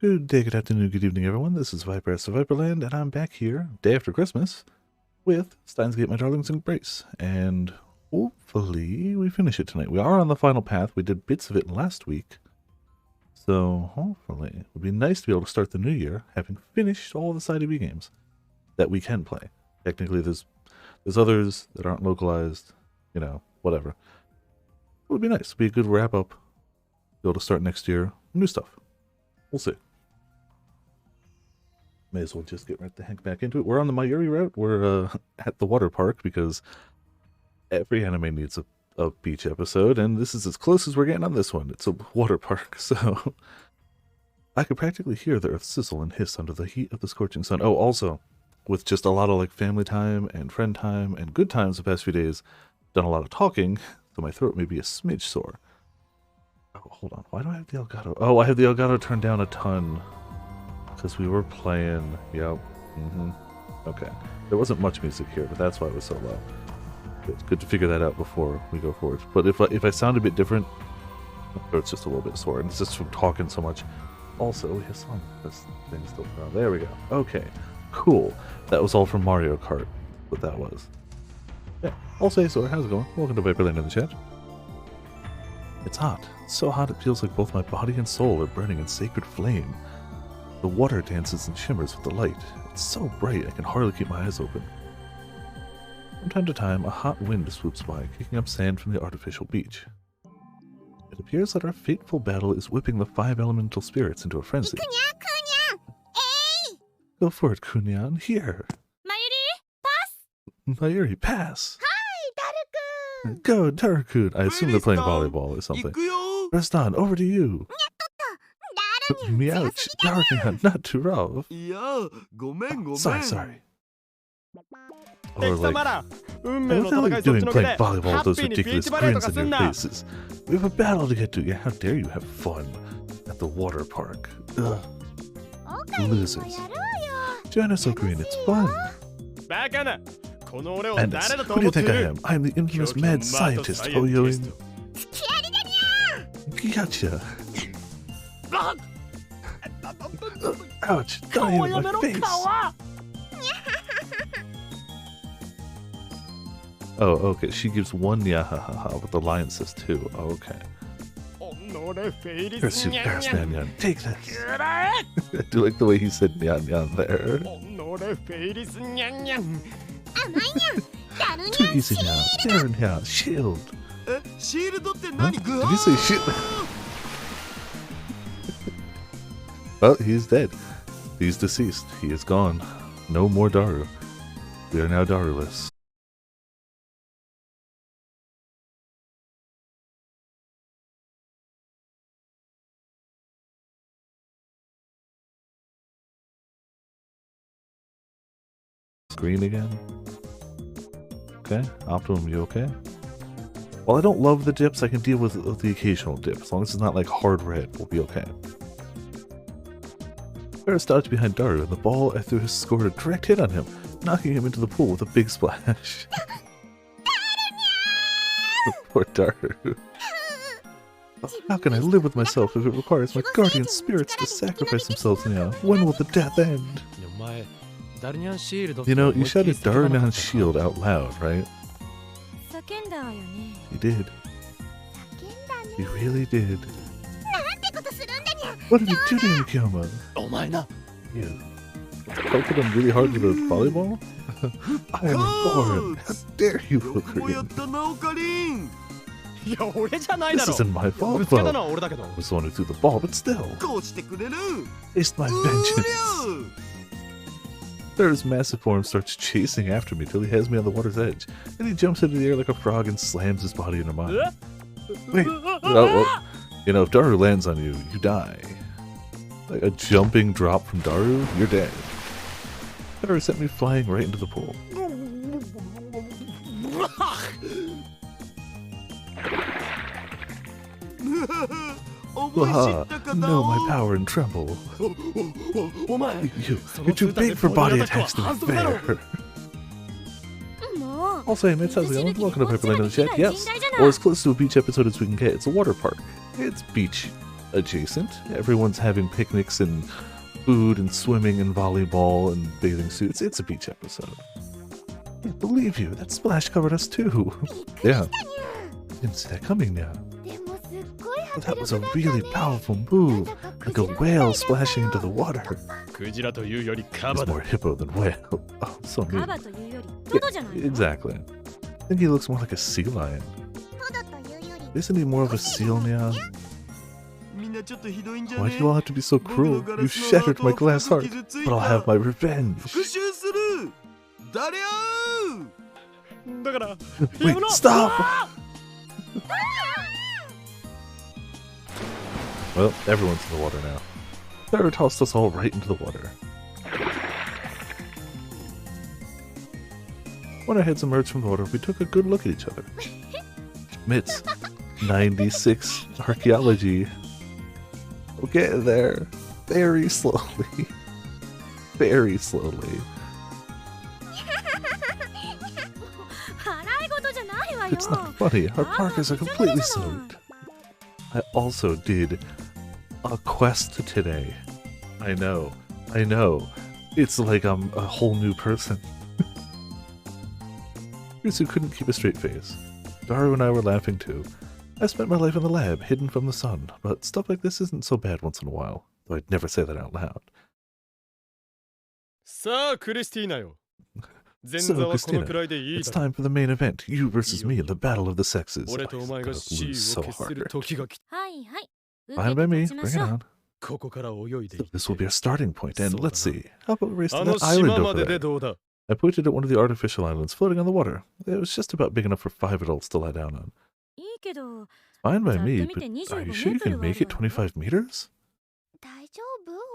Good day, good afternoon, good evening, everyone. This is Viper of Viperland, and I'm back here, day after Christmas, with Steins, My Darlings, Embrace. And hopefully we finish it tonight. We are on the final path. We did bits of it last week. So hopefully it would be nice to be able to start the new year having finished all the side B games that we can play. Technically, there's others that aren't localized, you know, whatever. It would be nice. It would be a good wrap-up. Be able to start next year. New stuff. We'll see. May as well just get right the heck back into it. We're on the Mayuri route. We're at the water park because every anime needs a beach episode, and this is as close as we're getting on this one. It's a water park, so I could practically hear the earth sizzle and hiss under the heat of the scorching sun. Oh, also, with just a lot of like family time and friend time and good times the past few days, done a lot of talking, so my throat may be a smidge sore. Oh, hold on. Why do I have the Elgato? Oh, I have the Elgato turned down a ton. Because we were playing, yep, okay. There wasn't much music here, but that's why it was so low. It's good to figure that out before we go forward. But if I sound a bit different, or it's just a little bit sore, and it's just from talking so much. Also, we have some this thing still around. There we go. Okay, cool. That was all from Mario Kart, what that was. Yeah, I'll say so. How's it going? Welcome to Viperland in the chat. It's hot. It's so hot it feels like both my body and soul are burning in sacred flame. The water dances and shimmers with the light. It's so bright I can hardly keep my eyes open. From time to time, a hot wind swoops by, kicking up sand from the artificial beach. It appears that our fateful battle is whipping the 5 elemental spirits into a frenzy. Go for it, Kunyan. Here. Mayuri, pass! Hi, Daru-kun! Go, Daru-kun! I assume they're playing volleyball or something. Press on, over to you! Meouch, Daru-kun, not too rough. Sorry. Or like, what are you doing playing volleyball with those ridiculous grins on your faces? We have a battle to get to. Yeah, how dare you have fun at the water park? Ugh. Losers. Join us, Green, it's fun. And who do you think I am? I am the infamous mad scientist, Oyoing. Gotcha. Ouch, dying in my face. Oh, okay, she gives one yahahaha, but the lion says two. Oh, okay. Curse you, curse Nyan. Take this. I do like the way he said Nyan there. Too easy now. Darren here, shield. Huh? Did you say shield? Well, he's dead. He's deceased. He is gone. No more Daru. We are now Daru-less. Green again. Okay, Optimum, you okay? While I don't love the dips, I can deal with the occasional dip. As long as it's not like hard red, we'll be okay. Ferris dodged behind Daru, and the ball I threw has scored a direct hit on him, knocking him into the pool with a big splash. Poor Daru. Oh, how can I live with myself if it requires my guardian spirits to sacrifice themselves now? When will the death end? You know, you shouted Darunyan Shield out loud, right? You did. You really did. What did you do to him, Kyoma? You poking him really hard with a volleyball? I am born. How dare you, Ocarina? This isn't my fault. Well, I was the one who threw the ball, but still. Taste my vengeance. There's massive form starts chasing after me till he has me on the water's edge. Then he jumps into the air like a frog and slams his body into mine. Wait, well, you know, if Daru lands on you, you die. Like a jumping drop from Daru, you're dead. Daru sent me flying right into the pool. Know my power and tremble. You're too big for body attacks to be fair. I'll say, mates, how's it going? Welcome to Viperland in the chat. Yes, or as close to a beach episode as we can get. It's a water park. It's beach adjacent. Everyone's having picnics and food and swimming and volleyball and bathing suits. It's a beach episode. I can't believe you. That splash covered us too. Yeah. Didn't see that coming now. But that was a really powerful move. Like a whale splashing into the water. He's more hippo than whale. Oh, so mean. Yeah, exactly. I think he looks more like a sea lion. Isn't he more of a seal now? Why do you all have to be so cruel? You shattered my glass heart, but I'll have my revenge. Wait, stop! Well, everyone's in the water now. Sarah tossed us all right into the water. When our heads emerged from the water, we took a good look at each other. Mitts, 96 archaeology. We'll get there. Very slowly. Very slowly. It's not funny. Our parkas are completely soaked. I also did a quest today. I know. It's like I'm a whole new person. Ritsu couldn't keep a straight face. Daru and I were laughing too. I spent my life in the lab, hidden from the sun, but stuff like this isn't so bad once in a while, though I'd never say that out loud. So, Christina, it's time for the main event. You versus me in the battle of the sexes. I'm gonna lose so hard. Fine by me, bring it on. So this will be our starting point, and let's see. How about we race to that island over there? I pointed at one of the artificial islands floating on the water. It was just about big enough for 5 adults to lie down on. Fine by me, but are you sure you can make it 25 meters?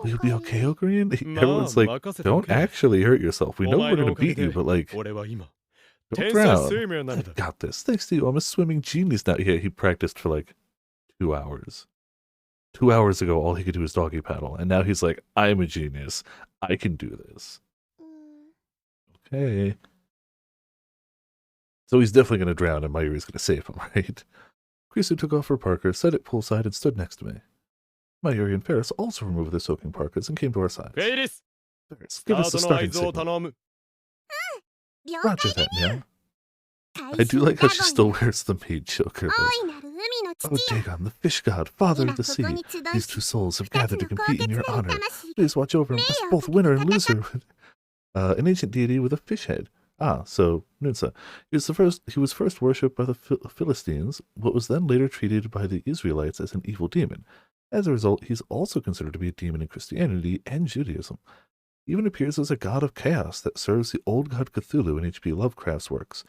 Will you be okay, Ogrian? Everyone's like, don't actually hurt yourself. We know we're gonna beat you, but like, don't drown. I've got this. Thanks to you, I'm a swimming genius now. Yeah, he practiced for like 2 hours. 2 hours ago, all he could do was doggy paddle, and now he's like, I'm a genius. I can do this. Okay. So he's definitely going to drown, and Mayuri's going to save him, right? Krisu took off her parka, set it poolside, and stood next to me. Mayuri and Ferris also removed their soaking parkas and came to our sides. Ferris, give us the starting signal. Roger that, Meow. I do like how she still wears the maid choker, though. Oh, Dagon, the fish god, father of the sea. These two souls have gathered to compete in your honor. Please watch over them as both winner and loser. An ancient deity with a fish head. Ah, so Nunsa. He was first worshipped by the Philistines, but was then later treated by the Israelites as an evil demon. As a result, he's also considered to be a demon in Christianity and Judaism. He even appears as a god of chaos that serves the old god Cthulhu in H.P. Lovecraft's works.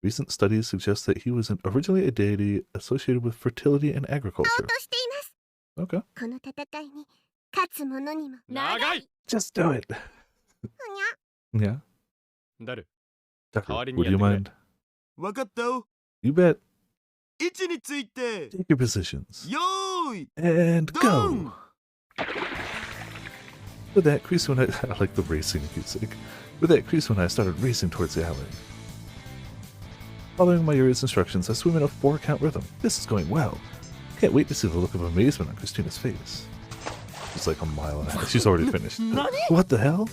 Recent studies suggest that he was originally a deity associated with fertility and agriculture. Okay. Just do it. Yeah. Tucker, would you mind? You bet. Take your positions. And go! With that, Krisu and I like the racing music. With that, Krisu and I started racing towards the island. Following Mayuri's instructions, I swim in a 4-count rhythm. This is going well. Can't wait to see the look of amazement on Christina's face. She's like a mile and a half. She's already finished. What the hell?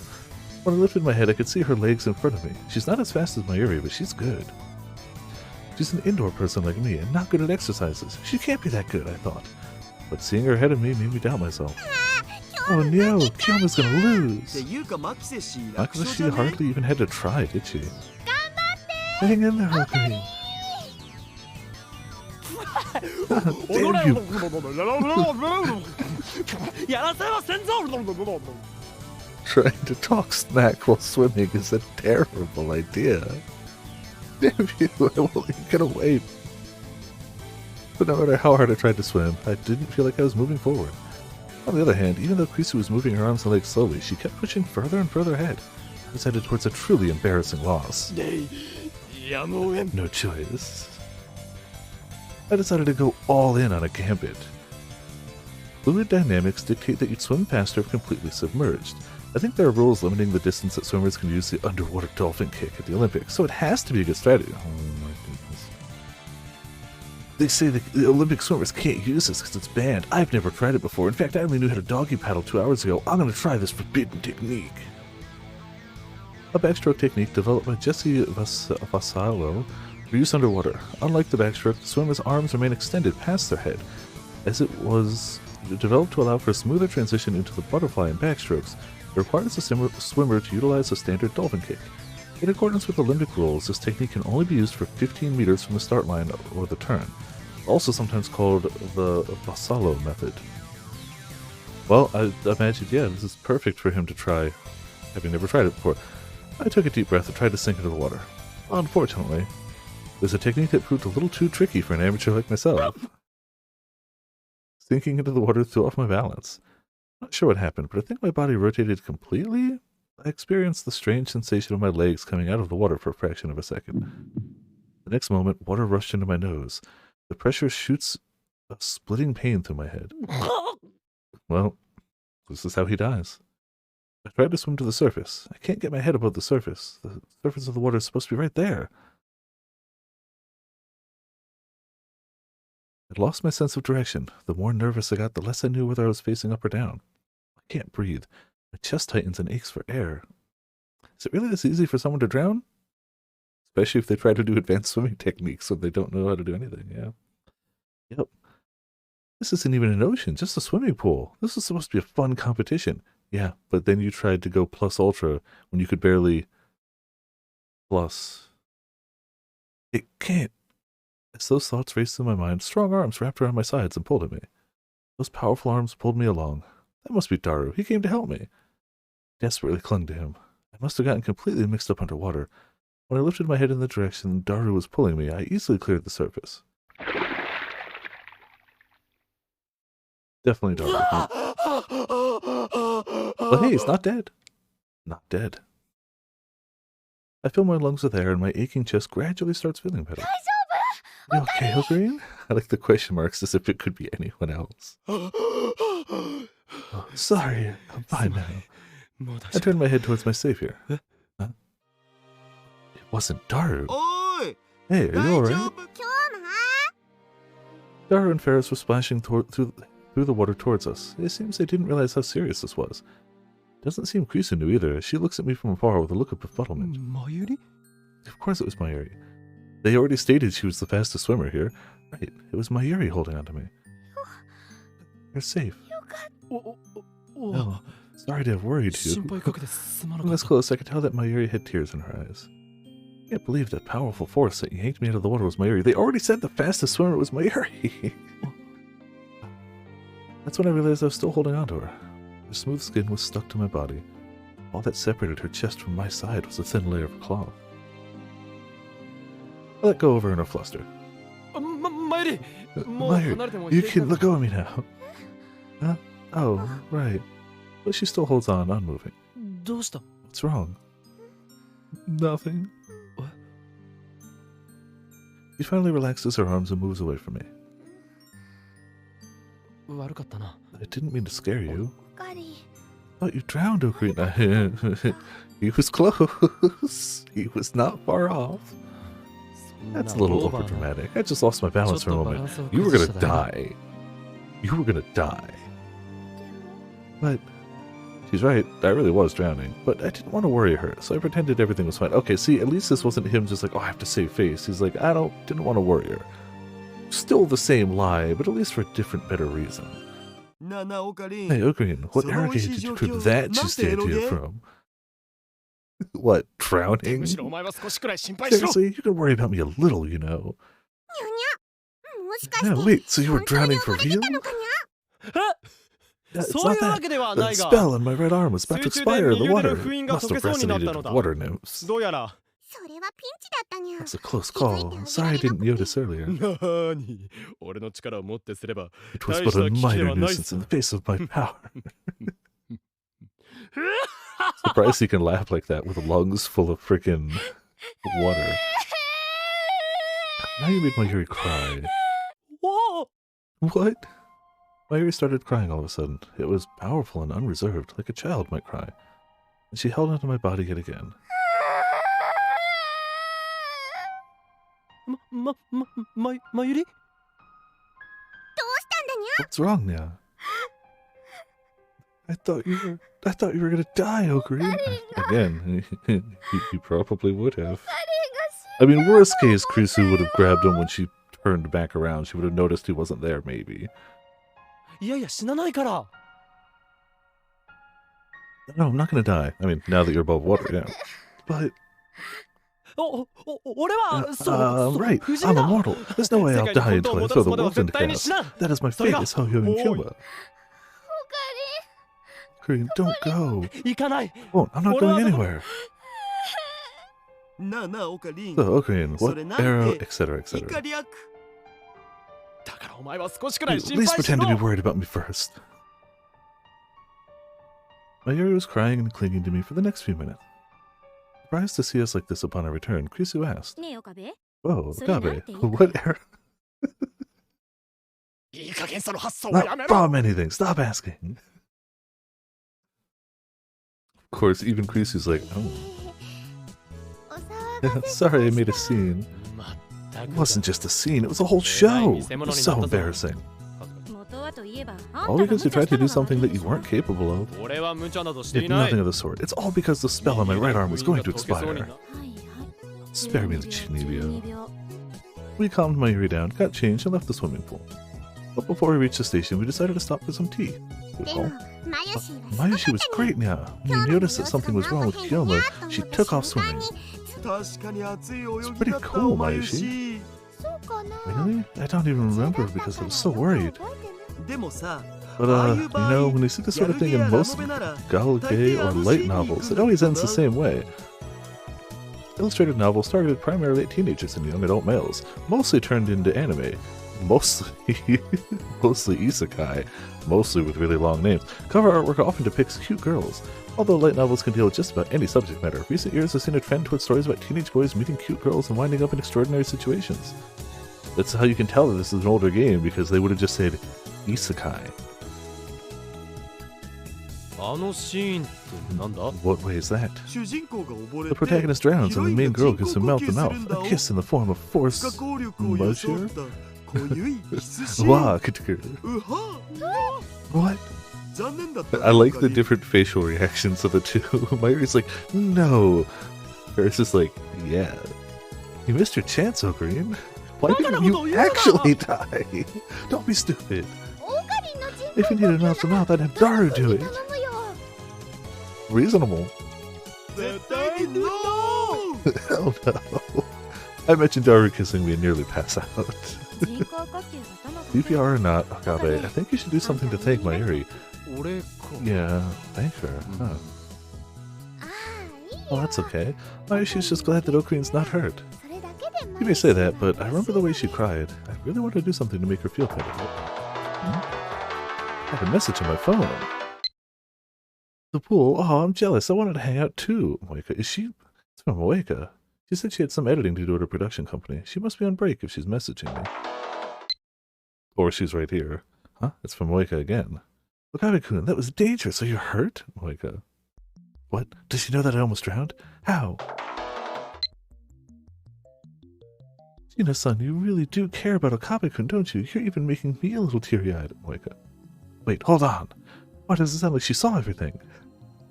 When I lifted my head, I could see her legs in front of me. She's not as fast as Mayuri, but she's good. She's an indoor person like me and not good at exercises. She can't be that good, I thought. But seeing her ahead of me made me doubt myself. Oh no, Kyoma's gonna lose. Makoshi hardly even had to try, did she? Hang in there, Ogre. Damn you. Trying to talk smack while swimming is a terrible idea. Damn you, I won't let you get away. But no matter how hard I tried to swim, I didn't feel like I was moving forward. On the other hand, even though Krisu was moving her arms and legs slowly, she kept pushing further and further ahead. I was headed towards a truly embarrassing loss. No choice. I decided to go all in on a gambit. Fluid dynamics dictate that you'd swim faster if completely submerged. I think there are rules limiting the distance that swimmers can use the underwater dolphin kick at the Olympics, so it has to be a good strategy. Oh my They say the Olympic swimmers can't use this because it's banned. I've never tried it before. In fact, I only knew how to doggy paddle 2 hours ago. I'm going to try this forbidden technique. A backstroke technique developed by Jesse Vassallo for use underwater. Unlike the backstroke, the swimmer's arms remain extended past their head, as it was developed to allow for a smoother transition into the butterfly and backstrokes. It requires the swimmer to utilize a standard dolphin kick. In accordance with Olympic rules, this technique can only be used for 15 meters from the start line or the turn, also sometimes called the Vassallo method. Well, I imagine, yeah, this is perfect for him to try, having never tried it before. I took a deep breath and tried to sink into the water. Unfortunately, it was a technique that proved a little too tricky for an amateur like myself. Sinking into the water threw off my balance. Not sure what happened, but I think my body rotated completely. I experienced the strange sensation of my legs coming out of the water for a fraction of a second. The next moment, water rushed into my nose. The pressure shoots a splitting pain through my head. Well, this is how he dies. I tried to swim to the surface. I can't get my head above the surface. The surface of the water is supposed to be right there. I lost my sense of direction. The more nervous I got, the less I knew whether I was facing up or down. I can't breathe. My chest tightens and aches for air. Is it really this easy for someone to drown? Especially if they try to do advanced swimming techniques when they don't know how to do anything, yeah. Yep. This isn't even an ocean, just a swimming pool. This is supposed to be a fun competition. Yeah, but then you tried to go plus ultra when you could barely plus. It can't. As those thoughts raced through my mind, strong arms wrapped around my sides and pulled at me. Those powerful arms pulled me along. That must be Daru. He came to help me. I desperately clung to him. I must have gotten completely mixed up underwater. When I lifted my head in the direction Daru was pulling me, I easily cleared the surface. Definitely Daru. But hey, he's not dead. Not dead. I fill my lungs with air and my aching chest gradually starts feeling better. You okay, Green? I like the question marks as if it could be anyone else. Oh, sorry, I'm fine now. I turned my head towards my savior. Huh? It wasn't Daru. Hey, are you alright? Daru and Ferris were splashing through the water towards us. It seems they didn't realize how serious this was. Doesn't seem Krisu knew either. She looks at me from afar with a look of befuddlement. Mayuri? Of course it was Mayuri. They already stated she was the fastest swimmer here. Right, it was Mayuri holding onto me. You're safe. Oh, sorry to have worried you. From this close, I could tell that Mayuri had tears in her eyes. I can't believe that powerful force that yanked me out of the water was Mayuri. They already said the fastest swimmer was Mayuri. That's when I realized I was still holding on to her. Her smooth skin was stuck to my body. All that separated her chest from my side was a thin layer of cloth. I let go of her in a fluster. Mayuri, you can let go of me now. Huh? Oh, right. But she still holds on, unmoving. What's wrong? Nothing. What? She finally relaxes her arms and moves away from me. I didn't mean to scare you. Thought you drowned, Ocarina. He was close. He was not far off. That's a little overdramatic. I just lost my balance for a moment. You were gonna die. You were gonna die. But she's right. I really was drowning. But I didn't want to worry her, so I pretended everything was fine. Okay, see, at least this wasn't him just like, oh, I have to save face. He's like, didn't want to worry her. Still the same lie, but at least for a different, better reason. Hey, Ocarina, what arrogance did you prove that you stand here from? What, drowning? Seriously, you can worry about me a little, you know. Yeah, wait, so you were drowning for real? It's not that. The spell on my right arm was about to expire in the water. Must have resonated with water nymphs. That's a close call. Sorry I didn't notice earlier. It was but a minor nuisance in the face of my power. Surprised he can laugh like that with lungs full of frickin' water. Now you made Mayuri cry. What? Mayuri started crying all of a sudden. It was powerful and unreserved, like a child might cry. And she held onto my body yet again. Mayuri? What's wrong now? I thought you were gonna die, Ocarina. Again, he probably would have. I mean, worst case, Krisu would have grabbed him when she turned back around. She would have noticed he wasn't there, maybe. No, I'm not gonna die. I mean, now that you're above water, yeah. But... right, I'm immortal. There's no way I'll die until I throw the world into chaos. That is my fate, is how you Kyoma. Ocarina, don't go. Oh, I'm not going anywhere. So, Ocarina, what arrow, etc., etc. At least pretend to be worried about me first. Mayuri was crying and clinging to me for the next few minutes. Surprised to see us like this upon our return, Krisu asked, "Whoa, Okabe, what arrow?" Not from anything, stop asking. Of course, even Krisu's like, oh. Sorry I made a scene. It wasn't just a scene, it was a whole show. It was so embarrassing. All because you tried to do something that you weren't capable of. Did nothing of the sort. It's all because the spell on my right arm was going to expire. Spare me the Chinibyo. We calmed Mayuri down, got changed, and left the swimming pool. But before we reached the station, we decided to stop for some tea. Mayushi was great now. When you noticed that something was wrong with Kyoma, she took off swimming. It's pretty cool, Mayushi. Really? I don't even remember because I was so worried. But, you know, when you see this sort of thing in most galgame or light novels, it always ends the same way. Illustrated novels targeted primarily at teenagers and young adult males, mostly turned into anime. Mostly isekai, mostly with really long names. Cover artwork often depicts cute girls. Although light novels can deal with just about any subject matter, recent years have seen a trend towards stories about teenage boys meeting cute girls and winding up in extraordinary situations. That's how you can tell that this is an older game, because they would have just said isekai. What way is that? The protagonist drowns and the main girl gives him mouth-to-mouth, a kiss in the form of force moisture? Wow, what? I like the different facial reactions of the two. Mayuri's like, no. Paris is like, yeah. You missed your chance, Ocarina. Why didn't you actually die? Don't be stupid. If you needed mouth-to-mouth, I'd have Daru do it. Reasonable. Hell no. I mentioned Daru kissing me and nearly pass out. DPR or not, Okabe, I think you should do something to thank Mayuri. Yeah, thank her, huh? Well, that's okay. Mayushi's just glad that Ocarina's not hurt. You may say that, but I remember the way she cried. I really wanted to do something to make her feel better. I have a message on my phone. The pool? Oh, I'm jealous. I wanted to hang out too. Moeka, is she? It's from Moeka. She said she had some editing to do at her production company. She must be on break if she's messaging me. Or she's right here. Huh? It's from Moeka again. Okabe-kun, that was dangerous. Are you hurt? Moeka. What? Does she know that I almost drowned? How? Gina-san, you really do care about Okabe-kun, don't you? You're even making me a little teary-eyed. Moeka. Wait, hold on. Why does it sound like she saw everything?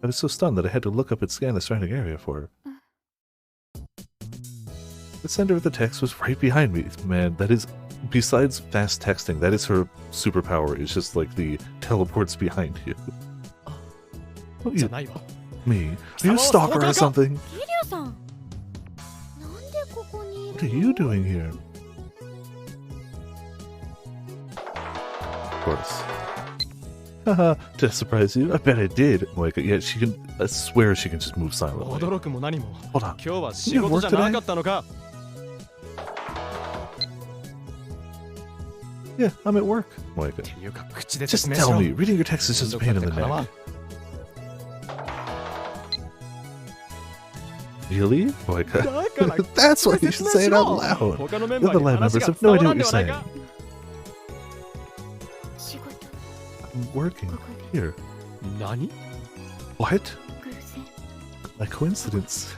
I was so stunned that I had to look up and scan the surrounding area for her. The sender of the text was right behind me. Man, that is, besides fast texting, that is her superpower. It's just like the teleports behind you. What you, me? Are you a stalker or something? What are you doing here? Of course. Haha, to surprise you? I bet I did. Like, yeah, she can, I swear she can just move silently. Hold on. You have work today? Yeah, I'm at work. Just tell me, reading your text is just a pain in the neck. Really? Moeka? That's why you should say it out loud. The other lab members have no idea what you're saying. I'm working here. What? A coincidence.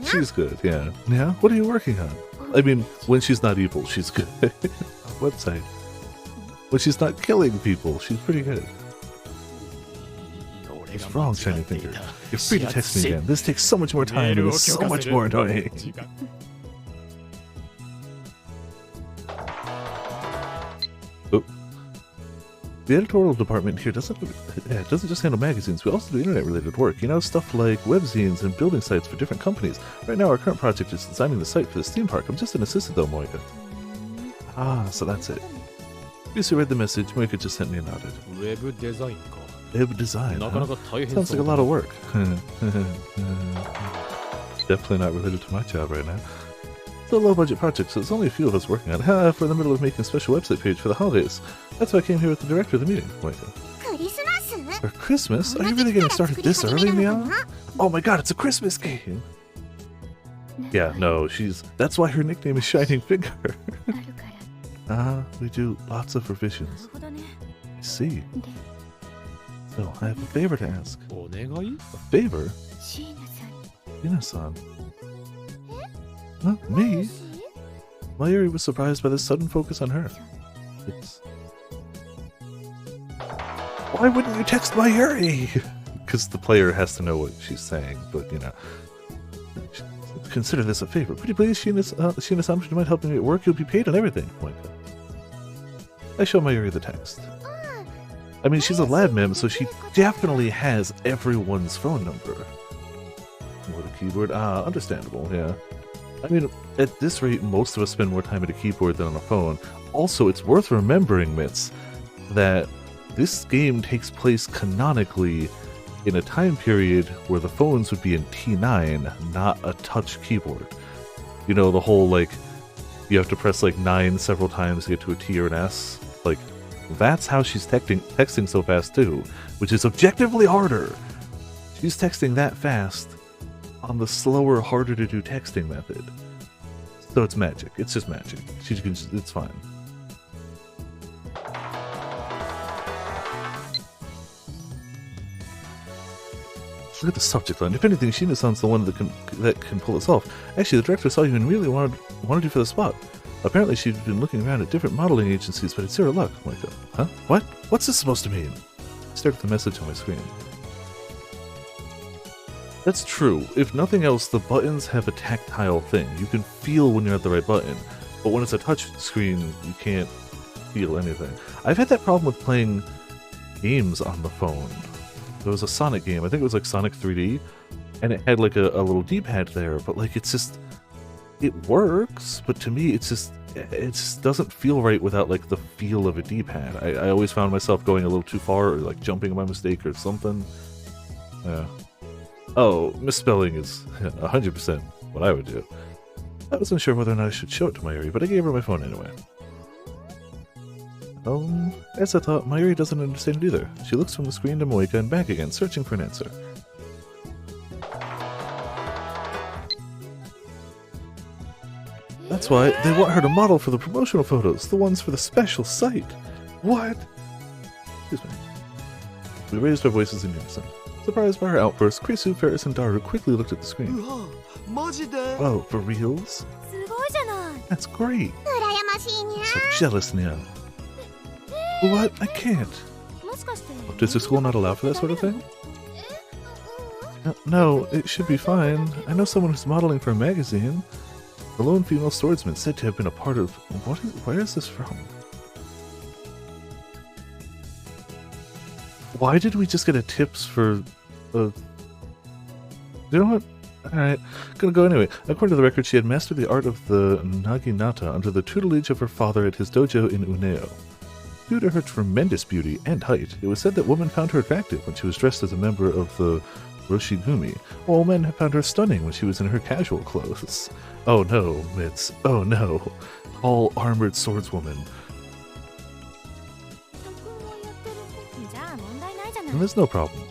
She's good, yeah. Yeah? What are you working on? I mean, when she's not evil, she's good. website. But she's not killing people. She's pretty good. What's wrong, Shining Finger? You're free to text me again. This takes so much more time and is so much more annoying. Oh. The editorial department here doesn't just handle magazines. We also do internet-related work. You know, stuff like webzines and building sites for different companies. Right now, our current project is designing the site for this theme park. I'm just an assistant, though, Moika. Ah, so that's it. Previously read the message. Moika just sent me a nodded. Web design, huh? Sounds like a lot of work. Definitely not related to my job right now. It's a low-budget project, so there's only a few of us working on it. We're in the middle of making a special website page for the holidays. That's why I came here with the director of the meeting, Moika. For Christmas? Are you really getting started this early, Mia? Oh my god, it's a Christmas game! Yeah, no, that's why her nickname is Shining Finger. We do lots of revisions. I see. So, I have a favor to ask. A favor? Shina-san. Huh? Me? Mayuri was surprised by this sudden focus on her. Why wouldn't you text Mayuri? Because the player has to know what she's saying, but you know. Consider this a favor. Pretty please, Shina-san, would you mind helping me at work? You'll be paid on everything. I show Mayuri the text. I mean, she's a lab mem, so she definitely has everyone's phone number. What a keyboard. Understandable, yeah. I mean, at this rate, most of us spend more time at a keyboard than on a phone. Also, it's worth remembering, Mitz, that this game takes place canonically in a time period where the phones would be in T9, not a touch keyboard. You know, the whole, like, you have to press, like, 9 several times to get to a T or an S. Like, that's how she's texting so fast, too, which is objectively harder. She's texting that fast on the slower, harder-to-do texting method. So it's magic. It's just magic. It's fine. Look at the subject line. If anything, Shina-san's the one that can pull this off. Actually, the director saw you and really wanted you for the spot. Apparently, she'd been looking around at different modeling agencies, but it's zero luck. I'm like, huh? What? What's this supposed to mean? I stared at the message on my screen. That's true. If nothing else, the buttons have a tactile thing. You can feel when you're at the right button, but when it's a touch screen, you can't feel anything. I've had that problem with playing games on the phone. There was a Sonic game, I think it was like Sonic 3D, and it had like a little D-pad there, but like it's just, it works, but to me it just doesn't feel right without like the feel of a D-pad. I always found myself going a little too far, or like jumping by mistake or something. Yeah. Oh, misspelling is 100% what I would do. I wasn't sure whether or not I should show it to Mayuri, but I gave her my phone anyway. As I thought, Mayuri doesn't understand it either. She looks from the screen to Moika and back again, searching for an answer. That's why they want her to model for the promotional photos, the ones for the special site. What? Excuse me. We raised our voices in unison. Surprised by her outburst, Krisu, Ferris, and Daru quickly looked at the screen. Whoa, for reals? That's great. So jealous, Nia. What? I can't. Does the school not allow for that sort of thing? No, it should be fine. I know someone who's modeling for a magazine. The lone female swordsman said to have been a part of... Where is this from? Why did we just get a tips for... You know what? Alright, gonna go anyway. According to the record, she had mastered the art of the Naginata under the tutelage of her father at his dojo in Uneo. Due to her tremendous beauty and height, it was said that women found her attractive when she was dressed as a member of the Roshigumi, while men found her stunning when she was in her casual clothes. Oh no, Mitz. Oh no. Tall, armored swordswoman. And there's no problem.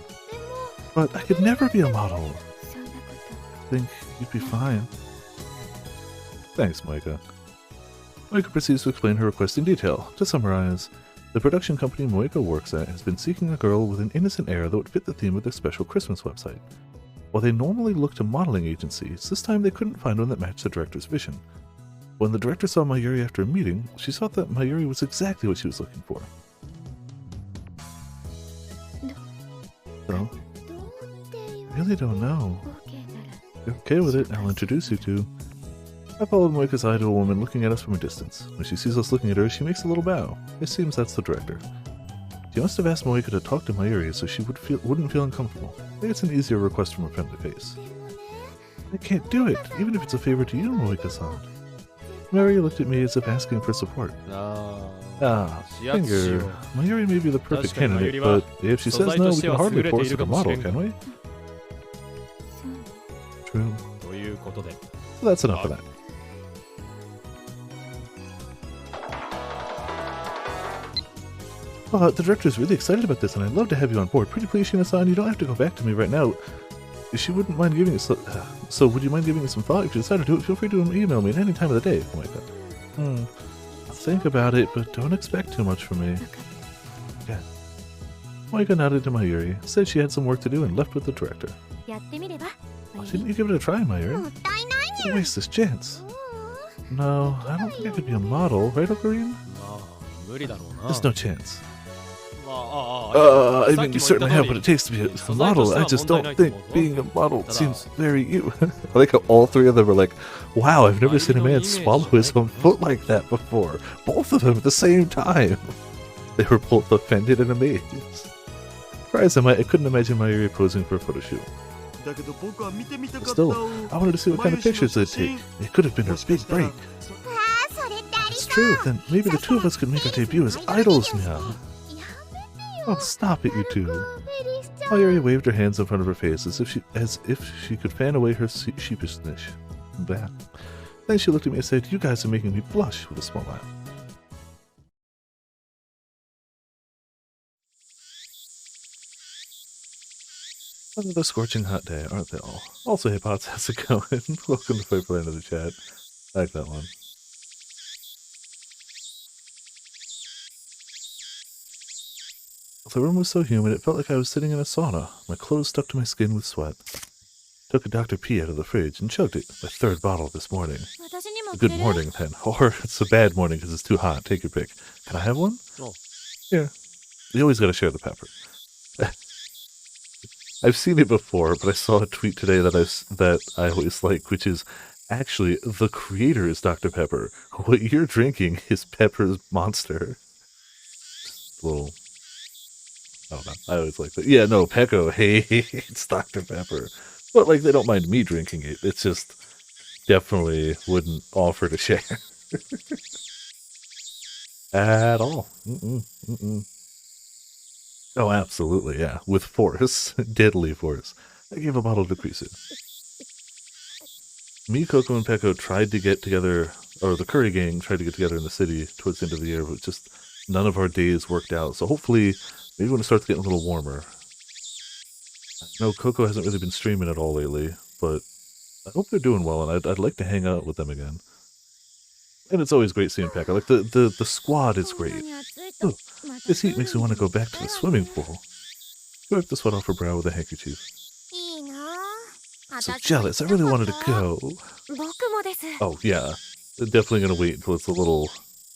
But I could never be a model. I think you'd be fine. Thanks, Moika. Moika proceeds to explain her request in detail. To summarize, the production company Moika works at has been seeking a girl with an innocent air that would fit the theme of their special Christmas website. While they normally look to modeling agencies, this time they couldn't find one that matched the director's vision. When the director saw Mayuri after a meeting, she thought that Mayuri was exactly what she was looking for. So, I really don't know. If you're okay with it, I'll introduce you to... I followed Moika's eye to a woman looking at us from a distance. When she sees us looking at her, she makes a little bow. It seems that's the director. She must have asked Moika to talk to Mayuri so she wouldn't feel uncomfortable. I think it's an easier request from a friendly face. I can't do it, even if it's a favor to you, Moika-san. Mayuri looked at me as if asking for support. Finger. Mayuri may be the perfect candidate, but if she says no, we can hardly force her to model, can we? True. So that's enough of that. The director's really excited about this, and I'd love to have you on board. Pretty please, Shina-san, you don't have to go back to me right now. She wouldn't mind giving us... So would you mind giving it some thought? If you decide to do it, feel free to email me at any time of the day. Oh my god. I'll think about it, but don't expect too much from me. Yeah. Moika nodded to Mayuri, said she had some work to do, and left with the director. Why didn't you give it a try, Mayuri? Don't waste this chance. No, I don't think I could be a model, right, Ocarina? There's no chance. I mean, you certainly have what it takes to be a model. I just don't think being a model seems very you. I like how all three of them are like, wow, I've never seen a man swallow his own foot like that before. Both of them at the same time. They were both offended and amazed. Surprised I couldn't imagine Mayuri posing for a photo shoot. Still, I wanted to see what kind of pictures they'd take. It could have been her big break. It's true, then maybe the two of us could make our debut as idols now. Oh, stop it, you two. Mayuri waved her hands in front of her face as if she could fan away her sheepishness. Blah. Then she looked at me and said, "You guys are making me blush," with a small laugh. Another scorching hot day, aren't they all? Also, hey Pots, how's it going? Welcome to Fight Plan of the chat. I like that one. The room was so humid it felt like I was sitting in a sauna. My clothes stuck to my skin with sweat. Took a Dr. P out of the fridge and chugged it. My third bottle this morning. A good morning then. Or it's a bad morning because it's too hot. Take your pick. Can I have one? Oh. Here. You always gotta share the pepper. I've seen it before, but I saw a tweet today that I always like, which is actually the creator is Dr. Pepper. What you're drinking is Pepper's Monster. Just a little... I don't know. I always like that. Yeah, no, Pecco hates Dr. Pepper. But, like, they don't mind me drinking it. It's just definitely wouldn't offer to share. At all. Oh, absolutely, yeah. With force. Deadly force. I gave a bottle to Krisu. Me, Coco, and Pecco tried to get together, or the Curry gang tried to get together in the city towards the end of the year, but just none of our days worked out. So hopefully... maybe when it starts getting a little warmer. I know Coco hasn't really been streaming at all lately, but I hope they're doing well, and I'd like to hang out with them again. And it's always great seeing Pekka. Like, the squad is great. Oh, this heat makes me want to go back to the swimming pool. Wipe the sweat off her brow with a handkerchief. So jealous, I really wanted to go. Oh, yeah. Definitely gonna wait until it's a little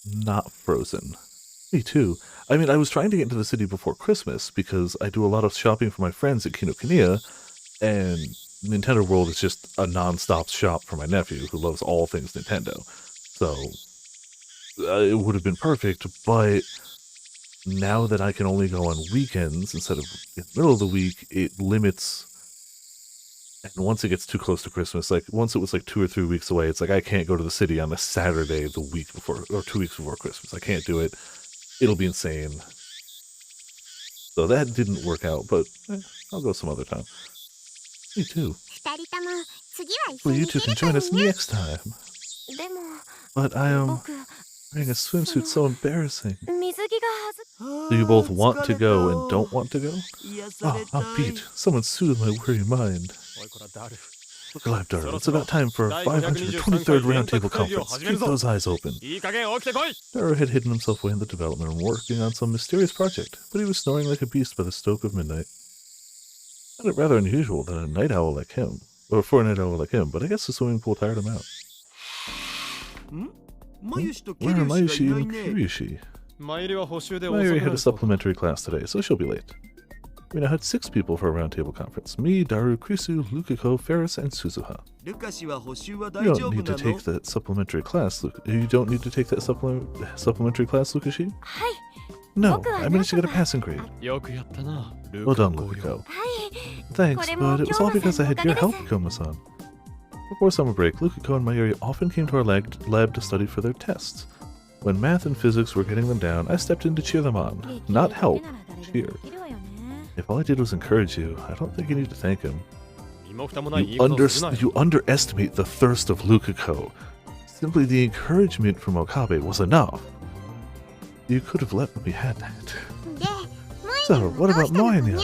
not frozen. Me too. I mean, I was trying to get into the city before Christmas because I do a lot of shopping for my friends at Kinokuniya, and Nintendo World is just a non-stop shop for my nephew who loves all things Nintendo. So, it would have been perfect, but now that I can only go on weekends instead of in the middle of the week, it limits. And once it gets too close to Christmas, like once it was like 2 or 3 weeks away, it's like I can't go to the city on a Saturday the week before, or 2 weeks before Christmas. I can't do it. It'll be insane. So that didn't work out, but I'll go some other time. Me too. Well, you two can join us next time. But I am wearing a swimsuit, so embarrassing. Do you both want to go and don't want to go? Oh, I'm beat. Someone soothe my weary mind. Look alive, Daru. It's about time for our 523rd Roundtable Conference. Keep those eyes open. Daru had hidden himself away in the development room, working on some mysterious project, but he was snoring like a beast by the stoke of midnight. I found it rather unusual that a night owl like him, or for a night owl like him, but I guess the swimming pool tired him out. Where are Mayushi and Kiryushi? Mayuri had a supplementary class today, so she'll be late. We now had 6 people for a roundtable conference. Me, Daru, Krisu, Lukiko, Ferris, and Suzuha. You don't need to take that supplementary class, You don't need to take that supplementary class, Lukashi? No, I managed to get a passing grade. Well done, Lukiko. Thanks, but it was all because I had your help, Koma-san. Before summer break, Lukiko and Mayuri often came to our lab to study for their tests. When math and physics were getting them down, I stepped in to cheer them on. Not help, cheer. If all I did was encourage you, I don't think you need to thank him. You underestimate the thirst of Lukiko. Simply the encouragement from Okabe was enough. You could have let me have that. So, what about Moyanya?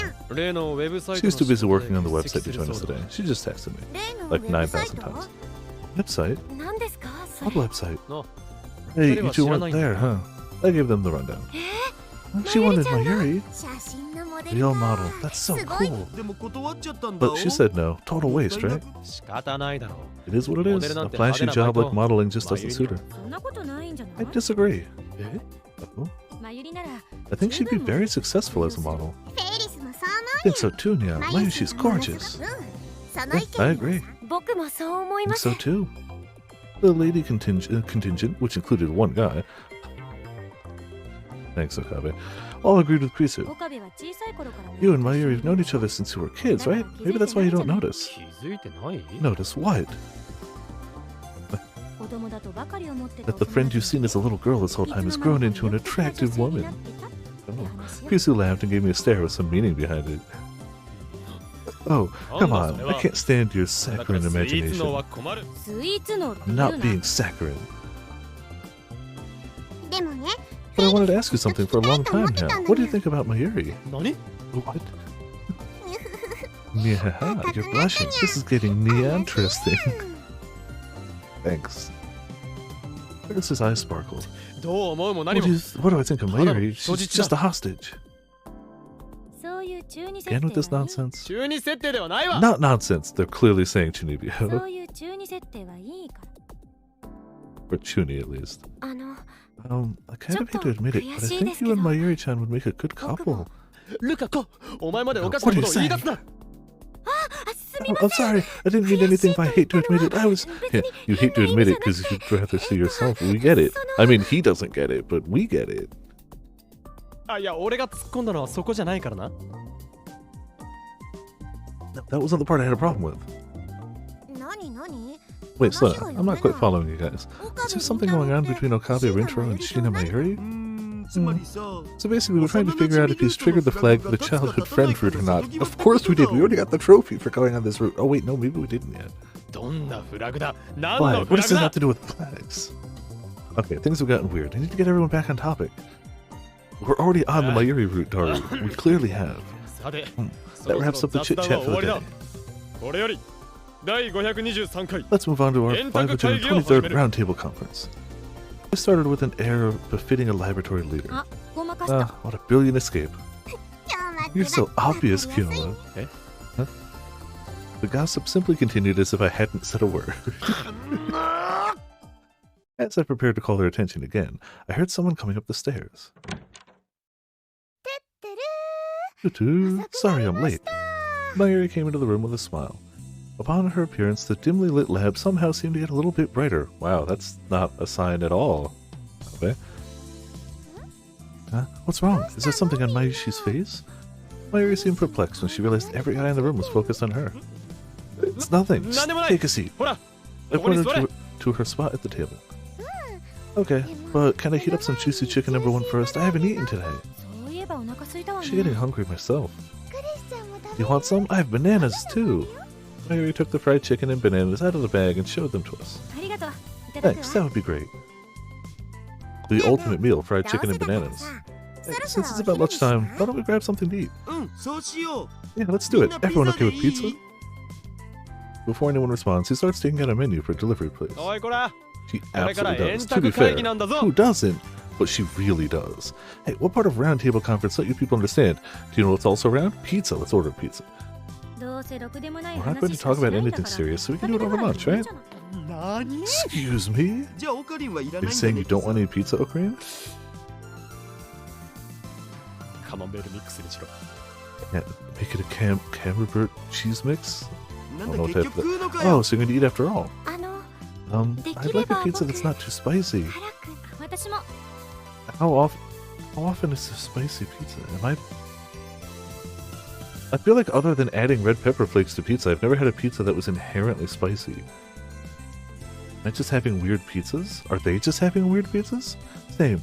She was too busy working on the website to join us today. She just texted me. Like 9,000 times. Website? What website? Hey, you two weren't there, huh? I gave them the rundown. She wanted Mayuri. Real model. That's so cool. But she said no. Total waste, right? It is what it is. A flashy job like modeling just doesn't suit her. I disagree. Oh? I think she'd be very successful as a model. I think so too, Nya. Mayushi's gorgeous. Yeah, I agree. I think so too. The lady contingent, which included one guy. Thanks, Okabe. All agreed with Krisu. You and Mayuri have known each other since you were kids, right? Maybe that's why you don't notice. Notice what? That the friend you've seen as a little girl this whole time has grown into an attractive woman. Oh. Krisu laughed and gave me a stare with some meaning behind it. Oh, come on. I can't stand your saccharine imagination. Not being saccharine. But I wanted to ask you something for a long time now. What do you think about Mayuri? What? Yeah, you're blushing. This is getting interesting. Thanks. Ferris's eyes sparkled. What do I think of Mayuri? She's just a hostage. Again with this nonsense? Not nonsense. They're clearly saying Chunibyo. Or Chuni, at least. I kind of hate to admit it, but I think you and Mayuri-chan would make a good couple. What are you saying? I'm sorry, I didn't mean anything by hate to admit it. Yeah, you hate to admit it because you'd rather see yourself. We get it. I mean, he doesn't get it, but we get it. That wasn't the part I had a problem with. Wait, slow down. I'm not quite following you guys. Is there something going on between Okabe Rintaro and Shina Mayuri? So basically, we're trying to figure out if he's triggered the flag for the childhood friend route or not. Of course we did. We already got the trophy for going on this route. Oh wait, no, maybe we didn't yet. Flag? What does this have to do with flags? Okay, things have gotten weird. I need to get everyone back on topic. We're already on the Mayuri route, Daru. We clearly have. That wraps up the chit-chat for the day. Let's move on to our 523rd Roundtable Conference. I started with an air befitting a laboratory leader. What a brilliant escape. You're so obvious, Kiyoma. Huh? The gossip simply continued as if I hadn't said a word. As I prepared to call her attention again, I heard someone coming up the stairs. Sorry I'm late. Mayuri came into the room with a smile. Upon her appearance, the dimly lit lab somehow seemed to get a little bit brighter. Wow, that's not a sign at all. Okay. What's wrong? Is there something on Mayushi's face? Mayuri seemed perplexed when she realized every eye in the room was focused on her. It's nothing. Just take a seat. I pointed to her spot at the table. Okay, but can I heat up some juicy chicken #1 first? I haven't eaten today. I'm getting hungry myself. You want some? I have bananas too. Mayuri took the fried chicken and bananas out of the bag and showed them to us. Thanks, that would be great. The ultimate meal, fried chicken and bananas. Hey, since it's about lunchtime, why don't we grab something to eat? Yeah, let's do it. Everyone okay with pizza? Before anyone responds, he starts taking out a menu for delivery, please. She absolutely does. To be fair, who doesn't? But she really does. Hey, what part of Roundtable Conference don't you people understand? Do you know what's also around? Pizza. Let's order pizza. not going to talk about anything serious, so we can do it over lunch, right? Excuse me? Are you saying you don't want any pizza, Ocarina? Yeah, make it a camembert cheese mix? I don't know what type of that. Oh, so you're going to eat after all? I'd like a pizza that's not too spicy. How often is there spicy pizza? I feel like other than adding red pepper flakes to pizza, I've never had a pizza that was inherently spicy. Am I just having weird pizzas? Are they just having weird pizzas? Same.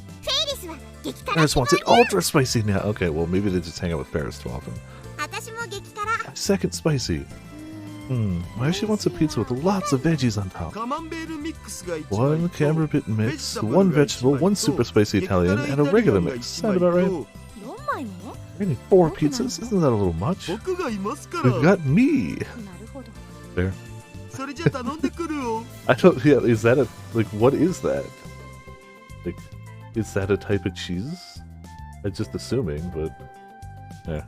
Ferris wants it ultra spicy now. Okay, well maybe they just hang out with Ferris too often. Second spicy. Why she wants a pizza with lots of veggies on top? One camembert mix, one vegetable, one super spicy Italian, and a regular mix. Sound about right? We need 4 pizzas? Isn't that a little much? We've got me! There. I don't, yeah, is that a, like, what is that? Like, is that a type of cheese? I'm just assuming, but, yeah.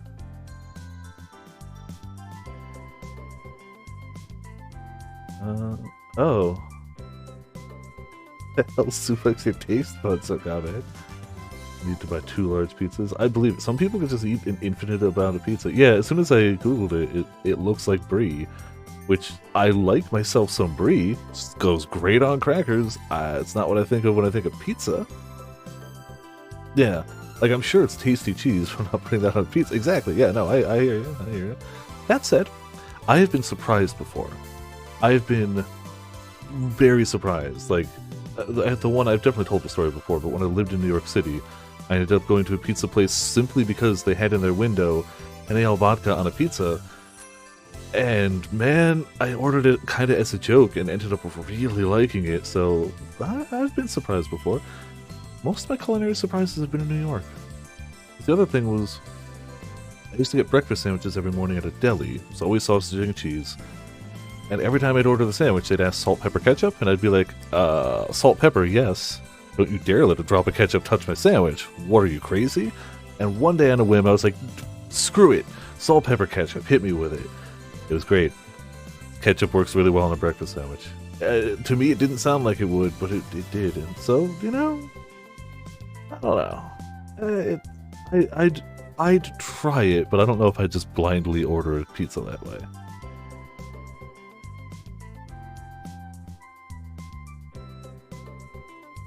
Oh. Hell, suplex your taste buds, so man. Need to buy 2 large pizzas. I believe it. Some people can just eat an infinite amount of pizza. Yeah, as soon as I googled it, it looks like brie, which I like myself some brie. Just goes great on crackers. It's not what I think of when I think of pizza. Yeah, like I'm sure it's tasty cheese for not putting that on pizza. Exactly. Yeah, no, I hear you. I hear you. That said, I have been surprised before. I have been very surprised. Like, at the one, I've definitely told the story before, but when I lived in New York City, I ended up going to a pizza place simply because they had in their window an ale vodka on a pizza. And man, I ordered it kind of as a joke and ended up really liking it. So I've been surprised before. Most of my culinary surprises have been in New York. The other thing was, I used to get breakfast sandwiches every morning at a deli. It's always sausage and cheese. And every time I'd order the sandwich, they'd ask salt, pepper, ketchup, and I'd be like, salt, pepper, yes. Don't you dare let a drop of ketchup touch my sandwich. What, are you crazy? And one day on a whim, I was like, screw it. Salt, pepper, ketchup. Hit me with it. It was great. Ketchup works really well on a breakfast sandwich. To me, it didn't sound like it would, but it did. And so, you know, I don't know. I'd try it, but I don't know if I'd just blindly order a pizza that way.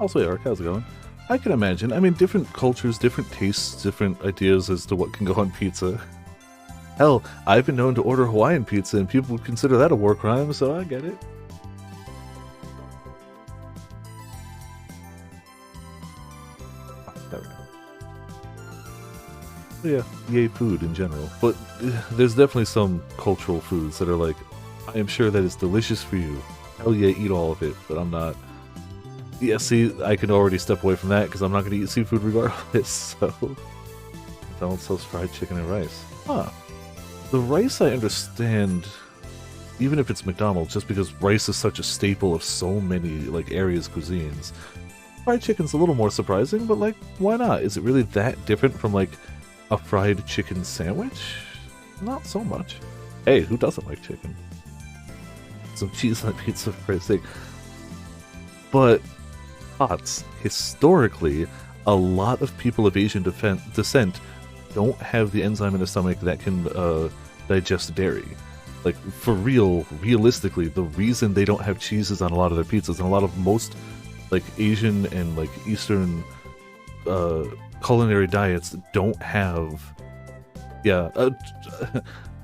Also, Eric, how's it going? I can imagine. I mean, different cultures, different tastes, different ideas as to what can go on pizza. Hell, I've been known to order Hawaiian pizza, and people would consider that a war crime, so I get it. Yeah, yay food in general. But there's definitely some cultural foods that are like, I am sure that is delicious for you. Hell yeah, eat all of it, but I'm not. Yeah, see, I can already step away from that because I'm not going to eat seafood regardless, so... McDonald's sells fried chicken and rice. Huh. The rice I understand, even if it's McDonald's, just because rice is such a staple of so many, like, areas' cuisines. Fried chicken's a little more surprising, but, like, why not? Is it really that different from, like, a fried chicken sandwich? Not so much. Hey, who doesn't like chicken? Some cheese on pizza, for Christ's sake. But... Pots, historically, a lot of people of Asian descent don't have the enzyme in the stomach that can digest dairy. Like, for realistically, the reason they don't have cheeses on a lot of their pizzas, and a lot of most, like, Asian and, like, Eastern culinary diets don't have... Yeah,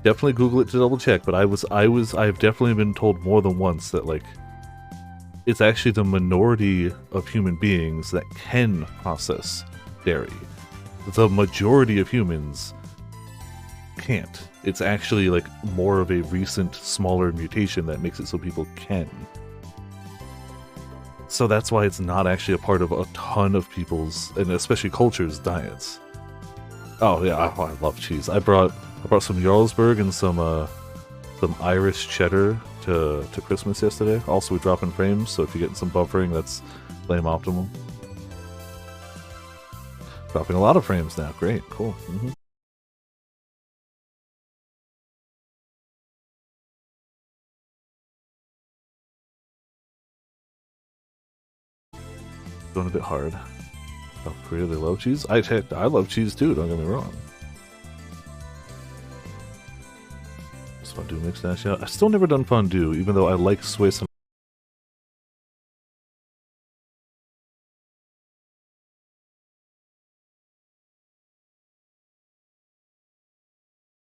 definitely Google it to double check, but I've definitely been told more than once that, like, it's actually the minority of human beings that can process dairy. The majority of humans can't. It's actually like more of a recent, smaller mutation that makes it so people can. So that's why it's not actually a part of a ton of people's, and especially cultures, diets. Oh yeah, I love cheese. I brought some Jarlsberg and some Irish cheddar to Christmas yesterday. Also, we drop in frames, so if you're getting some buffering, that's lame optimum. Dropping a lot of frames now. Great, cool. Going a bit hard. South Korea, they love cheese. I love cheese too, don't get me wrong. Fondue mix dash out. I've still never done fondue, even though I like Swiss.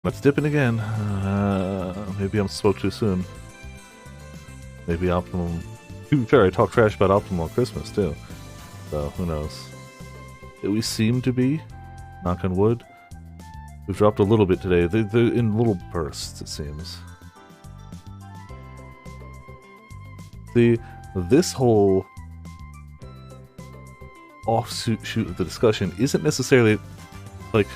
Let's dip in again. Maybe I spoke too soon. Maybe Optimum. To be fair, I talked trash about Optimum on Christmas too. So who knows? We seem to be, knock on wood. We've dropped a little bit today. They're in little bursts, it seems. See, this whole offshoot of the discussion isn't necessarily like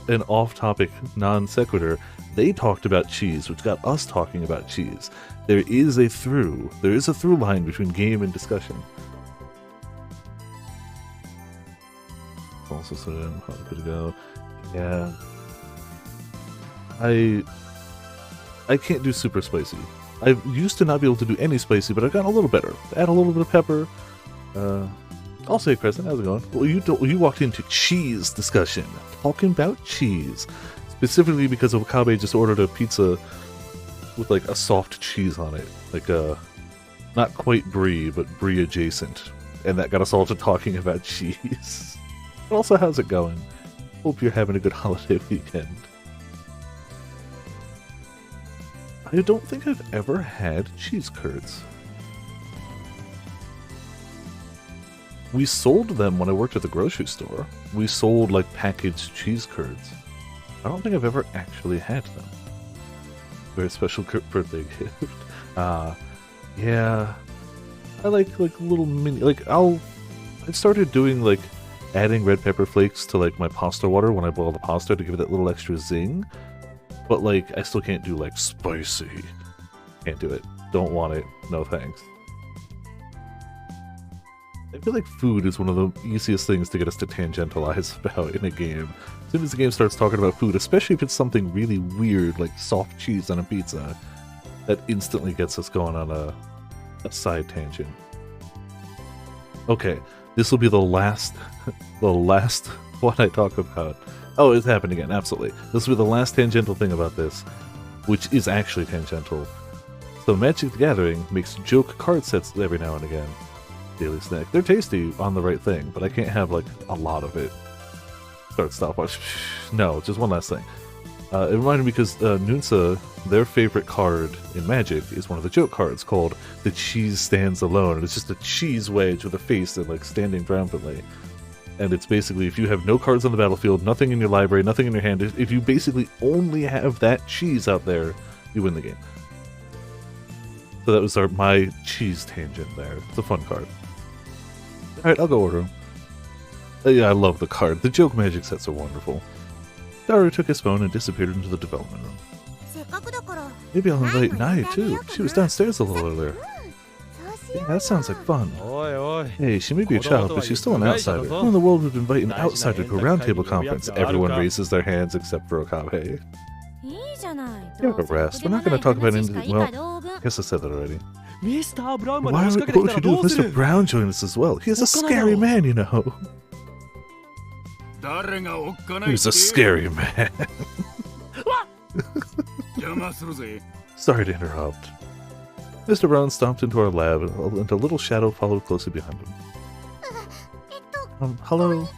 an off-topic non sequitur. They talked about cheese, which got us talking about cheese. There is a through line between game and discussion. Also sort of how good to go. Yeah. I can't do super spicy. I used to not be able to do any spicy, but I've gotten a little better. Add a little bit of pepper. I'll say, Crescent, how's it going? Well, you walked into cheese discussion, talking about cheese, specifically because Okabe just ordered a pizza with like a soft cheese on it, like not quite brie, but brie adjacent, and that got us all to talking about cheese. But also, how's it going? Hope you're having a good holiday weekend. I don't think I've ever had cheese curds. We sold them when I worked at the grocery store. We sold like packaged cheese curds. I don't think I've ever actually had them. Very special birthday gift. Yeah. I like little mini, I started doing like adding red pepper flakes to like my pasta water when I boil the pasta to give it that little extra zing. But like, I still can't do like spicy. Can't do it. Don't want it. No thanks. I feel like food is one of the easiest things to get us to tangentialize about in a game. As soon as the game starts talking about food, especially if it's something really weird like soft cheese on a pizza, that instantly gets us going on a side tangent. Okay, this will be the last one I talk about. Oh, it's happened again, absolutely. This will be the last tangential thing about this, which is actually tangential. So Magic the Gathering makes joke card sets every now and again. Daily snack. They're tasty on the right thing, but I can't have like a lot of it. Start, stopwatch. No, just one last thing. It reminded me because Nunsa, their favorite card in Magic is one of the joke cards called The Cheese Stands Alone. And it's just a cheese wedge with a face and like standing triumphantly. And it's basically if you have no cards on the battlefield, nothing in your library, nothing in your hand, if you basically only have that cheese out there, you win the game. So that was my cheese tangent there. It's a fun card. Alright, I'll go order them. Yeah, I love the card. The joke Magic sets are wonderful. Daru took his phone and disappeared into the development room. Maybe I'll invite Nai too. She was downstairs a little earlier. Yeah, that sounds like fun. Hey, she may be a child, but she's still an outsider. Who in the world would invite an outsider to a roundtable conference? Everyone raises their hands except for Okabe. Give a rest. We're not going to talk about anything. Well, I guess I said that already. What would you do if Mr. Brown joined us as well? He's a scary man, you know. He's a scary man. Sorry to interrupt. Mr. Brown stomped into our lab, and a little shadow followed closely behind him. Hello?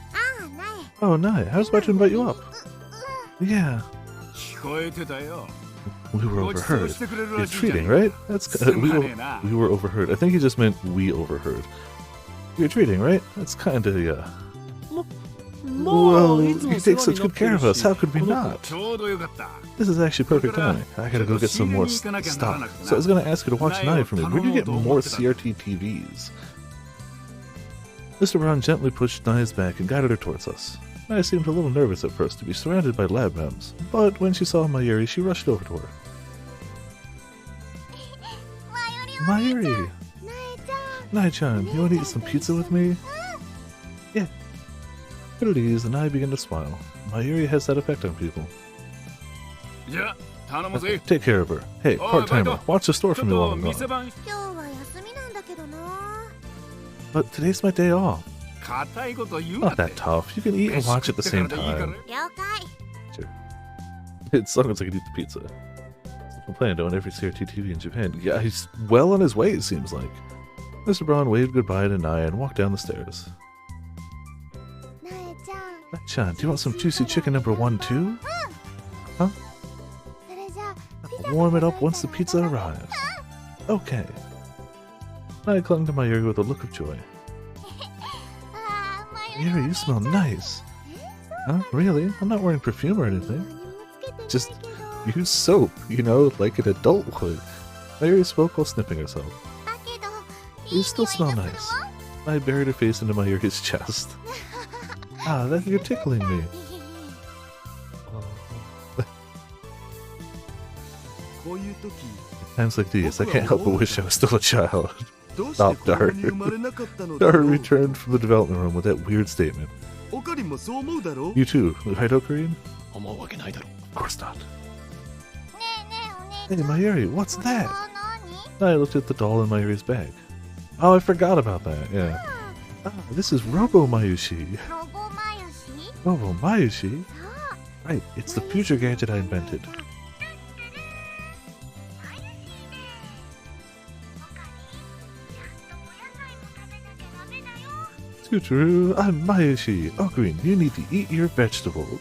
Oh, Nai, I was about to invite you up. Yeah. We were overheard. You're treating, right? That's we were overheard. I think he just meant we overheard. You're treating, right? That's kind of, yeah. Well, you take such good care of us. How could we not? This is actually perfect timing. I gotta go get some more stock. So I was gonna ask you to watch an eye for me. Where do you get more CRT TVs? Mr. Brown gently pushed Nai's back and guided her towards us. Nai seemed a little nervous at first to be surrounded by lab mems, but when she saw Mayuri, she rushed over to her. Mayuri! Nai-chan, you want to eat some pizza with me? Yeah. Put at ease, and Nai began to smile. Mayuri has that effect on people. Take care of her. Hey, part-timer, watch the store for me while I'm gone. But today's my day off. Not that tough. You can eat and watch at the same time. Sure. As long as I can eat the pizza. I'm planning to own every CRT TV in Japan. Yeah, he's well on his way, it seems like. Mr. Braun waved goodbye to Naya and walked down the stairs. Nae-chan, do you want some juicy chicken number 1 too? Huh? I'll warm it up once the pizza arrives. Okay. Naya clung to Mayuri with a look of joy. Mayuri, you smell nice. Huh? Really? I'm not wearing perfume or anything. Just use soap, you know, like an adult would. Mayuri spoke while sniffing herself. You still smell nice. I buried her face into Mayuri's chest. Ah, that you're tickling me. At times like these, I can't help but wish I was still a child. Stop, Daru. Daru returned from the development room with that weird statement. You too, right, Ocarine? Of course not. Hey, Mayuri, what's that? I looked at the doll in Mayuri's bag. Oh, I forgot about that, yeah. Ah, this is Robo Mayushi. Robo Mayushi? Right, it's the future gadget I invented. True, I'm Mayushi. Ocarine, you need to eat your vegetables.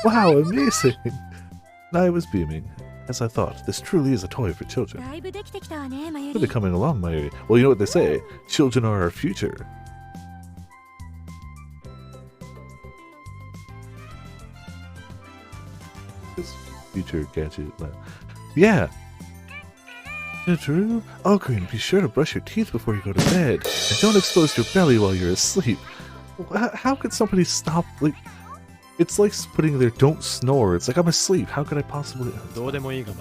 Wow, amazing! I was beaming. As I thought, this truly is a toy for children. Really coming along, Mayuri. Well, you know what they say, children are our future. This future gadget. Yeah! True. Ocarine, be sure to brush your teeth before you go to bed. And don't expose your belly while you're asleep. How could somebody stop, like... It's like putting there, don't snore. It's like, I'm asleep. How could I possibly... Mayuri?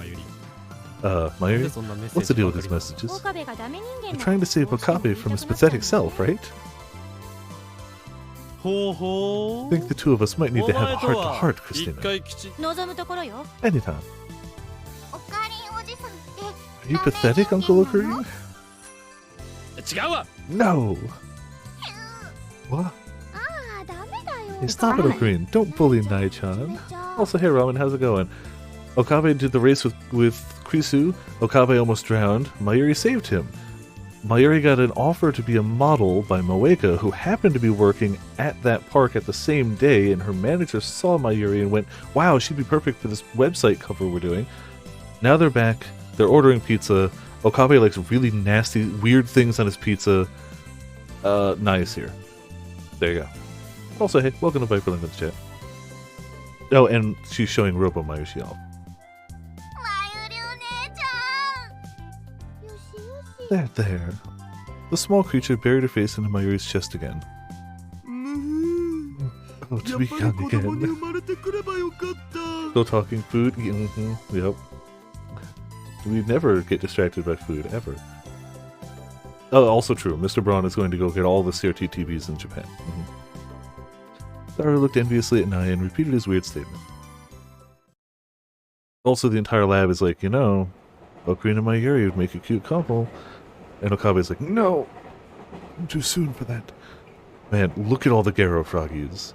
What's the deal with these messages? You're trying to save Okabe from his pathetic self, right? I think the two of us might need to have a heart-to-heart, Christina. Anytime. Are you pathetic, Uncle Ocarine? No! What? Hey, stop it, Ocarine. Don't bully Nai-chan. Also, hey, Ramen, how's it going? Okabe did the race with Krisu. Okabe almost drowned. Mayuri saved him. Mayuri got an offer to be a model by Moeka, who happened to be working at that park at the same day, and her manager saw Mayuri and went, wow, she'd be perfect for this website cover we're doing. Now they're back. They're ordering pizza. Okabe likes really nasty, weird things on his pizza. Nice here. There you go. Also, hey, welcome to Viperland in the chat. Oh, and she's showing Robo Mayushi off. There. The small creature buried her face into Mayuri's chest again. Oh, to be young again. Still talking food? Yep. We never get distracted by food, ever. Oh, also true. Mr. Braun is going to go get all the CRT TVs in Japan. Daru looked enviously at Naya and repeated his weird statement. Also, the entire lab is like, you know, Ocarina and Mayuri would make a cute couple. And Okabe's like, no! I'm too soon for that. Man, look at all the Garo froggies.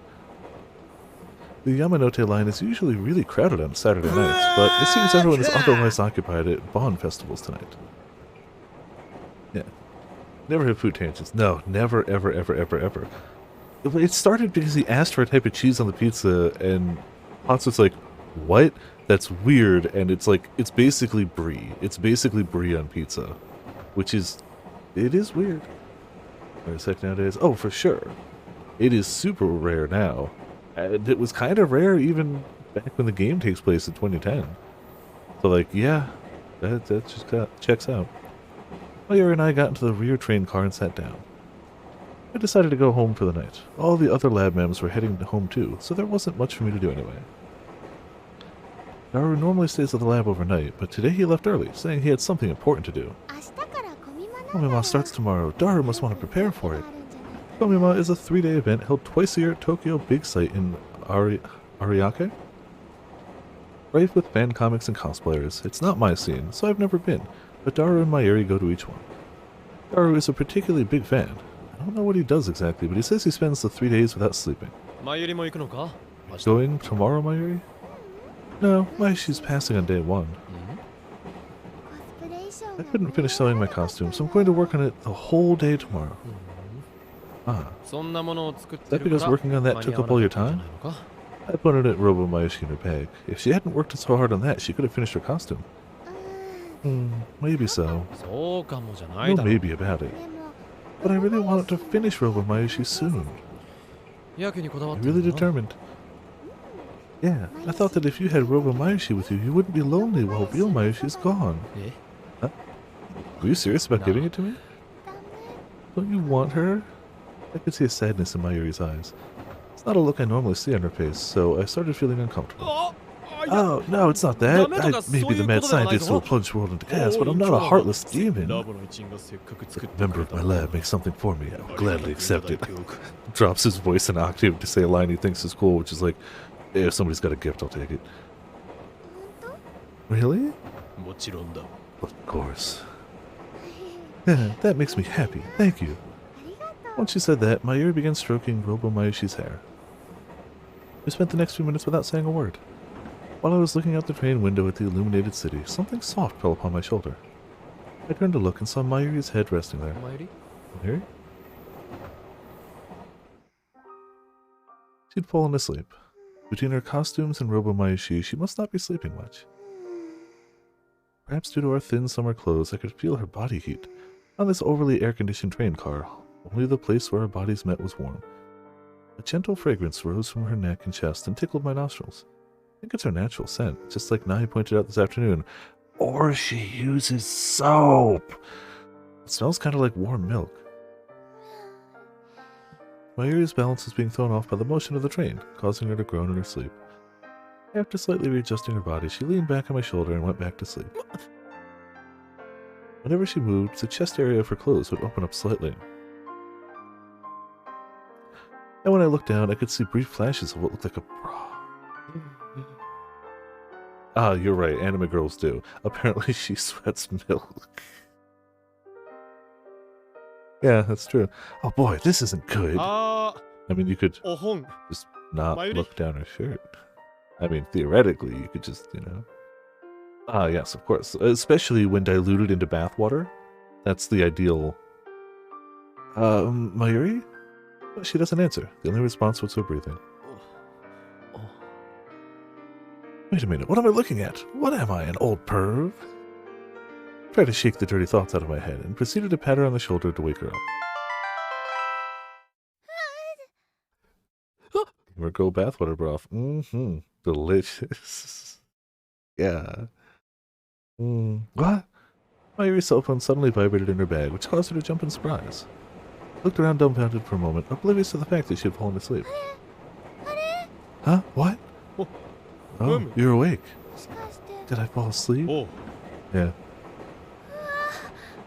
The Yamanote line is usually really crowded on Saturday nights, but it seems everyone is otherwise occupied at Bond festivals tonight. Yeah. Never have food tangents. No, never, ever, ever, ever, ever. It started because he asked for a type of cheese on the pizza, and Hatsu's like, what? That's weird, and it's like, it's basically brie. It's basically brie on pizza. Which is, it is weird. Wait a sec nowadays. Oh, for sure. It is super rare now. And it was kind of rare even back when the game takes place in 2010. So like, yeah, that just checks out. Mayuri and I got into the rear train car and sat down. I decided to go home for the night. All the other lab members were heading home too, so there wasn't much for me to do anyway. Daru normally stays at the lab overnight, but today he left early, saying he had something important to do. Komima starts tomorrow. Daru must want to prepare for it. Komima is a 3-day event held twice a year at Tokyo Big Sight in Ariake. Rife with fan comics and cosplayers. It's not my scene, so I've never been, but Daru and Mayuri go to each one. Daru is a particularly big fan. I don't know what he does exactly, but he says he spends the 3 days without sleeping. Going tomorrow, Mayuri? No, she's passing on day 1. I couldn't finish sewing my costume, so I'm going to work on it the whole day tomorrow. Ah. Is that because working on that took up all your time? I pointed at Robo Mayushi in her bag. If she hadn't worked so hard on that, she could have finished her costume. Maybe so. No maybe about it. But I really wanted to finish Robo Mayushi soon. I'm really determined. Yeah, I thought that if you had Robo Mayushi with you, you wouldn't be lonely while real Mayushi is gone. Huh? Are you serious about giving it to me? Don't you want her? I could see a sadness in Mayuri's eyes. It's not a look I normally see on her face, so I started feeling uncomfortable. Oh, no, it's not that. I may be the mad scientist who will plunge the world into chaos, but I'm not a heartless demon. If a member of my lab makes something for me, I will gladly accept it. Drops his voice an octave to say a line he thinks is cool, which is like, hey, if somebody's got a gift, I'll take it. Really? Of course. Yeah, that makes me happy. Thank you. Once she said that, Mayuri began stroking Robo Mayushi's hair. We spent the next few minutes without saying a word. While I was looking out the train window at the illuminated city, something soft fell upon my shoulder. I turned to look and saw Mayuri's head resting there. Mayuri? She'd fallen asleep. Between her costumes and Robo Mayushi, she must not be sleeping much. Perhaps due to our thin summer clothes, I could feel her body heat. On this overly air-conditioned train car, only the place where our bodies met was warm. A gentle fragrance rose from her neck and chest and tickled my nostrils. I think it's her natural scent, just like Nai pointed out this afternoon. Or she uses soap! It smells kind of like warm milk. Mayuri's balance was being thrown off by the motion of the train, causing her to groan in her sleep. After slightly readjusting her body, she leaned back on my shoulder and went back to sleep. Whenever she moved, the chest area of her clothes would open up slightly. And when I looked down, I could see brief flashes of what looked like a bra. Ah, you're right, anime girls do. Apparently she sweats milk. Yeah, that's true. Oh boy, this isn't good. I mean, you could just not look down her shirt. I mean, theoretically, you could just, you know. Ah, yes, of course. Especially when diluted into bath water. That's the ideal. Mayuri? She doesn't answer. The only response was her breathing. Wait a minute, what am I looking at? What am I, an old perv? I tried to shake the dirty thoughts out of my head and proceeded to pat her on the shoulder to wake her up. Give her go bathwater broth. Delicious. Yeah. What? Mayuri's cell phone suddenly vibrated in her bag, which caused her to jump in surprise. I looked around dumbfounded for a moment, oblivious to the fact that she had fallen asleep. Huh? What? Oh, you're awake. Did I fall asleep? Yeah.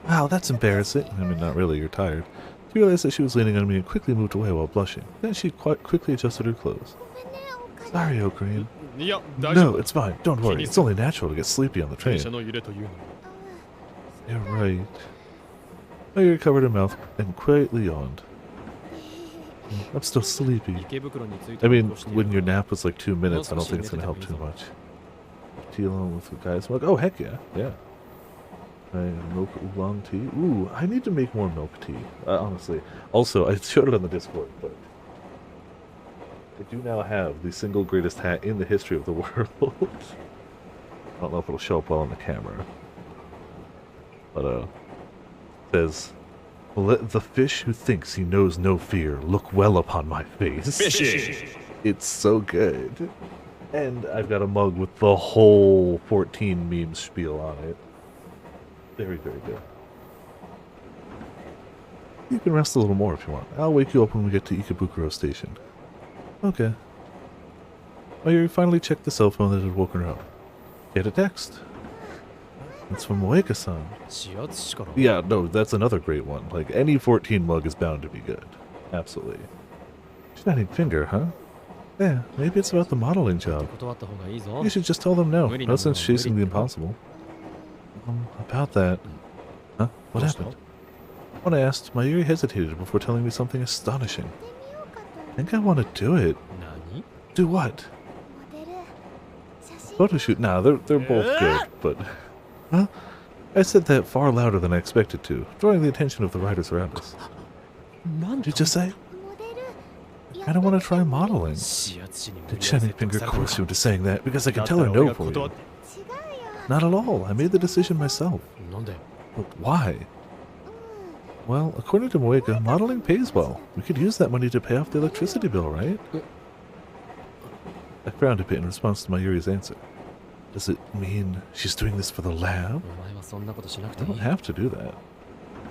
Wow, that's embarrassing. I mean, not really, you're tired. She realized that she was leaning on me and quickly moved away while blushing. Then she quite quickly adjusted her clothes. Sorry, Ocarina. No, it's fine. Don't worry. It's only natural to get sleepy on the train. You're right. Mayuri covered her mouth and quietly yawned. I'm still sleepy. I mean, when your nap was like 2 minutes, I don't think it's going to help too much. Tea along with the guys. Like, oh, heck yeah. Yeah. Milk oolong tea. Ooh, I need to make more milk tea, honestly. Also, I showed it on the Discord, but I do now have the single greatest hat in the history of the world. I don't know if it'll show up well on the camera. But, it says, let the fish who thinks he knows no fear look well upon my face. Fishing! It's so good. And I've got a mug with the whole 14 meme spiel on it. Very, very good. You can rest a little more if you want. I'll wake you up when we get to Ikebukuro Station. Okay. Mayuri finally checked the cell phone that had woken her up. Get a text. It's from Moeka-san. Yeah, no, that's another great one. Like, any 14 mug is bound to be good. Absolutely. Shining finger, huh? Yeah, maybe it's about the modeling job. You should just tell them no. No sense chasing the impossible. About that. Huh? What happened? When I asked, Mayuri hesitated before telling me something astonishing. I think I want to do it. Do what? Photo shoot? Nah, they're both good, but... Huh? I said that far louder than I expected to, drawing the attention of the riders around us. Did you just say? I don't want to try modeling. Did Shining Finger coerce you into saying that? Because I can tell her no for you. Not at all. I made the decision myself. But why? Well, according to Moeka, modeling pays well. We could use that money to pay off the electricity bill, right? I frowned a bit in response to Mayuri's answer. Does it mean she's doing this for the lab? I don't have to do that.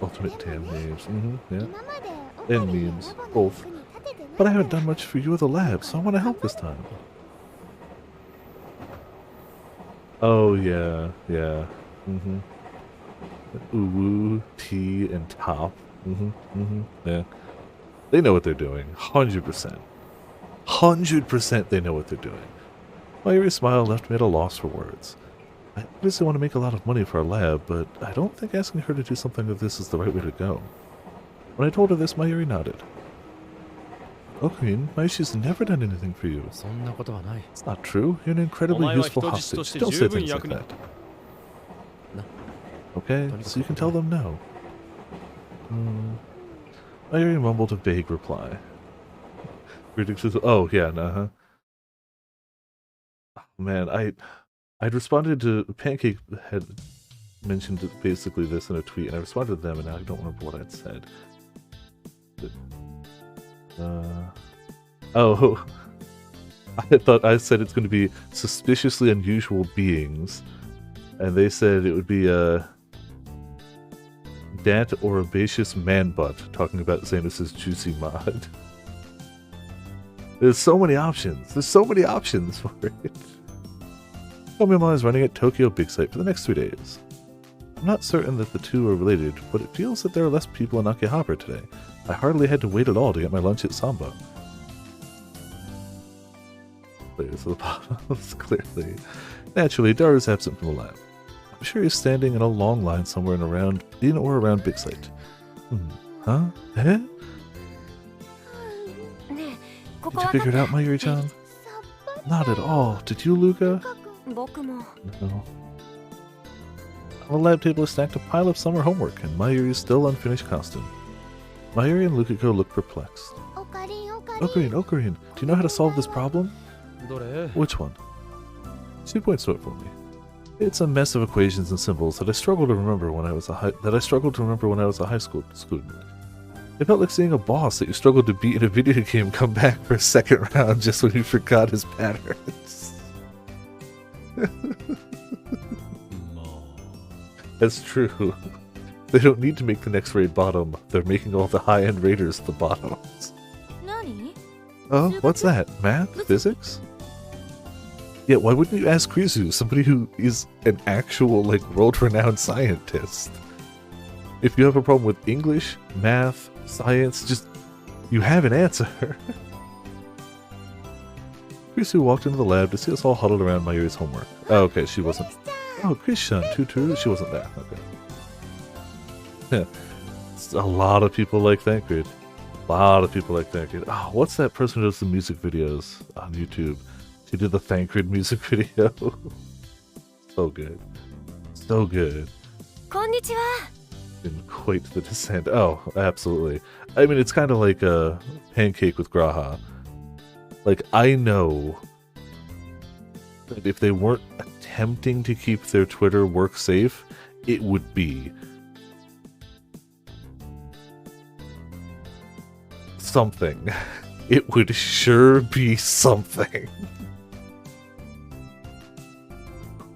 Ultimate tan names, yeah. And memes, both. But I haven't done much for you or the lab, so I want to help this time. Oh, yeah. Uwu, tea, and top. Yeah. They know what they're doing. 100%. 100% they know what they're doing. Mayuri's smile left me at a loss for words. I obviously want to make a lot of money for our lab, but I don't think asking her to do something like this is the right way to go. When I told her this, Mayuri nodded. Okurin, Maishi's never done anything for you. It's not true. You're an incredibly useful hostage. Don't say things like that. Okay, so you can tell them no. Mayuri mumbled a vague reply. Oh, yeah, oh, man, I'd responded to... Pancake had mentioned basically this in a tweet, and I responded to them, and now I don't remember what I'd said. Oh, I thought I said it's going to be suspiciously unusual beings, and they said it would be a dat or a bacious man butt, talking about Xanus's juicy mod. There's so many options. There's so many options for it. Komiyama is running at Tokyo Big Sight for the next 3 days. I'm not certain that the two are related, but it feels that there are less people in Akihabara today. I hardly had to wait at all to get my lunch at Samba. Players of the bottles, clearly. Naturally, Daru is absent from the lab. I'm sure he's standing in a long line somewhere in or around Big Sight. Huh? Eh? Did you figure it out, Mayuri-chan? Not at all. Did you, Luca? No. On the lab table is stacked a pile of summer homework, and Mayuri's still unfinished costume. Mayuri and Lukiko look perplexed. Okarin, do you know how to solve this problem? Which one? 2 points to it for me. It's a mess of equations and symbols that I struggled to remember when I was a high school student. It felt like seeing a boss that you struggled to beat in a video game come back for a second round just when you forgot his patterns. That's true. They don't need to make the next raid bottom. They're making all the high-end raiders the bottoms. Oh, what's that? Math? Physics? Yeah, why wouldn't you ask Krizu, somebody who is an actual, world-renowned scientist? If you have a problem with English, math, science, you have an answer. Krizu walked into the lab to see us all huddled around Mayuri's homework. Oh, okay, she wasn't... Oh, Chris-chan, Tutu, she wasn't there. Okay. Yeah. A lot of people like Thancred. Oh, what's that person who does the music videos on YouTube? She did the Thancred music video. So good. So good. Konnichiwa. Didn't quite the descent. Oh, absolutely. I mean, it's kind of like a Pancake with Graha. I know that if they weren't attempting to keep their Twitter work safe, it would be something. It would sure be something.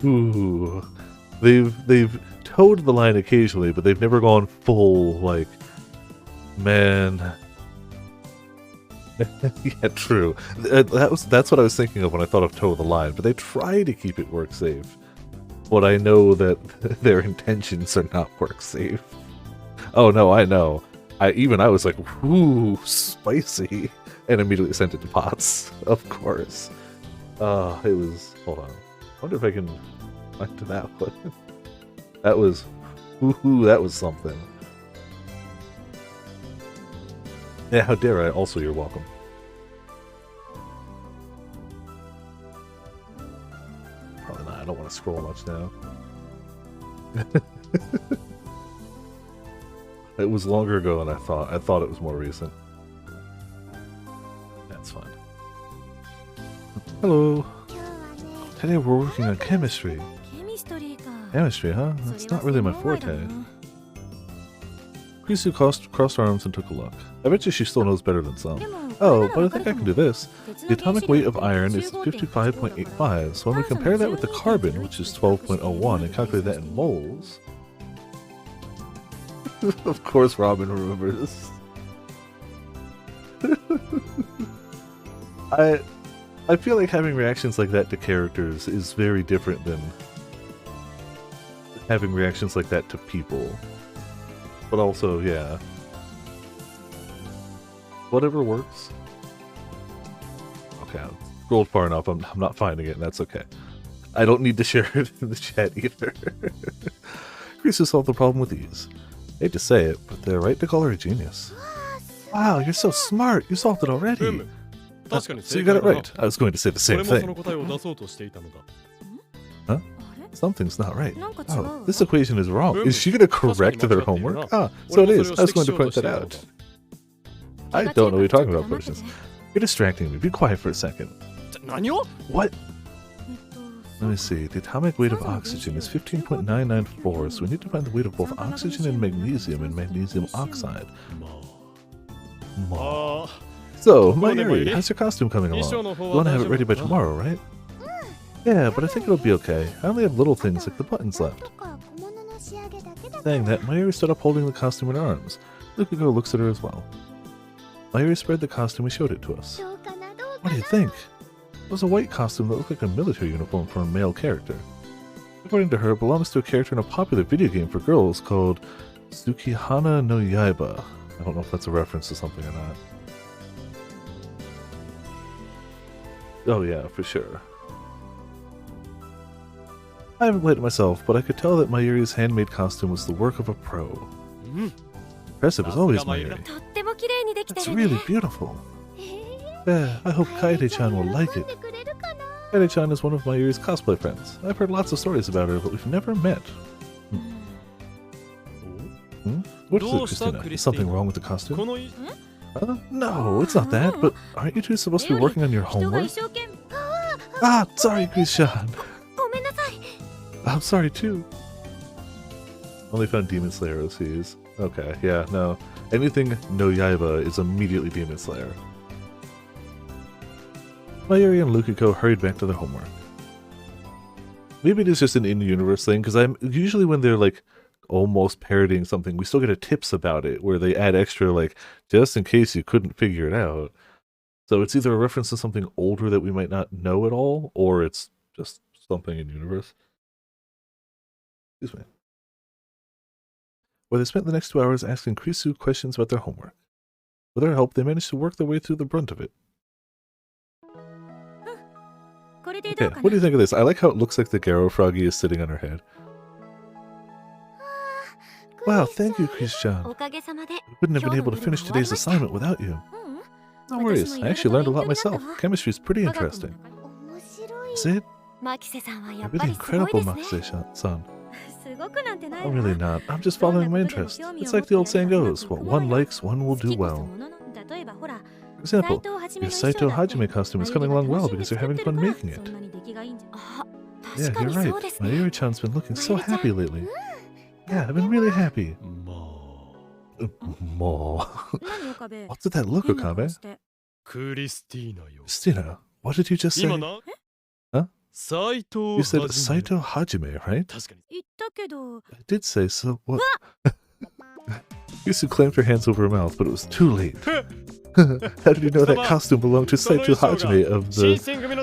Ooh. They've towed the line occasionally, but they've never gone full, man. Yeah, true. That's what I was thinking of when I thought of toe the line, but they try to keep it work safe. But I know that their intentions are not work safe. Oh no, I know. I was like, ooh, spicy, and immediately sent it to Pots, of course. It was, hold on. I wonder if I can find that one. That was, ooh, that was something. Yeah, how dare I? Also, you're welcome. Probably not. I don't want to scroll much now. It was longer ago than I thought. I thought it was more recent. That's fine. Hello. Today we're working on chemistry. Chemistry, huh? That's not really my forte. Krisu crossed arms and took a look. I bet you she still knows better than some. Oh, but I think I can do this. The atomic weight of iron is 55.85, so when we compare that with the carbon, which is 12.01, and calculate that in moles... Of course Robin remembers. I feel like having reactions like that to characters is very different than having reactions like that to people. But also, yeah. Whatever works. Okay, I scrolled far enough. I'm not finding it, and that's okay. I don't need to share it in the chat either. Krisu solved the problem with ease. Hate to say it, but they're right to call her a genius. Wow, you're so smart. You solved it already. So you got it right. I was going to say the same thing. Huh? Something's not right. Oh, this equation is wrong. Is she going to correct their homework? Ah, so it is. I was going to point that out. I don't know what you're talking about, Persians. You're distracting me. Be quiet for a second. What? Let me see. The atomic weight of oxygen is 15.994, so we need to find the weight of both oxygen and magnesium oxide. So, Mayuri, how's your costume coming along? You want to have it ready by tomorrow, right? Yeah, but I think it'll be okay. I only have little things like the buttons left. Saying that, Mayuri stood up holding the costume in her arms. Lukiko looks at her as well. Mayuri spread the costume and showed it to us. What do you think? It was a white costume that looked like a military uniform for a male character. According to her, it belongs to a character in a popular video game for girls called Tsukihana no Yaiba. I don't know if that's a reference to something or not. Oh yeah, for sure. I haven't played it myself, but I could tell that Mayuri's handmade costume was the work of a pro. Impressive as always, Mayuri. It's really beautiful. Yeah, I hope Kaede-chan will like it. Kaede-chan is one of Mayuri's cosplay friends. I've heard lots of stories about her, but we've never met. What is it, Christina? Is something wrong with the costume? No, it's not that, but aren't you two supposed to be working on your homework? Ah, sorry, Chris-chan. I'm sorry too. Only found Demon Slayer OCs. Okay, yeah, no. Anything no Yaiba is immediately Demon Slayer. Mayuri and Lukiko hurried back to their homework. Maybe it is just an in-universe thing, because I'm usually when they're like almost parodying something, we still get a tips about it, where they add extra like, just in case you couldn't figure it out. So it's either a reference to something older that we might not know at all, or it's just something in universe. Excuse me. Where they spent the next 2 hours asking Krisu questions about their homework. With her help, they managed to work their way through the brunt of it. Okay, what do you think of this? I like how it looks like the Garo Froggy is sitting on her head. Wow, thank you, Chris-chan. We wouldn't have been able to finish today's assignment without you. No worries, I actually learned a lot myself. Chemistry's pretty interesting. Is it? You're really incredible, Makise-san. I'm really not. I'm just following my interest. It's like the old saying goes, what one likes, one will do well. For example, your Saito Hajime costume is coming along well because you're having fun making it. Yeah, you're right. Mayuri-chan's been looking so happy lately. Yeah, I've been really happy. What's with that look, Okabe? Christina, what did you just say? Huh? You said Saito Hajime, right? I did say so. What? Yusu clamped her hands over her mouth, but it was too late. How did you know that costume belonged to Saito Hajime of the Shinsengumi?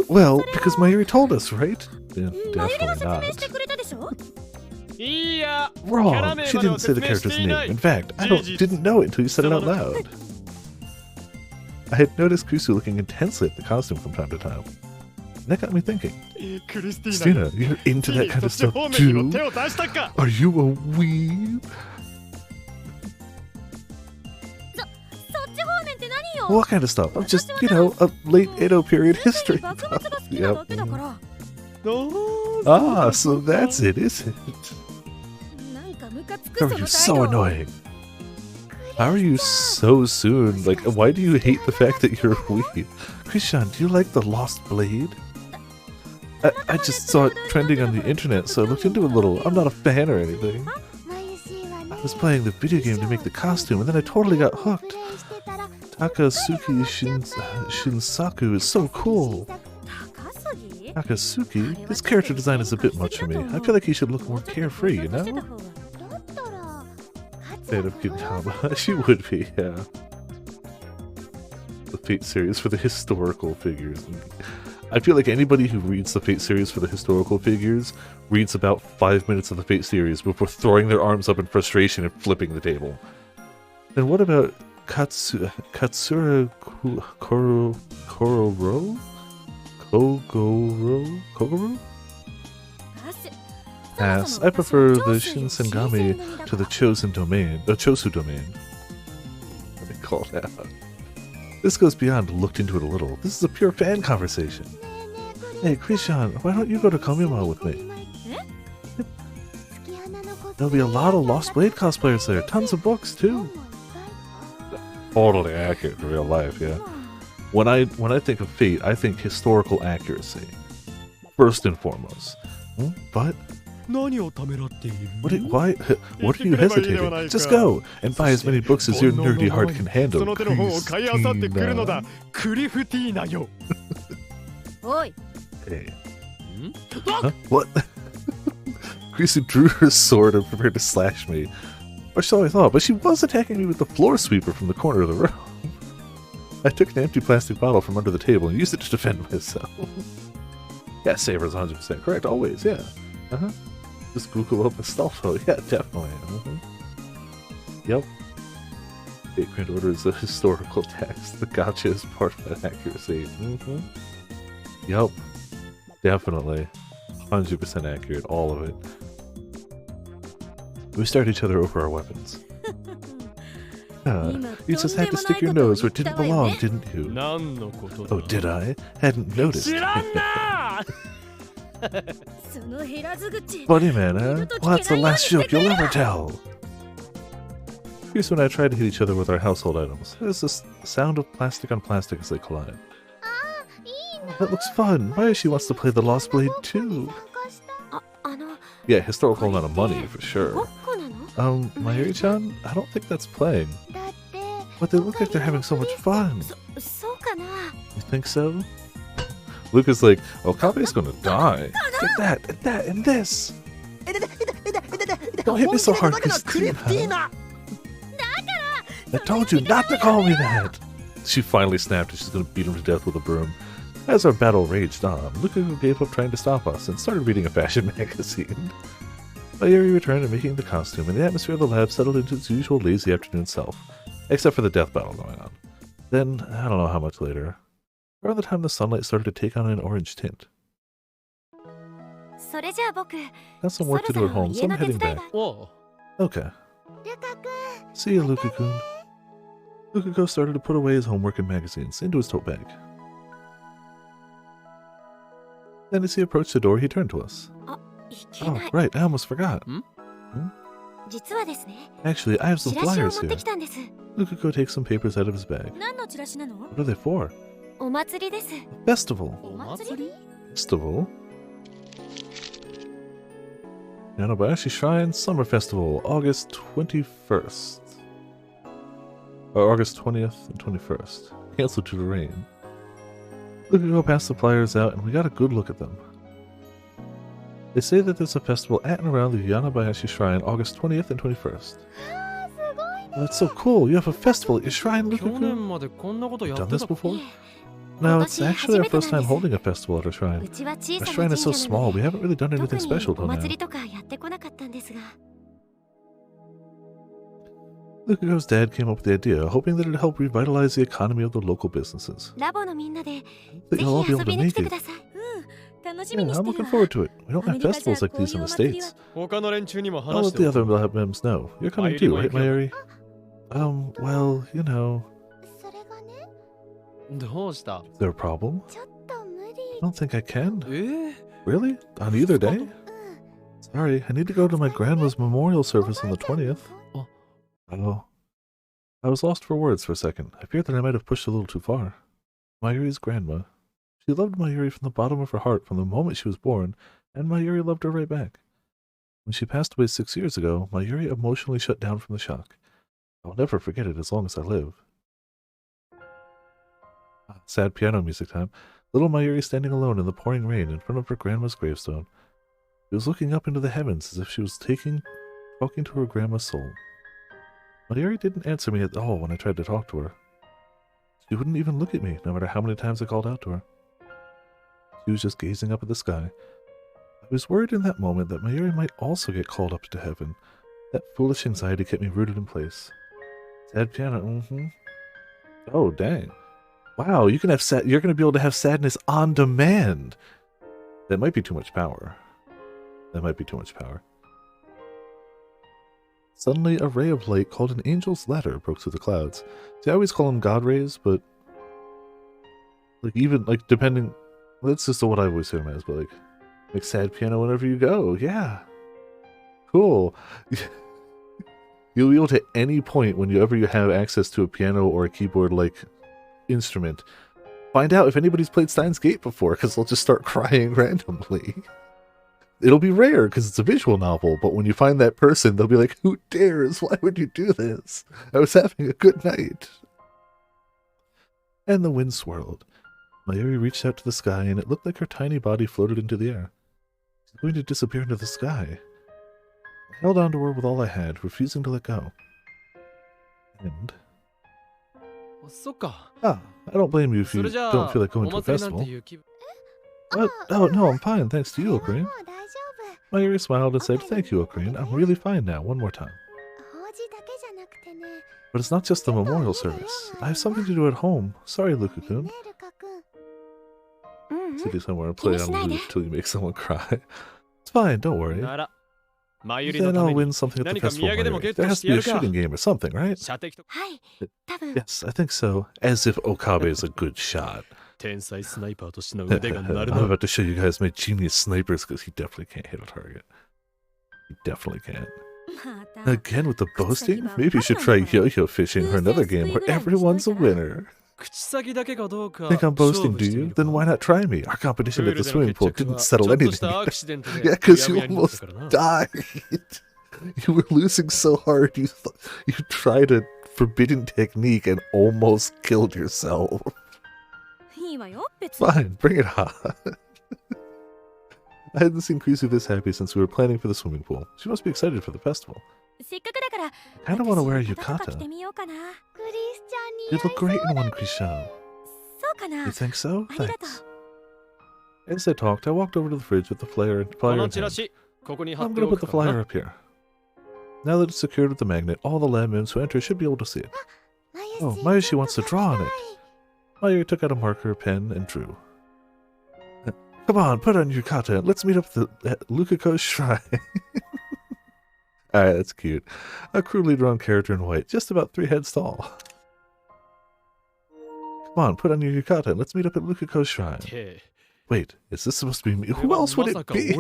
Well, because Mayuri told us, right? Yeah, definitely not. Wrong. She didn't say the character's name. In fact, I didn't know it until you said it out loud. I had noticed Kusu looking intensely at the costume from time to time. That got me thinking. Christina, you're into that kind of stuff too? Are you a weeb? What kind of stuff? I'm just, a late Edo period history buff. Yep. Ah, so that's it, is it? Oh, you're so annoying. How are you so soon? Like, why do you hate the fact that you're a weeb? Christian, do you like the Lost Blade? I just saw it trending on the internet, so I looked into it a little. I'm not a fan or anything. I was playing the video game to make the costume, and then I totally got hooked. Takasuki Shinsaku is so cool. Takasuki? His character design is a bit much for me. I feel like he should look more carefree, you know? Fan of Gintama. She would be, yeah. The Fate series for the historical figures. I feel like anybody who reads the Fate series for the historical figures reads about 5 minutes of the Fate series before throwing their arms up in frustration and flipping the table. And what about Katsura Kororo? Kogoro? Pass. I prefer the Shinsengami to the Chosu domain. Let me call that out. This goes beyond looked into it a little. This is a pure fan conversation. Hey, Christian, why don't you go to Komima with me? There'll be a lot of Lost Blade cosplayers there. Tons of books, too. Totally accurate to real life, yeah. When I think of Fate, I think historical accuracy. First and foremost. But... What are you hesitating? Just go and buy as many books as your nerdy heart can handle. Hey. Huh? What? Chrissy drew her sword and prepared to slash me. Or so I thought, but she was attacking me with the floor sweeper from the corner of the room. I took an empty plastic bottle from under the table and used it to defend myself. Yeah, Saber's 100% correct, always, yeah. Just Google up Astolfo, yeah, definitely. Yep. Fate Grand Order is a historical text. The gotcha is part of that accuracy. Yep. Definitely. 100% accurate, all of it. We started each other over our weapons. You just had to stick your nose where it didn't belong, didn't you? Oh, did I? Hadn't noticed. Funny man, huh? Well, that's the last joke you'll ever tell. Here's when I tried to hit each other with our household items. There's this sound of plastic on plastic as they collide. That looks fun. Mayashi wants to play the Lost Blade too. Yeah, historical amount of money for sure. Mayuri-chan, I don't think that's playing. But they look like they're having so much fun. You think so? Luca's like, oh, Kabe's gonna die. Get that, and that, and this. Don't hit me so hard, Christina. I told you not to call me that. She finally snapped and she's gonna beat him to death with a broom. As our battle raged on, Luca gave up trying to stop us and started reading a fashion magazine. Mayuri returned to making the costume, and the atmosphere of the lab settled into its usual lazy afternoon self, except for the death battle going on. Then, I don't know how much later, around the time the sunlight started to take on an orange tint. Got some work to do at home, so I'm heading back. Okay. See you, Luka-kun. Luka-ko started to put away his homework and magazines into his tote bag. Then as he approached the door, he turned to us. Oh, right, I almost forgot. Actually, I have some flyers here. Luka-ko takes some papers out of his bag. What are they for? A festival. Festival? Yanabayashi Shrine Summer Festival, August 21st. Or August 20th and 21st. Cancelled due to rain. Luka-ko passed the flyers out and we got a good look at them. They say that there's a festival at and around the Yanabayashi Shrine August 20th and 21st. Oh, that's so cool! You have a festival at your shrine, Luka-kun? You done this before? No, it's actually our first time holding a festival at our shrine. Our shrine is so small, we haven't really done anything special till now. Lukako's dad came up with the idea, hoping that it'd help revitalize the economy of the local businesses. ラボのみんなで That ぜ you'll all ひ be able 遊 to びに来 make てく it. ださい。楽しみ Yeah, にし I'm てる looking わ。 forward to it. We don't have アメリカじゃ festivals like こう these いう in お the 祭りは States. 他の連中にも I'll 話し let て the お other こう。 members know. You're coming too, right, Mayuri? Well, you know, それがね、どうした is there a problem? ちょっと無理。 I don't think I can. え Really? On either day? うん。 Sorry, I need to go to my grandma's memorial service on the 20th. Oh. I was lost for words for a second. I feared that I might have pushed a little too far. Mayuri's grandma. She loved Mayuri from the bottom of her heart from the moment she was born, and Mayuri loved her right back. When she passed away 6 years ago, Mayuri emotionally shut down from the shock. I'll never forget it as long as I live. Sad piano music time. Little Mayuri standing alone in the pouring rain in front of her grandma's gravestone. She was looking up into the heavens as if she was talking to her grandma's soul. Mayuri didn't answer me at all when I tried to talk to her. She wouldn't even look at me, no matter how many times I called out to her. She was just gazing up at the sky. I was worried in that moment that Mayuri might also get called up to heaven. That foolish anxiety kept me rooted in place. Sad piano, Oh, dang. Wow, you can have you're going to be able to have sadness on demand. That might be too much power. That might be too much power. Suddenly, a ray of light called an angel's ladder broke through the clouds. See, I always call them God rays, but depending, that's just what I always say them as. But like sad piano whenever you go, yeah, cool. You'll be able to, at any point whenever you have access to a piano or a keyboard like instrument, find out if anybody's played Steins Gate before, because they'll just start crying randomly. It'll be rare because it's a visual novel, but when you find that person, they'll be like, who dares? Why would you do this? I was having a good night. And the wind swirled. Mayuri reached out to the sky, and it looked like her tiny body floated into the air. She's going to disappear into the sky. I held on to her with all I had, refusing to let go. And... I don't blame you if you don't feel like going to a festival. What? Oh, no, I'm fine, thanks to you, Ocarine. Mayuri smiled and said, thank you, Ocarine. I'm really fine now, one more time. But it's not just the memorial service. I have something to do at home. Sorry, Luka-kun. Sit somewhere and play on loop till you make someone cry. It's fine, don't worry. Then I'll win something at the festival, Mayuri. There has to be a shooting game or something, right? Yes, I think so. As if Okabe is a good shot. I'm about to show you guys my genius snipers because he definitely can't hit a target. He definitely can't. Again with the boasting? Maybe you should try yo-yo fishing for another game where everyone's a winner. Think I'm boasting, do you? Then why not try me? Our competition at the swimming pool didn't settle anything. Yeah, because you almost died. You were losing so hard you tried a forbidden technique and almost killed yourself. Fine, bring it on. I hadn't seen Krisu this happy since we were planning for the swimming pool. She must be excited for the festival. I kind of want to wear a yukata. You'd look great in one, Krishan. You think so? Thanks. As I talked, I walked over to the fridge with the flyer in hand. I'm going to put the flyer up here. Now that it's secured with the magnet, all the lab members who enter should be able to see it. Oh, Mayushi wants to draw on it. Mayuri took out a marker, pen, and drew. Come on, put on your yukata. Let's meet up at Lukako's shrine. Alright, that's cute. A crudely drawn character in white, just about 3 heads tall. Come on, put on your yukata and let's meet up at Lukako's shrine. Wait, is this supposed to be me? Who else would it be?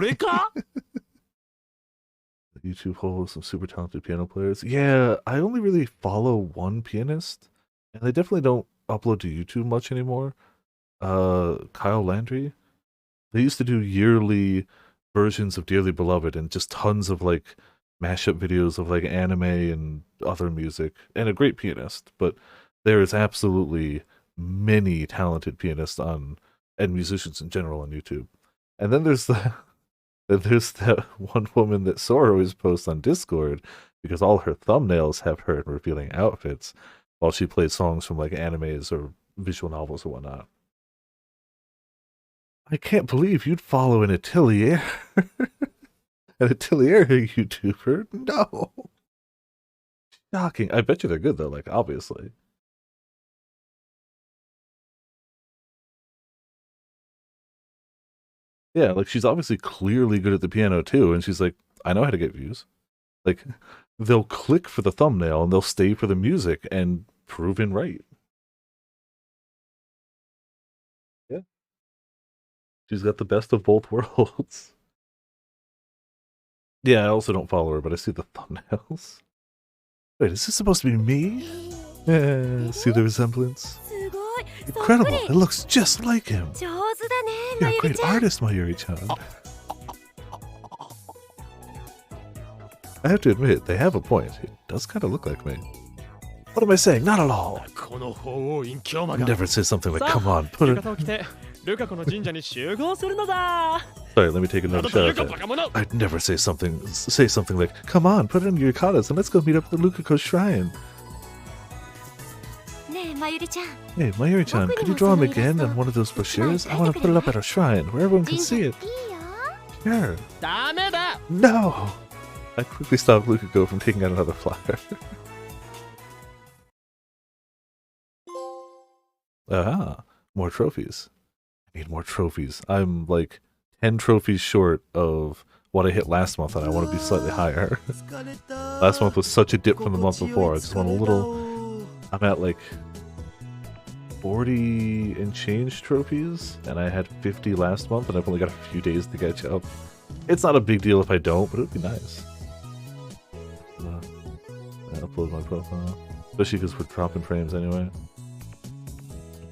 YouTube hole with some super talented piano players. Yeah, I only really follow one pianist, and they definitely don't upload to YouTube much anymore. Kyle Landry. They used to do yearly versions of Dearly Beloved and just tons of like mashup videos of like anime and other music, and a great pianist. But there is absolutely many talented pianists on and musicians in general on YouTube. And then there's that one woman that Sora always posts on Discord because all her thumbnails have her in revealing outfits while she plays songs from like animes or visual novels or whatnot. I can't believe you'd follow an Atelier. An Atelier YouTuber? No. Shocking. I bet you they're good though, like obviously. Yeah, like she's obviously clearly good at the piano too, and she's like, I know how to get views. Like they'll click for the thumbnail and they'll stay for the music and proven right. Yeah. She's got the best of both worlds. Yeah, I also don't follow her, but I see the thumbnails. Wait, is this supposed to be me? See the resemblance? すごい Incredible! It looks just like him! 上手だね You're ま a ゆり great ちゃん artist, Mayuri-chan. I have to admit, they have a point. It does kind of look like me. What am I saying? Not at all! この法王隠居魔が Never say something like, さあ come on, put 浴 it... 衣を着てルカ子の神社に集合するのだ Sorry, let me take な another どと shot ル at カ that. バカ者 I'd never say something like, come on, put it on your yukatas and let's go meet up at the Lukako shrine. ねえまゆりちゃん Hey, Mayuri-chan, could you draw him again on one of those brochures? I want to put it up at our shrine where everyone can 神社 see いい it. よ Sure. ダメだ No! I quickly stopped Lukako from taking out another flyer. Ah, more trophies. I need more trophies. I'm like 10 trophies short of what I hit last month, and I want to be slightly higher. Last month was such a dip from the month before. I just want a little... I'm at like 40 and change trophies, and I had 50 last month, and I've only got a few days to catch up. It's not a big deal if I don't, but it would be nice. I upload my profile. Especially because we're dropping frames anyway.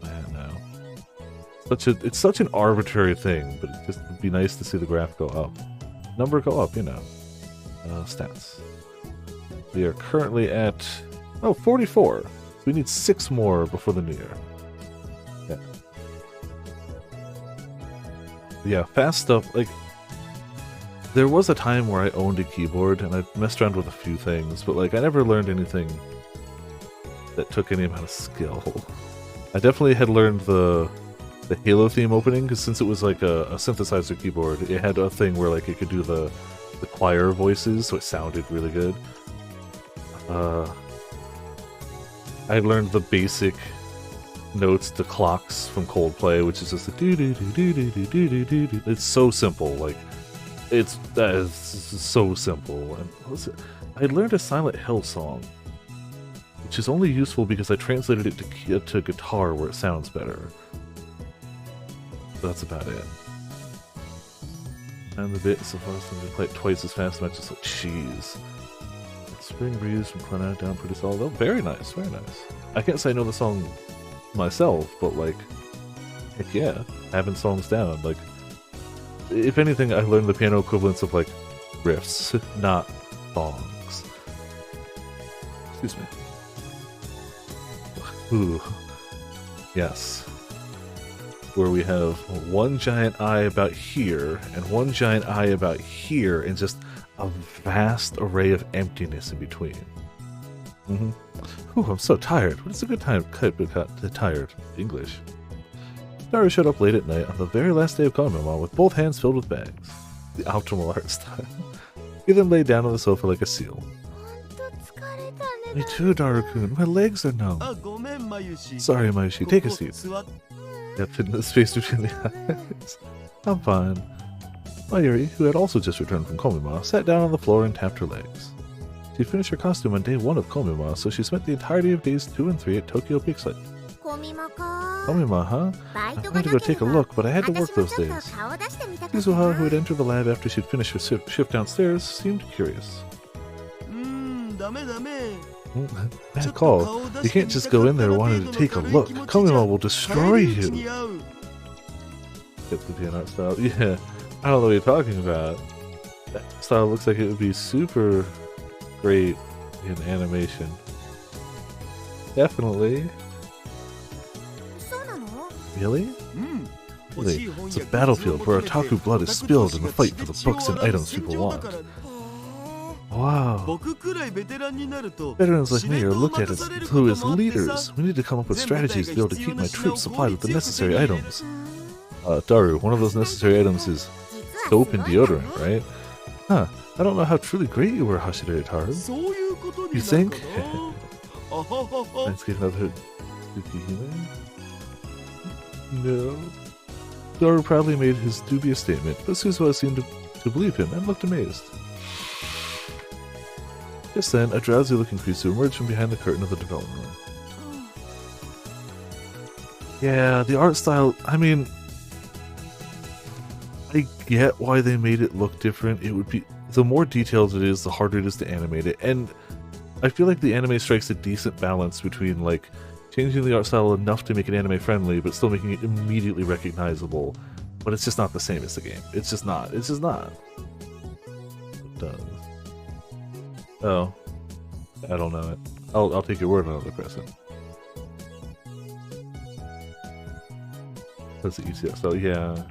Man, no. It's such an arbitrary thing, but it just would be nice to see the graph go up. Number go up, you know. Stats. We are currently at 44. We need 6 more before the new year. Yeah. Yeah, fast stuff. Like, there was a time where I owned a keyboard and I messed around with a few things, but like I never learned anything that took any amount of skill. I definitely had learned the Halo theme opening, because since it was like a synthesizer keyboard, it had a thing where like it could do the choir voices, so it sounded really good. I learned the basic notes to clocks from Coldplay, which is just the do do do do do do do do do. It's so simple, like that is so simple. And what was it? I learned a Silent Hill song, which is only useful because I translated it to guitar where it sounds better. But that's about it. And the bit so far as to play it twice as fast, not just like cheese. Spring breeze from Clonard down pretty solid. Oh, very nice, very nice. I can't say I know the song myself, but like, heck yeah, having songs down. Like, if anything, I learned the piano equivalents of like riffs, not songs. Excuse me. Ooh. Yes. Where we have one giant eye about here, and one giant eye about here, and just a vast array of emptiness in between. Ooh, I'm so tired. What is a good time to tired? English. Daru showed up late at night on the very last day of Konmama with both hands filled with bags. The optimal art style. He then laid down on the sofa like a seal. ほんと疲れたね Me too, Daru-kun. My legs are numb. あ、ごめん、まゆし。 Sorry, Mayushi. Take a seat. 座っ Yep, in the space between the eyes. I'm fine. Mayuri, who had also just returned from Komima, sat down on the floor and tapped her legs. She finished her costume on day 1 of Komima, so she spent the entirety of days 2 and 3 at Tokyo Peak Site. コミマか Komima, huh? バイ I ト wanted が to な go けれ take a ば look, but I had to 私 work も those ちょっ days. と顔出してみたかった Kizuha, who な had entered the lab after she'd finished her shift downstairs, seemed curious. ダメダメ。 Bad call. You can't just go in there wanting to take a look. Komima will destroy 帰り道に you. 会う It's the piano style. Yeah, I don't know what you're talking about. That style looks like it would be super great in animation. Definitely. そうなの Really? うん。 Really? It's a battlefield where otaku blood is spilled in the fight for the books and items people want. へえ Wow. 僕くらいベテランになると Veterans like me are looked at as who as leaders. We need to come up with strategies to be able to keep my troops supplied with the necessary items. Daru, one of those necessary items is 実はす soap ご and いんだね deodorant, right? Huh. I don't know how truly great you were, Hashira Itaru. そういうことに You なる think? かなあははは Let's get another Tsukihime. No. Daru proudly made his dubious statement, but Suzuha seemed to believe him and looked amazed. Just then, a drowsy-looking Krisu emerged from behind the curtain of the development room. Yeah, the art style, I mean, I get why they made it look different. It would be, the more detailed it is, the harder it is to animate it, and I feel like the anime strikes a decent balance between, like, changing the art style enough to make it anime-friendly, but still making it immediately recognizable, but it's just not the same as the game. It's just not. It's just not. It does. Oh. I don't know it. I'll take your word on it, the Crescent. That's the ECS, so yeah.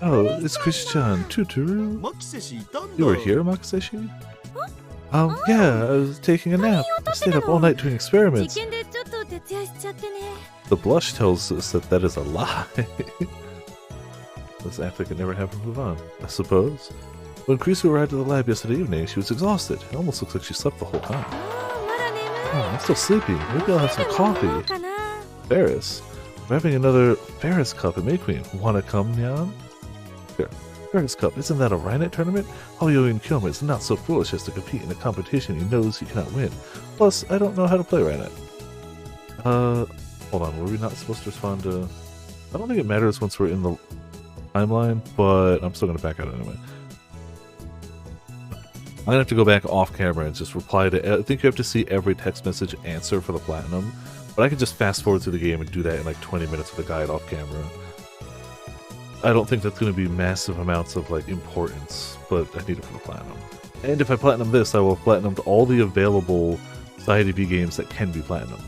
Oh, it's Christian Tuturu. マキセシいたんだ You were here, Makiseshi? Yeah, I was taking a nap. I stayed up all night doing 実 experiments. 験でちょっと徹夜しちゃってね The blush tells us that that is a lie. Let's act like it never happened and move on, I suppose. When Krisu arrived at the lab yesterday evening, she was exhausted. It almost looks like she slept the whole time. まだ眠い Oh, I'm still sleepy. Maybe I'll have some 飲も coffee. うかな Ferris. I'm having another Ferris Cup at May Queen. Wanna come, Nyan? Sure. Ferris Cup, isn't that a Rhinet tournament? Hoyoin Kyoma is not so foolish as to compete in a competition he knows he cannot win. Plus, I don't know how to play Rhinet. Hold on, were we not supposed to respond to... I don't think it matters once we're in the timeline, but I'm still gonna back out anyway. I'm gonna have to go back off camera and just reply to... I think you have to see every text message answer for the Platinum, but I can just fast forward through the game and do that in like 20 minutes with a guide off camera. I don't think that's going to be massive amounts of like importance, but I need it for the Platinum. And if I Platinum this, I will have Platinumed all the available IDB games that can be Platinumed.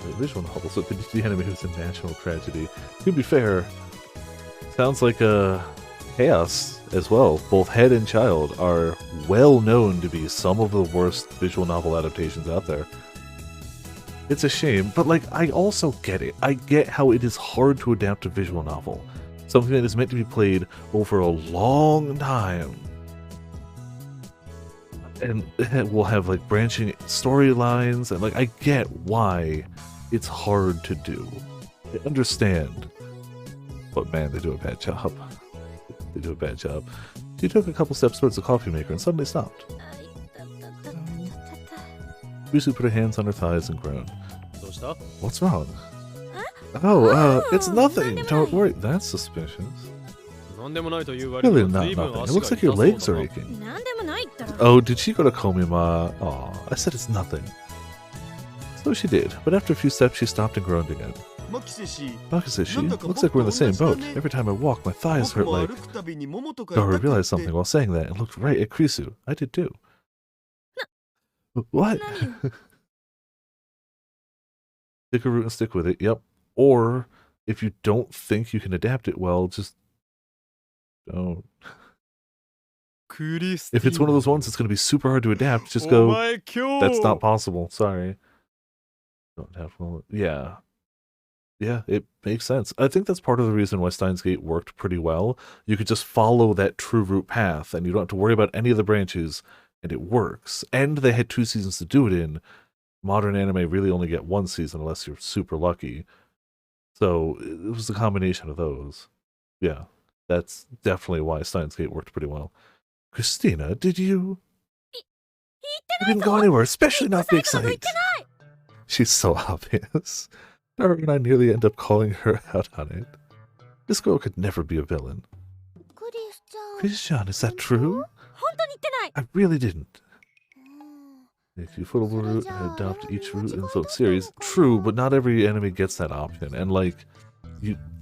The visual novel, so the anime who's a national tragedy. To be fair, sounds like Chaos as well. Both Head and Child are well known to be some of the worst visual novel adaptations out there. It's a shame, but like, I also get it. I get how it is hard to adapt a visual novel. Something that is meant to be played over a long time. And we'll have like branching storylines, and like, I get why it's hard to do. I understand. But man, they do a bad job. They do a bad job. She took a couple steps towards the coffee maker and suddenly stopped. あいたたたたた Risu put her hands on her thighs and groaned. どうした What's wrong? Oh, it's nothing. Don't worry. That's suspicious. 何でもないという割に Really は not 随分 nothing. It 足 looks が like your 痛そう legs だ are な aching. なんでもないったら Oh, did she go to Komima? Aw, I said it's nothing. So she did, but after a few steps she stopped and groaned again. マキセシ Makiseshi, looks like we're in the same boat. Every time I walk, my thighs 僕 hurt も like... 歩くたびにももとか Daru 痛く realized って something while saying that and looked right at Krisu. I did too. What? 何 Pick a route and stick with it, yep. Or, if you don't think you can adapt it well, just don't. クリスティ If it's one of those ones that's going to be super hard to adapt, just お go, 前今日 that's not possible, sorry. Don't have well, yeah. Yeah, it makes sense. I think that's part of the reason why Steins Gate worked pretty well. You could just follow that true route path, and you don't have to worry about any of the branches, and it works. And they had 2 seasons to do it in. Modern anime really only get 1 season unless you're super lucky. So it was a combination of those. Yeah, that's definitely why Steins Gate worked pretty well. Christina, did you? I didn't go anywhere, especially not the excited. She's so obvious. Daru and I nearly end up calling her out on it. This girl could never be a villain. クリスちゃん Christian, is that true? 本当に言ってない I really didn't. うん If you follow a route and adopt each route in its own series, true, but not every anime gets that option. And like,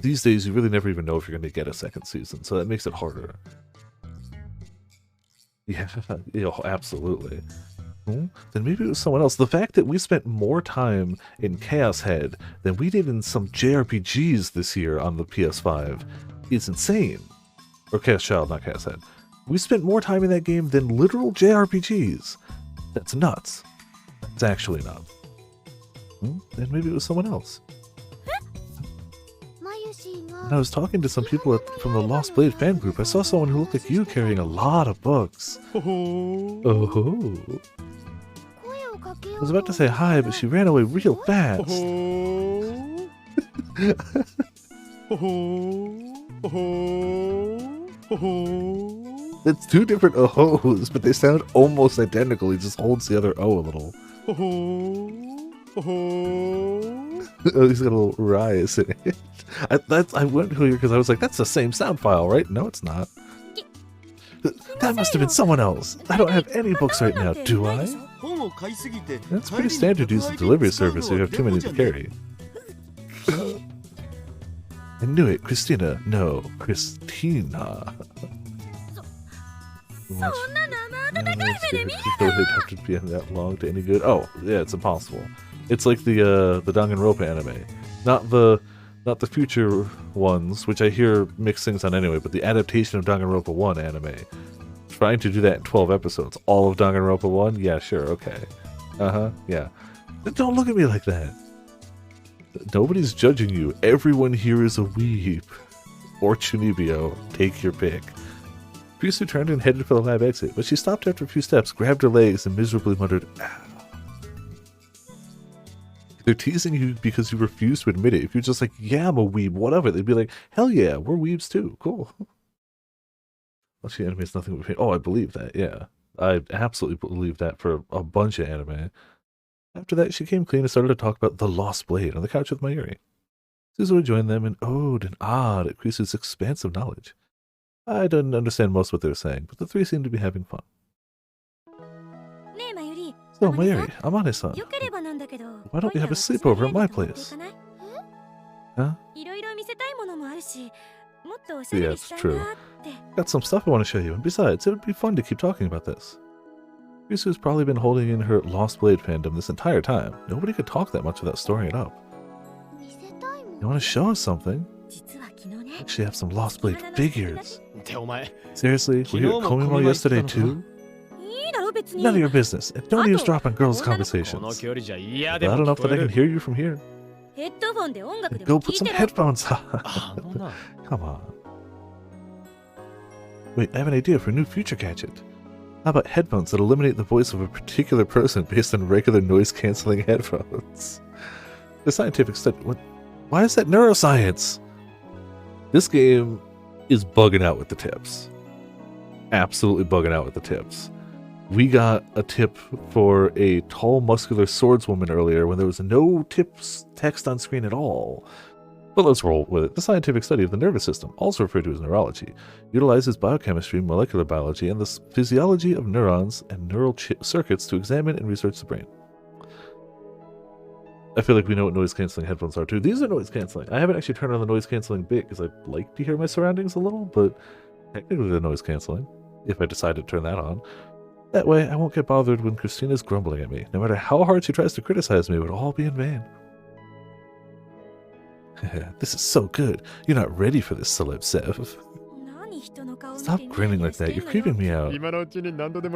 these days you really never even know if you're going to get a second season, so that makes it harder. Yeah, absolutely. Then maybe it was someone else. The fact that we spent more time in Chaos Head than we did in some JRPGs this year on the PS5 is insane. Or Chaos Child, not Chaos Head. We spent more time in that game than literal JRPGs. That's nuts. It's actually nuts. Then maybe it was someone else. When I was talking to some people from the Lost Blade fan group, I saw someone who looked like you carrying a lot of books. Oh. I was about to say hi, but she ran away real fast. It's two different ohs, but they sound almost identical. He just holds the other O a little. Oh, he's got a little rise in it. I went here because I was like, that's the same sound file, right? No, it's not. That must have been someone else. I don't have any books right now, do I? That's pretty standard to use the delivery service if you have too many to carry. I knew it, Christina. No, Christina. It would have to be that long to any good. Oh, yeah, it's impossible. It's like the Danganronpa anime, not the future ones, which I hear mixed things on anyway. But the adaptation of Danganronpa 1 anime, trying to do that in 12 episodes, all of Danganronpa 1. Yeah, sure, okay, yeah. Don't look at me like that. Nobody's judging you. Everyone here is a weeb or chunibyo. Take your pick. Priestess turned and headed for the lab exit, but she stopped after a few steps, grabbed her legs, and miserably muttered, "Ow." They're teasing you because you refuse to admit it. If you're just like, yeah, I'm a weeb, whatever, they'd be like, hell yeah, we're weebs too. Cool. Well, she animates nothing but pain. Oh, I believe that, yeah. I absolutely believe that for a bunch of anime. After that, she came clean and started to talk about the Lost Blade on the couch with Mayuri. Suzuha joined them and oh'd and ah'd at Krisu's expansive knowledge. I didn't understand most of what they were saying, but the three seemed to be having fun. So, Mayuri, Amane-san, why don't we have a sleepover at my place? Huh? Yeah, it's true. Got some stuff I want to show you, and besides, it would be fun to keep talking about this. Krisu's probably been holding in her Lost Blade fandom this entire time. Nobody could talk that much without storing it up. You want to show us something? I actually have some Lost Blade figures. Seriously? Were you at Komimo yesterday too? None of your business, and don't eavesdrop on girls' conversations. Loud enough that I can hear you from here. Go put some headphones on. Come on. Wait, I have an idea for a new future gadget. How about headphones that eliminate the voice of a particular person based on regular noise-canceling headphones? The scientific study... What? Why is that neuroscience? This game is bugging out with the tips. Absolutely bugging out with the tips. We got a tip for a tall, muscular swordswoman earlier when there was no tips text on screen at all. But let's roll with it. The scientific study of the nervous system, also referred to as neurology, utilizes biochemistry, molecular biology, and the physiology of neurons and neural circuits to examine and research the brain. I feel like we know what noise-canceling headphones are too. These are noise-canceling. I haven't actually turned on the noise-canceling bit because I'd like to hear my surroundings a little, but technically they're noise-canceling, if I decide to turn that on. That way, I won't get bothered when Christina's grumbling at me. No matter how hard she tries to criticize me, it would all be in vain. This is so good. You're not ready for this, Celeb Sev. Stop grinning like that. You're creeping me out.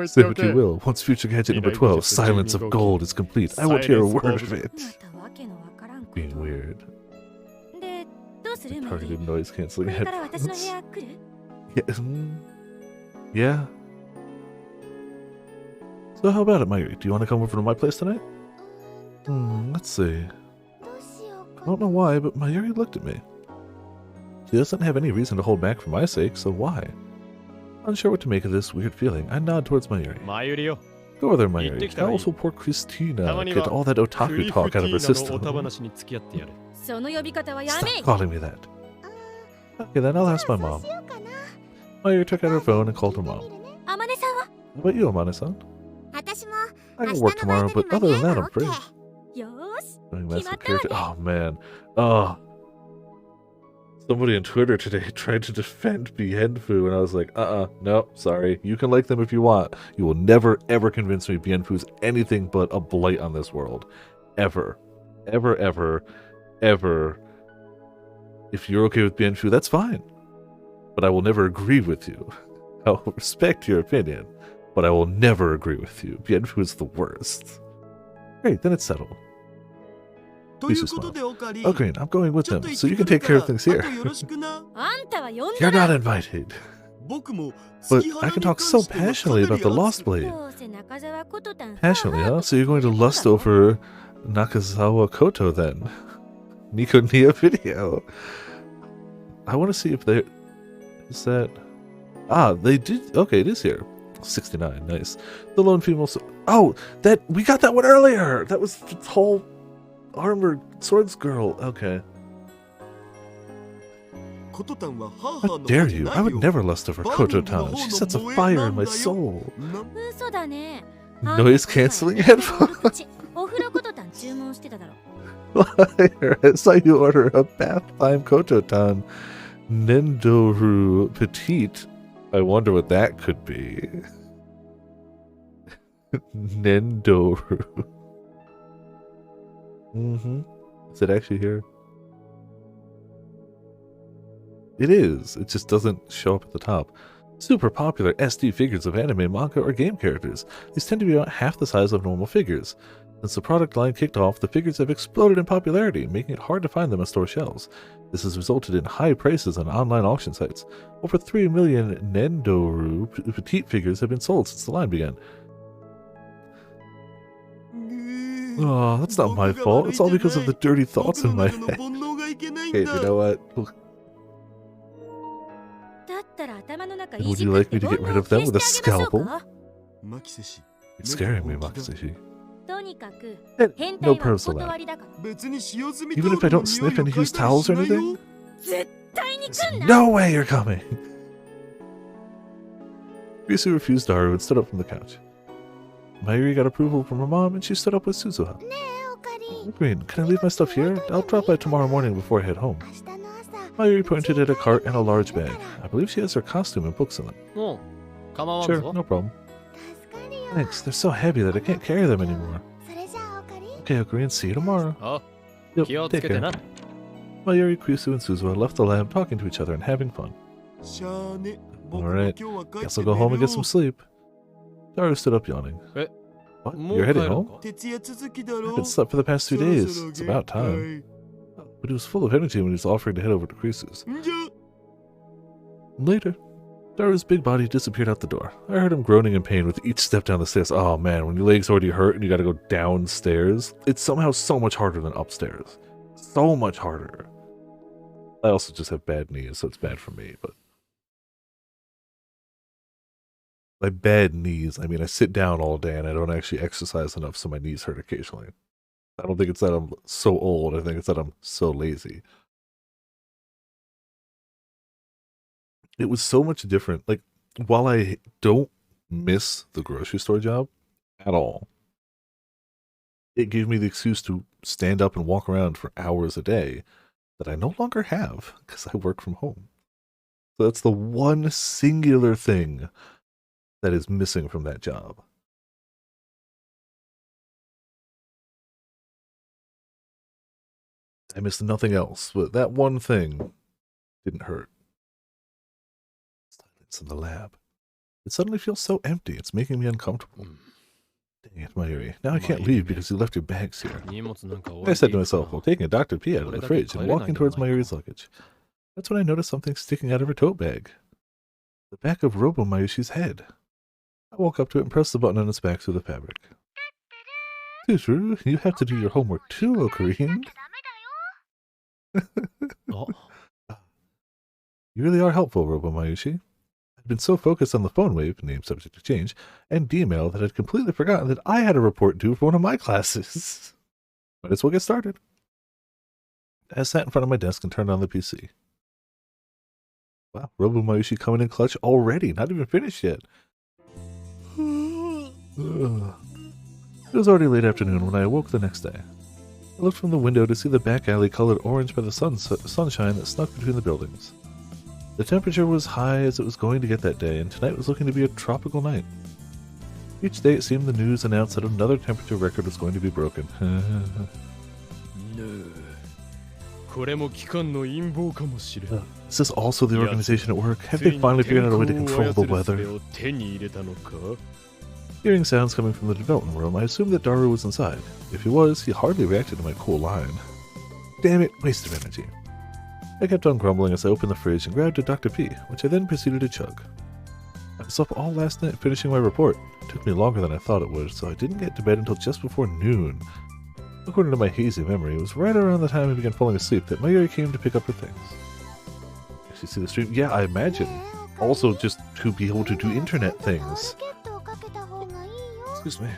Say what you will. Once future gadget number 12, Silence of Gold, is complete, I won't hear a word of it. Being weird. Targeted noise-canceling headphones. Yeah. So how about it, Mayuri? Do you want to come over to my place tonight? Let's see. I don't know why, but Mayuri looked at me. She doesn't have any reason to hold back for my sake, so why? Unsure what to make of this weird feeling, I nod towards Mayuri. Go there, Mayuri. How else will poor Christina get all that otaku talk out of her system? Stop calling me that. Okay, then I'll ask my mom. Mayuri took out her phone and called her mom. How about you, Amane-san? I can work tomorrow, but other than that, I'm free. Oh, man. Oh. Somebody on Twitter today tried to defend Bienfu, and I was like, no, sorry. You can like them if you want. You will never, ever convince me Bienfu's anything but a blight on this world. Ever. Ever, ever, ever. If you're okay with Bienfu, that's fine. But I will never agree with you. I'll respect your opinion, but I will never agree with you. Bienfu is the worst. Great, then it's settled. いうことでオカリ Oh, Green, I'm going with ちょっ them, と行 so っ you て can く take る care か of ら things あと here. よろしくなあんたは呼ん You're だ not な invited. 僕も But 月 I 花 can に talk 関 so しては passionately か about な the り Lost 熱く Blade. どうせ中澤ことたん Passionately, huh? So you're going to lust over Nakazawa Koto then? Nico Nia video. I want to see if there is that. Ah, they did. Okay, it is here. 69, nice. The lone female. Oh, that we got that one earlier. That was the whole armored swords girl. Okay. コトタンはハーハ How ーの dare 方じゃ you? な I い would よ never lust over Koto-tan. She sets a fire in my soul. な嘘だね Noise canceling headphones. お風呂ことたん注文してただろ Liar, I saw you order a bath time Koto-tan. Nendoru Petite. I wonder what that could be. Nendoru. Is it actually here? It is. It just doesn't show up at the top. Super popular SD figures of anime, manga, or game characters. These tend to be about half the size of normal figures. Since the product line kicked off, the figures have exploded in popularity, making it hard to find them on store shelves. This has resulted in high prices on online auction sites. Over 3 million Nendoru Petite figures have been sold since the line began. Oh, that's not my fault. It's all because of the dirty thoughts in my head. Okay, you know what? だったら頭の中 Would you like me to get rid of them with a scalpel? マキセシ It's scaring me, Makuseshi. とにかく Eh, 変 no 態はお purpose on 断 that. りだから 別に使用済み Even if I don't sniff and use towels or anything? 絶対に来んな No way you're coming! Risu refused Daru and stood up from the couch. Mayuri got approval from her mom and she stood up with Suzuha. ねえおかり Green, can I leave my stuff here? I'll drop by tomorrow morning before I head home. 明日の朝 Mayuri pointed at a cart and a large bag. I believe she has her costume and books in them. もう構わん Sure, ぞ no problem. 助かるよ Thanks, they're so heavy that I can't carry them anymore. それじゃあおかり Okay, Green, see you tomorrow. あ Yep, 気をつ take けて care. な Mayuri, Krisu, and Suzuha left the lab talking to each other and having fun. しゃーね僕も Alright, 今日は帰って guess I'll go home and get some 寝るよ sleep. Daru stood up yawning. Eh, What? もう You're 帰 heading るの home? か徹夜続きだ I ろ haven't slept for the past 2 days. そろ It's そろ about time. But he was full of energy when he was offering to head over to Krisu's. んじゃ Later, Daru's big body disappeared out the door. I heard him groaning in pain with each step down the stairs. Oh man, when your leg's already hurt and you gotta go downstairs, it's somehow so much harder than upstairs. So much harder. I also just have bad knees, so it's bad for me, but... By bad knees, I mean I sit down all day and I don't actually exercise enough, so my knees hurt occasionally. I don't think it's that I'm so old, I think it's that I'm so lazy. It was so much different. Like, while I don't miss the grocery store job at all, it gave me the excuse to stand up and walk around for hours a day that I no longer have because I work from home. So that's the one singular thing that is missing from that job. I missed nothing else, but that one thing didn't hurt. Silence in the lab. It suddenly feels so empty, it's making me uncomfortable. Dang it, Mayuri. Now I can't leave because you left your bags here. 荷物なんか置 I いて said い to く myself か while taking a Dr. P out of the fridge and walking towards Mayuri's luggage. That's when I noticed something sticking out of her tote bag. The back of Robo Mayushi's head. I walk up to it and press the button on its back through the fabric. True, you have to do your homework too, Ocarine. あ You really are helpful, Robo Mayushi. I'd been so focused on the phone wave, name subject to change, and D-mail that I'd completely forgotten that I had a report due for one of my classes. Might as well get started. I sat in front of my desk and turned on the PC. Wow, Robo Mayushi coming in clutch already, not even finished yet. Ugh. It was already late afternoon when I awoke the next day. I looked from the window to see the back alley colored orange by the sunshine that snuck between the buildings. The temperature was high as it was going to get that day, and tonight was looking to be a tropical night. Each day it seemed the news announced that another temperature record was going to be broken. これも機関の陰謀かもしれん Is this also the organization at work? Have they finally figured out a way to control the weather? 手に入れたのか Hearing sounds coming from the development room, I assumed that Daru was inside. If he was, he hardly reacted to my cool line. Damn it, waste of energy. I kept on grumbling as I opened the fridge and grabbed a Dr. P, which I then proceeded to chug. I was up all last night finishing my report. It took me longer than I thought it would, so I didn't get to bed until just before noon. According to my hazy memory, it was right around the time I began falling asleep that Mayuri came to pick up her things. Actually see the stream? Yeah, I imagine. Also just to be able to do internet things. Excuse me.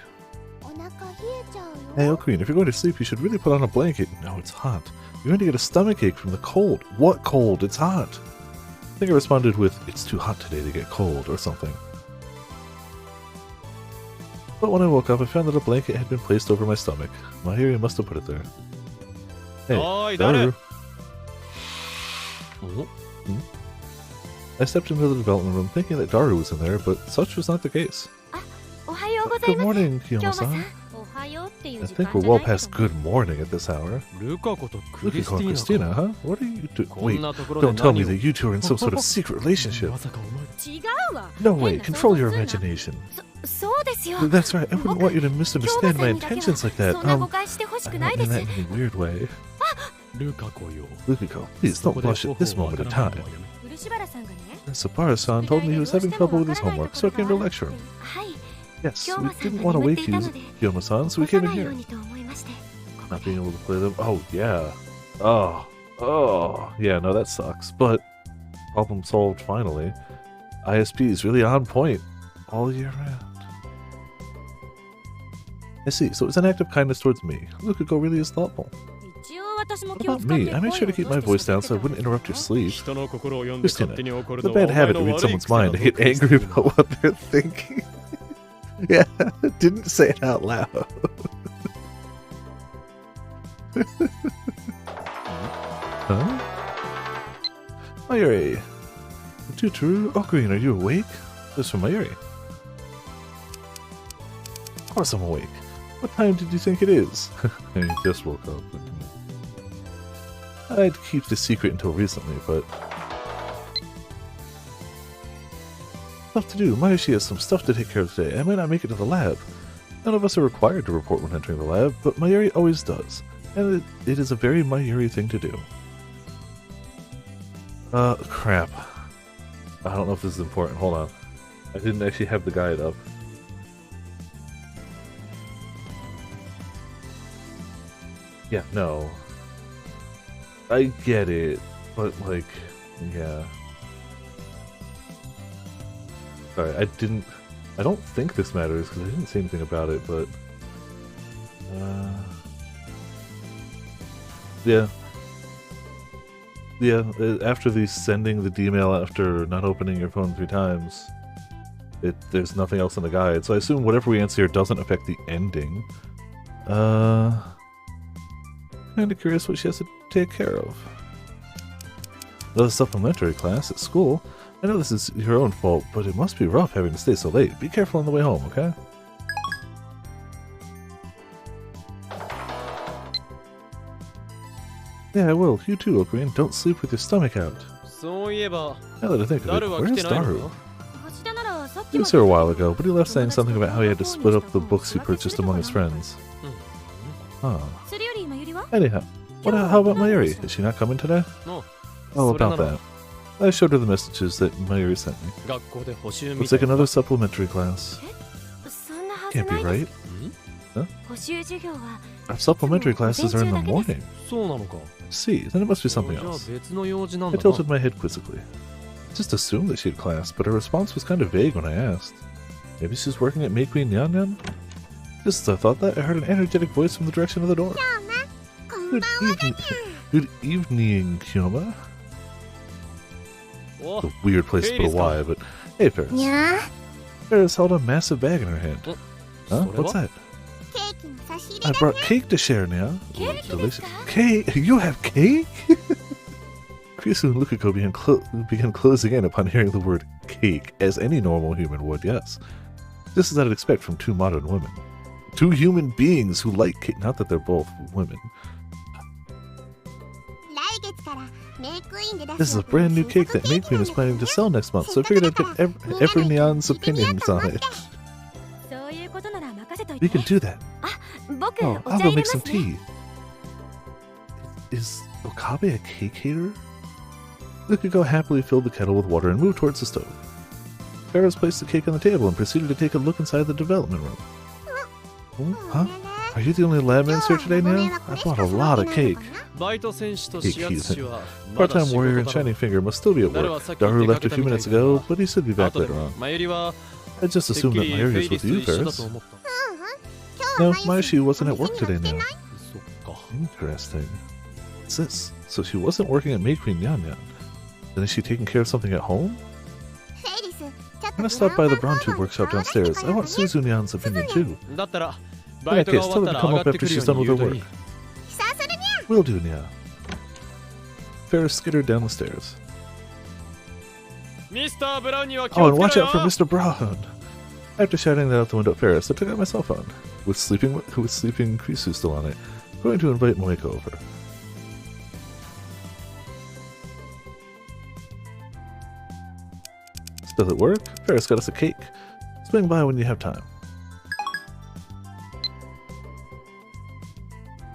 Hey, Queen, if you're going to sleep, you should really put on a blanket. No, it's hot. You're going to get a stomachache from the cold. What cold? It's hot. I think I responded with, it's too hot today to get cold, or something. But when I woke up, I found that a blanket had been placed over my stomach. Mayuri must have put it there. Hey, Oi, Daru. Oh, I stepped into the development room thinking that Daru was in there, but such was not the case. Good morning, Kiyoma-san. I think we're well past good morning at this hour. ルカ子とク Look リ at スティーナ Christina, か huh? What are you doing? こん Wait, なところで don't tell me 何を that you two are in some sort of secret relationship. まさかお前 違うわ No way, control your imagination. そうですよ That's right, I wouldn't want you to misunderstand my intentions like that. そんな誤解してほし I くない don't で mean す that in any weird way. ルカ子よ Lukiko, please そ don't こで blush 頬 at this を moment わ of からない time. のはやめ漆原さんがね Sapara-san told me he was having trouble with his homework, so I came to lecture him. はい Yes, we 京馬さん didn't が want to 眠って wake いた you, ので Kiyoma-san, so we 起こ came さ in ないよ here. うにと思いまして Not being able to play them. Oh, yeah. Yeah, no, that sucks. But problem solved finally. ISP is really on point all year round. I see, so it's an act of kindness towards me. Lukiko really is thoughtful. 一応私も What 気を about 使って me? I made sure to keep my voice down so I wouldn't interrupt your sleep. 人の心を読んで Christina, 勝手に怒る It's a のは bad お前 habit to の read 悪い someone's 癖だ mind ぞ and get クリステ angry ィーナ about what they're thinking. Yeah, didn't say it out loud. Huh? Mayuri. Tutu, Ocarina, are you awake? This is from Mayuri. Of course I'm awake. What time did you think it is? I just woke up. I'd keep the secret until recently, but... Stuff to do. Mayoshi has some stuff to take care of today. I might not make it to the lab. None of us are required to report when entering the lab, but Mayuri always does. And it is a very Mayuri thing to do. Crap. I don't know if this is important. Hold on. I didn't actually have the guide up. Yeah, no. I get it, but like, yeah. Sorry, I don't think this matters because I didn't say anything about it, but... Yeah. Yeah, after the sending the D-mail after not opening your phone 3 times, there's nothing else in the guide, so I assume whatever we answer here doesn't affect the ending. Kinda curious what she has to take care of. The supplementary class at school. I know this is your own fault, but it must be rough having to stay so late. Be careful on the way home, okay? Yeah, I will. You too, Ocarina. Don't sleep with your stomach out. そういえば Now that I think of ダ it, ルは where's 来てないの Daru? 橋田ならさっ He き was here a while ago, but he left saying something about how he had to split up the books he purchased among his friends. Huh. それより今ゆりは Anyhow, how about Mayuri? Is she not coming today? の Oh, それな about ら that. I showed her the messages that Mayuri sent me. 学校で補習み Looks た like いな another supplementary class. そんなはず Can't な be い right. 補習授業は Our supplementary classes are in the morning. そうなのか See, then it must be something じゃあ else. 別の用事なん I だな tilted my head quizzically. I just assumed that she had class, but her response was kind of vague when I asked. Maybe she's working at May Queen Nyan Nyan? Just as I thought that, I heard an energetic voice from the direction of the door. こん Good ばんはだ evening, good evening, Kyoma. お A weird place to put a Y, but hey, Ferris. にゃ Ferris held a massive bag in her hand. Oh, Huh? それは What's that? ケーキの差し入 I れだ brought cake to share, Nia. Cake Delicious. ですか? Cake? You have cake? Krisu and Lukiko began closing in upon hearing the word cake, as any normal human would, yes. Just as I'd expect from 2 modern women. 2 human beings who like cake. Not that they're both women. 来月からメイクインで出 This is a brand new cake that May Queen is planning to sell next month, so I figured I'd get every Neon's opinions on it. そういうことなら任せとい We て can do that. 僕 Oh, お I'll 茶 go 入れ make ま some すね tea. Is Okabe a cake hater? Lukuko happily filled the kettle with water and moved towards the stove. Ferris placed the cake on the table and proceeded to take a look inside the development room. Oh, huh? Are you the only lab mans here today now? I bought a lot of cake. バイト選手と Cake 視圧士はまだ Part-time 仕 warrior 事 and だろ Shining Finger must still be at work. Daru left a few minutes ago, but he should be back 後で later on. マユリは I just てっ assumed き that り Mayuri フェ was イリ with ス you, と一緒だ Ferris. と思った No, Mayashi wasn't at work today now. そっか Interesting. What's this? So she wasn't working at May Queen Nyan Nyan. Then is she taking care of something at home? フェイリスちょっ I'm と gonna stop by the Brown Tube workshop downstairs. I want Suzu Nyan's opinion too. だったら In バイ that トが case, 終 tell わ her った to ら come 上 up がって after くる she's よう done に with 言 her うとい work. い Will do, Nya. Ferris skittered down the stairs. ミスター・ブラウンには気 Oh, を and つ watch けろ out for よ Mr. Brown! After shouting that out the window at Ferris, I took out my cell phone. With sleeping Krisu still on it, I'm going to invite Moeko over. Still at work? Ferris got us a cake. Swing by when you have time.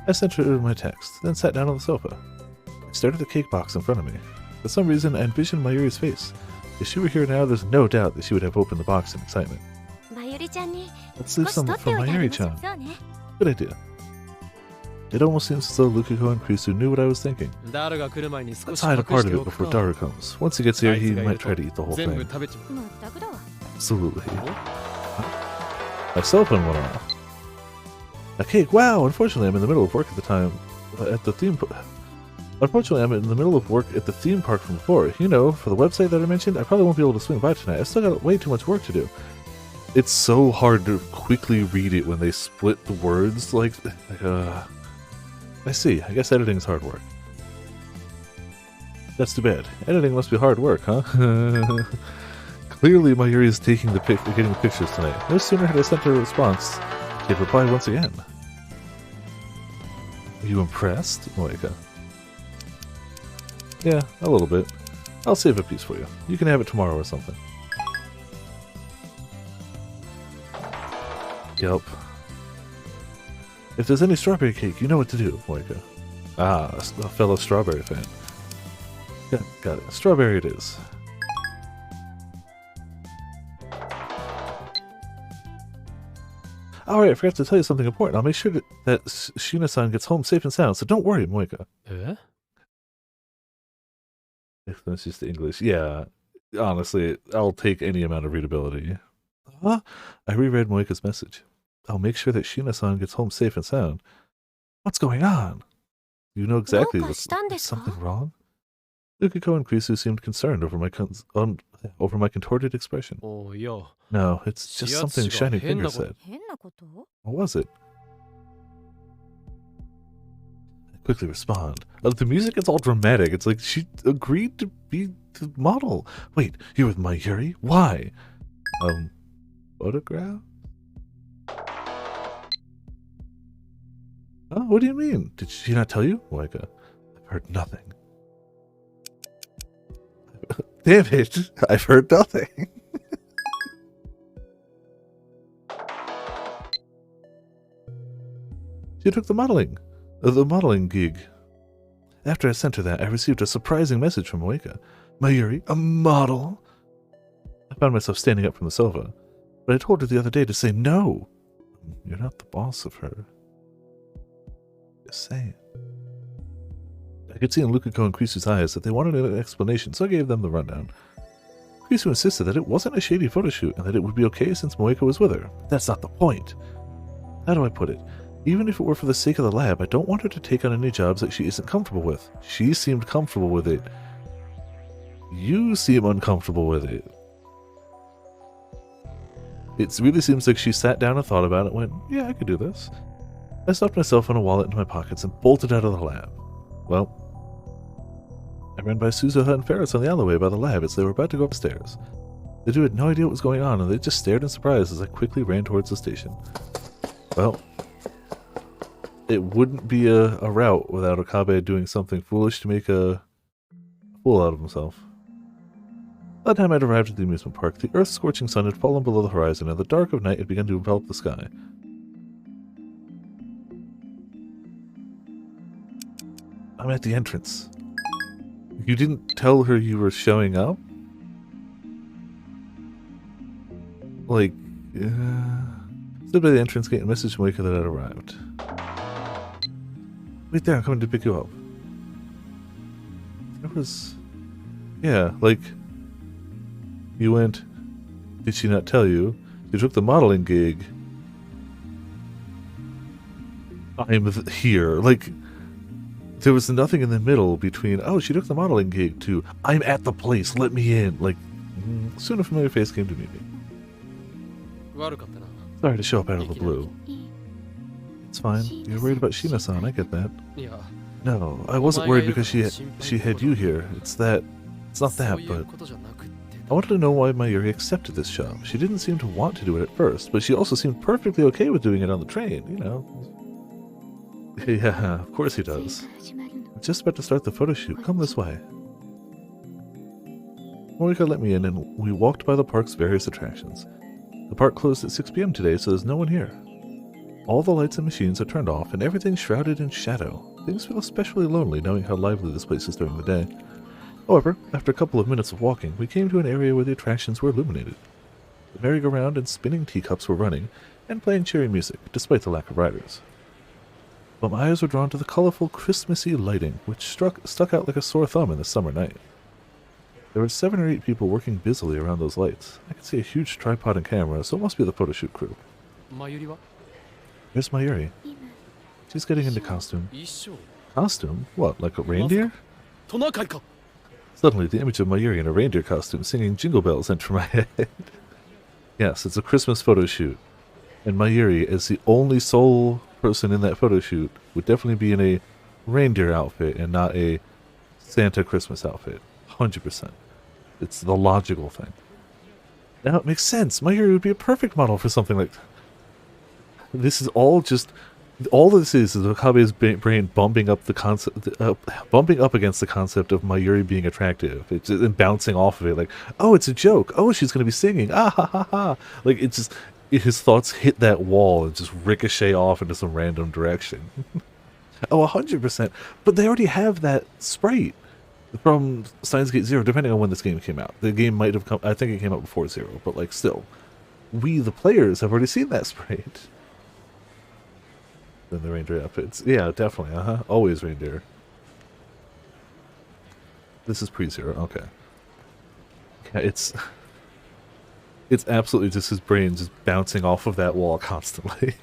I sent her my text, then sat down on the sofa. I stared at the cake box in front of me. For some reason, I envisioned Mayuri's face. If she were here now, there's no doubt that she would have opened the box in excitement. まゆりちゃんに Let's leave 少し取 some って for おいてあげましょ Mayuri-chan. う。そうね。 Good idea. It almost seems as though Lukuko and Krisu knew what I was thinking. ダルが来る前に少 Let's し hide a 隠 part し of て it おく before か Daru comes. Once he gets here, he might try to eat the whole 全部 thing. 食べちまうまったくだわ。 Absolutely. My cell phone went off. A cake. Wow. Unfortunately, I'm in the middle of work at the time. Unfortunately, I'm in the middle of work at the theme park from before. You know, for the website that I mentioned, I probably won't be able to swing by tonight. I've still got way too much work to do. It's so hard to quickly read it when they split the words like I see. I guess editing's hard work. That's too bad. Editing must be hard work, huh? Clearly, Mayuri is getting the pictures tonight. No sooner had I sent her a response, they'd reply once again. Are you impressed, Moeka? Yeah, a little bit. I'll save a piece for you. You can have it tomorrow or something. Yup. If there's any strawberry cake, you know what to do, Moeka. Ah, a fellow strawberry fan. Yeah, got it. Strawberry it is. Alright, I forgot to tell you something important. I'll make sure that Shina-san gets home safe and sound, so don't worry, Moeka. え That's just the English. Yeah, honestly, I'll take any amount of readability. Huh? I reread Moeka's message. I'll make sure that Shina-san gets home safe and sound. What's going on? You know exactly What what's is something wrong? Lukuko and Krisu seemed concerned over my contorted expression. おうよ No, it's just something Shining Finger said. 変なこと？ What was it? I quickly respond. The music gets all dramatic. It's like she agreed to be the model. Wait, you're with Mayuri? Why? Photograph? Oh, what do you mean? Did she not tell you? Moeka, I've heard nothing. Damn it, I've heard nothing. She took the modeling gig. After I sent her that, I received a surprising message from Moeka. Mayuri, a model? I found myself standing up from the sofa, but I told her the other day to say no. You're not the boss of her. Just saying. I could see in Lukuko and Krisu's eyes that they wanted an explanation, so I gave them the rundown. Krisu insisted that it wasn't a shady photo shoot and that it would be okay since Moeka was with her. That's not the point. How do I put it? Even if it were for the sake of the lab, I don't want her to take on any jobs that she isn't comfortable with. She seemed comfortable with it. You seem uncomfortable with it. It really seems like she sat down and thought about it and went, yeah, I could do this. I stuffed my cell phone and wallet into my pockets and bolted out of the lab. Well, I ran by Suzuha and Ferris on the alleyway by the lab as they were about to go upstairs. The two had no idea what was going on, and they just stared in surprise as I quickly ran towards the station. Well, it wouldn't be a route without Okabe doing something foolish to make a fool out of himself. By the time I'd arrived at the amusement park, the earth-scorching sun had fallen below the horizon, and the dark of night had begun to envelop the sky. I'm at the entrance. You didn't tell her you were showing up? Like, stood by the entrance gate and messaged Moika that I'd arrived. Wait there, I'm coming to pick you up. There was... Yeah, like... You went... Did she not tell you? You took the modeling gig. I'm here. Like... There was nothing in the middle between, oh, she took the modeling gig, to, I'm at the place, let me in. Like, soon a familiar face came to meet me. Sorry to show up out of the blue. It's fine. You're worried about Shina-san, I get that. No, I wasn't worried because she had you here. It's not that, but... I wanted to know why Mayuri accepted this job. She didn't seem to want to do it at first, but she also seemed perfectly okay with doing it on the train, you know. Yeah, of course he does. I'm just about to start the photo shoot. Come this way. Moika let me in and we walked by the park's various attractions. The park closed at 6 p.m. today, so there's no one here. All the lights and machines are turned off and everything's shrouded in shadow. Things feel especially lonely knowing how lively this place is during the day. However, after a couple of minutes of walking, we came to an area where the attractions were illuminated. The merry-go-round and spinning teacups were running and playing cheery music, despite the lack of riders. But my eyes were drawn to the colorful, Christmassy lighting, which stuck out like a sore thumb in the summer night. There were 7 or 8 people working busily around those lights. I could see a huge tripod and camera, so it must be the photo shoot crew. Where's Mayuri? She's getting into costume. Costume? What, like a reindeer? Suddenly, the image of Mayuri in a reindeer costume singing Jingle Bells entered my head. Yes, it's a Christmas photo shoot. And Mayuri, as the only sole person in that photo shoot, would definitely be in a reindeer outfit and not a Santa Christmas outfit. 100%. It's the logical thing. Now it makes sense. Mayuri would be a perfect model for something like that. This is all just... All this is Okabe's brain bumping up the concept, bumping up against the concept of Mayuri being attractive. It's just, and bouncing off of it, like, oh, it's a joke. Oh, she's going to be singing. Ah, ha, ha, ha. Like, it's just... His thoughts hit that wall and just ricochet off into some random direction. Oh, 100%. But they already have that sprite from Steins Gate 0, depending on when this game came out. The game might have come... I think it came out before 0, but, like, still. We, the players, have already seen that sprite. Then the reindeer outfits. Yeah, definitely. Always reindeer. This is pre-0. Okay. Yeah, it's absolutely just his brain just bouncing off of that wall constantly.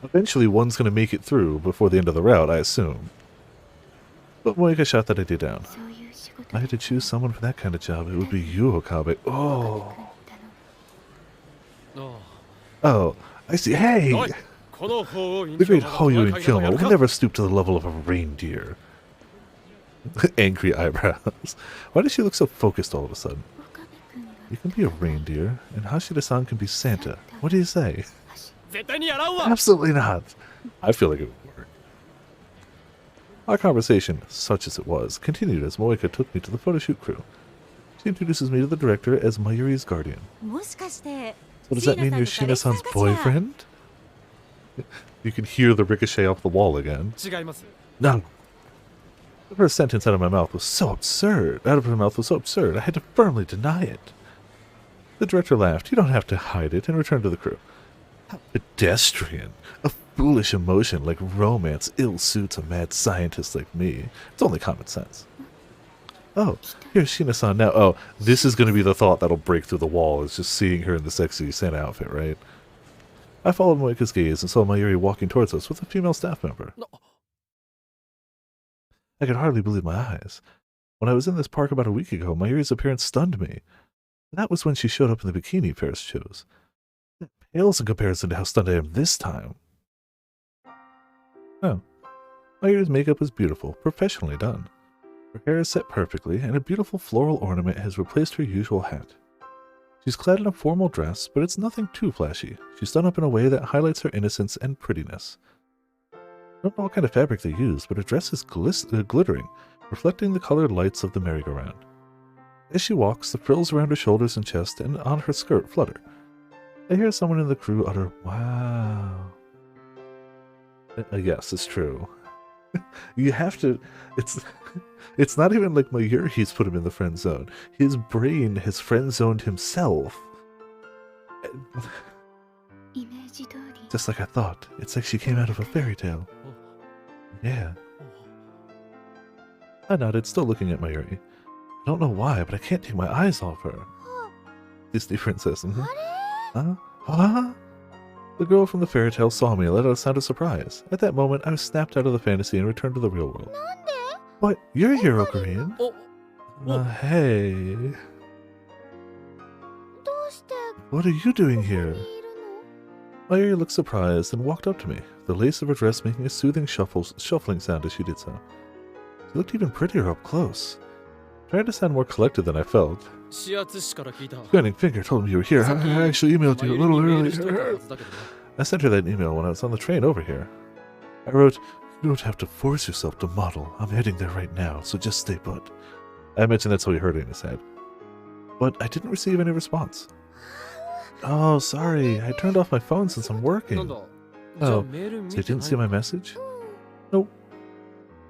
Eventually, one's going to make it through before the end of the route, I assume. But Moika shot that idea down. If I had to choose someone for that kind of job, it would be you, Okabe. Oh. Oh, I see. Hey! The great Hoyu and Kilmo will never stoop to the level of a reindeer. Angry eyebrows. Why does she look so focused all of a sudden? You can be a reindeer, and Hashida-san can be Santa. What do you say? Absolutely not. I feel like it would work. Our conversation, such as it was, continued as Moika took me to the photoshoot crew. She introduces me to the director as Mayuri's guardian. So does that mean you're Shina-san's boyfriend? You can hear the ricochet off the wall again. No. The first sentence out of her mouth was so absurd. I had to firmly deny it. The director laughed. You don't have to hide it, and returned to the crew. How pedestrian. A foolish emotion like romance ill-suits a mad scientist like me. It's only common sense. Oh, here's Shina-san now. Oh, this is going to be the thought that'll break through the wall, is just seeing her in the sexy Santa outfit, right? I followed Moika's gaze and saw Mayuri walking towards us with a female staff member. No. I could hardly believe my eyes. When I was in this park about a week ago, Mayuri's appearance stunned me. That was when she showed up in the bikini Paris chose. That pales in comparison to how stunned I am this time. Oh. Mayuri's makeup is beautiful, professionally done. Her hair is set perfectly, and a beautiful floral ornament has replaced her usual hat. She's clad in a formal dress, but it's nothing too flashy. She's done up in a way that highlights her innocence and prettiness. I don't know what kind of fabric they use, but her dress is glittering, reflecting the colored lights of the merry-go-round. As she walks, the frills around her shoulders and chest and on her skirt flutter. I hear someone in the crew utter, "Wow." Yes, it's true. You have to. It's it's not even like Mayuri's put him in the friend zone. His brain has friend zoned himself. イメージ通り Just like I thought. It's like she came out of a fairy tale. Yeah. I nodded, still looking at Mayuri. I don't know why, but I can't take my eyes off her. Disney princess. Huh? Huh? The girl from the fairy tale saw me and let out a sound of surprise. At that moment, I was snapped out of the fantasy and returned to the real world. What? You're here, Ocarina? Hey. どうして What are you doing ここ here? にいるの Mayuri looked surprised and walked up to me, the lace of her dress making a soothing shuffling sound as she did so. She looked even prettier up close. Trying to sound more collected than I felt. 視圧師から聞いた Pointing finger told me you were here. I actually emailed you a little メールしといたは earlier. ずだけどな I sent her that email when I was on the train over here. I wrote, "You don't have to force yourself to model. I'm heading there right now, so just stay put." I imagine that's what you heard in his head. But I didn't receive any response. Oh, sorry. I turned off my phone since I'm なん working. だじゃあ Oh, メール見 So you て didn't ない see my の message? Nope.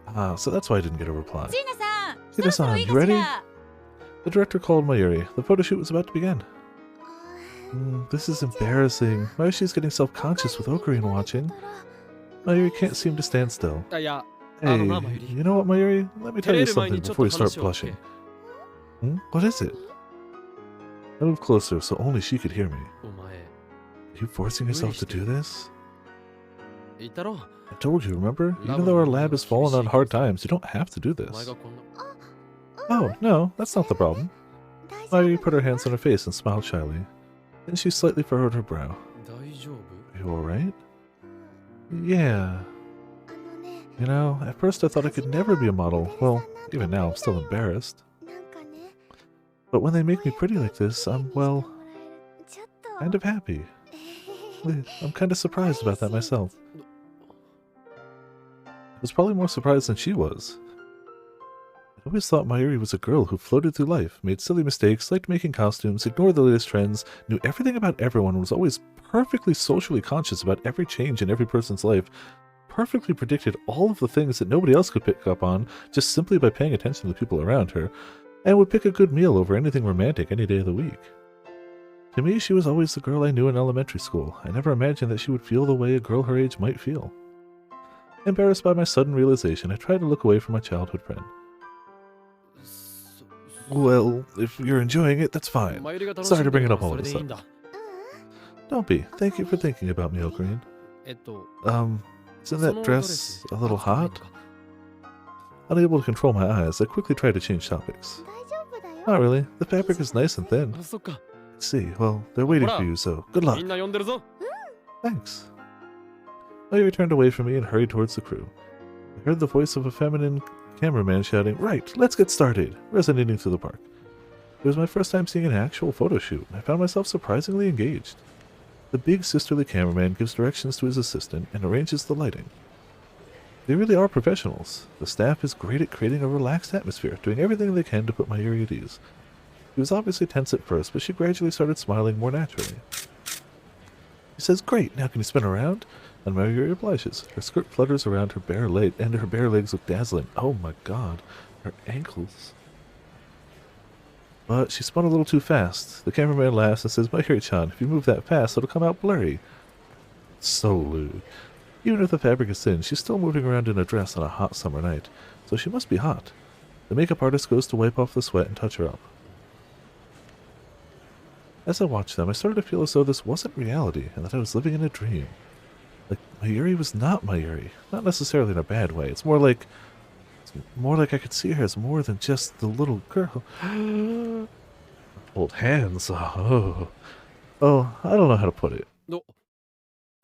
Ah, so that's why I didn't get a reply. ジーナさん Gina-san, いい you かし ready? ら The director called Mayuri. The photo shoot was about to begin. This is embarrassing. Mayuri's getting self-conscious with Ocarina watching. Mayuri can't seem to stand still. あいや Hey, know, Mayuri. you know what, Mayuri? Let me tell you 照れる前 something にちょっと before you start 話を聞け blushing. What is it? I moved closer so only she could hear me. お前 Are you forcing yourself to do this? 言ったろ I told you, remember? Even though our lab has fallen on hard times, you don't have to do お前 this. がこんな Oh, no, that's not the problem. 大丈夫 Mayuri put her hands on her face and smiled shyly. Then she slightly furrowed her brow. 大丈夫 Are you alright? Yeah. あのね You know, at first I thought I could never be a model. Well, even now I'm still embarrassed. なんかね But when they make me pretty like this, I'm, well, ちょっと kind of happy. I'm kind of surprised about that myself. I was probably more surprised than she was. I always thought Mayuri was a girl who floated through life, made silly mistakes, liked making costumes, ignored the latest trends, knew everything about everyone, was always perfectly socially conscious about every change in every person's life, perfectly predicted all of the things that nobody else could pick up on just simply by paying attention to the people around her, and would pick a good meal over anything romantic any day of the week. To me, she was always the girl I knew in elementary school. I never imagined that she would feel the way a girl her age might feel. Embarrassed by my sudden realization, I tried to look away from my childhood friend. そ Well, if you're enjoying it, that's fine. マユリが楽し Sorry ん to で bring る it か up ら all そ of れ a でいいん sudden. だ Don't be. Thank you for thinking about me, Ocarina. えっと Isn't そ that のドレ dress ス a little 暑くないの hot? か Unable to control my eyes, I quickly tried to change topics. 大丈夫だよ Not really. The fabric is nice and thin. あそっか I see. Well, they're waiting for you, so good luck. みんな呼んでるぞ Thanks. Mayuri turned away from me and hurried towards the crew. I heard the voice of a feminine cameraman shouting, "Right, let's get started," resonating through the park. It was my first time seeing an actual photo shoot, and I found myself surprisingly engaged. The big sisterly cameraman gives directions to his assistant and arranges the lighting. They really are professionals. The staff is great at creating a relaxed atmosphere, doing everything they can to put Mayuri at ease. She was obviously tense at first, but she gradually started smiling more naturally. He says, "Great, now can you spin around?" And Mayuri obliges. Her skirt flutters around her bare leg, and her bare legs look dazzling. Oh my god, her ankles. But she spun a little too fast. The cameraman laughs and says, "Mayuri-chan, if you move that fast, it'll come out blurry." So lewd. Even if the fabric is thin, she's still moving around in a dress on a hot summer night, so she must be hot. The makeup artist goes to wipe off the sweat and touch her up. As I watched them, I started to feel as though this wasn't reality, and that I was living in a dream. Like, Mayuri was not Mayuri. Not necessarily in a bad way. It's more like I could see her as more than just the little girl. Hold hands. Oh, I don't know how to put it. No.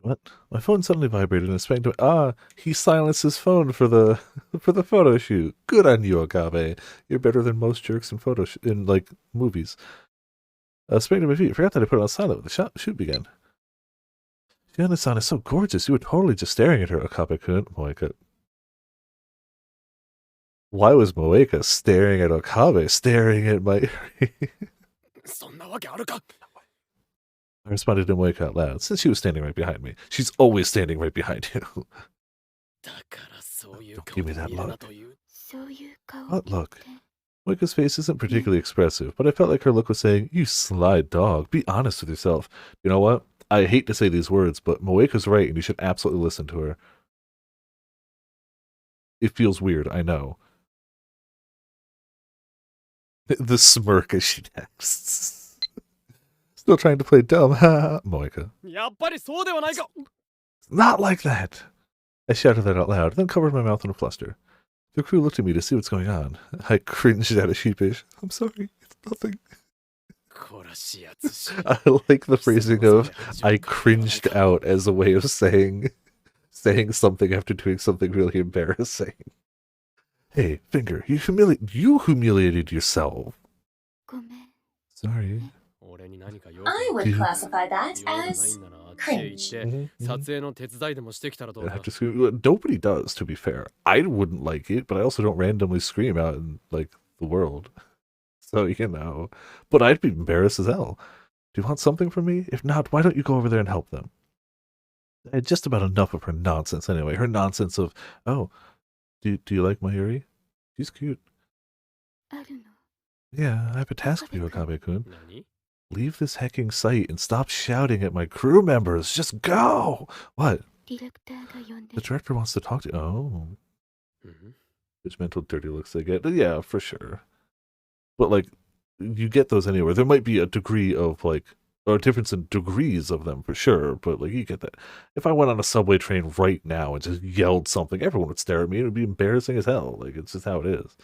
What? My phone suddenly vibrated and sprang to me. Ah, he silenced his phone for the for the photo shoot. Good on you, Akabe. You're better than most jerks in in like movies. Sprang to my feet. Forgot that I put it on silent when the shoot began. Shiona-san is so gorgeous. You were totally just staring at her, Okabe-kun. Moeka. Why was Moeka staring at Okabe, staring at Mayuri? そんなわけあるか I responded to Moeka out loud, since she was standing right behind me. She's always standing right behind you. だからそ Don't give me that look. そういう顔 What って look? Moika's face isn't particularly expressive, but I felt like her look was saying, "You sly dog, be honest with yourself." You know what? I hate to say these words, but Moika's right, and you should absolutely listen to her. It feels weird, I know. The smirk as she texts. Still trying to play dumb, ha, Moika. やっぱりそうではないか Not like that! I shouted that out loud, then covered my mouth in a fluster. The crew looked at me to see what's going on. I cringed at a sheepish, "I'm sorry, it's nothing." こらしやつし I like the phrasing of "I cringed out" as a way of saying something after doing something really embarrassing. Hey, Finger, you humiliated yourself. ごめん Sorry. 俺に何か用 I would Dude. classify that 用がない as んならあっちへ行って撮影の手伝いでもしてきたらどう I だ have to scream. Well, nobody does, to be fair. I wouldn't like it, but I also don't randomly scream out in like the world. So you know, but I'd be embarrassed as hell. Do you want something from me? If not, why don't you go over there and help them? I had just about enough of her nonsense anyway. Her nonsense of, "Oh, do you like Mayuri? She's cute." あるの Yeah, I have a task for you, Akabe-kun. 何 Leave this hecking site and stop shouting at my crew members. Just go! What? ディレクターが呼んで The director wants to talk to you. Oh. うん Judgmental, dirty looks they get. Yeah, for sure. But, like, you get those anywhere. There might be a degree of, like, or a difference in degrees of them, for sure. But, like, you get that. If I went on a subway train right now and just yelled something, everyone would stare at me. It would be embarrassing as hell. Like, it's just how it is.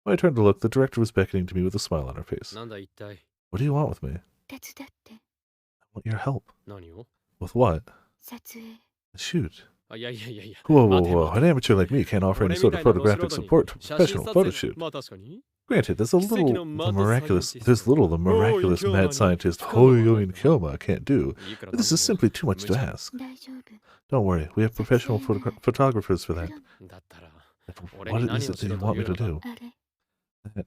When I turned to look, the director was beckoning to me with a smile on her face. なんだ一体 What do you want with me? 手伝って I want your help. 何を With what? 撮影 Shoot. あいやいやいやいや Whoa, whoa, 待て whoa. 待 An amateur like me can't offer 俺 any み sort た of いなど素 photographic 人に support to a 写真 professional 撮 photo 影 shoot. まあ確かに Granted, there's a 奇跡の little マッ the ド miraculous サイエンティスト there's little the おー miraculous 今日は mad scientist 不可能 Hoyo in Kyoma can't do. いいから But this is simply too much to ask. 大丈夫 Don't worry, we have professional photographers for that. だったら What is it that you want me to do? あれ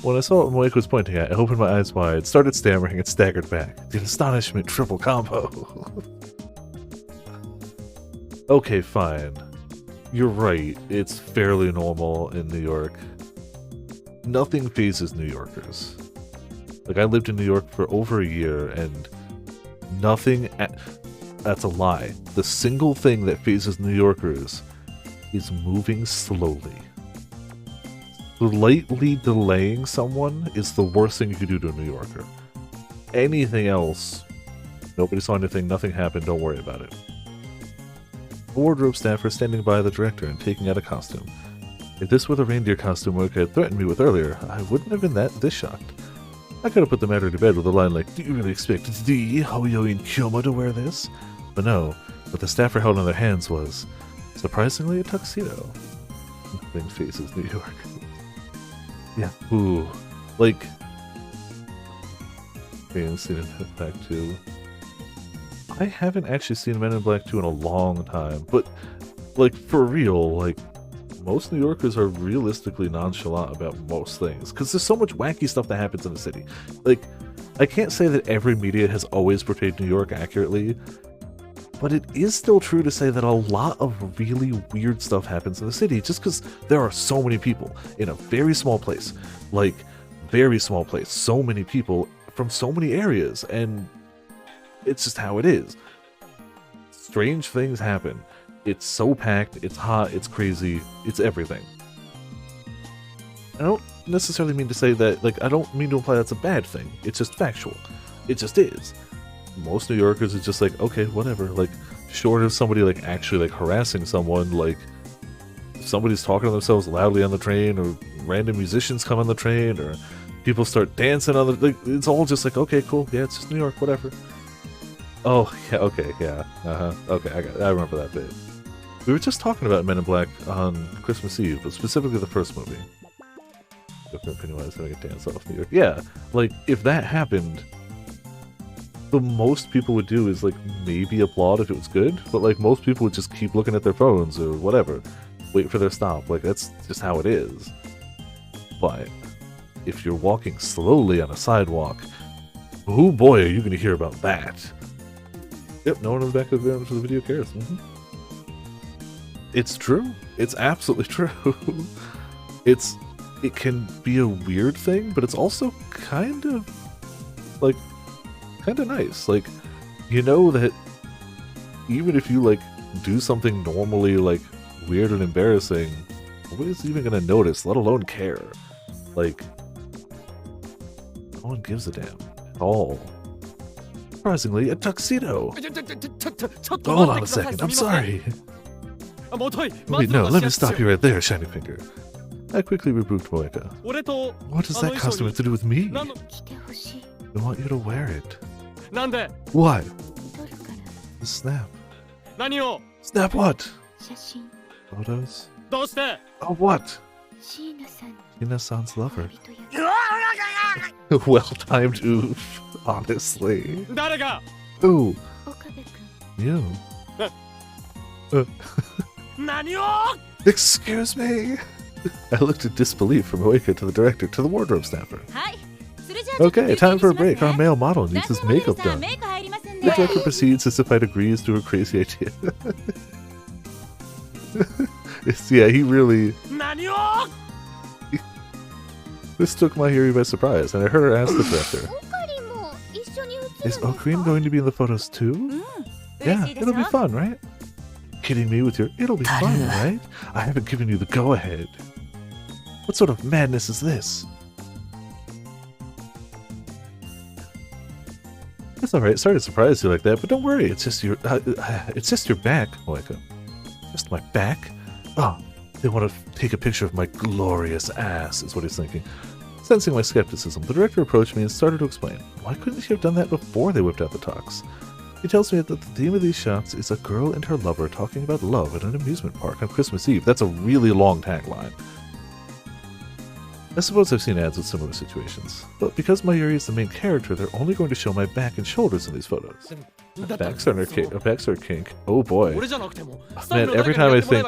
When I saw what Moika was pointing at, I opened my eyes wide, started stammering, and staggered back. The astonishment triple combo. Okay, fine. You're right. It's fairly normal in New York. Nothing phases New Yorkers. Like, I lived in New York for over a year, and nothing... That's a lie. The single thing that phases New Yorkers is moving slowly. Slightly delaying someone is the worst thing you could do to a New Yorker. Anything else, nobody saw anything, nothing happened, don't worry about it. A wardrobe staff were standing by the director and taking out a costume. If this were the reindeer costume Moika had threatened me with earlier, I wouldn't have been this shocked. I could have put the matter to bed with a line like, "Do you really expect the Hoyo in Kyoma to wear this?" But no, what the staffer held in their hands was, surprisingly, a tuxedo. Nothing faces New York. Yeah, ooh. Like, okay, I've seen Men in Black 2. I haven't actually seen Men in Black 2 in a long time, but, like, for real, like, most New Yorkers are realistically nonchalant about most things, because there's so much wacky stuff that happens in the city. Like, I can't say that every media has always portrayed New York accurately, but it is still true to say that a lot of really weird stuff happens in the city, just because there are so many people in a very small place. Like, very small place. So many people from so many areas, and it's just how it is. Strange things happen. It's so packed, it's hot, it's crazy, it's everything. I don't necessarily mean to say that, like, I don't mean to imply that's a bad thing. It's just factual. It just is. Most New Yorkers is just like, okay, whatever. Like, short of somebody, like, actually, like, harassing someone, like, if somebody's talking to themselves loudly on the train, or random musicians come on the train, or people start dancing on the, like, it's all just like, okay, cool, yeah, it's just New York, whatever. Oh, yeah, okay, yeah, okay, I remember that bit. We were just talking about Men in Black on Christmas Eve, but specifically the first movie. Pennywise having a dance off New York. Yeah, like, if that happened, the most people would do is, like, maybe applaud if it was good, but, like, most people would just keep looking at their phones or whatever, wait for their stop. Like, that's just how it is. But if you're walking slowly on a sidewalk, oh boy, are you going to hear about that. Yep, no one in the back of the video cares. It's true. It's absolutely true. It can be a weird thing, but it's also kind of nice. Like, you know that even if you like do something normally like weird and embarrassing, nobody's even gonna notice, let alone care. Like, no one gives a damn at all. Surprisingly, a tuxedo. Hold on a second, I'm sorry. Wait, no, let me stop you right there, Shiny Finger. I quickly rebuked Moeka. What does that costume have to do with me? 着てほしい I want you to wear it. なんで Why? 撮るから The snap. 何を Snap what? 写真 Photos? どうして Oh, what? 椎名さんの Hina-san's lover. 恋人や Well-timed oof, honestly. 誰が Ooh, 岡部君 you. 何を Excuse me? I looked in disbelief from Moeka to the director to the wardrobe snapper. はいそれじゃあちょっと Okay, time for a break. Our ね male model needs 男 his 性モデル makeup さん done. メイク入りますん The で director proceeds as if I'd agrees to her crazy idea. Yeah, he really... 何を This took Mahiri by surprise, and I heard her ask the director, オカリも一緒に写るんです Is か Okreem going to be in the photos too? うん嬉 Yeah, しいでし it'll be ょ fun, right? Kidding me with your it'll be fun, right? I haven't given you the go-ahead. What sort of madness is this? It's alright, sorry to surprise you like that, but don't worry, it's just your back, Moeka. Just my back? Oh, they want to take a picture of my glorious ass, is what he's thinking. Sensing my skepticism, the director approached me and started to explain. Why couldn't she have done that before they whipped out the talks? He tells me that the theme of these shots is a girl and her lover talking about love at an amusement park on Christmas Eve. That's a really long tagline. I suppose I've seen ads with similar situations, but because Mayuri is the main character, they're only going to show my back and shoulders in these photos. A backside kink. Oh boy. 俺じゃなくても Man, every time I think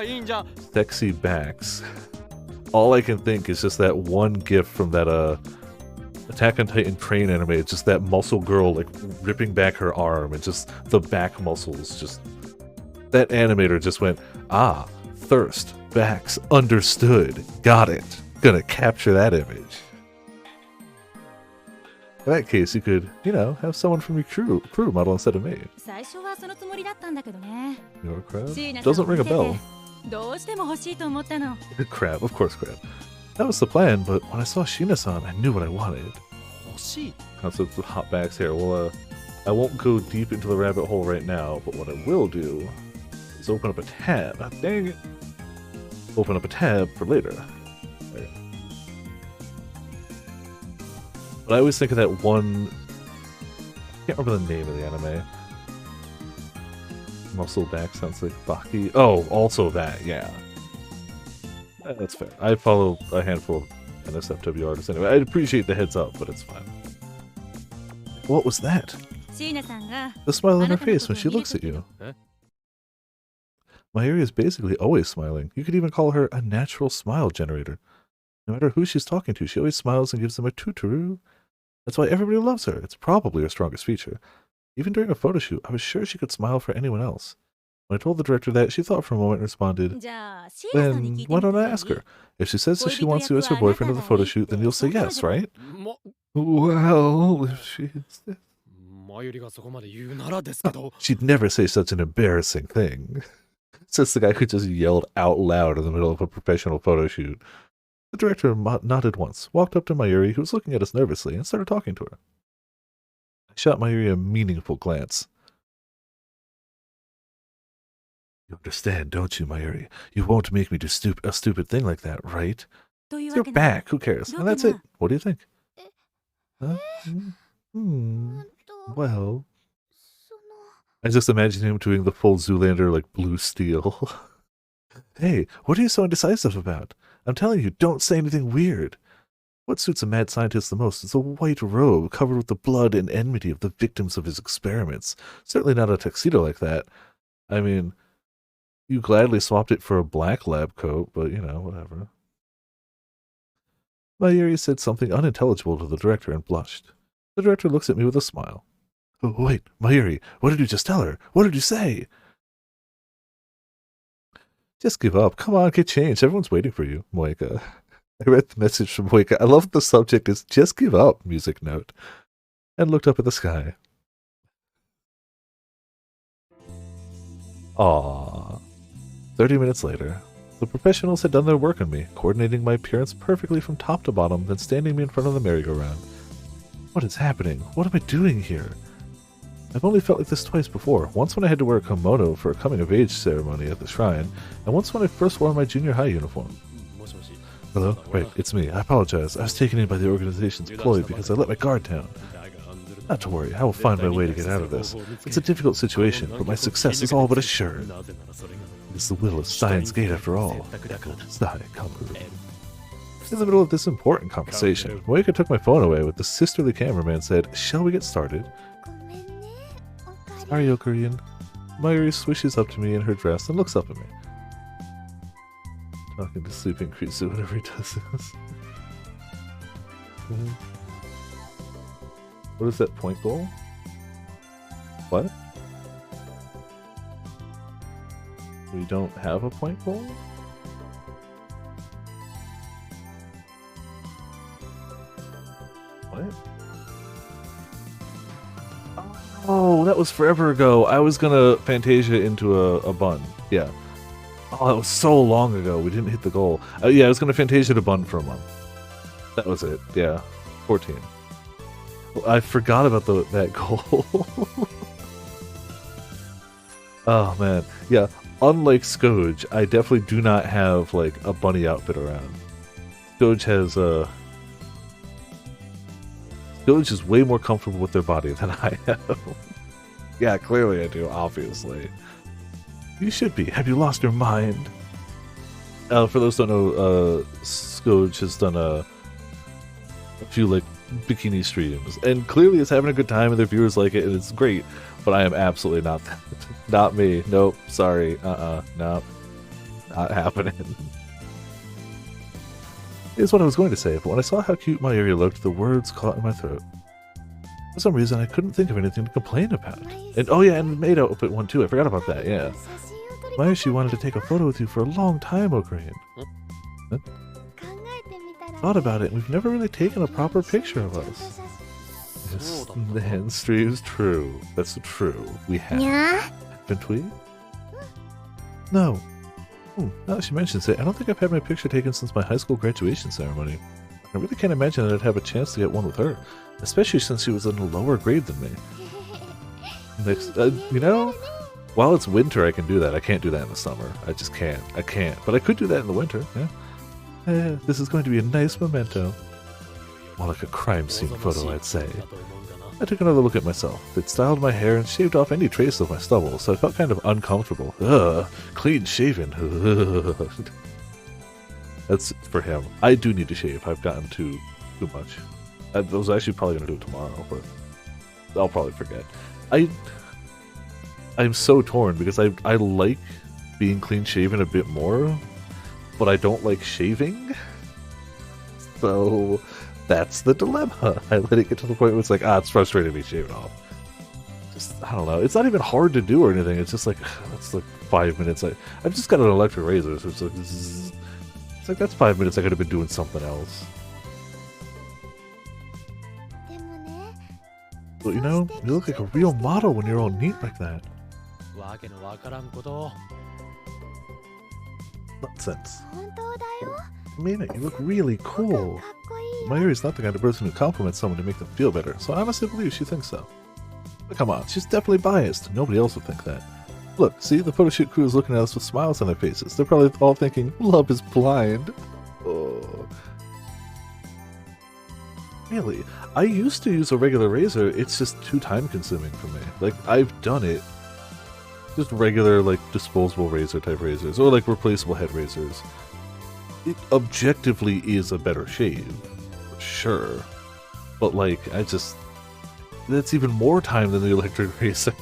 sexy backs, all I can think is just that one gif from that Attack on Titan train anime. It's just that muscle girl like ripping back her arm and just the back muscles. Just that animator just went, ah, thirst, backs, understood, got it. Gonna capture that image. In that case, you could, you know, have someone from your crew model instead of me. 最初はそのつもりだったんだけどね Your crab? 椎名さん Doesn't を ring 見 a てて bell. どうしても欲しいと思ったの Crab, of course, crab. That was the plan, but when I saw Shina-san, I knew what I wanted. 欲しい Concept of hot backs here. Well, I won't go deep into the rabbit hole right now, but what I will do is open up a tab. Ah, dang it. Open up a tab for later. There. But I always think of that one... I can't remember the name of the anime. Muscle back sounds like Baki. Oh, also that, yeah. That's fair. I follow a handful of NSFW artists anyway. I'd appreciate the heads up, but it's fine. What was that? 椎名さんが The smile on her あなたの face こ when と she を見る looks at とき you. Eh? Mayuri is basically always smiling. You could even call her a natural smile generator. No matter who she's talking to, she always smiles and gives them a toot-toot. That's why everybody loves her. It's probably her strongest feature. Even during a photo shoot, I was sure she could smile for anyone else. When I told the director that, she thought for a moment and responded, じゃあ椎名さんに Then 聞いて why み don't て I いい ask her? If she says that she wants you as her boyfriend in the photo shoot, then you'll say yes, right? ま Well, if she... 前よりがそこまで言うならですけど She'd never say such an embarrassing thing. Says the guy who just yelled out loud in the middle of a professional photo shoot. The director nodded once, walked up to Mayuri, who was looking at us nervously, and started talking to her. I shot Mayuri a meaningful glance. You understand, don't you, Mayuri? You won't make me do a stupid thing like that, right? という It's わ your けで back, who cares? And that's it. What do you think? Huh? う Hmm. んと Well, その I just imagine him doing the full Zoolander, like, blue steel. Hey, what are you so indecisive about? I'm telling you, don't say anything weird. What suits a mad scientist the most is a white robe covered with the blood and enmity of the victims of his experiments. Certainly not a tuxedo like that. I mean, you gladly swapped it for a black lab coat, but, you know, whatever. Mayuri said something unintelligible to the director and blushed. The director looks at me with a smile. Oh, wait, Mayuri, what did you just tell her? What did you say? Just give up. Come on, get changed. Everyone's waiting for you, Moika. I read the message from Moika. I love the subject is just give up, music note. And looked up at the sky. Aww. 30 minutes later, the professionals had done their work on me, coordinating my appearance perfectly from top to bottom, then standing me in front of the merry-go-round. What is happening? What am I doing here? I've only felt like this twice before. Once when I had to wear a kimono for a coming-of-age ceremony at the shrine, and once when I first wore my junior high uniform. Hello? Wait, it's me. I apologize. I was taken in by the organization's ploy because I let my guard down. Not to worry, I will find my way to get out of this. It's a difficult situation, but my success is all but assured. It's the will of Steins Gate after all. Sigh, Kampuru. In the middle of this important conversation, Moika took my phone away with the sisterly cameraman said, "Shall we get started?" ごめんねおかり Sorry, Okarien. Mayuri swishes up to me in her dress and looks up at me. Talking to sleeping Krizu whenever he does this. What is that point goal? What? We don't have a point goal? What? Oh, that was forever ago. I was gonna Fantasia into a bun. Yeah. Oh, that was so long ago. We didn't hit the goal. Yeah, I was gonna Fantasia to bun for a month. That was it. Yeah. 14. Well, I forgot about that goal. Oh, man. Yeah. Unlike Skoge, I definitely do not have, like, a bunny outfit around. Skoge has, Skoge is way more comfortable with their body than I am. Yeah, clearly I do, obviously. You should be. Have you lost your mind? For those who don't know, Skoge has done a few, like, bikini streams, and clearly is having a good time, and their viewers like it, and it's great, but I am absolutely not that. Not me. Nope. Sorry. Nope. Not happening. Is what I was going to say, but when I saw how cute Mayuri looked, the words caught in my throat. For some reason, I couldn't think of anything to complain about. And oh yeah, and Maid outfit one too. I forgot about that. Yeah. Mayuri wanted to take a photo with you for a long time, O'Green. Huh? Thought about it, and we've never really taken a proper picture of us. Yes, the hand stream's true. That's true. We have. Haven't we? No. Now that she mentions it, I don't think I've had my picture taken since my high school graduation ceremony. I really can't imagine that I'd have a chance to get one with her, especially since she was in a lower grade than me. Next, you know, while it's winter, I can do that. I can't do that in the summer. I just can't. I can't. But I could do that in the winter. Yeah. This is going to be a nice memento. More like a crime scene photo, I'd say. I took another look at myself. They'd styled my hair and shaved off any trace of my stubble, so I felt kind of uncomfortable. Ugh, clean shaven. That's for him. I do need to shave. I've gotten too much. I was actually probably going to do it tomorrow, but I'll probably forget. I'm so torn because I like being clean shaven a bit more, but I don't like shaving. So that's the dilemma. I let it get to the point where it's like, it's frustrating to be shaved off. Just, I don't know. It's not even hard to do or anything. It's just like, that's like 5 minutes. I've just got an electric razor, so it's like, zzz. It's like, that's 5 minutes. I could have been doing something else. But you know, you look like a real model when you're all neat like that. Nonsense. I mean it, you look really cool. Mayuri's not the kind of person who compliments someone to make them feel better, so I honestly believe she thinks so. But come on, she's definitely biased. Nobody else would think that. Look, see, the photoshoot crew is looking at us with smiles on their faces. They're probably all thinking, love is blind. Oh. Really? I used to use a regular razor, it's just too time consuming for me. Like, I've done it. Just regular, like, disposable razor type razors, or like replaceable head razors. It objectively is a better shave, for sure. But like, that's even more time than the electric razor.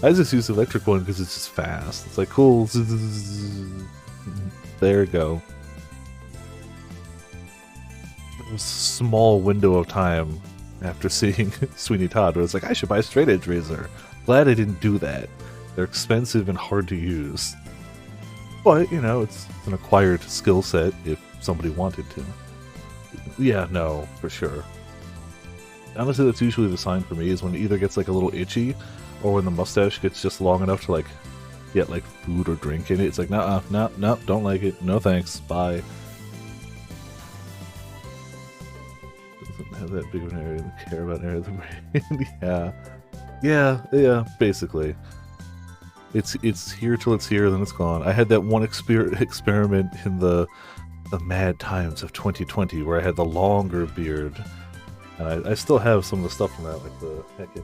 I just use the electric one because it's just fast. It's like, cool, there you go. It was a small window of time after seeing Sweeney Todd where it's like, I should buy a straight edge razor. Glad I didn't do that. They're expensive and hard to use. But, you know, it's an acquired skill set if somebody wanted to. Yeah, no, for sure. Honestly, that's usually the sign for me, is when it either gets like a little itchy, or when the mustache gets just long enough to like get like food or drink in it. It's like, nah, no, don't like it. No thanks. Bye. Doesn't have that big of an area to care about an area of the brain. Yeah, basically. It's here till it's here, then it's gone. I had that one experiment in the mad times of 2020 where I had the longer beard. And I still have some of the stuff from that, like the heckin'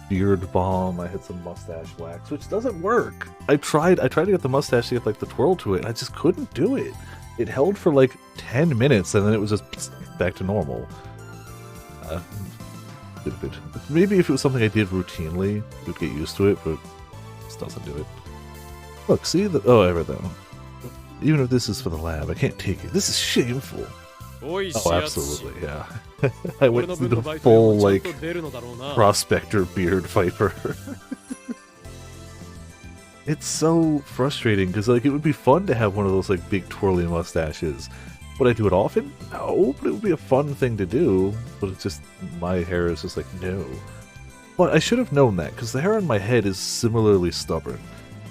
beard balm. I had some mustache wax, which doesn't work. I tried to get the mustache to get like the twirl to it, and I just couldn't do it. It held for like 10 minutes, and then it was just back to normal. Stupid. Maybe if it was something I did routinely, you'd get used to it, but this doesn't do it. Look, see the I read that one. Even if this is for the lab, I can't take it. This is shameful. Oh, absolutely, yeah. I went through the full, like, prospector beard viper. It's so frustrating, because, like, it would be fun to have one of those, like, big twirly mustaches. Would I do it often? No, but it would be a fun thing to do. But it's just, my hair is just like, no. But I should have known that, because the hair on my head is similarly stubborn.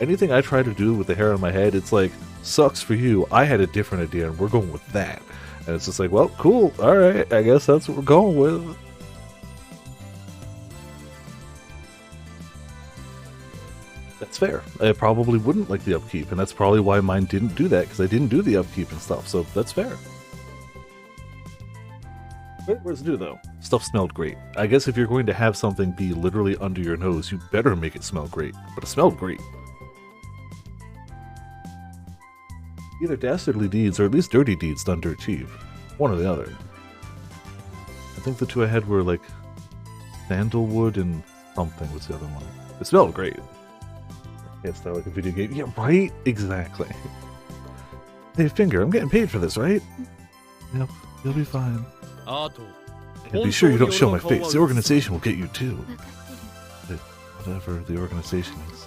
Anything I try to do with the hair on my head, it's like, sucks for you, I had a different idea, and we're going with that. And it's just like, well, cool, alright, I guess that's what we're going with. That's fair. I probably wouldn't like the upkeep, and that's probably why mine didn't do that, because I didn't do the upkeep and stuff, so that's fair. What does it do, though? Stuff smelled great. I guess if you're going to have something be literally under your nose, you better make it smell great. But it smelled great. Either dastardly deeds, or at least dirty deeds done to achieve. One or the other. I think the two I had were like sandalwood and something was the other one. It smelled great. Yes, that like a video game. Yeah, right? Exactly. Hey, Finger, I'm getting paid for this, right? Yep, you'll be fine. And be sure you don't show my face. The organization will get you too. Whatever the organization is.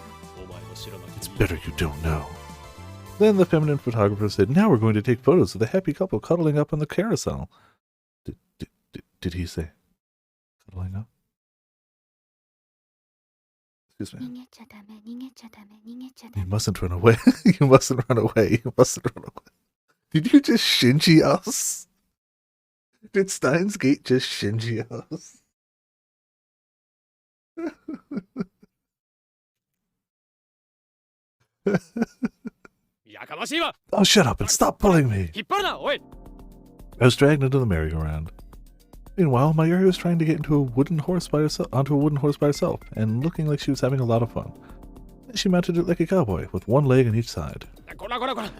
It's better you don't know. Then the feminine photographer said, now we're going to take photos of the happy couple cuddling up on the carousel. Did he say cuddling up? Excuse me. You mustn't run away. You mustn't run away. You mustn't run away. Did you just Shinji us? Did Steins Gate just Shinji us? Oh, shut up and stop pulling me! I was dragged into the merry-go-round. Meanwhile, Mayuri was trying to get onto a wooden horse by herself, and looking like she was having a lot of fun. She mounted it like a cowboy, with one leg on each side.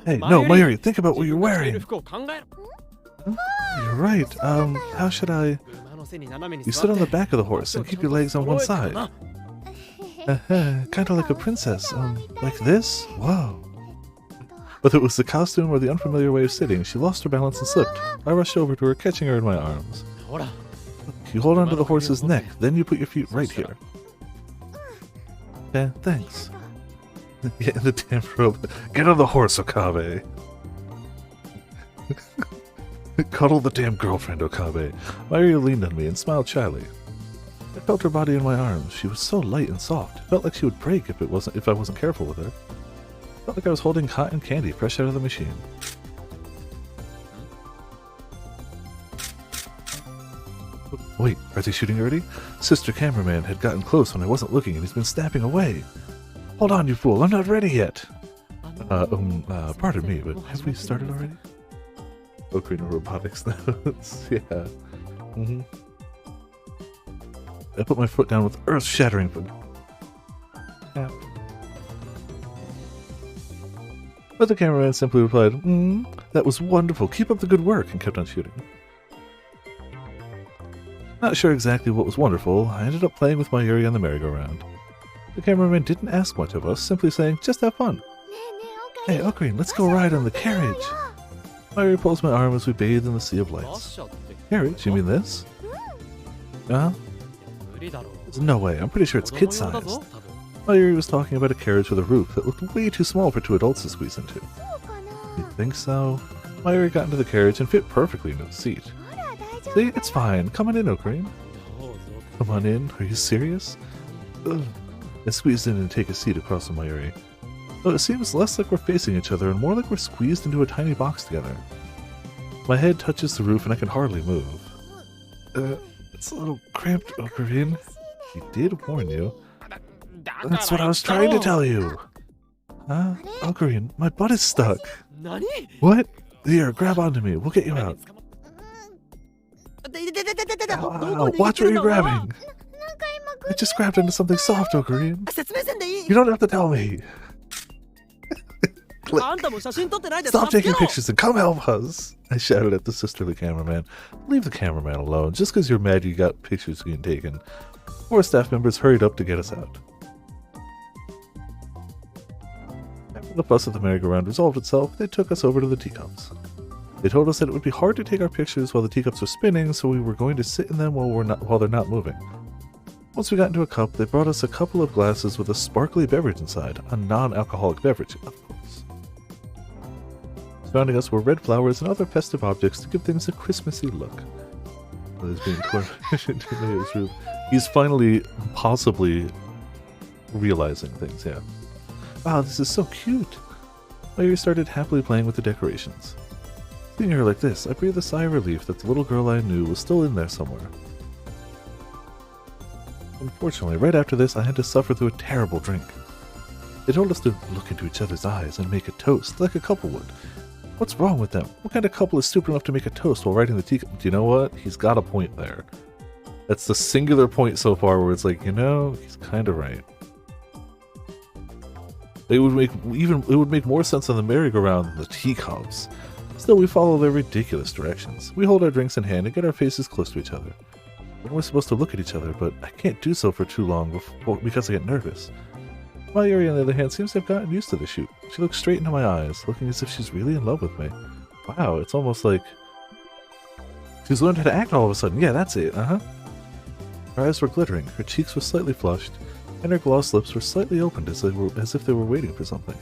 Hey, no, Mayuri, think about what you're wearing! Huh? You're right, how should I... You sit on the back of the horse and keep your legs on one side. Kinda like a princess, like this? Whoa. Whether it was the costume or the unfamiliar way of sitting, she lost her balance and slipped. I rushed over to her, catching her in my arms. Look, you hold onto the horse's neck, then you put your feet right here. Thanks. Get in the damn rope. Get on the horse, Okabe. Cuddle the damn girlfriend, Okabe. Mayuri leaned on me and smiled shyly. I felt her body in my arms. She was so light and soft. It felt like she would break if I wasn't careful with her. It felt like I was holding cotton candy fresh out of the machine. Wait, are they shooting already? Sister Cameraman had gotten close when I wasn't looking, and he's been snapping away. Hold on, you fool! I'm not ready yet. Pardon me, but have we started already? Ocarina Robotics notes. Yeah. I put my foot down with earth-shattering tap. But the cameraman simply replied, that was wonderful, keep up the good work, and kept on shooting. Not sure exactly what was wonderful, I ended up playing with Mayuri on the merry-go-round. The cameraman didn't ask much of us, simply saying, just have fun. Hey, Ocarina, let's go ride on the carriage. Mayuri pulls my arm as we bathe in the sea of lights. Carriage? You mean this? Huh? No way, I'm pretty sure it's kid-sized. Mayuri was talking about a carriage with a roof that looked way too small for two adults to squeeze into. そうかな You think so? Mayuri got into the carriage and fit perfectly into the seat. ほら大丈夫 See, it's fine. Come on in, Ocarine. Come on in. Are you serious? Ugh. I squeezed in and take a seat across from Mayuri. Though it seems less like we're facing each other and more like we're squeezed into a tiny box together. My head touches the roof and I can hardly move. It's a little cramped, Ocarine. He did warn you. That's what I was trying to tell you. Huh? Ocarine, my butt is stuck. What? Here, grab onto me. We'll get you out. Wow, watch what you're grabbing. なんか今 I just grabbed into something soft, Ocarine. 説明せんでいい You don't have to tell me. あんたも写真撮ってないで Stop 助け taking ろ pictures and come help us. I shouted at the sisterly cameraman. Leave the cameraman alone. Just because you're mad you got pictures being taken. More staff members hurried up to get us out. After the fuss of the merry-go-round resolved itself, they took us over to the teacups. They told us that it would be hard to take our pictures while the teacups were spinning, so we were going to sit in them while they're not moving. Once we got into a cup, they brought us a couple of glasses with a sparkly beverage inside, a non-alcoholic beverage, of course. Surrounding us were red flowers and other festive objects to give things a Christmassy look. Well, he's being cornered into his room. He's finally, possibly, realizing things, yeah. Wow, this is so cute! Mayuri started happily playing with the decorations. Seeing her like this, I breathed a sigh of relief that the little girl I knew was still in there somewhere. Unfortunately, right after this, I had to suffer through a terrible drink. They told us to look into each other's eyes and make a toast, like a couple would. What's wrong with them? What kind of couple is stupid enough to make a toast while riding the teacup? Do you know what? He's got a point there. That's the singular point so far where it's like, you know, he's kind of right. It would make more sense on the merry-go-round than the teacups. Still, we follow their ridiculous directions. We hold our drinks in hand and get our faces close to each other. We're supposed to look at each other, but I can't do so for too long because I get nervous. Mayuri, on the other hand, seems to have gotten used to the shoot. She looks straight into my eyes, looking as if she's really in love with me. Wow, it's almost like she's learned how to act all of a sudden. Yeah, that's it, Her eyes were glittering, her cheeks were slightly flushed, and her glossed lips were slightly opened as if they were waiting for something.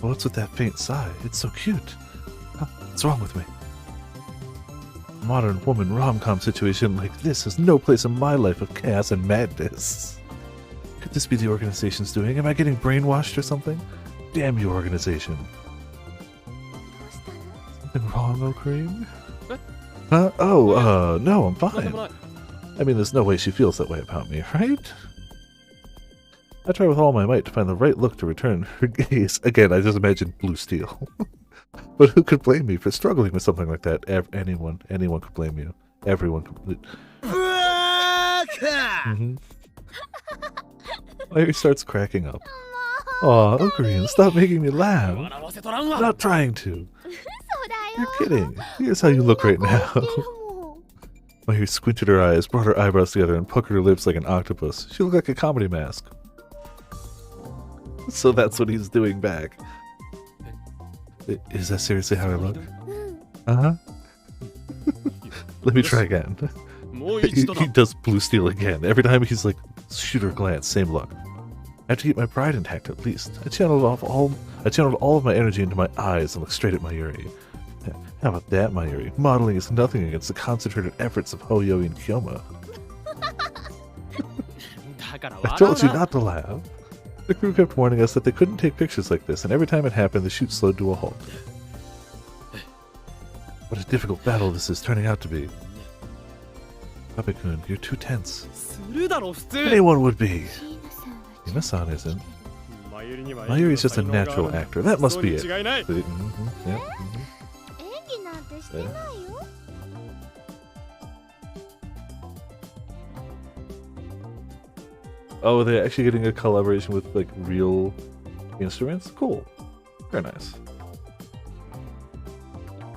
What's with that faint sigh? It's so cute. What's wrong with me? A modern woman rom-com situation like this has no place in my life of chaos and madness. Could this be the organization's doing? Am I getting brainwashed or something? Damn you, organization. どうしたの Something wrong, Ocarine? What? Huh? Oh, no, I'm なんで fine. もない I mean, there's no way she feels that way about me, right? I try with all my might to find the right look to return her gaze. Again, I just imagine blue steel. But who could blame me for struggling with something like that? Anyone could blame you. Everyone could. Mayuri starts cracking up. Aw, Ocarine, stop making me laugh. 笑わせとらん I'm わ not trying to. そうだ You're よ kidding. Here's how you look right now. もう Mayuri squinted her eyes, brought her eyebrows together, and puckered her lips like an octopus. She looked like a comedy mask. So that's what he's doing back. Is that seriously how I look? うん Uh-huh. Let me try again. もう He, 一度だ he does blue steel again. Every time he's like, shoot or glance, same look. I have to keep my pride intact at least. I channeled all of my energy into my eyes and looked straight at Mayuri. How about that, Mayuri? Modeling is nothing against the concentrated efforts of Hoyoi and Kyoma. だから I 笑 told う you な not to laugh. The crew kept warning us that they couldn't take pictures like this, and every time it happened, the shoot slowed to a halt. What a difficult battle this is turning out to be. Pape-kun, you're too tense. するだろ普通 Anyone would be. 椎名さんは Ina-san isn't. マユリには Mayuri's just a natural actor. That must be it. そうに違いない Yeah, 演技なんてしてないよ Oh, they're actually getting a collaboration with like real instruments? Cool. Very nice.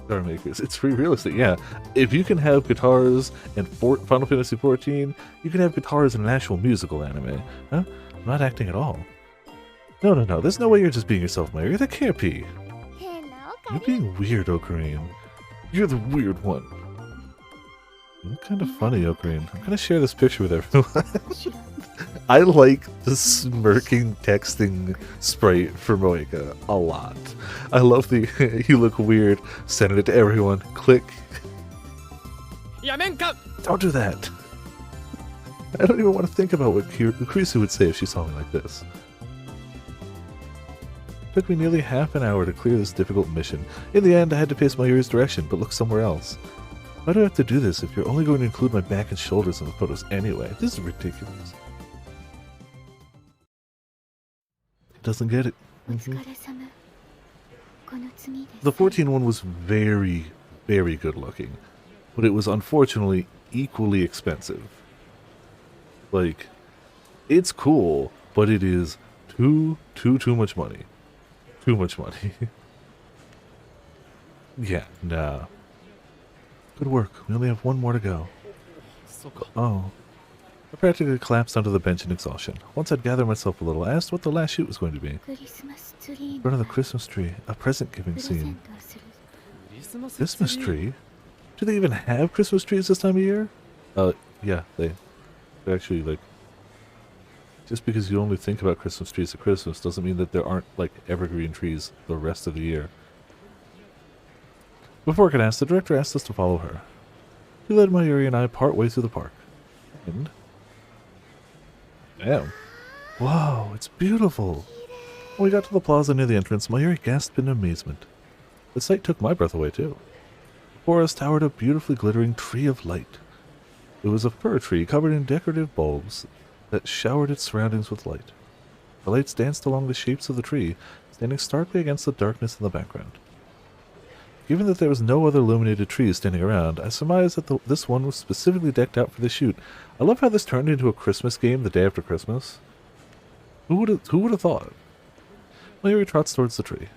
Guitar makers. It's realistic, yeah. If you can have guitars in Final Fantasy XIV, you can have guitars in an actual musical anime. Huh? I'm not acting at all. No. There's no way you're just being yourself, Mayuri. That can't be. 変なおか You're り being weird, Ocarine. You're the weird one. You look kind of funny, Ocarine. I'm gonna share this picture with everyone. 後ろ I like the smirking texting sprite for Moeka a lot. I love the you look weird, sending it to everyone. Click. やめんか Don't do that. I don't even want to think about what Kurisu would say if she saw me like this. It took me nearly half an hour to clear this difficult mission. In the end, I had to face Mayuri's direction, but look somewhere else. Why do I have to do this if you're only going to include my back and shoulders in the photos anyway? This is ridiculous. Doesn't get it. お疲れ様この次です The 14 one was very, very good looking, but it was unfortunately equally expensive. Like, it's cool, but it is too much money. Too much money. Yeah, nah. Good work. We only have one more to go. そうか Oh. I practically collapsed onto the bench in exhaustion. Once I'd gathered myself a little, I asked what the last shoot was going to be. クリスマスツリー In front of の the Christmas tree, a present-giving プレゼ scene. ントをする Christmas tree? Do they even have Christmas trees this time of year? Yeah, they're actually, like... Just because you only think about Christmas trees at Christmas doesn't mean that there aren't, like, evergreen trees the rest of the year. Before I could ask, the director asked us to follow her. She led Mayuri and I part way through the park. And... Damn. Wow, it's beautiful! When we got to the plaza near the entrance, Mayuri gasped in amazement. The sight took my breath away, too. Before us towered a beautifully glittering tree of light. It was a fir tree covered in decorative bulbs that showered its surroundings with light. The lights danced along the shapes of the tree, standing starkly against the darkness in the background. Given that there was no other illuminated trees standing around, I surmised that this one was specifically decked out for the shoot. I love how this turned into a Christmas game the day after Christmas. Who would have thought? Mayuri trots towards the tree,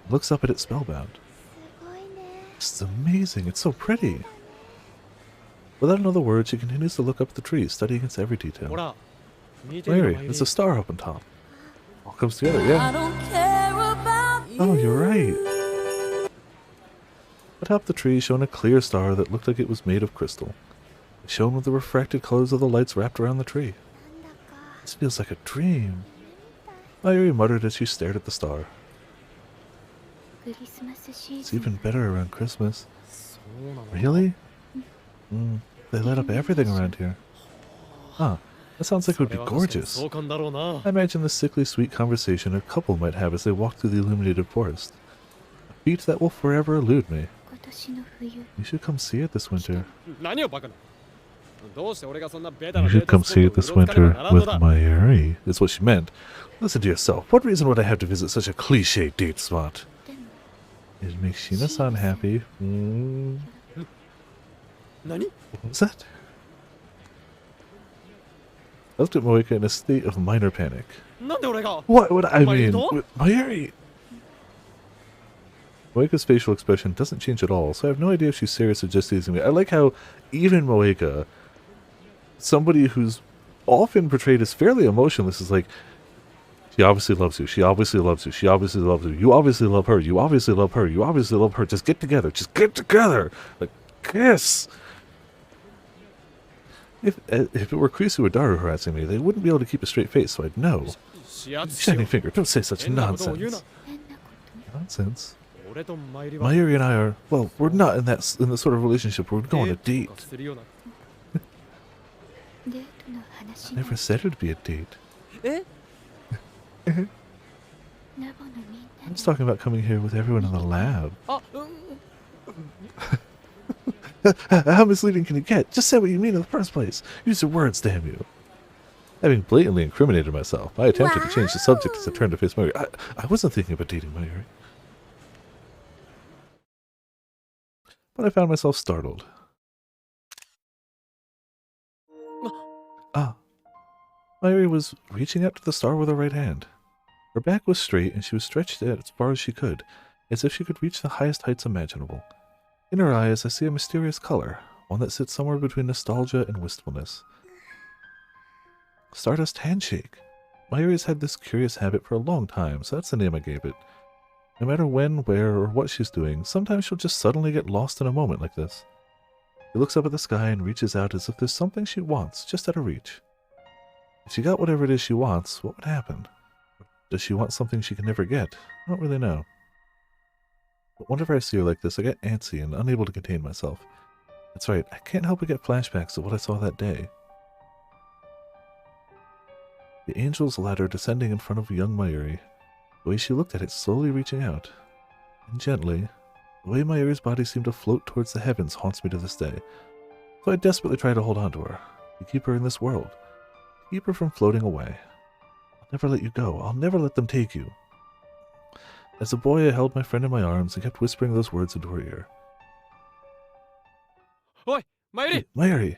looks up at it spellbound. すごいね This is amazing. It's so pretty. Without another word, she continues to look up at the tree, studying its every ほ detail. ら見てみろ Mary, マユリ there's a star up on top. All comes together, yeah. don't care about Oh, you're right. Atop the tree shone a clear star that looked like it was made of crystal. It shone with the refracted colors of the lights wrapped around the tree. なんだか This feels like a dream. Mayuri muttered as she stared at the star. クリスマスシー It's ズン even better around Christmas. そうなの Really? They lit up everything around here. Huh. That sounds like it would be それは確かに gorgeous. 壮観だろうな I imagine the sickly sweet conversation a couple might have as they walk through the illuminated forest. A feat that will forever elude me. 今年の冬 You should come see it this winter. 何をバカなどうして俺がそんなベタな You デ should ート come スポ see ッ it ト this をうろつかね winter ばならんの with だ Mayuri. That's what she meant. Listen to yourself. What reason would I have to visit such a cliche date spot? でも It makes Sheena-san happy.何 What was that? I looked at Moeka in a state of minor panic. なんで俺が What would I Mayuri mean? to? With Mayuri! Moeka's facial expression doesn't change at all, so I have no idea if she's serious or just teasing me. I like how even Moeka, somebody who's often portrayed as fairly emotionless, is like, she obviously loves you, she obviously loves you, she obviously loves you, you obviously love her, you obviously love her, you obviously love her, just get together, just get together! Like, kiss! If it were Kurisu or Daru harassing me, they wouldn't be able to keep a straight face, so I'd know. 指圧し Shining よ finger, don't say such 変なことを言うな nonsense. 変なこと Nonsense. 俺とマユリは Mayuri and I are, well, we're not in the sort of relationship where we'd go on a デ date. ートとかするようなデートの話 I な never said it'd be a date. えラボのみん I'm な just talking about coming here with everyone in the lab. あうん How misleading can it get? Just say what you mean in the first place. Use your words, damn you. Having blatantly incriminated myself, I attempted to change the subject as I turned to face Mayuri. I wasn't thinking about dating Mayuri. But I found myself startled. Ah. Mayuri was reaching out to the star with her right hand. Her back was straight and she was stretched out as far as she could, as if she could reach the highest heights imaginable. In her eyes, I see a mysterious color, one that sits somewhere between nostalgia and wistfulness. Stardust Handshake. Mayuri's had this curious habit for a long time, so that's the name I gave it. No matter when, where, or what she's doing, sometimes she'll just suddenly get lost in a moment like this. She looks up at the sky and reaches out as if there's something she wants, just out of reach. If she got whatever it is she wants, what would happen? Does she want something she can never get? I don't really know. But whenever I see her like this, I get antsy and unable to contain myself. That's right, I can't help but get flashbacks of what I saw that day. The angel's ladder descending in front of young Mayuri. The way she looked at it, slowly reaching out. And gently, the way Mayuri's body seemed to float towards the heavens haunts me to this day. So I desperately try to hold on to her, to keep her in this world, to keep her from floating away. I'll never let you go. I'll never let them take you. As a boy, I held my friend in my arms and kept whispering those words into her ear. Oi, Mayuri! Hey, Mayuri!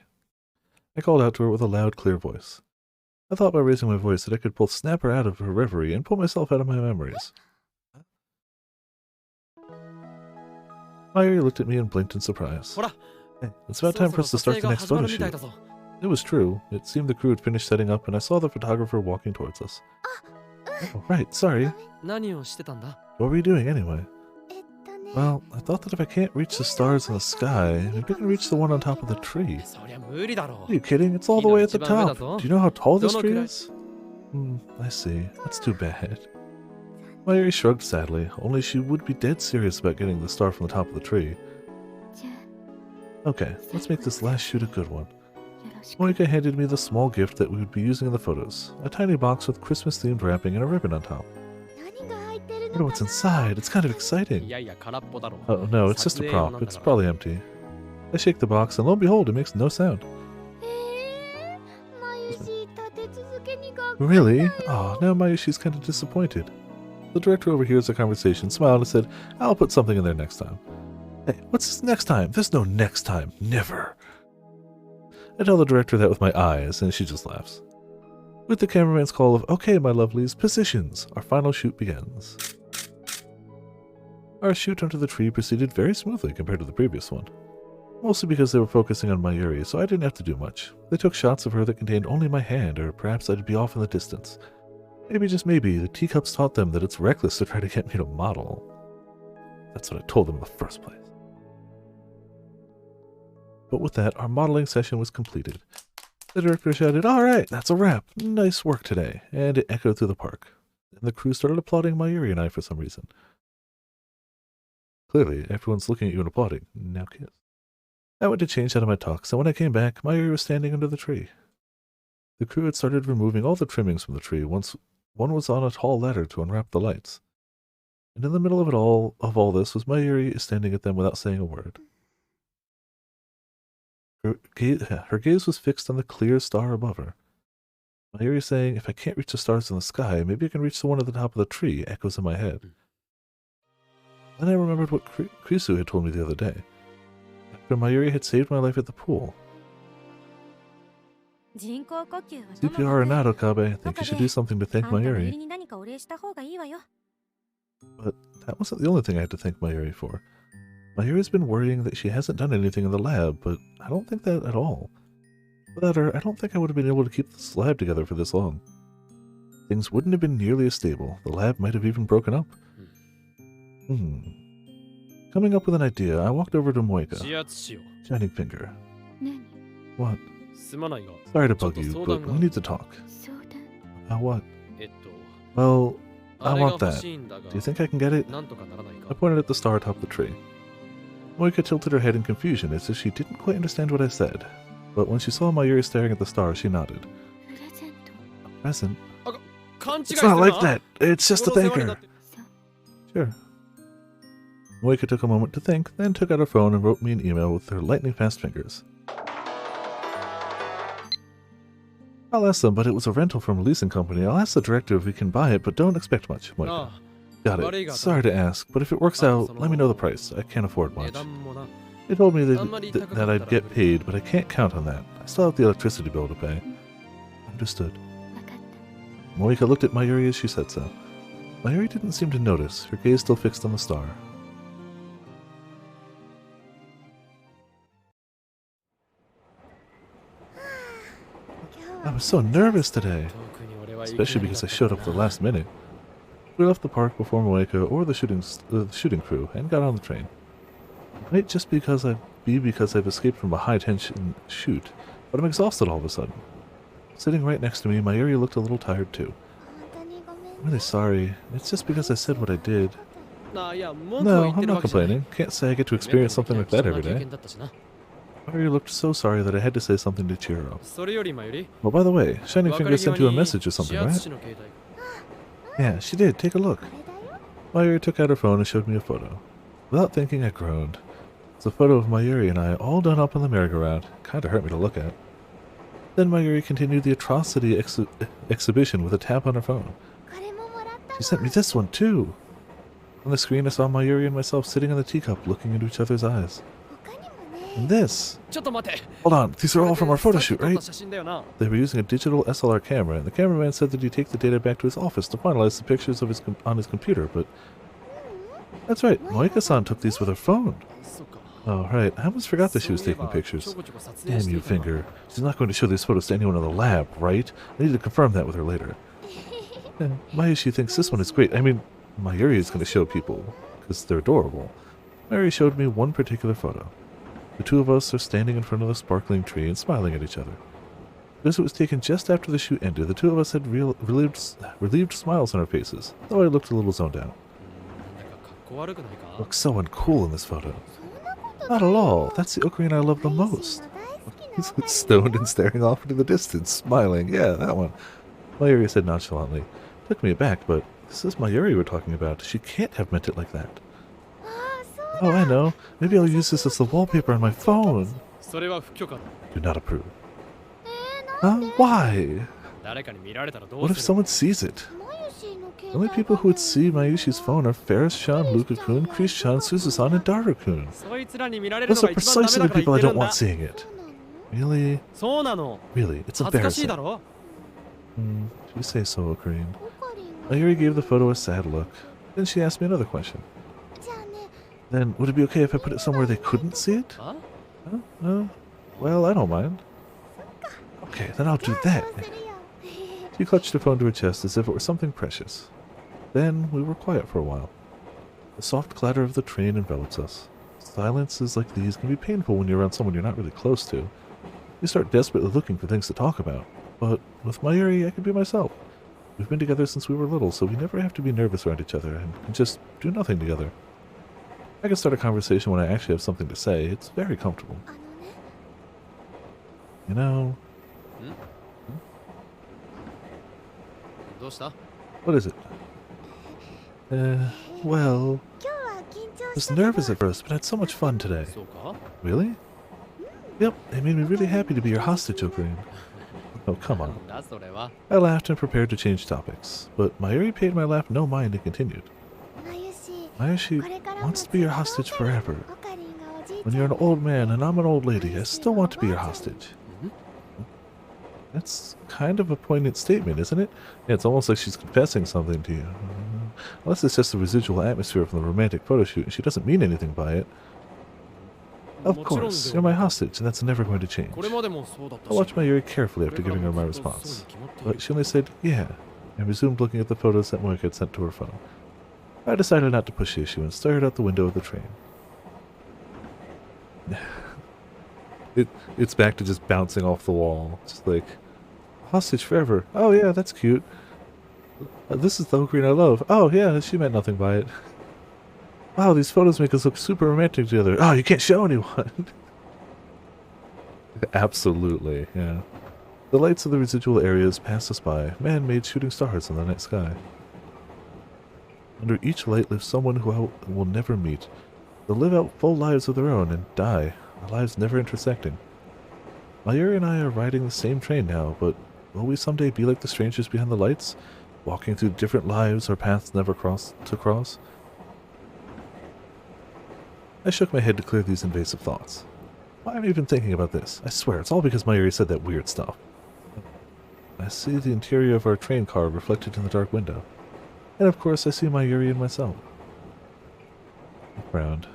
I called out to her with a loud, clear voice. I thought by raising my voice that I could both snap her out of her reverie and pull myself out of my memories. Mayuri looked at me and blinked in surprise. Hey, it's about time for us to start the next photo shoot. It was true. It seemed the crew had finished setting up, and I saw the photographer walking towards us. Oh, right, sorry. 何をしてたんだ? What were you doing anyway? えっとね Well, I thought that if I can't reach the stars in the sky, maybe I can reach the one on top of the tree. そりゃ無理だろ Are you kidding? It's all the way at the Kino ichiban top. ue da zo. Do you know how tall this Dono tree kurai? is? I see. That's too bad. Mayuri shrugged sadly, only she would be dead serious about getting the star from the top of the tree. じゃ Okay, let's make this last shoot a good one. あよろしく Moika handed me the small gift that we would be using in the photos. A tiny box with Christmas-themed wrapping and a ribbon on top. 何が入ってる I の wonder what's inside. It's kind of exciting. いやいや空っぽだろ Oh no, it's just a 撮影用 prop. なんだ It's から probably empty. I shake the box, and lo and behold, it makes no sound. マユシ立て続けに学校 Really? Oh, now Mayushi's kind of disappointed. The director overhears the conversation, smiled, and said, I'll put something in there next time. Hey, what's this next time? There's no next time. Never. I tell the director that with my eyes, and she just laughs. With the cameraman's call of, okay, my lovelies, positions, our final shoot begins. Our shoot under the tree proceeded very smoothly compared to the previous one. Mostly because they were focusing on Mayuri, so I didn't have to do much. They took shots of her that contained only my hand, or perhaps I'd be off in the distance. Maybe, just maybe, the teacups taught them that it's reckless to try to get me to model. That's what I told them in the first place. But with that, our modeling session was completed. The director shouted, all right, that's a wrap. Nice work today. And it echoed through the park. And the crew started applauding Mayuri and I for some reason. Clearly, everyone's looking at you and applauding. Now kiss. I went to change out of my tux, and when I came back, Mayuri was standing under the tree. The crew had started removing all the trimmings from the tree once one was on a tall ladder to unwrap the lights. And in the middle of all this was Mayuri standing at them without saying a word. Her gaze was fixed on the clear star above her. Mayuri saying, if I can't reach the stars in the sky, maybe I can reach the one at the top of the tree, echoes in my head. Then I remembered what Krisu had told me the other day. After Mayuri had saved my life at the pool. 人工呼吸は CPR or not, Okabe, I think you should do something to thank あんたの入 Mayuri. りに何かお礼した方がいいわよ But that wasn't the only thing I had to thank Mayuri for. Mayuri's been worrying that she hasn't done anything in the lab, but I don't think that at all. Without her, I don't think I would have been able to keep this lab together for this long. Things wouldn't have been nearly as stable. The lab might have even broken up. Coming up with an idea, I walked over to Moika, 指圧しよ shining finger. 何 What? うすまないが Sorry to bug ちょっ you, と相 but 談が we need to talk. 相談 What? えっと Well, あ I れが want 欲 that. しいんだが Do you think I can get it? なんとかならないか I pointed at the star atop the tree. Moika tilted her head in confusion as if she didn't quite understand what I said. But when she saw Mayuri staring at the star, she nodded. プレゼント A present? 勘違い It's する not な like that. It's just to 俺の thank 世話にな her. って そう Sure. Moika took a moment to think, then took out her phone and wrote me an email with her lightning-fast fingers. I'll ask them, but it was a rental from a leasing company. I'll ask the director if we can buy it, but don't expect much, あ Moika. あ Got it. Sorry to ask, but if it works out, let me know the price. I can't afford 値 much. 段もな They told me that I'd get paid, but I can't count on that. I still have the electricity bill to pay. Understood. 分かった Moika looked at Mayuri as she said so. Mayuri didn't seem to notice, her gaze still fixed on the star. I was so nervous today, 特に俺はいきなり especially because I showed up at the last minute. We left the park before Moika or the shooting crew and got on the train. Might just because I be because I've escaped from a high-tension shoot, but I'm exhausted all of a sudden. Sitting right next to me, Mayuri looked a little tired too. 本当にごめんね I'm really sorry. It's just because I said what I did. あいや文句を No, 言って I'm るわ not けじゃない complaining. Can't say I get to experience something like that every 貴重な経 day. 験だったしな Mayuri looked so sorry that I had to say something to cheer her up. それより前より Well, by the way, Shining 別れ Finger 際 sent you a に message or 始 something, 圧 right? 師の携帯 Yeah, she did. Take a look. これだよ Mayuri took out her phone and showed me a photo. Without thinking, I groaned. It's a photo of Mayuri and I all done up on the merry-go-round. Kinda hurt me to look at. Then Mayuri continued the atrocity exhibition with a tap on her phone. これももらった She sent me this one, too. On the screen, I saw Mayuri and myself sitting in the teacup looking into each other's eyes. 他にもね And this. ちょっと待て Hold on, these are all from our photo shoot, さっき撮った right? 写真だよな They were using a digital SLR camera, and the cameraman said that he'd take the data back to his office to finalize the pictures of on his computer, but... That's right, Moika-san took these with her phone. そうか Oh, right, I almost forgot that she was そういえ taking ばちょ pictures. こちょこ撮影 Damn して you, いたな Finger. She's not going to show these photos to anyone in the lab, right? I need to confirm that with her later. Mayushi thinks this one is great. I mean, Mayuri is going to show people, because they're adorable. Mayuri showed me one particular photo. The two of us are standing in front of the sparkling tree and smiling at each other. Because it was taken just after the shoot ended, the two of us had relieved smiles on our faces, though I looked a little zoned out. なんかかっこ悪くないか Looks so uncool in this photo. そんなこと Not at all. That's the ocarina I love the 大 most. の大好きな He's オカリナ stoned and staring off into the distance, smiling. Yeah, that one. Mayuri said nonchalantly. Took me aback, but this is Mayuri we're talking about. She can't have meant it like that. ああそう Oh, I know. Maybe I'll use this as the wallpaper on my phone. それは不許可だ Do not approve. なんで Why? 誰かに見られたらど What う if する someone sees it? マユシーの The 携 only 帯 people who would 画 see 面 Mayushi's phone are Ferris-chan, Luka-kun, Chris-chan, Suzu-san, and Daru-kun. そいつらに見られるの Those が are 一番ダ precisely メ the だから people 言 I ってる don't んだ want seeing it. そうなの Really? そうなの Really? It's 恥ずかしいだ embarrassing. ろ You say so, Ocarine. オカリンが Mayuri gave the photo a sad look. Then she asked me another question. じゃあね Then, would it be okay if I put it somewhere they couldn't see it? あ Well, I don't mind. Okay, then I'll じゃ do あ that. そうするよ She clutched her phone to her chest as if it were something precious. Then we were quiet for a while. The soft clatter of the train envelops us. Silences like these can be painful when you're around someone you're not really close to. You start desperately looking for things to talk about. But with Mayuri, I can be myself. We've been together since we were little, so we never have to be nervous around each other and can just do nothing together. I can start a conversation when I actually have something to say. It's very comfortable. あのね You know, どうした what is it? Well, 今日は緊張 I し was たけど nervous at first, but had so much fun today. そうか Really? Yep, it made me really happy to be your hostage, Ocarine. Oh, come な on. んだそれは I laughed and prepared to change topics, but Mayuri paid my laugh no mind and continued. マユシ Mayushi これからも wants ず to っ be と your オ hostage カリン forever. オカリンがおじい When ち you're ゃ an ん old man and I'm an old lady, I still want to be your hostage. Mhm. That's kind of a poignant statement, isn't it? Yeah, it's almost like she's confessing something to you. Unless it's just the residual atmosphere from the romantic photo shoot and she doesn't mean anything by it. Of もちろんで course, は you're my ない hostage, and that's never going to change. これまでもそうだったし I watched Mayuri carefully こ after れから giving her も my ずっとそうに response. 決まっている But she only said, yeah, and resumed looking at the photos that Moika had sent to her phone. I decided not to push the issue and stared out the window of the train. It's back to just bouncing off the wall. Just like, hostage forever. Oh yeah, that's cute. This is the ocarina I love. Oh yeah, she meant nothing by it. Wow, these photos make us look super romantic together. Oh, you can't show anyone. Absolutely, yeah. The lights of the residual areas pass us by, man-made shooting stars in the night sky. Under each light lives someone who I will never meet. They'll live out full lives of their own and die, our lives never intersecting. Mayuri and I are riding the same train now, but will we someday be like the strangers behind the lights, walking through different lives our paths never cross? I shook my head to clear these invasive thoughts. Why am I even thinking about this? I swear, it's all because Mayuri said that weird stuff. I see the interior of our train car reflected in the dark window. And of course I see Mayuri and myself. I frowned.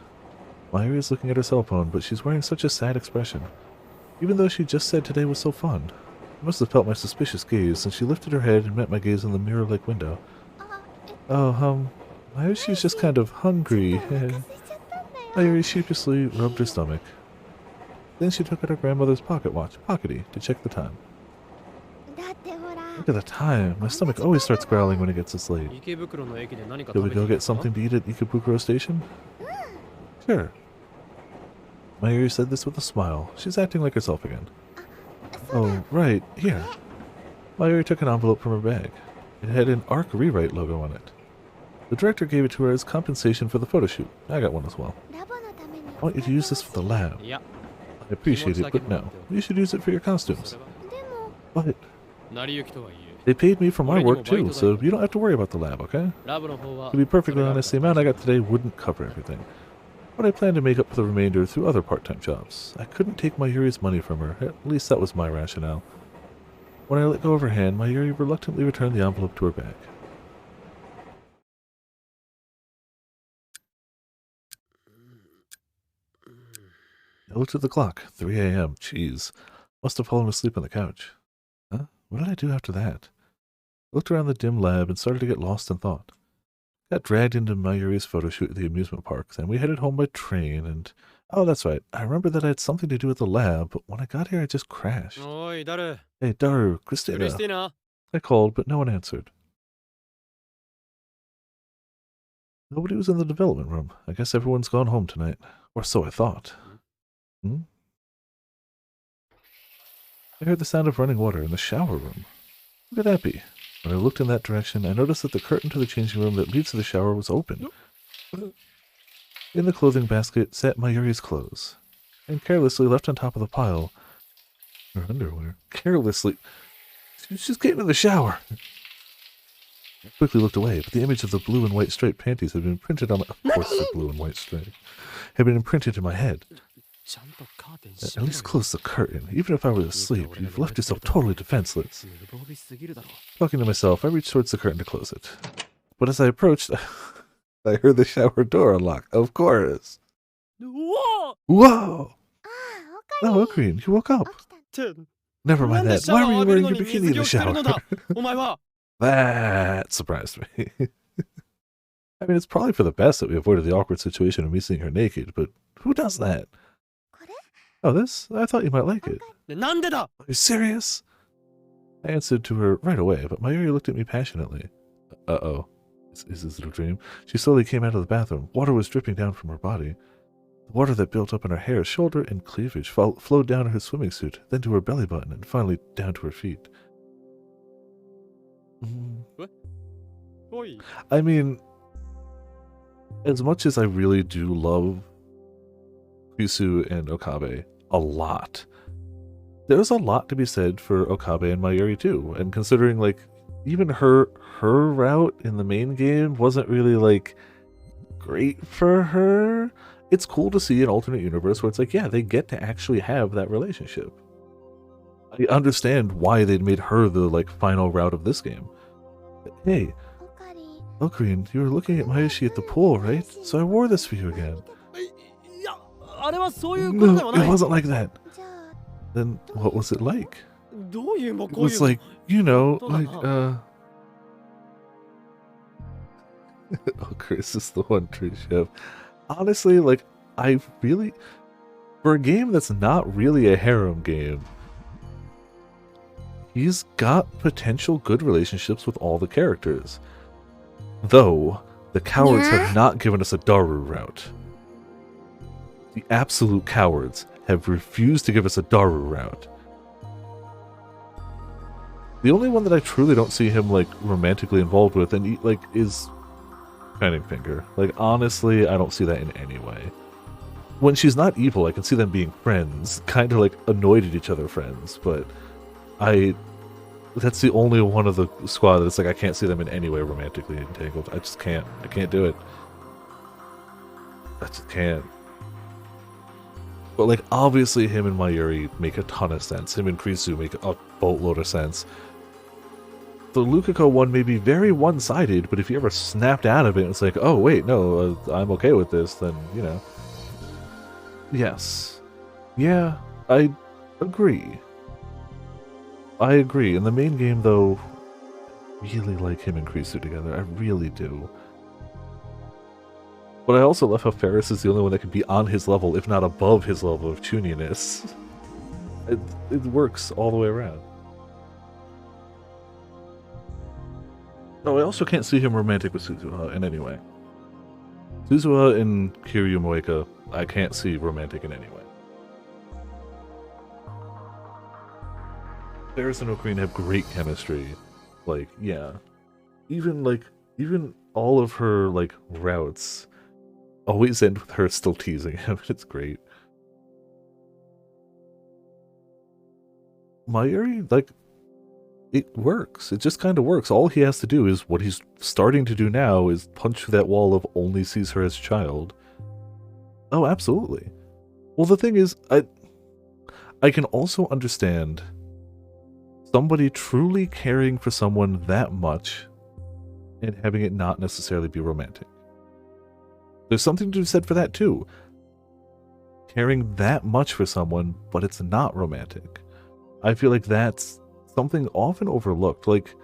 Mayuri is looking at her cell phone, but she's wearing such a sad expression. Even though she just said today was so fun. I must have felt my suspicious gaze, and she lifted her head and met my gaze in the mirror-like window. あOh, Mayuri's just kind of hungry. ちょっとお腹空いちゃったんだよ Mayuri sheepishly rubbed her stomach. Then she took out her grandmother's pocket watch, Pockety, to check the time. だってほら Look at the time. My stomach always starts growling when it gets this late. 池袋の駅で何か Shall 食 we べて go いい get ですか something to eat at Ikebukuro Station? Sure. Mayuri said this with a smile. She's acting like herself again. Oh, right. Here. Mayuri took an envelope from her bag. It had an ARC Rewrite logo on it. The director gave it to her as compensation for the photo shoot. I got one as well. ラボのために I want you to use this for the lab. いや I appreciate it, but no. You should use it for your そ costumes. れは But 成り行きとはいえ they paid me for my work too, so you don't have to worry about the lab, okay? ラブの方は To be perfectly それが honest, the amount I got today wouldn't cover everything. But I plan to make up for the remainder through other part-time jobs. I couldn't take Mayuri's money from her. At least that was my rationale. When I let go of her hand, Mayuri reluctantly returned the envelope to her bag. I looked at the clock. 3 a.m. Jeez. Must have fallen asleep on the couch. Huh? What did I do after that? I looked around the dim lab and started to get lost in thought. Got dragged into Mayuri's photo shoot at the amusement park. Then we headed home by train and... Oh, that's right. I remember that I had something to do with the lab, but when I got here, I just crashed. おい誰 Hey, Daru, クリスティ Christina. ナ I called, but no one answered. Nobody was in the development room. I guess everyone's gone home tonight. Or so I thought. Hmm? I heard the sound of running water in the shower room. Who could that be? When I looked in that direction, I noticed that the curtain to the changing room that leads to the shower was open. In the clothing basket sat Mayuri's clothes, and carelessly left on top of the pile, her underwear. Carelessly. She's just getting in the shower. I quickly looked away, but the image of the blue and white striped panties had been imprinted on my... Of course the blue and white stripe. Had been imprinted in my head. ちゃんとカーテン At 閉めろ least よ close the curtain. Even if I were asleep, you've left yourself totally defenseless. 無防備すぎるだろ Talking to myself, I reached towards the curtain to close it. But as I approached, I heard the shower door unlock. Of course. うわ Whoa! ああ Oh, おか Ocarine, you woke up. 起きた って Never な mind んで that. シャワ Why ー were 浴 you びる wearing の your に bikini in 水着 the を着てるの shower? だお前は That surprised me. I mean, it's probably for the best that we avoided the awkward situation of me seeing her naked, but who does that? これ Oh, this? I thought you might like it. でなんでだ Are you serious? I answered to her right away, but Mayuri looked at me passionately. Uh-oh. Is this a dream? She slowly came out of the bathroom. Water was dripping down from her body. The water that built up in her hair, shoulder, and cleavage flowed down her swimming suit, then to her belly button, and finally down to her feet.おい I mean, as much as I really do love Kisu and Okabe a lot, there's a lot to be said for Okabe and Mayuri too. And considering, like, even her route in the main game wasn't really, like, great for her, it's cool to see an alternate universe where it's like, yeah, they get to actually have that relationship. I understand why they'd made her the, like, final route of this game. Hey, オカリン Ocarine, you were looking at Mayoshi at the pool, right? So I wore this for you again. いやあれはそういうことで No, は it ない wasn't like that. じゃあ Then what was it like? どういうも It こういう was like, you know, Hold on, like, Oh, Chris is the one true chef. Honestly, like, I really... For a game that's not really a harem game, he's got potential good relationships with all the characters. Though, the cowards have not given us a Daru route. The absolute cowards have refused to give us a Daru route. The only one that I truly don't see him, like, romantically involved with, and, like, is Shining Finger. Like, honestly, I don't see that in any way. When she's not evil, I can see them being friends, kind of, like, annoyed at each other friends, but that's the only one of the squad that's like, I can't see them in any way romantically entangled. I just can't. I can't do it. I just can't. But, like, obviously him and Mayuri make a ton of sense. Him and Krisu make a boatload of sense. The Lukako one may be very one-sided, but if you ever snapped out of it, it's like, oh, wait, no, I'm okay with this, then, you know. Yes. Yeah, I agree. I agree. In the main game, though, I really like him and Krisu together. I really do. But I also love how Ferris is the only one that can be on his level, if not above his level of chuniness. It works all the way around. No, I also can't see him romantic with Suzuha in any way. Suzuha and Kiryu Moeka, I can't see romantic in any way. Ferris and Ocarina have great chemistry. Like, yeah. Even all of her, like, routes always end with her still teasing him. It's great. Mayuri, like, it works. It just kind of works. All he has to do is what he's starting to do now is punch through that wall of only sees her as child. Oh, absolutely. Well, the thing is, I can also understand somebody truly caring for someone that much and having it not necessarily be romantic. There's something to be said for that too. Caring that much for someone, but it's not romantic. I feel like that's something often overlooked. Like,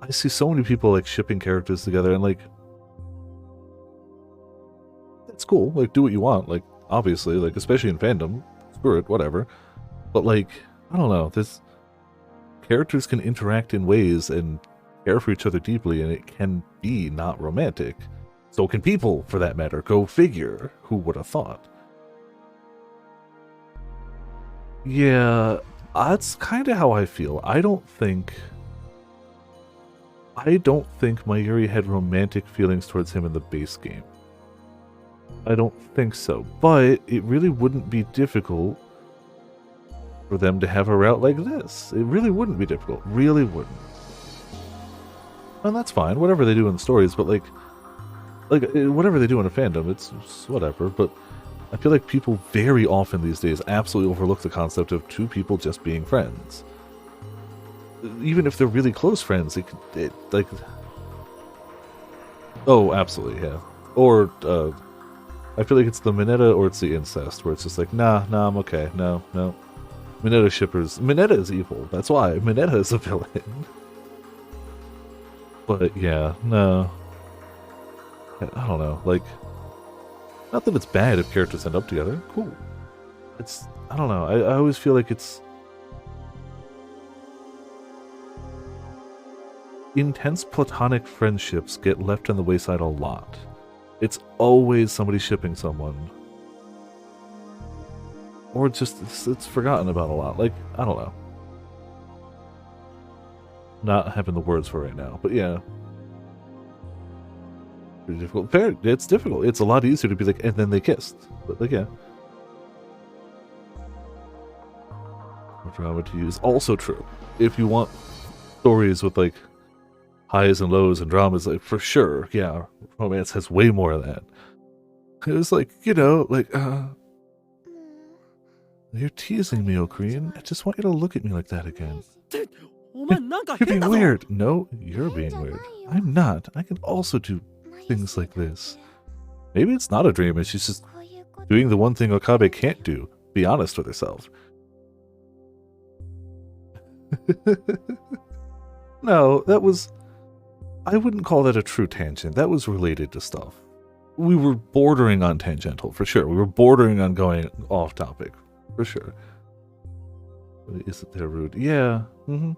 I see so many people like shipping characters together, and like, that's cool. Like, do what you want. Like, obviously, like, especially in fandom, screw it, whatever. But like, I don't know. This characters can interact in ways and care for each other deeply, and it can be not romantic. So can people, for that matter. Go figure. Who would have thought? Yeah, that's kind of how I feel. I don't think Mayuri had romantic feelings towards him in the base game. I don't think so. But it really wouldn't be difficult for them to have a route like this. It really wouldn't be difficult. Really wouldn't. And that's fine. Whatever they do in the stories, but like whatever they do in a fandom, it's whatever. But I feel like people very often these days absolutely overlook the concept of two people just being friends. Even if they're really close friends, like... Oh, absolutely, yeah. Or, I feel like it's the Mineta or it's the incest, where it's just like, nah, I'm okay, no. Mineta shippers... Mineta is evil, that's why. Mineta is a villain. But, yeah, no. I don't know, like... Not that it's bad if characters end up together. Cool. It's... I don't know. I always feel like it's... Intense platonic friendships get left on the wayside a lot. It's always somebody shipping someone. Or just... It's forgotten about a lot. Like, I don't know. Not having the words for it right now. But yeah. Pretty difficult. Fair, it's difficult. It's a lot easier to be like, and then they kissed. But like, yeah. Drama to use. Also true. If you want stories with like highs and lows and dramas, like for sure, yeah, romance has way more of that. It was like, you know, like, you're teasing me, Ocarina. I just want you to look at me like that again. You're being weird. No, you're being weird. I'm not. I can also do things like this. Maybe it's not a dream, and she's just doing the one thing Okabe can't do. Be honest with herself. No, that was... I wouldn't call that a true tangent. That was related to stuff. We were bordering on tangential, for sure. We were bordering on going off topic, for sure. Isn't there rude? Yeah. And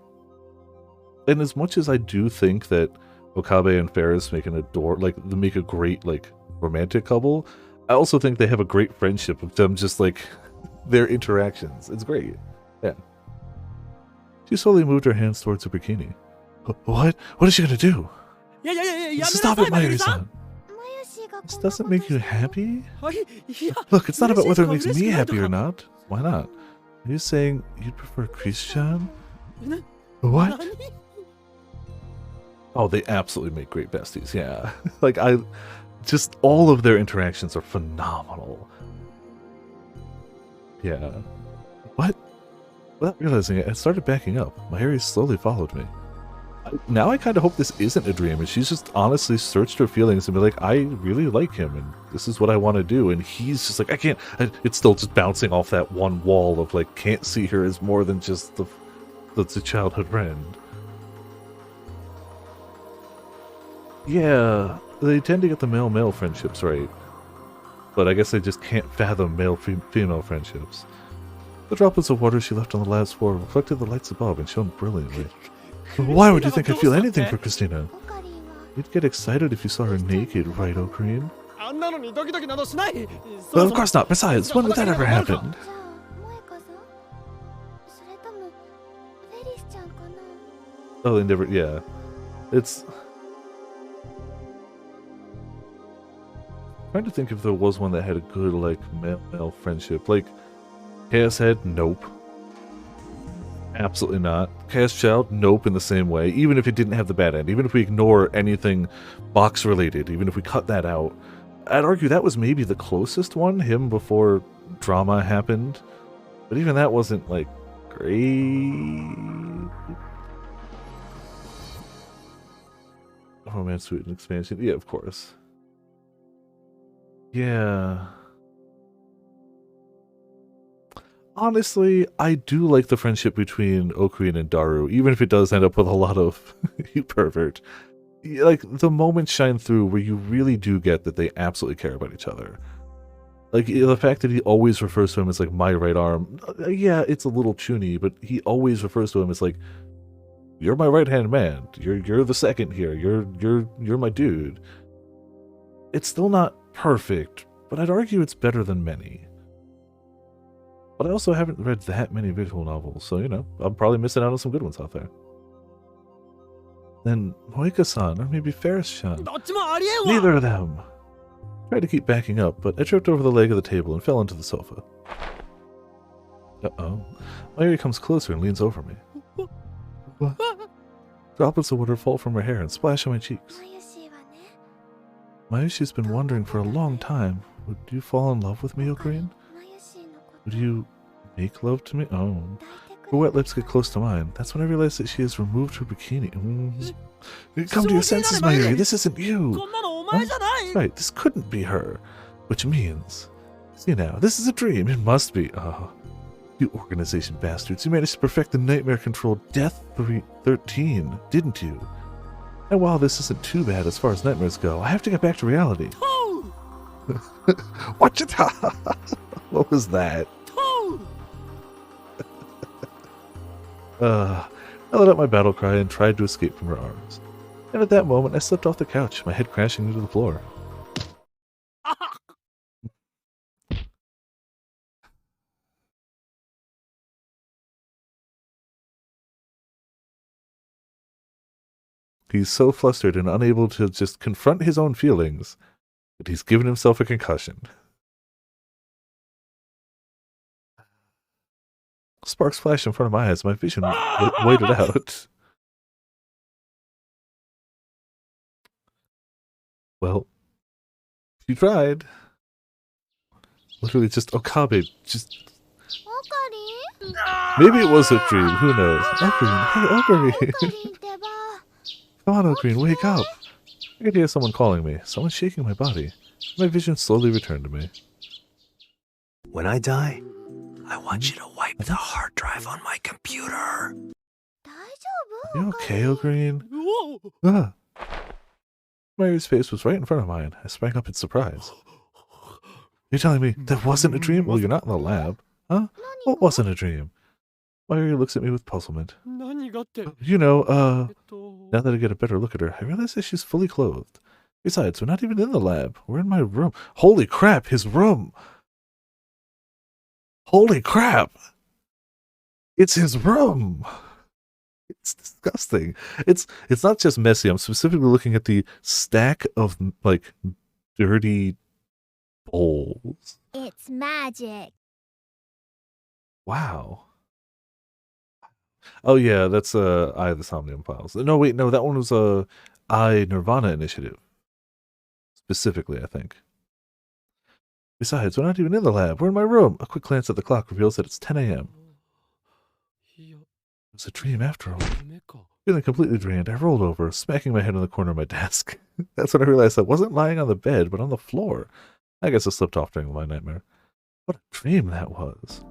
as much as I do think that Okabe and Ferris make make a great, like, romantic couple, I also think they have a great friendship of them just, like, their interactions. It's great. Yeah. She slowly moved her hands towards her bikini. What? What is she gonna do? Stop it, Mayuri-san. This doesn't make you happy? Look, it's not about whether it makes me happy or not. Why not? Are you saying you'd prefer Christian? What? Oh, they absolutely make great besties, yeah. Like, just all of their interactions are phenomenal. Yeah. What? Without realizing it, I started backing up. Mayuri slowly followed me. Now I kind of hope this isn't a dream, and she's just honestly searched her feelings and be like, I really like him, and this is what I want to do, and he's just like, I can't. It's still just bouncing off that one wall of, like, can't see her as more than just the childhood friend. Yeah, they tend to get the male-male friendships right, but I guess they just can't fathom male-female friendships. The droplets of water she left on the lab's floor reflected the lights above and shone brilliantly. Why would you think I'd feel anything for Christina? オカリンは You'd get excited if you saw her naked, right, O'Green? あんなのにドキドキなどしない。 Well, of course not. Besides, when would that ever happen? じゃあ萌香さんそれともフェリスちゃんかな Oh, they never. Yeah, it's. Trying to think if there was one that had a good like male friendship. Like Chaos Head, nope. Absolutely not. Chaos Child, nope. In the same way, even if it didn't have the bad end, even if we ignore anything box related, even if we cut that out, I'd argue that was maybe the closest one. Him before drama happened, but even that wasn't like great. Romance Suite and expansion, yeah, of course. Yeah. Honestly, I do like the friendship between Ocarina and Daru, even if it does end up with a lot of you pervert. Like, the moments shine through where you really do get that they absolutely care about each other. Like, the fact that he always refers to him as, like, my right arm. Yeah, it's a little chuny, but he always refers to him as, like, you're my right-hand man. You're the second here. You're my dude. It's still not perfect, but I'd argue it's better than many. But I also haven't read that many visual novels, so, you know, I'm probably missing out on some good ones out there. Then Moika-san, or maybe Ferris-chan. どっちもありえんわ。 Neither of them. Tried to keep backing up, but I tripped over the leg of the table and fell onto the sofa. Uh-oh. Mayuri comes closer and leans over me. What? Droplets of water fall from her hair and splash on my cheeks. マユシーはね Mayushi's been wondering for a long time. Would you fall in love with me, Ocarina? マユシーのこと Would you make love to me? Oh. 抱いてく Her れ wet lips get close to mine. That's when I realize that she has removed her bikini. Come to your senses, Mayuri. This isn't you. こんなのお前じゃない。 Right, this couldn't be her. Which means... See now, this is a dream. It must be. Oh. You organization bastards. You managed to perfect the nightmare-controlled Death 13, didn't you? And while this isn't too bad as far as nightmares go, I have to get back to reality. Watch it! What was that? I let out my battle cry and tried to escape from her arms. And at that moment, I slipped off the couch, my head crashing into the floor. He's so flustered and unable to just confront his own feelings that he's given himself a concussion. Sparks flashed in front of my eyes. My vision waited out. Well, she tried. Literally just Okabe. Just オカリン maybe it was a dream. Who knows? Ocarina, hey オ Ocarina. カリンってば Come on, Ocarina, wake up. I could hear someone calling me. Someone shaking my body. My vision slowly returned to me. When I die, I want you to wipe the hard drive on my computer. 大丈夫 You okay, Ocarina? おお。 Ah. Mary's face was right in front of mine. I sprang up in surprise. You're telling me that wasn't a dream? Well, you're not in the lab. Huh? What wasn't a dream? Mary looks at me with puzzlement. 何がって。 You know, と now that I get a better look at her, I realize that she's fully clothed. Besides, we're not even in the lab. We're in my room. Holy crap, his room! Holy crap! It's his room! It's disgusting. It's not just messy. I'm specifically looking at the stack of, like, dirty bowls. It's magic Wow. Oh yeah, that's Eye of the Somnium Files. No, wait, no, that one was Eye Nirvana Initiative. Specifically, I think. Besides, we're not even in the lab. We're in my room. A quick glance at the clock reveals that it's 10 a.m. いや It was a dream after all. 夢か。 Feeling completely drained, I rolled over, smacking my head on the corner of my desk. That's when I realized I wasn't lying on the bed, but on the floor. I guess I slipped off during my nightmare. What a dream that was.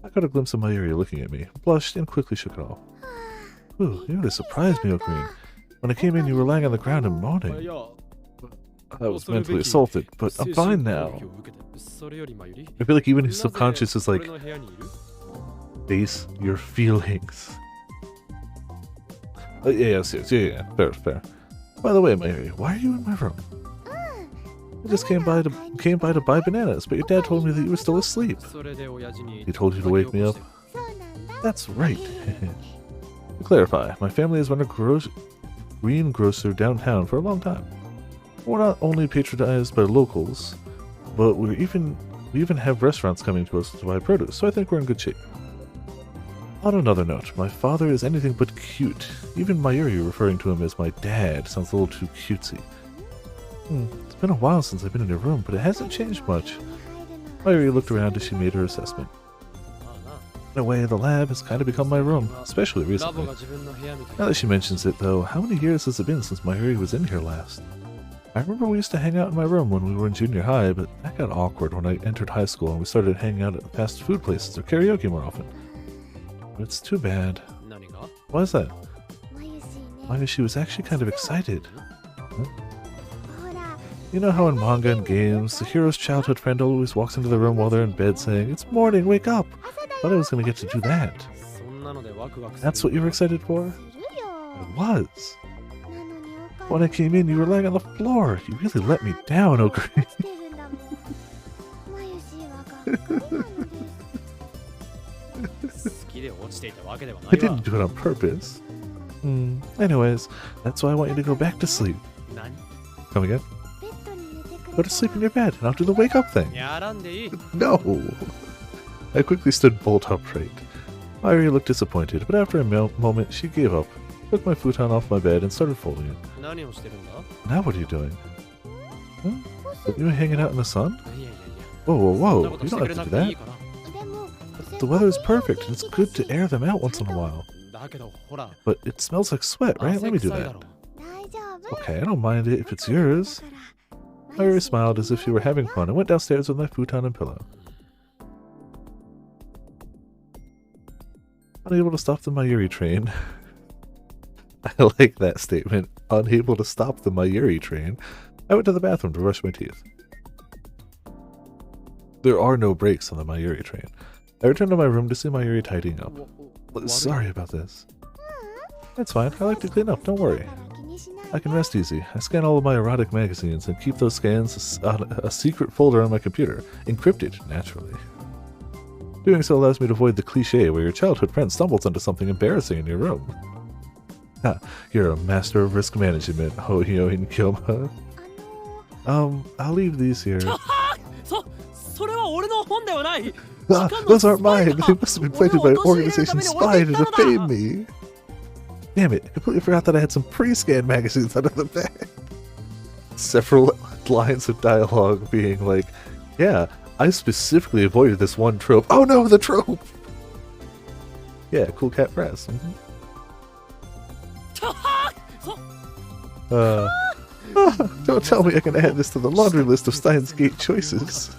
I got a glimpse of Mayuri looking at me, blushed, and quickly shook it off. Ooh, you really surprised me, Ocarina. When I came in, you were lying on the ground and い moaning. や I was mentally assaulted, but I'm fine now. それよりまゆり I feel like even his なぜ subconscious is 俺 like, の部屋にいる face your feelings. Yes, fair, fair. By the way, Mayuri, why are you in my room? I just came by to buy bananas, but your dad told me that you were still asleep. それで親父に He told you to wake me up. そうなんだ。 That's right. To clarify, my family has run a greengrocer downtown for a long time. We're not only patronized by locals, but we even have restaurants coming to us to buy produce, so I think we're in good shape. On another note, my father is anything but cute. Even Mayuri referring to him as my dad sounds a little too cutesy. It's been a while since I've been in your room, but it hasn't changed much. Mayuri looked around as she made her assessment. まあな In a way, the lab has kind of become my room, especially ラボ recently. が自分の部屋みたい Now that she mentions it, though, how many years has it been since Mayuri was in here last? I remember we used to hang out in my room when we were in junior high, but that got awkward when I entered high school and we started hanging out at fast food places or karaoke more often. But it's too bad. 何が Why is that? まゆしね。 Mayushi was actually kind of excited. ほら、 You know how in manga and games, the hero's childhood friend always walks into the room while they're in bed saying, "It's morning, wake up!" Thought I was going to get to do that. そんなのでワクワクする That's what you were excited for? するよ。 I was. なのにお母 When I came in, you were lying on the floor. You really let me down, Ogre. してるんだもん。まゆしはがっかりなのです。好きで落ちていたわけではな I いわ didn't do it on purpose. Anyways, that's why I want you to go back to sleep. 何 Come again? ベッドに寝てくれ Go to sleep in your bed, and I'll do the wake up thing. やらんでいい No! I quickly stood bolt upright. Mayuri looked disappointed, but after a moment, she gave up, took my futon off my bed, and started folding it. 何をしてるんだ Now what are you doing? Huh? You hanging out in the sun? いやいやいや Whoa, そんな whoa, こと you して don't く have れ to な do くていい that. から でも The weather is perfect, and it's good to air them out once in a while. だけどほら But it smells like sweat, right? Let me do 汗臭いだ that. ろ 大丈夫 Okay, I don't mind it if it's yours. だから Mayuri smiled as if she were having fun and went downstairs with my futon and pillow. Unable to stop the Mayuri train. I like that statement. Unable to stop the Mayuri train. I went to the bathroom to brush my teeth. There are no brakes on the Mayuri train. I returned to my room to see Mayuri tidying up. Sorry about this. It's fine. I like to clean up. Don't worry. だから気にしない I can rest easy. I scan all of my erotic magazines and keep those scans on a secret folder on my computer, encrypted, naturally. Doing so allows me to avoid the cliche where your childhood friend stumbles into something embarrassing in your room. Ha, you're a master of risk management, Hoyo and Kyoma. あの I'll leave these here. それは俺の本ではない Ah, those aren't mine. They must have been planted by an organization spy to defame me. Damn it, I completely forgot that I had some pre-scan magazines under the bed. Several lines of dialogue being like, yeah, I specifically avoided this one trope. Oh no, the trope! Yeah, cool cat press. Don't tell me I can add this to the laundry list of Steins Gate choices.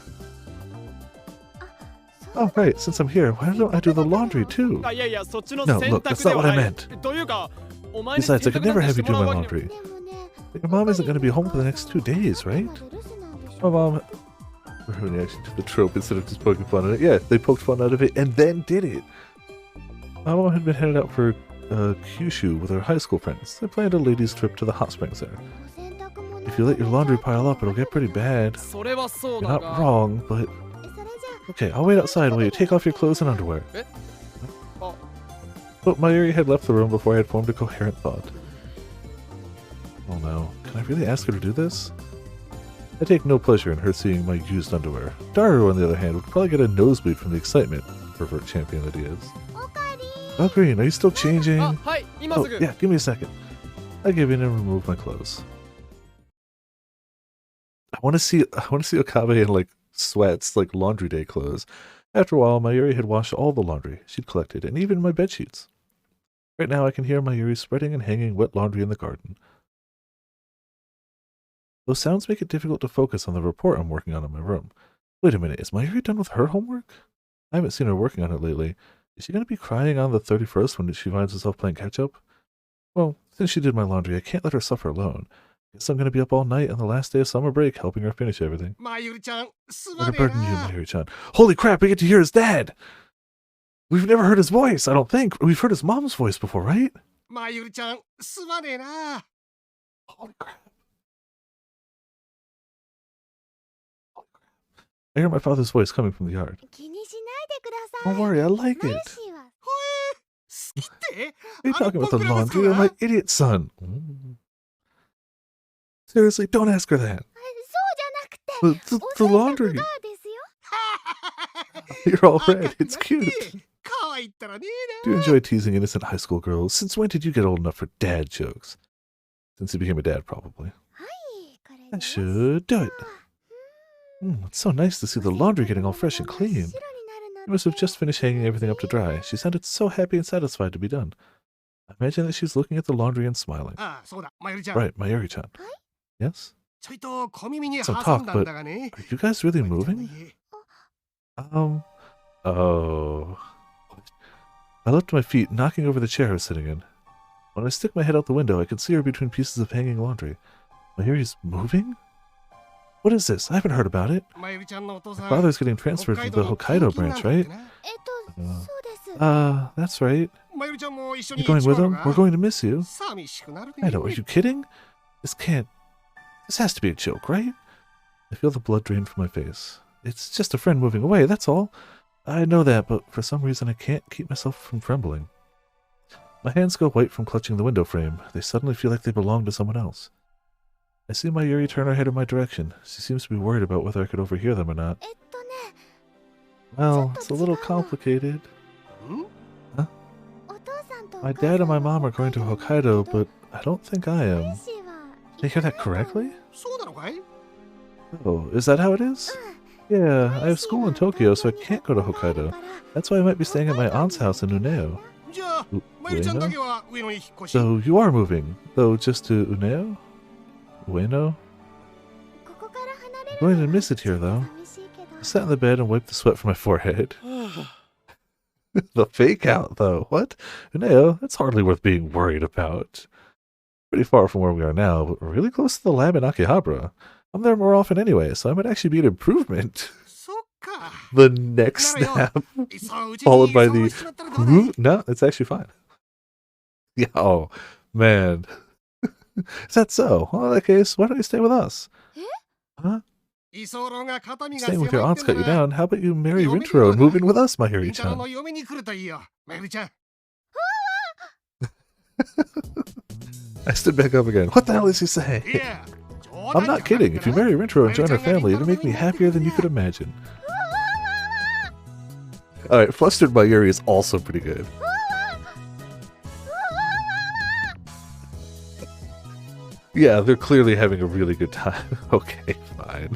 Oh right, since I'm here, why don't I do the laundry too? いやいやそっちの No, 選 look, 択 that's で not は what I ない meant. というかお前に Besides, I 洗 could 濯 never なん have て you して do も my らうわけに laundry. でもね Your mom isn't going to be home for the next 2 days, right? まだ留守なんでし My ょ mom... Everyone actually did the trope instead of just poking fun at it. Yeah, they poked fun out of it and then did it. My mom had been headed out for Kyushu with her high school friends. They planned a ladies' trip to the hot springs there. お洗濯物 If you let your laundry pile up, it'll get pretty bad. それはそう You're だ not が wrong, but... それじゃ Okay, I'll wait outside while you take off your clothes and underwear. Eh? Oh. But Mayuri had left the room before I had formed a coherent thought. Oh no, can I really ask her to do this? I take no pleasure in her seeing my used underwear. Daru, on the other hand, would probably get a nosebleed from the excitement, pervert champion that he is. おかえり Oh, Green, are you still changing? あはい今 Oh, すぐ yeah, give me a second. I give in and remove my clothes. I want to see Okabe in, like, sweats, like laundry day clothes. After a while, Mayuri had washed all the laundry she'd collected, and even my bed sheets. Right now, I can hear Mayuri spreading and hanging wet laundry in the garden. Those sounds make it difficult to focus on the report I'm working on in my room. Wait a minute, is Mayuri done with her homework? I haven't seen her working on it lately. Is she going to be crying on the 31st when she finds herself playing catch-up? Well, Since she did my laundry, I can't let her suffer alone. Guess I'm gonna be up all night on the last day of summer break helping her finish everything. まゆりちゃん、す I'm ま gonna ねえ burden you, な。 Mayuri-chan. Holy crap, we get to hear his dad! We've never heard his voice, I don't think. We've heard his mom's voice before, right? まゆりちゃん、すまねえな。 Holy crap. I hear my father's voice coming from the yard. 気にしないでください。 Don't worry, I like マ it. イシーは好きって Are you talking about the 僕らの laundry or さ my idiot son? Seriously, don't ask her that. そうじゃなくて The laundry. がですよ。 You're all red. It's cute. 可愛いったらね Do you enjoy teasing innocent high school girls? Since when did you get old enough for dad jokes? Since you became a dad, probably. はい、これ I です should do it. It's so nice to see the laundry getting all fresh and clean. You must have just finished hanging everything up to dry. She sounded so happy and satisfied to be done. I imagine that she's looking at the laundry and smiling. ああ、そうだ、まゆりちゃん。 Right, Mayuri-chan. Yes? ちょいと小耳に Some 挟 talk, んだんだがね。 Are you guys really moving? Oh. I left my feet, knocking over the chair I was sitting in. When I stick my head out the window, I can see her between pieces of hanging laundry. Mayuri's moving? What is this? I haven't heard about it. まゆりちゃんのお父さん。 Father's getting transferred to the Hokkaido branch, right? そうです。 That's right. まゆりちゃんも一緒に You're going with 行っちまう him? の We're か going to miss you. 寂しくなるね。 I know, are you kidding? This has to be a joke, right? I feel the blood drain from my face. It's just a friend moving away, that's all. I know that, but for some reason I can't keep myself from trembling. My hands go white from clutching the window frame. They suddenly feel like they belong to someone else. I see Mayuri turn her head in my direction. She seems to be worried about whether I could overhear them or not. ね、 Well, it's a little complicated. んお父さんと My dad and my mom are going to Hokkaido, but I don't think I マイ am. シーは Did I hear that correctly? そうなのかい Oh, is that how it is? Yeah, I have school in Tokyo, so I can't go to Hokkaido. That's why I might be staying at my aunt's house in Uneo. じゃあ、まゆりちゃんだけは上野に引っ越し。 So you are moving, though just to Uneo? Ueno? ここから離れる I'm going to miss it here, though. 寂しいけど I sat on the bed and wiped the sweat from my forehead. The fake out, though. What? Uneo? That's hardly worth being worried about. Pretty far from where we are now, but we're really close to the lab in Akihabara. I'm there more often anyway, so I might actually be an improvement. そっか。 The next なるよ。 snap, そううちに followed by そう the しちまったらどうだい "Who?" No, it's actually fine. Yeah, oh, man. Is that so? Well, in that case, why don't you stay with us? Huh? 居候が肩身が Staying 狭い with your っ aunt's て cut ん you なら down. How about you marry Yo, Rintaro and move in with us, りんたろー Mayuri-chan? の嫁に来るといいよ。まゆりちゃん。 I stood back up again. What the hell is he い saying? や、冗談 I'm じゃ not kidding. If you なくて marry Rintaro and join our family, it'll make me happier than you could imagine. Alright, Flustered Mayuri is also pretty good. Yeah, they're clearly having a really good time. Okay, fine.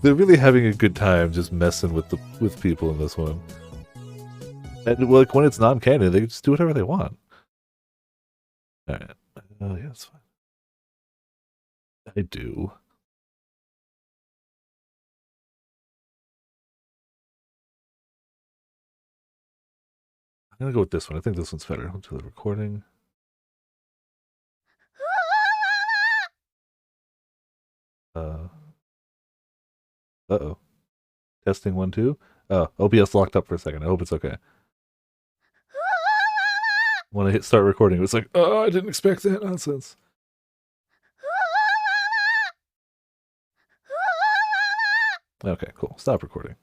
They're really having a good time just messing with people in this one. And like when it's non-canon, they can just do whatever they want. Alright. Oh yeah, that's fine. I do. I'm gonna go with this one. I think this one's better. I'll do the recording. Uh-oh. Testing 1, 2. Oh, OBS locked up for a second. I hope it's okay. When I hit start recording, it was like, oh, I didn't expect that nonsense. Okay, cool. Stop recording.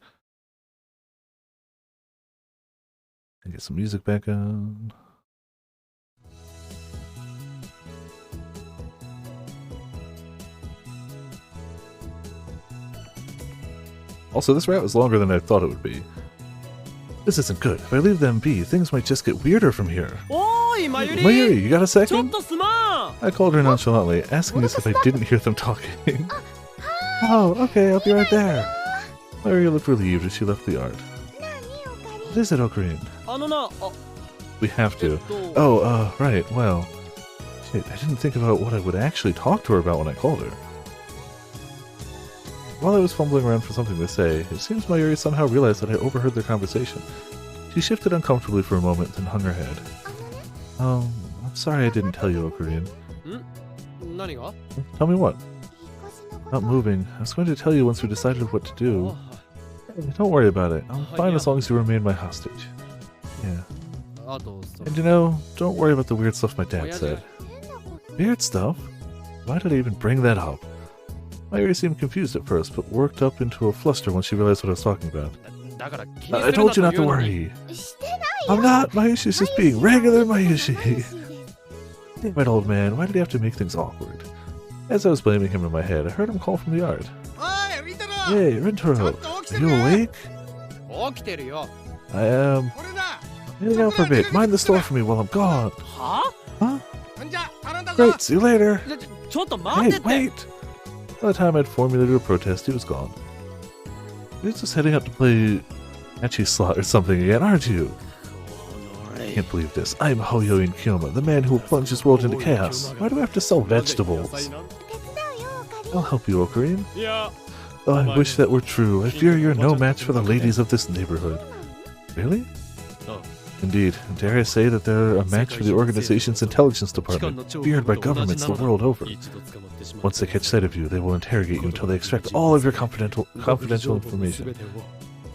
And get some music back on. Also, this route was longer than I thought it would be. This isn't good. If I leave them be, things might just get weirder from here. おーいまゆり Mayuri, you got a ちょっ second? とすまん I called her nonchalantly, asking as if I didn't hear them talking. Oh, okay, I'll be right there. Mayuri looked relieved as she left the yard. 何おかり What is it, Ocarine? あのな、 We have えっ to. と、 Oh, right, well. Shit, I didn't think about what I would actually talk to her about when I called her. While I was fumbling around for something to say, it seems Mayuri somehow realized that I overheard their conversation. She shifted uncomfortably for a moment, then hung her head. あのね、Sorry I didn't tell you, Ocarina. 何が Tell me what? 引っ越しのこ Not と moving. I was going to tell you once we decided what to do. あ Don't worry about it. I'm fine yeah. as long as you remain my hostage. Yeah. あとそ And you know, don't worry about the weird stuff my dad yeah, said. 変なこと Weird stuff? Why did I even bring that up? Mayuri seemed confused at first, but worked up into a fluster when she realized what I was talking about. だから気にす I るな told you と not い to うのに worry. してない I'm not. Mayushi's just being regular Mayushi. です Damn it, old man. Why did he have to make things awkward? As I was blaming him in my head, I heard him call from the yard. おいリトル Hey, ちょ Rintaro. っと起き Are て you る awake? 起きてるよ I am. これだ Hang out for a bit. Mind the store for me while I'm gone. は Huh? んじゃ頼んだぞ Great. See you later. ちょっと待って Hey, って wait! By the time I'd formulated a protest, he was gone. You're just heading out to play Matchy Slot or something again, aren't you? I can't believe this. I'm Hoyo Kyoma, the man who will plunge this world into chaos. Why do I have to sell vegetables? 手伝うよオカリ I'll help you, Ocarine. いや Oh, I wish that were true. I fear you're no match for the ladies of this neighborhood. Really? Oh. Indeed. Dare I say that they're a match for the organization's intelligence department, feared by governments the world over. Once they catch sight of you, they will interrogate you until they extract all of your confidential information.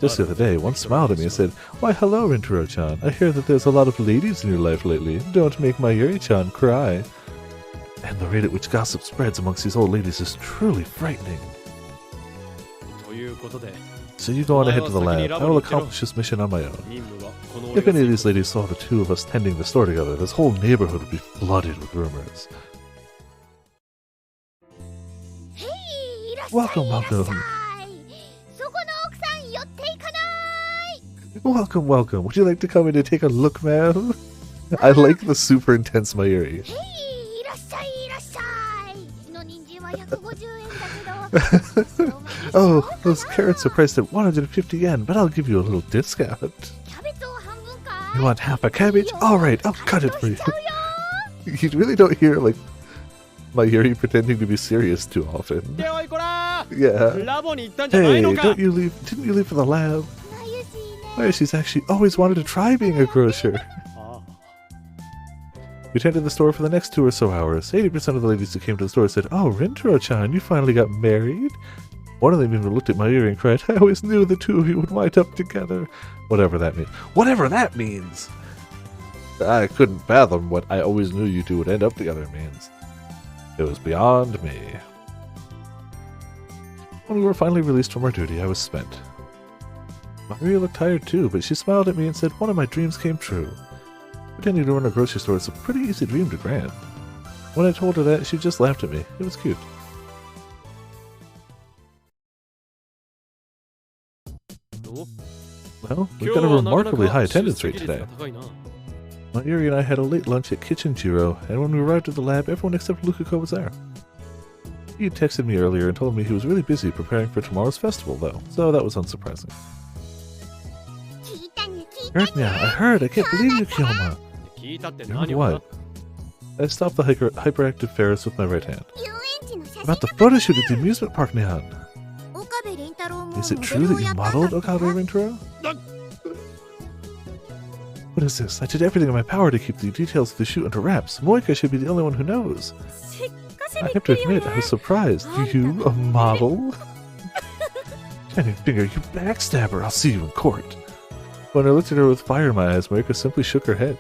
Just the other day, one smiled at me and said, "Why, hello, Rintaro-chan. I hear that there's a lot of ladies in your life lately. Don't make my Yuri-chan cry." And the rate at which gossip spreads amongst these old ladies is truly frightening. ということで So you go on ahead to the lab. I will accomplish this mission on my own. 任務はこの If any of these ladies saw the two of us tending the store together, this whole neighborhood would be flooded with rumors. へいいらっしゃい Welcome, いらっしゃい welcome. そこの奥さん寄っていかない Welcome, welcome. Would you like to come in and take a look, ma'am? I like the super intense Mayuri. へいいらっしゃいいらっしゃいの人参は150円だけど Oh, those carrots are priced at 150 yen, but I'll give you a little discount. キャベツを半分か You want half a cabbage? Alright, I'll cut it for you. しちゃうよ You really don't hear, like, Mayuri pretending to be serious too often. でおいこら Yeah. ラボに行ったんじゃない Hey, のか didn't you leave for the lab? まゆしいね Mayushi's actually always wanted to try being a grocer. あ We tended the store for the next 2 or so hours. 80% of the ladies who came to the store said, "Oh, Rintaro-chan, you finally got married?" One of them even looked at Mayuri and cried, "I always knew the two of you would wind up together." Whatever that means. Whatever that means! I couldn't fathom what "I always knew you two would end up together" means. It was beyond me. When we were finally released from our duty, I was spent. Mayuri looked tired too, but she smiled at me and said, "One of my dreams came true." Pretending to run a grocery store is a pretty easy dream to grant. When I told her that, she just laughed at me. It was cute. Well, we've got a remarkably high attendance rate today. Mayuri and I had a late lunch at Kitchen Jiro, and when we arrived at the lab, everyone except Lukuko was there. He had texted me earlier and told me he was really busy preparing for tomorrow's festival, though, so that was unsurprising. 聞いたね聞いた Heard now, I heard, I can't believe you, Kyoma. 聞いたって You 何 heard を what? I stopped the hyperactive Ferris with my right hand. 遊園地の写 About 真 the photo shoot at the amusement park, Nyan. 岡部倫太郎も Is it モデ true ル that を you やったんだ modeled って Okabe Rintaro? What is this? I did everything in my power to keep the details of the shoot under wraps. Moika should be the only one who knows. せっかせ I びっ have く to りよ admit, ね I was surprised. You, a model? Shining finger, you backstabber! I'll see you in court. When I looked at her with fire in my eyes, Moika simply shook her head.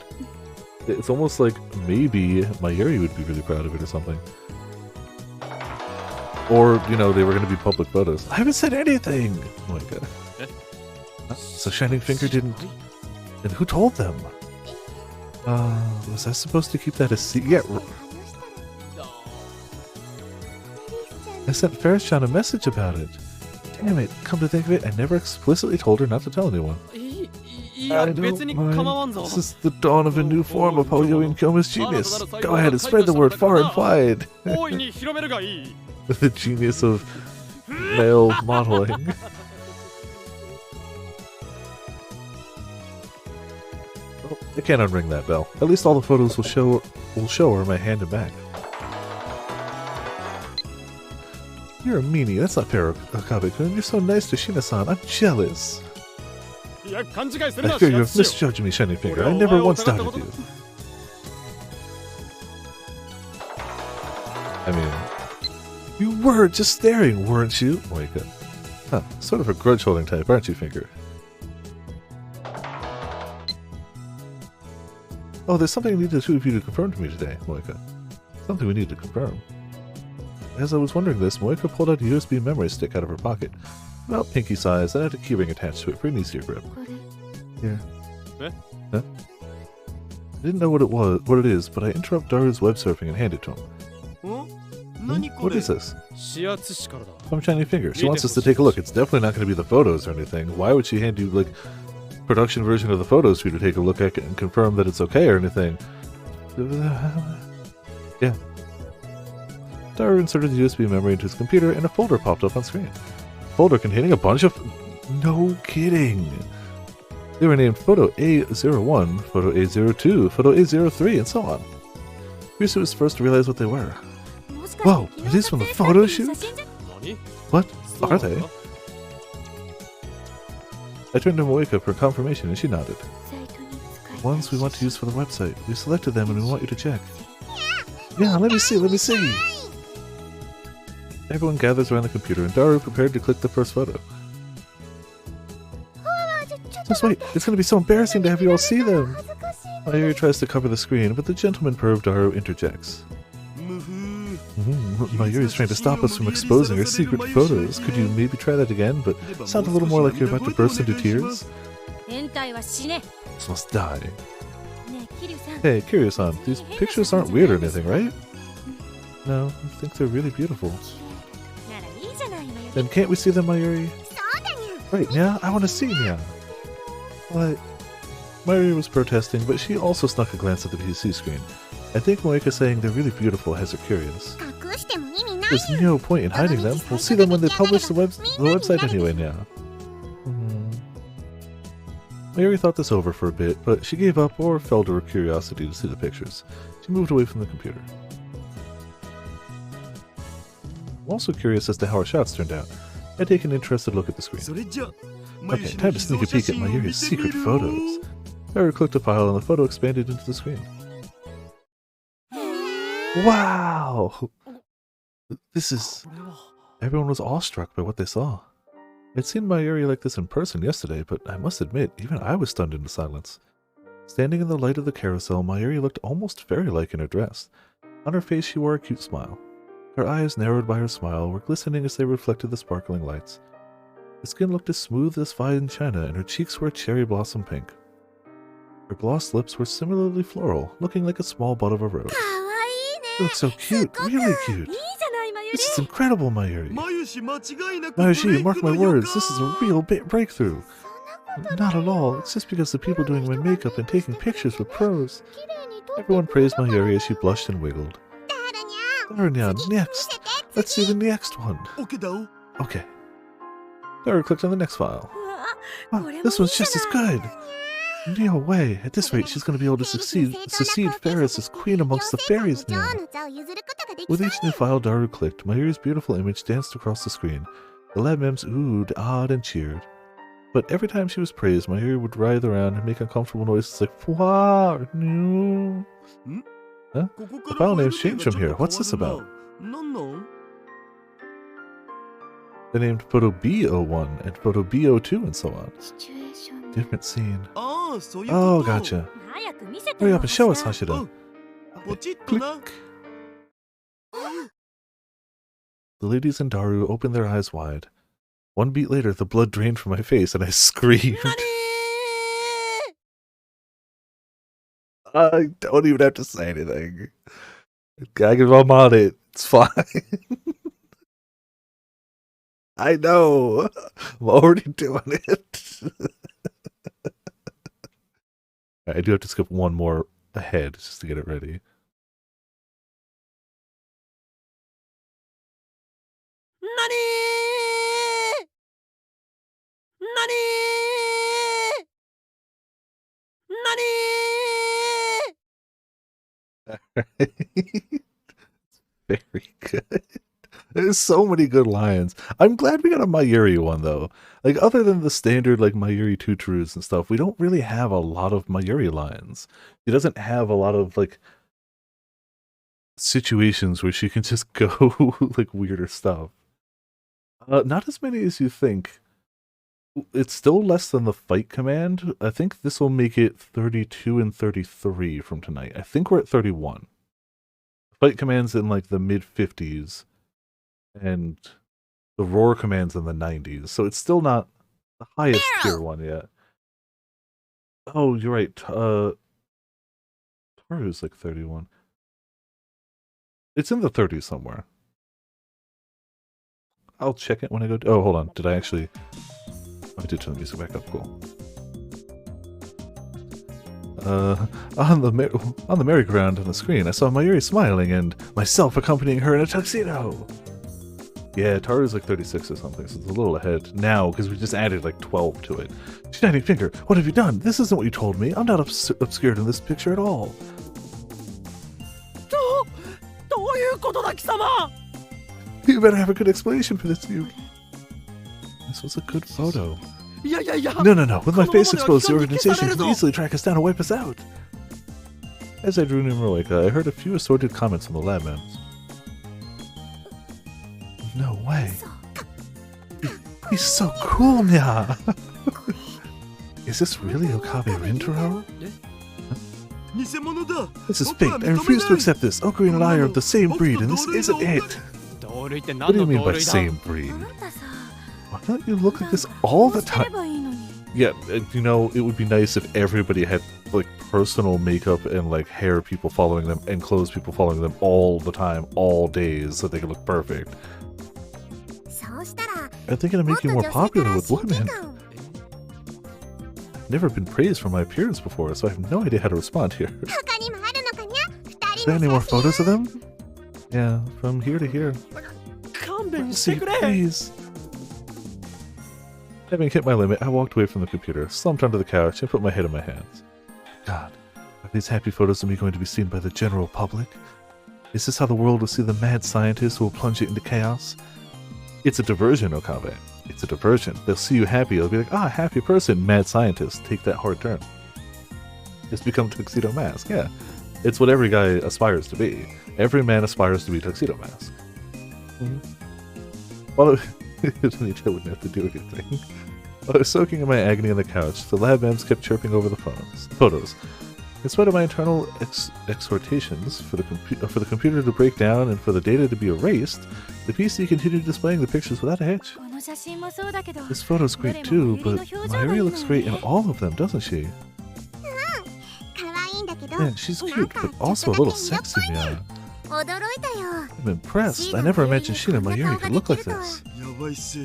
It's almost like maybe Mayuri would be really proud of it or something. Or, you know, they were going to be public photos. I haven't said anything! Moika. So Shining Finger didn't... And who told them? Was I supposed to keep that a secret? Yeah, 話したら I sent Ferris-chan a message about it. Damn it, come to think of it, I never explicitly told her not to tell anyone. いや I 別 don't に構わん mind. ぞ This is the dawn of a new form of Hoyo Kyoma's genius. Go ahead and spread the word far and wide. 大いに広めるがいい The genius of male modeling. Oh, I can't unring that bell. At least all the photos will show her my hand and back. You're a meanie. That's not fair, Okabe-kun. You're so nice to Shina-san. I'm jealous. いや勘違いする I な fear you have しよ misjudged me, Shining Finger. I never once doubted you. I mean, you were just staring, weren't you, Moika? Huh, sort of a grudge-holding type, aren't you, Finger? Oh, there's something I need the two of you to confirm to me today, Moika. Something we need to confirm. As I was wondering this, Moika pulled out a USB memory stick out of her pocket, about pinky size, and had a keyring attached to it for an easier grip. Here. Eh? Huh? I didn't know what it is, but I interrupt Daru's web surfing and hand it to him. What is this? 指圧紙からだ From Shiny Finger. She wants us to take a look. It's definitely not going to be the photos or anything. Why would she hand you, like, production version of the photos for you to take a look at and confirm that it's okay or anything? Yeah. Daru inserted the USB memory into his computer and a folder popped up on screen. A folder containing a bunch of... No kidding! They were named Photo A01, Photo A02, Photo A03, and so on. Ryusu was first to realize what they were. Whoa, are these from the photo shoot? 何 What そう are だ they? I turned to Moika for confirmation and she nodded. Ones we want to use for the website. We selected them and we want you to check. Yeah, let me see. Everyone gathers around the computer and Daru prepared to click the first photo. Just wait, it's going to be so embarrassing to have you all see them. Mayuri tries to cover the screen, but the gentleman perv Daru interjects. Mayuri's trying to stop us from exposing her secret photos. Could you maybe try that again, but sound a little more like you're about to burst into tears? 変態は死ね This must die. ねえ桐生さん Hey, Kiryu-san, these pictures aren't weird or anything, right? No, I think they're really beautiful. ならいいじゃないまゆ Then can't we see them, Mayuri? Right, yeah, I want to see Nya. What? Mayuri was protesting, but she also snuck a glance at the PC screen. I think Moika's saying they're really beautiful has her curious. 隠しても意味ない There's no point in hiding them. We'll see them when they publish the website anyway now. Mayuri thought this over for a bit, but she gave up or fell to her curiosity to see the pictures. She moved away from the computer. I'm also curious as to how our shots turned out. I take an interested look at the screen. Okay, time to sneak a peek at Mayuri's secret photos. Mayuri clicked a file and the photo expanded into the screen. Wow! This is... Everyone was awestruck by what they saw. I'd seen Mayuri like this in person yesterday, but I must admit, even I was stunned into silence. Standing in the light of the carousel, Mayuri looked almost fairy-like in her dress. On her face she wore a cute smile. Her eyes, narrowed by her smile, were glistening as they reflected the sparkling lights. Her skin looked as smooth as fine china, and her cheeks were a cherry blossom pink. Her glossed lips were similarly floral, looking like a small bud of a rose. かわいいね You look so cute, really cute. いいじゃないまゆ This is incredible, Mayuri. 眉間違いなく Mayuri, mark my words, this is a real breakthrough. Not at all, it's just because the people doing my makeup and taking pictures were pros. 綺麗に撮って Everyone praised Mayuri as she blushed and wiggled. ダルニャン Daru, next. Let's see the next one. オケだお Okay. Daru clicked on the next file. うわ Wow, これもいい this one's じゃ just as ない good. No way. At this rate, she's going to be able to succeed Ferris as queen amongst the fairies now. 女王の座を譲ることができ With そう each new file Daru clicked, Mayuri's beautiful image danced across the screen. The lab mems oohed, awed, and cheered. But every time she was praised, Mayuri would writhe around and make uncomfortable noises like "Wow, no." Huh? ここ The から file ファイル name's 名 changed が from ちょっ here. と What's this 変わる about? ななんなん They named Photo B01 and Photo B02 and so on. シチュエーション Different scene. ああそういうこと Oh, gotcha. 早く見せて Hurry よ up and show us, 橋田 Hashida. ポチッとな Click. The ladies and Daru opened their eyes wide. One beat later, the blood drained from my face and I screamed. I don't even have to say anything. I can I'm on it. It's fine. I know. I'm already doing it. I do have to skip one more ahead just to get it ready. 何何何 Very good. There's so many good lines. I'm glad we got a Mayuri one though. Like other than the standard like Mayuri tutorus and stuff, we don't really have a lot of Mayuri lines. He doesn't have a lot of like situations where she can just go like weirder stuff. Not as many as you think. It's still less than the fight command. I think this will make it 32 and 33 from tonight. I think we're at 31. Fight command's in like the mid 50s, and the roar command's in the 90s. So it's still not the highest tier one yet. Oh, you're right. Taru's like 31. It's in the 30s somewhere. I'll check it when I go. Oh, hold on. Did I actually? I did turn the music back up. Cool. On the merry-go-round on the screen, I saw Mayuri smiling and myself accompanying her in a tuxedo. Yeah, Taru's like 36 or something, so it's a little ahead now because we just added like 12 to it. Shining finger, what have you done? This isn't what you told me. I'm not obscured in this picture at all. You better have a good explanation for this, dude. This was a good photo. No. With my face exposed, the organization can easily track us down and wipe us out. As I drew near Maroika, I heard a few assorted comments from the lab members. No way. He's so cool, Nya. Is this really Okabe Rintaro? This is fake. I refuse to accept this. Okuri and I are of the same breed, and this isn't it. What do you mean by same breed? Why don't you look at this all the time? Yeah, you know, it would be nice if everybody had, like, personal makeup and, like, hair people following them and clothes people following them all the time, all days, so they could look perfect. I'm thinking of making more popular with women. Never been praised for my appearance before, so I have no idea how to respond here. Is there any more photos of them? Yeah, from here to here. See, please. Having hit my limit, I walked away from the computer, slumped onto the couch, and put my head in my hands. God, are these happy photos of me going to be seen by the general public? Is this how the world will see the mad scientist who will plunge it into chaos? It's a diversion, Okabe. It's a diversion. They'll see you happy. They'll be like, ah, happy person, mad scientist. Take that hard turn. Just become Tuxedo Mask, yeah. It's what every guy aspires to be. Every man aspires to be Tuxedo Mask. Well, Anita wouldn't have to do anything. While I was soaking in my agony on the couch, the lab members kept chirping over the photos. In spite of my internal exhortations for the computer to break down and for the data to be erased, the PC continued displaying the pictures without a hitch. This photo's great too, but Mayuri looks great in all of them, doesn't she? Yeah, she's cute, but also a little sexy, yeah. I'm impressed. I never imagined Shin and Mayuri could look like this. This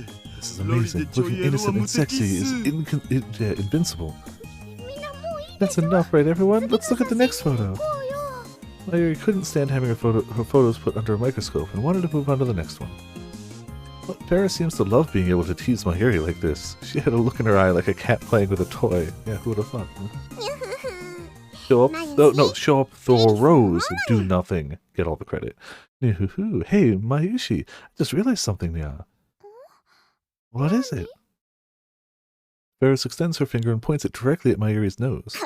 is amazing. Looking innocent and sexy is invincible. That's enough, right, everyone? Let's look at the next photo. Mayuri couldn't stand having her photos put under a microscope and wanted to move on to the next one. But Farah seems to love being able to tease Mayuri like this. She had a look in her eye like a cat playing with a toy. Yeah, who would have thought? Show up? No, show up, throw a rose, and do nothing. Get all the credit. Hey, Mayushi, I just realized something, Nya. What is it? Ferris extends her finger and points it directly at Mayuri's nose.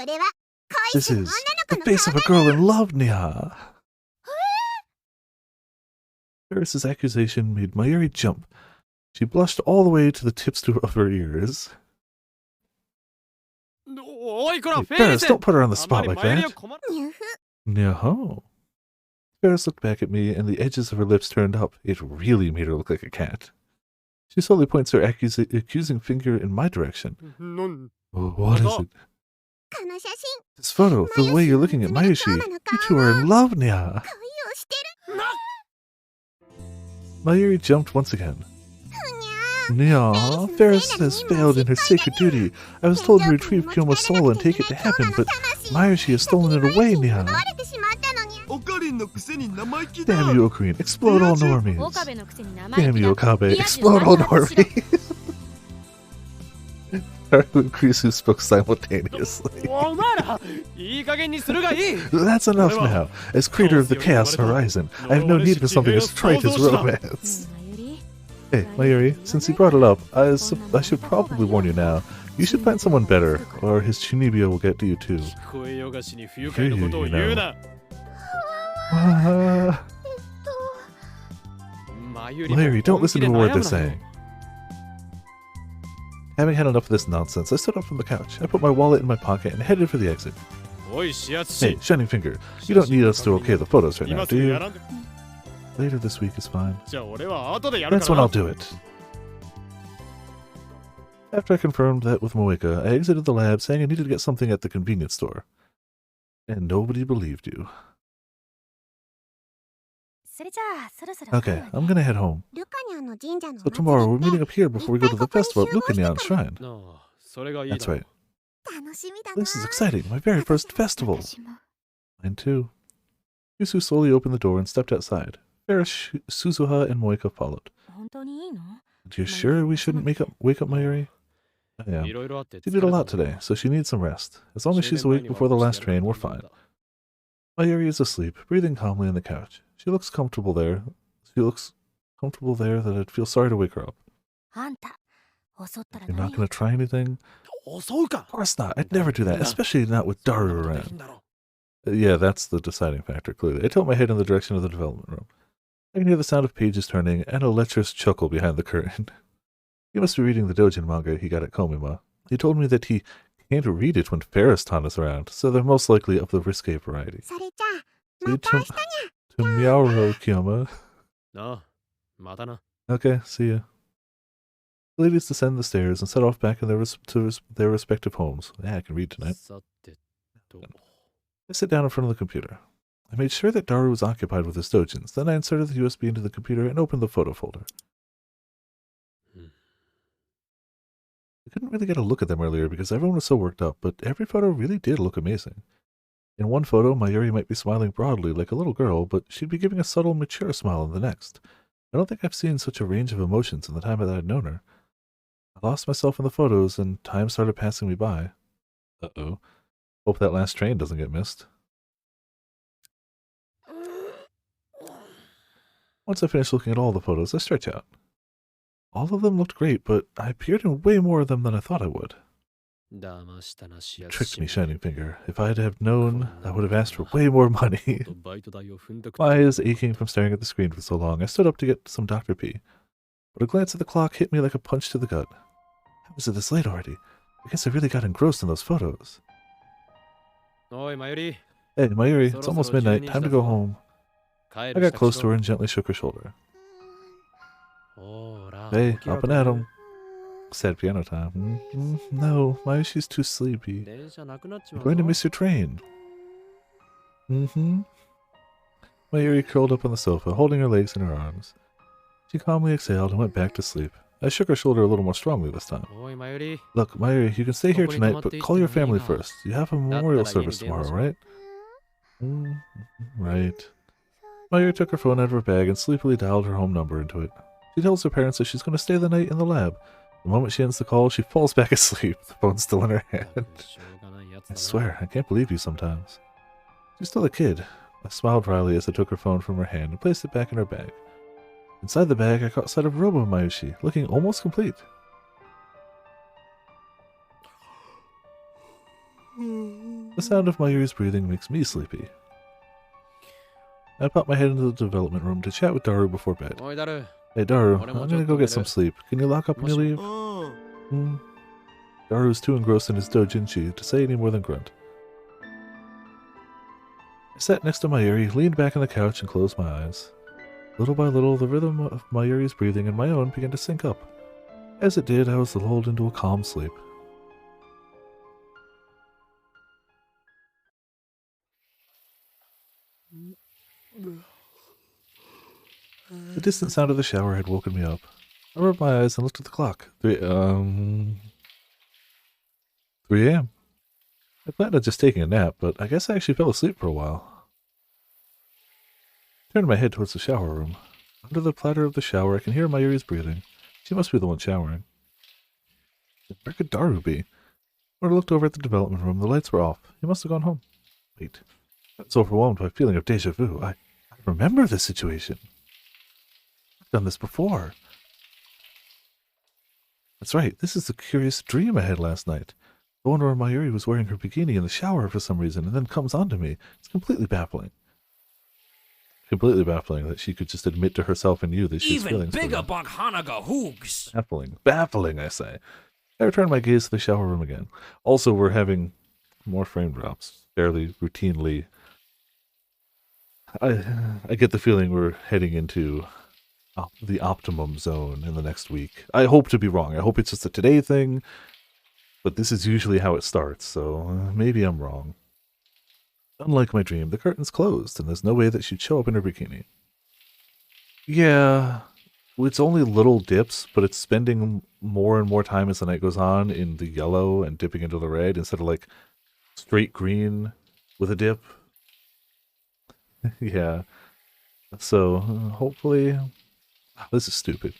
This is the face of a girl in love, Nya. Ferris's accusation made Mayuri jump. She blushed all the way to the tips of her ears. Hey, Ferris, don't put her on the spot like that. No. Ferris looked back at me, and the edges of her lips turned up. It really made her look like a cat. She slowly points her accusing finger in my direction. What is it? This photo, the way you're looking at Mayushi. You two are in love, Nya. Mayuri jumped once again. Nya, Ferris has failed in her sacred duty. I was told to retrieve Kyoma's soul and take it to heaven, but Mayushi has stolen it away, Nya. Damn you, Ocarina. Explode all normies. Damn you, Okabe. Explode all normies. Haru and Krisu spoke simultaneously. That's enough now. As creator of the Chaos Horizon, I have no need for something as trite as romance. Hey, Mayuri, since you brought it up, I should probably warn you now. You should find someone better, or his Chunibyo will get to you too. Hear you, you know. Ah, マユリも Larry, don't 本 listen 気 to で a word 悩 they're むなよ saying. Having had enough of this nonsense, I stood up from the couch. I put my wallet in my pocket and headed for the exit. おい視圧 Hey, 師 Shining Finger, you don't need us to okay the photos right now, 今 do すぐ you? やらんで Later this week is fine. じゃあ俺は後でやる That's か when ら I'll do it. After I confirmed that with Moeka, I exited the lab saying I needed to get something at the convenience store. And nobody believed you. それじゃあそろそろ Okay, I'm gonna head home. ルカニャンの神社の So お祭り tomorrow we're って meeting up here before we go to the festival at Lucanyan Shrine. なあそれがいいだ That's ろ right. 楽しみだな This is exciting. My very first festival. 私も Mine too. Yusu slowly opened the door and stepped outside. Ferris, Suzuha, and Moeka followed. 本当にいいの Are you sure we shouldn't wake up Mayuri? I am. いろいろあって She did a lot today, so she needs some rest. As long as she's awake before the last train, we're fine. Mayuri is asleep, breathing calmly on the couch. She looks comfortable there. She looks comfortable there that I'd feel sorry to wake her up. あんた襲ったら You're ダ not メ gonna よ try anything? 襲うか Of course not. I'd never do that, especially not with Daru できん around. だろ Yeah, that's the deciding factor, clearly. I tilt my head in the direction of the development room. I can hear the sound of pages turning and a lecherous chuckle behind the curtain. He must be reading the Dojin manga he got at Komima. He told me that he can't read it when Ferris-tan is around, so they're most likely of the risque variety. それじゃあ See また明日 to Miauro, Kiyama. なあまたな Okay, see ya. The ladies descend the stairs and set off back in their respective homes. Yeah, I can read tonight. さてと I sit down in front of the computer. I made sure that Daru was occupied with his dojins. Then I inserted the USB into the computer and opened the photo folder. Hmm. I couldn't really get a look at them earlier because everyone was so worked up, but every photo really did look amazing. In one photo, Mayuri might be smiling broadly like a little girl, but she'd be giving a subtle, mature smile in the next. I don't think I've seen such a range of emotions in the time that I'd known her. I lost myself in the photos, and time started passing me by. Uh-oh. Hope that last train doesn't get missed. Once I finished looking at all the photos, I stretch out. All of them looked great, but I appeared in way more of them than I thought I would. 騙したな視 You 圧 tricked 師 me, め Shining Finger. If I'd have known, I would have asked for way more money. とバイト代を踏んだく My eyes aching from staring at the screen for so long, I stood up to get some Dr. P. But a glance at the clock hit me like a punch to the gut. How was it this late already? I guess I really got engrossed in those photos. おいマユリ Hey, Mayuri, it's almost midnight. Time to go home. 帰 I る got 支度 close し to ろ her and gently shook her shoulder. ほら Hey, 起きろ up and at 'em. と Sad piano time. No, Mayushi's too sleepy. 電車なくなっちま You're う going to ぞ miss your train. Mayuri curled up on the sofa, holding her legs in her arms. She calmly exhaled and went back to sleep. I shook her shoulder a little more strongly this time. おいマユリ Look, Mayuri, you can stay here Hopefully tonight, but tomorrow call your they family leave. first. You have a memorial that I service need to tomorrow, do. right? Right. Mayuri took her phone out of her bag and sleepily dialed her home number into it. She tells her parents that she's going to stay the night in the lab. The moment she ends the call, she falls back asleep, the phone still in her hand. しょうがないやつ I だな swear, I can't believe you sometimes. She's still a kid. I smiled wryly as I took her phone from her hand and placed it back in her bag. Inside the bag, I caught sight of Robo Mayushi, looking almost complete. The sound of Mayuri's breathing makes me sleepy. I popped my head into the development room to chat with Daru before bed. おいダル Hey Daru, What am I I'm gonna go get some talking sleep. Can you lock up when you leave? ああ Daru's too engrossed in his dojinshi to say any more than grunt. I sat next to Mayuri, leaned back on the couch, and closed my eyes. Little by little, the rhythm of Mayuri's breathing and my own began to sync up. As it did, I was lulled into a calm sleep. The distant sound of the shower had woken me up. I rubbed my eyes and looked at the clock. 3 a.m. I planned on just taking a nap, but I guess I actually fell asleep for a while. I turned my head towards the shower room. Under the platter of the shower, I can hear Mayuri's breathing. She must be the one showering. Where could Daru be? When I looked over at the development room, the lights were off. He must have gone home. Wait. I was overwhelmed by a feeling of deja vu. I remember this situation. I've done this before. That's right. This is the curious dream I had last night. The one where Mayuri was wearing her bikini in the shower for some reason and then comes onto me. It's completely baffling. completely baffling that she could just admit to herself and you that she's Even feeling bigger for bug Hanaga hoogs. you. Baffling, I say. I return my gaze to the shower room again. Also, we're having more frame drops, fairly routinely. I get the feeling we're heading into the optimum zone in the next week. I hope to be wrong. I hope it's just a today thing, but this is usually how it starts, so maybe I'm wrong. Unlike my dream, the curtain's closed, and there's no way that she'd show up in her bikini. Yeah, it's only little dips, but it's spending more and more time as the night goes on in the yellow and dipping into the red instead of like straight green with a dip. Yeah. So hopefully, this is stupid.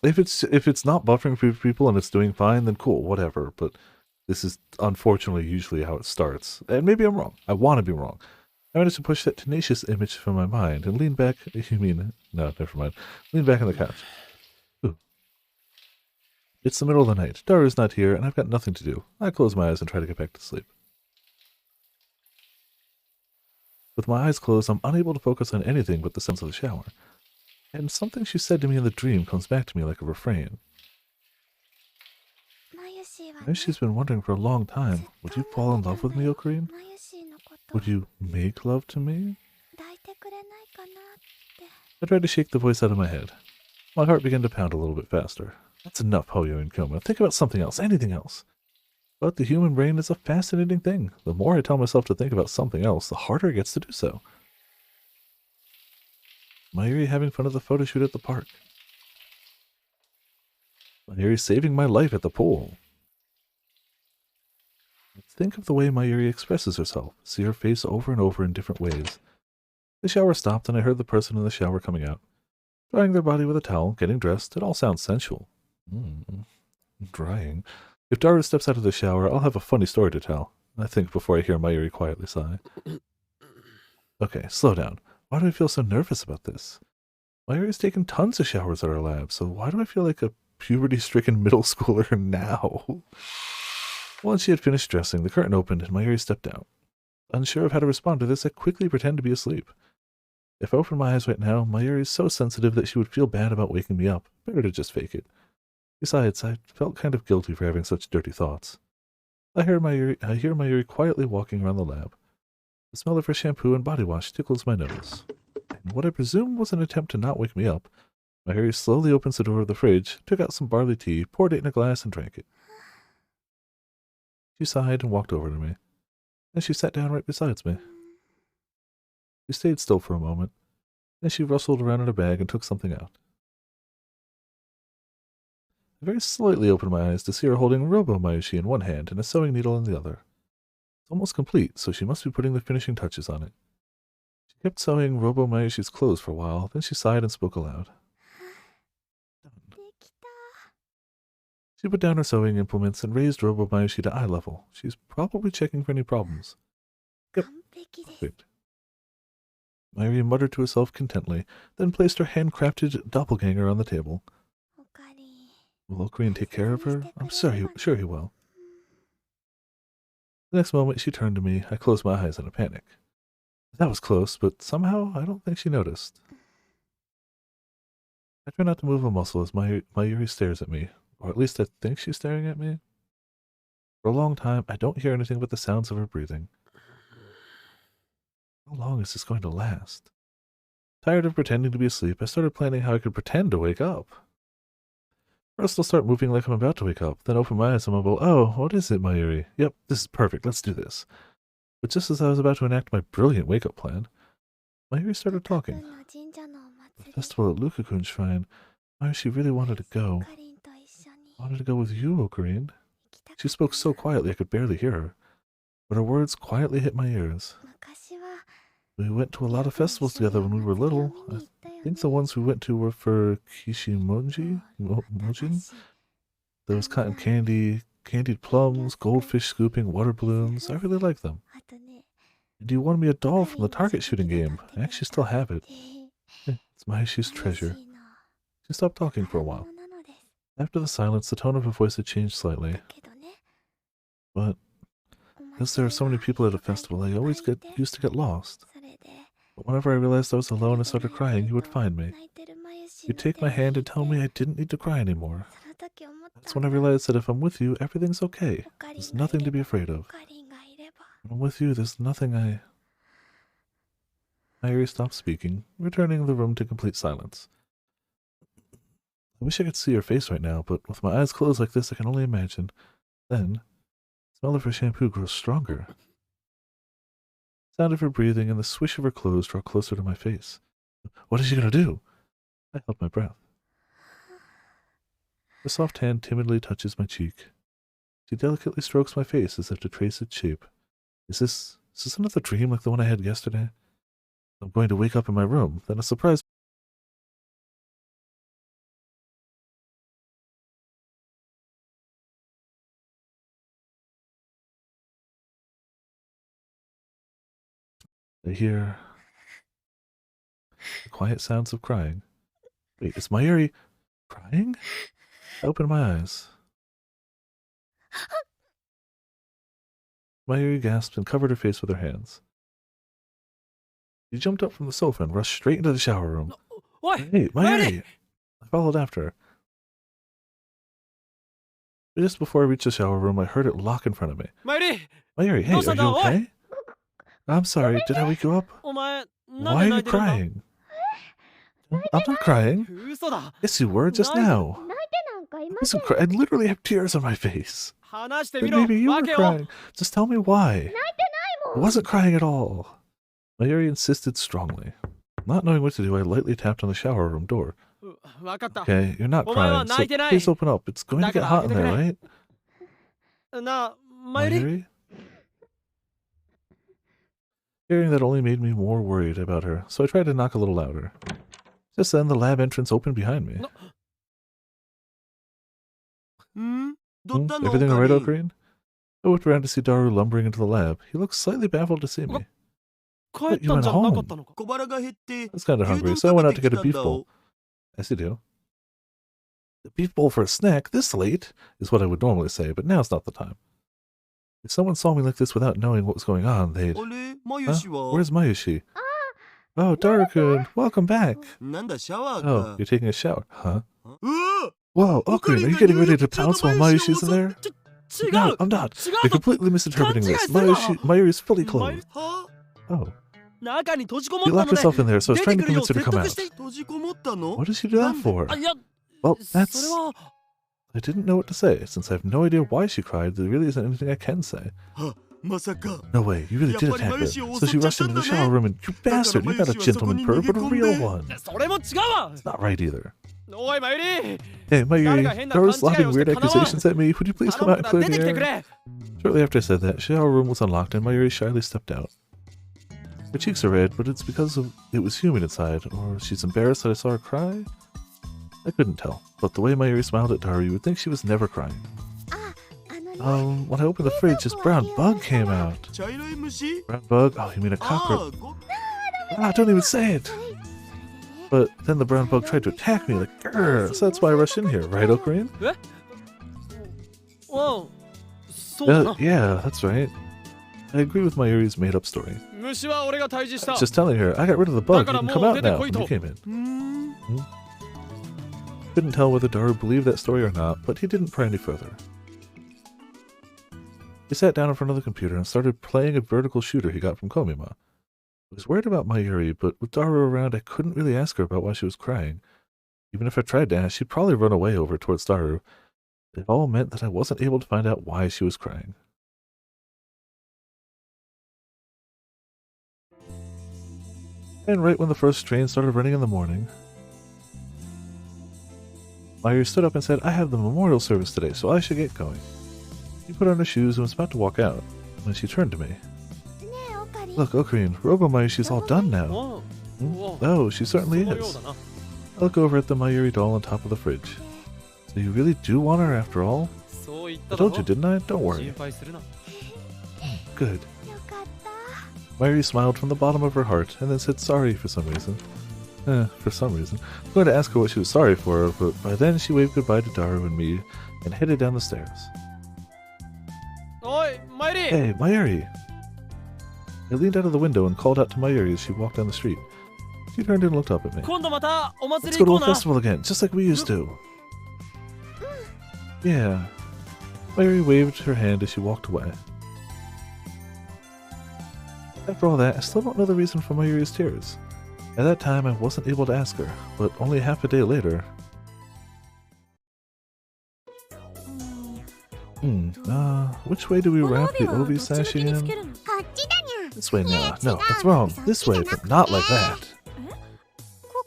If it's not buffering for people and it's doing fine, then cool, whatever. But this is unfortunately usually how it starts. And maybe I'm wrong. I want to be wrong. I managed to push that tenacious image from my mind and lean back. You mean, no, never mind. Lean back on the couch. Ooh. It's the middle of the night. Daru's not here, and I've got nothing to do. I close my eyes and try to get back to sleep. With my eyes closed, I'm unable to focus on anything but the sounds of the shower. And something she said to me in the dream comes back to me like a refrain. She's been wondering for a long time, would you fall in love with me, Ocarine? Would you make love to me? I tried to shake the voice out of my head. My heart began to pound a little bit faster. That's enough, Hoyo and Koma. Think about something else, anything else. But the human brain is a fascinating thing. The more I tell myself to think about something else, the harder it gets to do so. Mayuri having fun at the photo shoot at the park. Mayuri saving my life at the pool. Think of the way Mayuri expresses herself. See her face over and over in different ways. The shower stopped and I heard the person in the shower coming out. Drying their body with a towel, getting dressed. It all sounds sensual. Drying. If Daru steps out of the shower, I'll have a funny story to tell. I think before I hear Mayuri quietly sigh. Okay, slow down. Why do I feel so nervous about this? Mayuri's taken tons of showers at our lab, so why do I feel like a puberty-stricken middle schooler now? Once she had finished dressing, the curtain opened and Mayuri stepped out. Unsure of how to respond to this, I quickly pretend to be asleep. If I open my eyes right now, Mayuri is so sensitive that she would feel bad about waking me up. Better to just fake it. Besides, I felt kind of guilty for having such dirty thoughts. I hear Mayuri quietly walking around the lab. The smell of her shampoo and body wash tickles my nose. And what I presume was an attempt to not wake me up, Mayuri slowly opens the door of the fridge, took out some barley tea, poured it in a glass, and drank it. She sighed and walked over to me. Then she sat down right beside me. She stayed still for a moment. Then she rustled around in her bag and took something out. I very slightly opened my eyes to see her holding Robo Mayushi in one hand and a sewing needle in the other. It's almost complete, so she must be putting the finishing touches on it. She kept sewing Robo Mayushi's clothes for a while, then she sighed and spoke aloud. She put down her sewing implements and raised Robo Mayushi to eye level. She's probably checking for any problems. Yep. Perfect. Mayuri muttered to herself contently, then placed her handcrafted doppelganger on the table. Will Ocarine take care of her? I'm sure he will. The next moment she turned to me. I closed my eyes in a panic. That was close, but somehow I don't think she noticed. I try not to move a muscle as Mayuri stares at me, or at least I think she's staring at me. For a long time, I don't hear anything but the sounds of her breathing. How long is this going to last? Tired of pretending to be asleep, I started planning how I could pretend to wake up. First, I'll start moving like I'm about to wake up, then open my eyes and mumble, "Oh, what is it, Mayuri? Yep, this is perfect, let's do this." But just as I was about to enact my brilliant wake-up plan, Mayuri started talking. The festival at Lukakun Shrine, Mayuri really wanted to go. Wanted to go with you, Ocarine. She spoke so quietly I could barely hear her, but her words quietly hit my ears. We went to a lot of festivals together when we were little. I think the ones we went to were for Kishimonji? Mojin? There was cotton candy, candied plums, goldfish scooping, water balloons. I really like them. And you won me a doll from the target shooting game. I actually still have it. It's Mayushi's treasure. She stopped talking for a while. After the silence, the tone of her voice had changed slightly. But because there are so many people at a festival, I always used to get lost. But whenever I realized I was alone and started crying, you would find me. You'd take my hand and tell me I didn't need to cry anymore. That's when I realized that if I'm with you, everything's okay. There's nothing to be afraid of. When I'm with you, there's nothing I... Mayuri stopped speaking, returning the room to complete silence. I wish I could see her face right now, but with my eyes closed like this, I can only imagine. Then, the smell of her shampoo grows stronger. The sound of her breathing and the swish of her clothes draw closer to my face. What is she going to do? I held my breath. Her soft hand timidly touches my cheek. She delicately strokes my face as if to trace its shape. Is this another dream like the one I had yesterday? I'm going to wake up in my room, then a surprise. I hear the quiet sounds of crying. Wait, is Mayuri crying? I open my eyes. Mayuri gasped and covered her face with her hands. She jumped up from the sofa and rushed straight into the shower room. What? Hey, Mayuri! I followed after her. But just before I reached the shower room, I heard it lock in front of me. Mayuri! Mayuri, hey, are you okay? I'm sorry, did I wake you up? Why are you crying? I'm not crying. Yes, you were just now. I literally have tears on my face. But maybe you were crying. Just tell me why. I wasn't crying at all. Mayuri insisted strongly. Not knowing what to do, I lightly tapped on the shower room door. Okay, you're not crying, so please open up. It's going to get hot in there, right? Mayuri? Hearing that only made me more worried about her, so I tried to knock a little louder. Just then, the lab entrance opened behind me. Everything alright, Ocarine? I looked around to see Daru lumbering into the lab. He looked slightly baffled to see me. But you went home. I was kind of hungry, so I went out to get a beef bowl. As you do. A beef bowl for a snack this late is what I would normally say, but now's not the time. If someone saw me like this without knowing what was going on, they'd... Huh? Where's Mayushi? Oh, Daru-kun, welcome back. Oh, you're taking a shower, huh? Whoa, Ocarine, are you getting ready to pounce while Mayushi's in there? No, I'm not. You're completely misinterpreting this. Mayuri's fully clothed. Oh. You locked yourself in there, so I was trying to convince her to come out. What did she do that for? Well, that's... I didn't know what to say. Since I have no idea why she cried, there really isn't anything I can say. No way, you really did attack her. So she rushed into the shower room and, you bastard, you're not a gentleman purr, but a real one. It's not right either. Hey, Mayuri, Daru's lobbing weird accusations at me. Would you please come out and clear the air? Shortly after I said that, the shower room was unlocked and Mayuri shyly stepped out. Her cheeks are red, but it's because it was humid inside, or she's embarrassed that I saw her cry? I couldn't tell, but the way Mayuri smiled at Daru, you would think she was never crying. When I opened the fridge, this brown bug came out. Brown bug? Oh, you mean a cockroach? Ah, don't even say it! But then the brown bug tried to attack me, like, grrr, so that's why I rushed in here, right, Ocarine? Yeah, that's right. I agree with Mayuri's made-up story. I was just telling her, I got rid of the bug, you can come out now, when you came in. Couldn't tell whether Daru believed that story or not, but he didn't pry any further. He sat down in front of the computer and started playing a vertical shooter he got from Komima. I was worried about Mayuri, but with Daru around, I couldn't really ask her about why she was crying. Even if I tried to ask, she'd probably run away over towards Daru. It all meant that I wasn't able to find out why she was crying. And right when the first train started running in the morning, Mayuri stood up and said, I have the memorial service today, so I should get going. She put on her shoes and was about to walk out, when she turned to me. Look, Ocarine, Robo-Mayushi's all done now. Oh, she certainly is. I look over at the Mayuri doll on top of the fridge. So you really do want her after all? I told you, didn't I? Don't worry. Good. Mayuri smiled from the bottom of her heart and then said sorry for some reason. For some reason. I was going to ask her what she was sorry for, but by then she waved goodbye to Daru and me and headed down the stairs. Hey, Mayuri! I leaned out of the window and called out to Mayuri as she walked down the street. She turned and looked up at me. 今度またお祭 Let's り go 行 to こ a うな festival again, just like we used to. Yeah. Mayuri waved her hand as she walked away. After all that, I still don't know the reason for Mayuri's tears. At that time, I wasn't able to ask her, but only half a day later... which way do we wrap the obi sash again? こっちだにゃ This way now. No, that's wrong. This way, but not like that.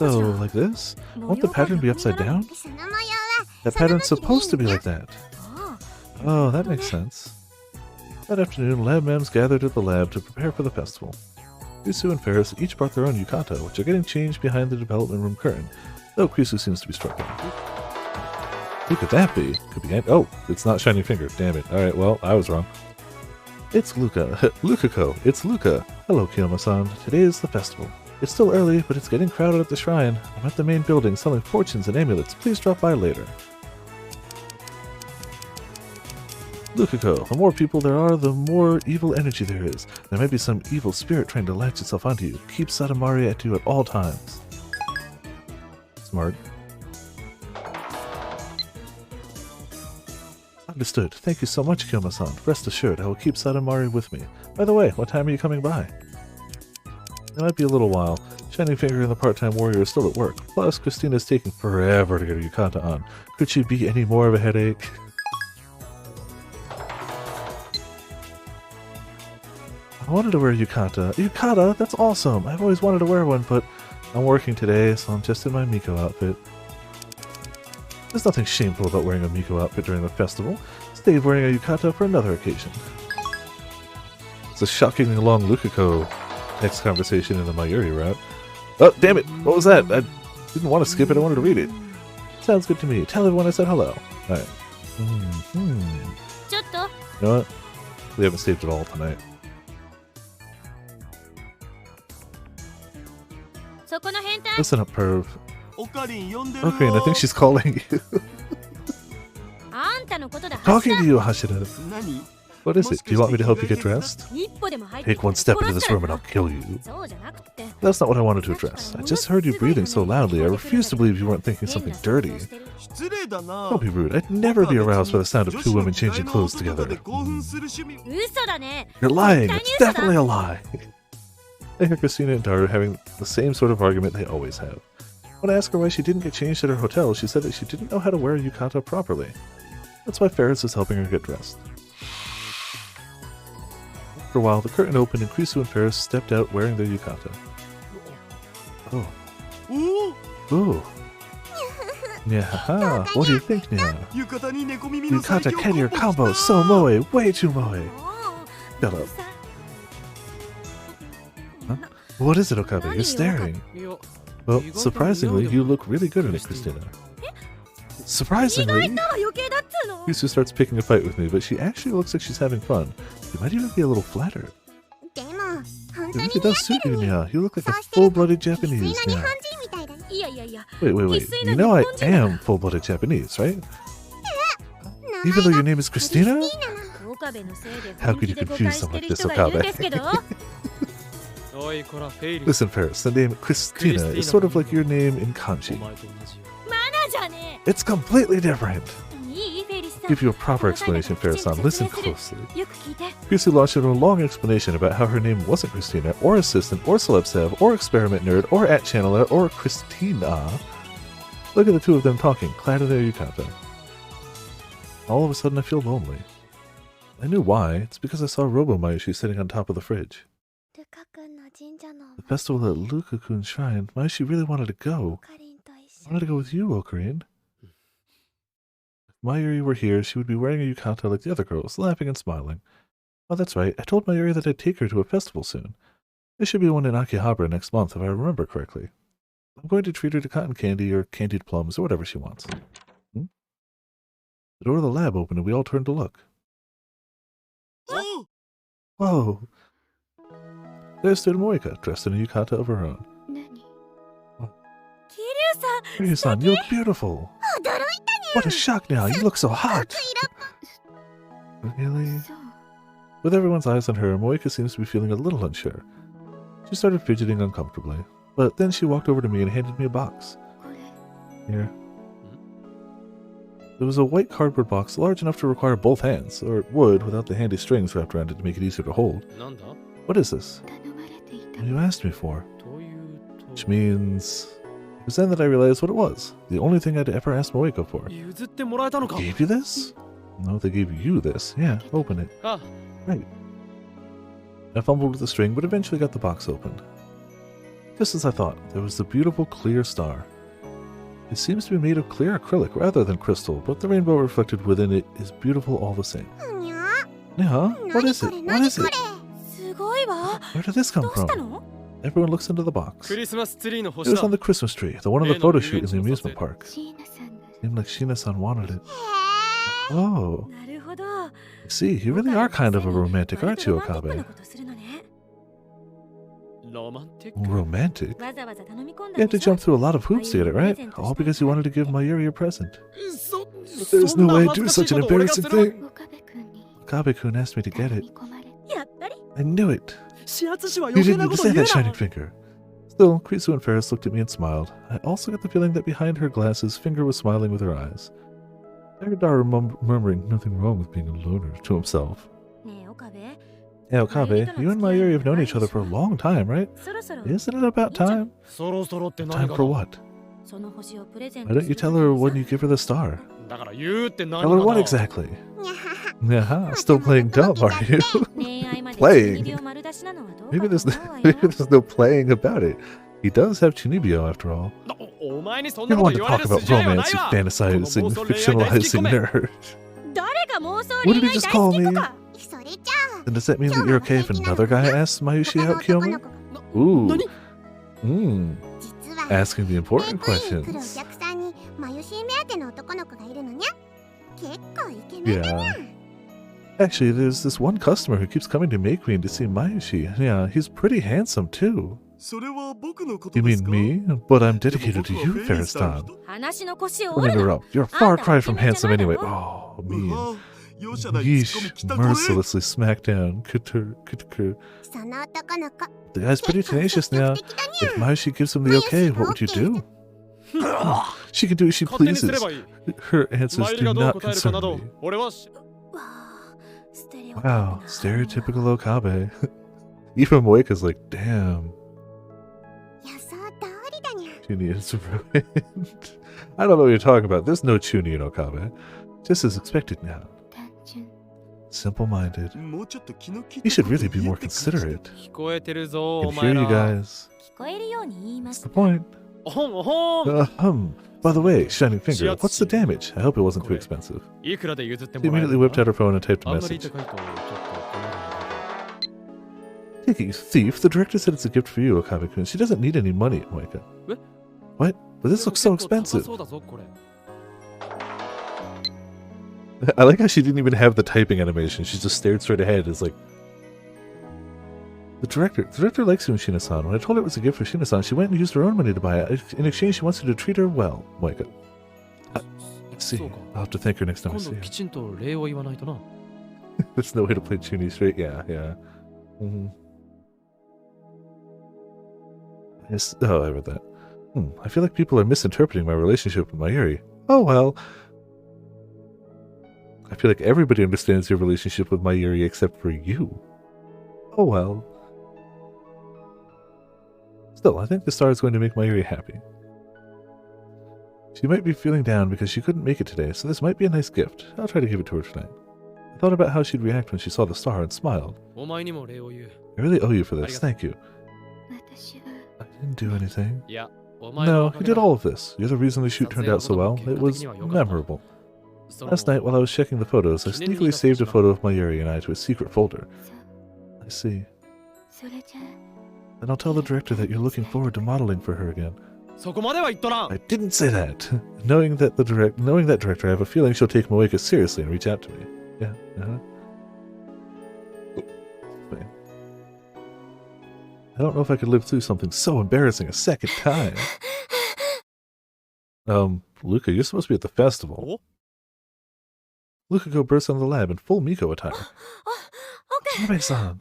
So, like this? Won't the pattern be upside down? その模様は That pattern's supposed to be like that. Oh, that makes sense. That afternoon, lab mams gathered at the lab to prepare for the festival. Krisu and Ferris each brought their own yukata, which are getting changed behind the development room curtain, though Krisu seems to be struggling. Who could that be? Could be oh, it's not Shining Finger. Damn it. Alright, well, I was wrong. It's Luca. Lukako. It's Luca. Hello, Kiyama-san. Today is the festival. It's still early, but it's getting crowded at the shrine. I'm at the main building selling fortunes and amulets. Please drop by later. Lukako, the more people there are, the more evil energy there is. There may be some evil spirit trying to latch itself onto you. Keep Satomari at you at all times. Smart. Understood. Thank you so much, Kiyama-san. Rest assured, I will keep Satomari with me. By the way, what time are you coming by? It might be a little while. Shining Finger and the part-time warrior are still at work. Plus, Christina's taking forever to get her yukata on. Could she be any more of a headache? I wanted to wear a yukata. Yukata? That's awesome! I've always wanted to wear one, but I'm working today, so I'm just in my Miko outfit. There's nothing shameful about wearing a Miko outfit during the festival. Save wearing a yukata for another occasion. It's a shockingly long Lukako next conversation in the Mayuri route. Oh, damn it! What was that? I didn't want to skip it, I wanted to read it. Sounds good to me. Tell everyone I said hello. Alright. ちょっと You know what? We haven't saved it all tonight. そこの変態 Listen up, perv. おかりん呼んでるよ Okay, and I think she's calling you. あんたのことだ Talking to you, Hashida. 何 What is it? Do you want me to help you get dressed? 一歩でも入って Take one step into this room and I'll kill you. そうじゃなくて That's not what I wanted to address. I just heard you breathing so loudly, I refuse to believe you weren't thinking something dirty. 失礼だな Don't be rude. I'd never be aroused by the sound of two women changing clothes together. 興奮する趣味 嘘だね You're lying. It's definitely a lie. I hear Christina and Daru having the same sort of argument they always have. When I asked her why she didn't get changed at her hotel, she said that she didn't know how to wear a yukata properly. That's why Ferris is helping her get dressed. After a while, the curtain opened and Krisu and Ferris stepped out wearing their yukata. Oh. お Ooh. Nyahaha. What do you think, Nya? お浴衣に猫耳の最 Yukata 強 Kenny コンボ combo so moe, way too moe. Shut up. Huh? What is it, Okabe? You're staring. いや Well, surprisingly, you look really good in it, Christina. Surprisingly? 余計だっつうの Yusu starts picking a fight with me, but she actually looks like she's having fun. She might even be a little flattered. でも本 It 当に really does suit you, Nya. You look like a full-blooded 普通 Japanese, の日本 Nya. 人みたいだねいやいやいや Wait. You know I am full-blooded Japanese, right? Even though your name is Christina? 岡部のせいで How 本 could 気 you で誤 confuse 解し someone て like る this, 人がいるんですけど おいこらフェイリー Listen, Ferris, the name Christina is sort of like your name in お kanji. 前と同じよマナじゃね It's completely different. えいいフェリスさん Give you a proper explanation, Ferris-san. Listen closely. よく聞いて Krisu launched into a long explanation about how her name wasn't Christina, or Assistant, or Celeb or Experiment Nerd, or Channeler, or Christina. Look at the two of them talking, clad in their yukata. All of a sudden I feel lonely. I knew why. It's because I saw Robo-Mayushi sitting on top of the fridge. ルカ君の神社の The festival at Lukakun's shrine, Mayushi really wanted to go. かりんと一 I 緒 wanted to go with you, Ocarine. If Mayuri were here, she would be wearing a yukata like the other girls, laughing and smiling. Oh, that's right. I told Mayuri that I'd take her to a festival soon. There should be one in Akihabara next month, if I remember correctly. I'm going to treat her to cotton candy or candied plums or whatever she wants. The door of the lab opened and we all turned to look. おう Whoa! There stood Moika, dressed in a yukata of her own. 何 Kiryu-san, you look beautiful! 驚い What a shock now! You look so hot! た Really? そう With everyone's eyes on her, Moika seems to be feeling a little unsure. She started fidgeting uncomfortably, but then she walked over to me and handed me a box. これ Here. It was a white cardboard box large enough to require both hands, or it would without the handy strings wrapped around it to make it easier to hold. なんだ What is this? 頼まれていた What you asked me for? というと Which means... It was then that I realized what it was. The only thing I'd ever asked Moika for. 譲ってもらえたのか Gave you this? No, they gave you this. Yeah, open it. あ Right. I fumbled with the string, but eventually got the box opened. Just as I thought, there was the beautiful clear star. It seems to be made of clear acrylic rather than crystal, but the rainbow reflected within it is beautiful all the same. うにゃ Yeah, what is it? 何これ What is 何 it? こすごいわ Where did this come どうした from? の Everyone looks into the box. クリスマスツリーの It 星 was だ on the Christmas tree, the one on the photo shoot in the amusement park. れシーナさんが Seemed like Sheena-san wanted it. へ Oh, なるほど see, you really are kind of a romantic, aren't you, ロマンティックな Okabe? ことするのねロマンティック Romantic? わざわざ頼み込ん You だ had to でしょ jump through a lot of hoops to get it right, all because you wanted to give Mayuri a present. そ There's そん no な way 恥 I'd ず do かしい such こ an と俺が embarrassing する thing. 岡部君に Okabe-kun asked me to get 頼 it. み込まれやっぱり I knew it. 始発師は You 余計 didn't な need こ to と say 言う that な shining finger. Still, Krisu and Ferris looked at me and smiled. I also got the feeling that behind her glasses, Finger was smiling with her eyes. I heard Daru murmuring nothing wrong with being a loner to himself. ねえ岡部 Hey, Okabe, you and Mayuri have known each other for a long time, right? そろそろ Isn't it about time? そろそろって何 Time が for what? その星をプレゼン Why ト don't す you る tell her when you give her the star? だから言うって何 Tell her が what だ exactly? にゃはは Yaha, still playing dumb, are you? 恋愛まで Playing. 中二病丸出しなのはどう Maybe か there's と思うわ maybe よ there's no playing about it. He does have Chunibyo after all. お前にそん You なこと want 言 to われ talk る about 筋合いはな romance, い you わ fantasizing, この妄想恋愛大好き fictionalizing 米 nerd. 誰が妄想 What 恋 did you 愛 just 大 call 好きと me? か それじゃあ Then does that mean that you're okay if another guy asks Mayushi 他の out, 男 Kiyomi? の子が Ooh. 何 実は Asking the メイ important クイン来るお questions. 客さんにマユシー目当ての男の子がいるのにゃ結構イケメンだ Yeah. Actually, there's this one customer who keeps coming to May Queen to see Mayushi. Yeah, he's pretty handsome too. それは僕のこと You です mean か me? But I'm でも dedicated 僕 to は you, フェリースター Ferris-tan. の人話の腰を Don't 折るな interrupt. You're a far cry from handsome anyway. Oh, う mean. わ容赦ないツッコミ Yeesh, 来たこれ mercilessly smacked down. Kutur. その男の子 The guy's pretty 結構 tenacious 積 now. 極的だに If Mayushi gives him the okay, what would you do? She can do as she 勝手にす pleases. ればいい Her answers マユリ do がどう not 答えるかな concern ど me. 俺はわあステレオ Wow, stereotypical Okabe. Even Moika's like, damn, 予想通りだにゃ Chuni is ruined. I don't know what you're talking about. There's no Chuni in Okabe. Just as expected now. 単純 Simple-minded. もうちょっと気の利い He た should こと really be 言え more って感じだ considerate. 聞こえてるぞ I お can 前 hear you ら guys. 聞こえるように言いま What's す the point? おほんおほん By the way, Shining Finger, Shiatsu. what's the damage? I hope it wasn't too expensive. いくらで譲って She もらえる immediately ん whipped だ out her phone and typed a あんまり message. 高いとちょっと困るんだけど Take it, you thief. The director said it's a gift for you, Okabe-kun. She doesn't need any money, Moika. What? What? But this looks so でも結構高 expensive. そうだぞこれ I like how she didn't even have the typing animation. She just stared straight ahead. It's like... The director likes you and Shina-san. When I told her it was a gift for Shina-san, she went and used her own money to buy it. In exchange, she wants you to treat her well, Moika. Let's see. そうか I'll have to thank her next time I 今 see 度 her. きちんと礼を言わないとな There's no way to play Chuni straight. Yeah. Yes. Oh, I read that. I feel like people are misinterpreting my relationship with Mayuri. Oh well. I feel like everybody understands your relationship with Mayuri except for you. Oh well. Still, I think the star is going to make Mayuri happy. She might be feeling down because she couldn't make it today, so this might be a nice gift. I'll try to give it to her tonight. I thought about how she'd react when she saw the star and smiled. お前にも礼を言う I really owe you for this. Thank you. 私は I didn't do anything. いやお前の No, おか you げ did だ all of this. You're the reason the shoot turned out so well. It was memorable. その Last night, while I was checking the photos, I sneakily saved a photo of Mayuri and I to a secret folder. そう I see. それじゃ Then I'll tell the director that you're looking forward to modeling for her again. そこまでは言っとらん I didn't say that. Knowing that director, I have a feeling she'll take Moeka seriously and reach out to me. Yeah. Fine. I don't know if I could live through something so embarrassing a second time. Luca, you're supposed to be at the festival. Oh? Luca bursts into the lab in full Miko attire. Okabe-san!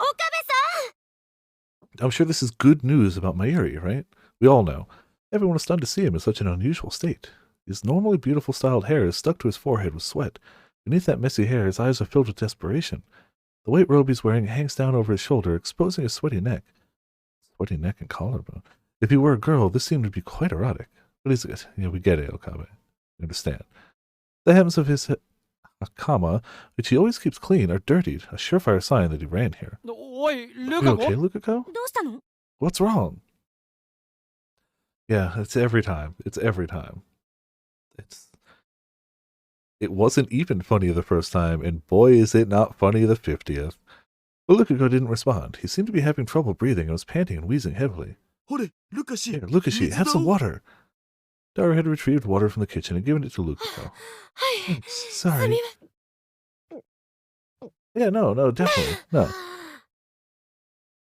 I'm sure this is good news about Mayuri, right? We all know. Everyone was stunned to see him in such an unusual state. His normally beautiful styled hair is stuck to his forehead with sweat. Beneath that messy hair, his eyes are filled with desperation. The white robe he's wearing hangs down over his shoulder, exposing his sweaty neck. Sweaty neck and collarbone. If he were a girl, this seemed to be quite erotic. But is it? We get it, Okabe. We understand. The hems of his hakama, which he always keeps clean, are dirtied, a surefire sign that he ran here. おい、ル You カ okay, 子 Lukako? どうしたの？ What's wrong? Yeah, it's every time. It's every time. It wasn't even funny the first time, and boy is it not funny the 50th. But Lukako didn't respond. He seemed to be having trouble breathing and was panting and wheezing heavily. ほれ、ルカシ。 Here, Lukashi, have some water. Dara had retrieved water from the kitchen and given it to Lukako. はい。 Sorry. Yeah, no, definitely. No.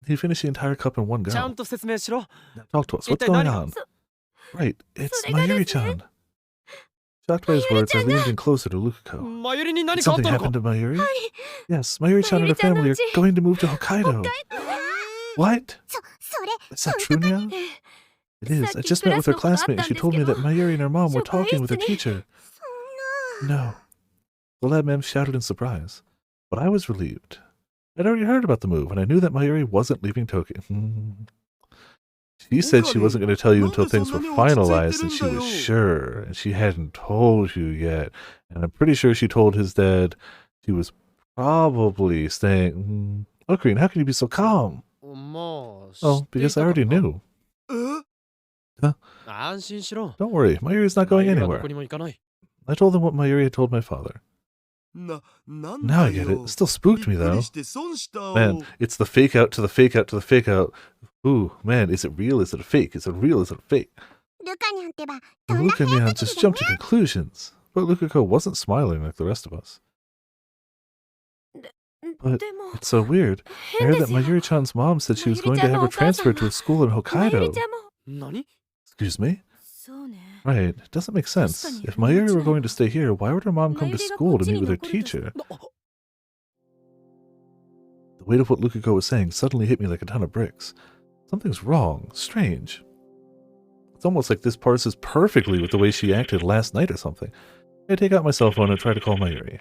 He finished the entire cup in one ちゃん go. と説明しろ。 Talk to us. What's 一体 going 何 on? Right, it's それがですね。 Mayuri-chan. Shocked by his words, I leaned in closer to Lukako. マユリに Did 何かあっ something たの happen か to Mayuri? Yes, Mayuri-chan and her Mayuri-chan family are の家。 going to move to Hokkaido. それ What? それ Is that true now? ええ It is. I さっき just met with her クラスの子と会ったん classmate and she です told け me ど。 that Mayuri and her mom were 職員 talking with 室 her に。 teacher. そんな No. The lab ma'am shouted in surprise. But I was relieved. I'd already heard about the move, and I knew that Mayuri wasn't leaving Tokyo. She said she wasn't going to tell you until things were finalized, and she was sure, and she hadn't told you yet. And I'm pretty sure she told his dad she was probably staying. Ocarine, how can you be so calm? まあ、 Oh, because I already knew. え？安心しろ。 Don't worry, Mayuri's not マ going ユリはど anywhere. こにも行かない。 I told them what Mayuri had told my father. なんだ Now I get it. よ。 It still spooked me びっく though. りして損したわ。 Man, it's the fake out to the fake out to the fake out. Ooh, man, is it real? Is it a fake? Is it real? Is it a fake? ルカニャンってばとんだ Luca 早 Nyan すぎ just る jumped to conclusions. But Lukako wasn't smiling like the rest of us. But でも it's so weird. I 変 heard で that すよ。 Mayuri-chan's mom said she was going to Mayuri-chan have の her お母さん transferred to a school in マユリ Hokkaido. ちゃんも。何 Excuse me? そうね。 Right. It doesn't make sense.確かに If Mayuri were Mayuri-chan going to stay here, why would her mom come to マユリが school こ to っち meet に with her 残るとす teacher? な The weight of what Lukako was saying suddenly hit me like a ton of bricks. Something's wrong. Strange. It's almost like this parses perfectly with the way she acted last night or something. I take out my cell phone and try to call Mayuri.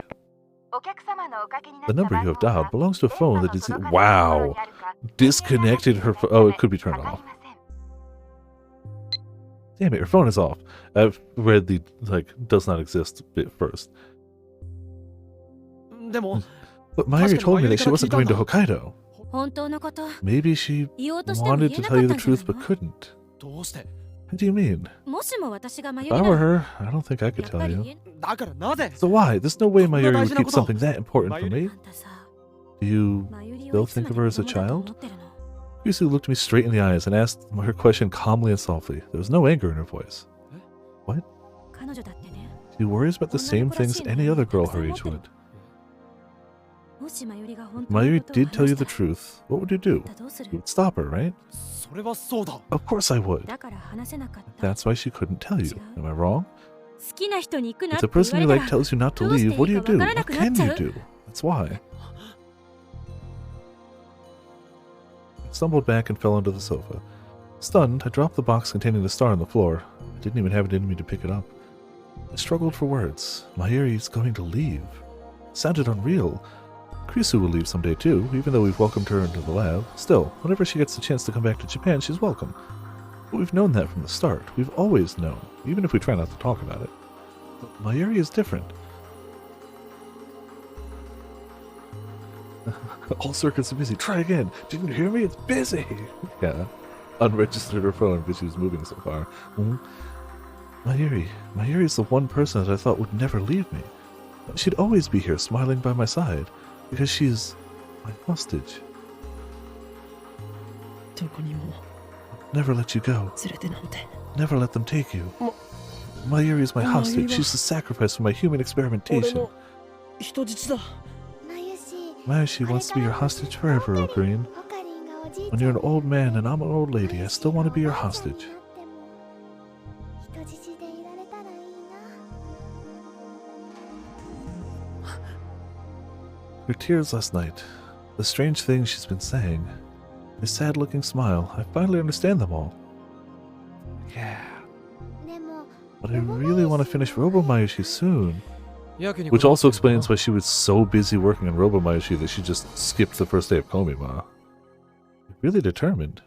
The number you have dialed belongs to a phone that is... Wow! Disconnected her... Oh, it could be turned off. Damn it, her phone is off. I've read the, does not exist bit first. でも、 But Mayuri told me that she wasn't going to Hokkaido. 本当のこと Maybe she 言おうとしても wanted 言 to えなか tell っ you た the んじゃない truth but の？ couldn't. どうして What do you mean? もしも私がマユ If リ I な were ら her, I don't think I could やっ tell ぱり you. 言えだからなぜ So why? There's no way Mayuri would 大事な keep こと something that important from me. あんたさ Do you... マユリ They'll をいつま think で of 子 her as a 供だと child? 思ってるの？ Yusu looked me straight in the eyes and asked her question calmly and softly. There was no anger in her voice. 彼女だってね。 She worries about the same things any other girl her age would. もしマユリが If 本当の Mayuri ことを did tell 話 you した the ら truth, what would you do? あんたどうす You る？ would stop her, right? それはそうだ。 Of course I would. だから話せなかった。 That's why she couldn't tell you. Am I wrong? 好きな人に行くなっ If て the 言 person わ you れた like ら tells you not to どうして leave, what do いい you か do? わからな What くなっ can ちゃ you う。 do? That's why. I stumbled back and fell onto the sofa. Stunned, I dropped the box containing the star on the floor. I didn't even have it in me to pick it up. I struggled for words. Mayuri's going to leave. It sounded unreal. Krisu will leave someday too, even though we've welcomed her into the lab. Still, whenever she gets the chance to come back to Japan, she's welcome. But we've known that from the start. We've always known, even if we try not to talk about it. But Mayuri is different. All circuits are busy. Try again. Didn't you hear me? It's busy. Yeah. Unregistered her phone because she was moving so far. Mayuri is the one person that I thought would never leave me. She'd always be here smiling by my side because she's my hostage. どこにも Never let you go. 連れてなんて Never let them take you. Mayuri is my hostage. She's the sacrifice for my human 俺 experimentation. の人質だ。まゆし Mayushi wants to be your hostage forever, Ocarine. オカリンがおじい When ちゃ you're ん an old man and I'm an old lady, I still want to be your hostage. 人質でいられたらいいな Your tears last night. The strange things she's been saying. His sad-looking smile. I finally understand them all. Yeah. でも But I really want to finish Robomayushi soon. やけに Which also explains why she was so busy working on Robomayushi that she just skipped the first day of Komima. Really determined.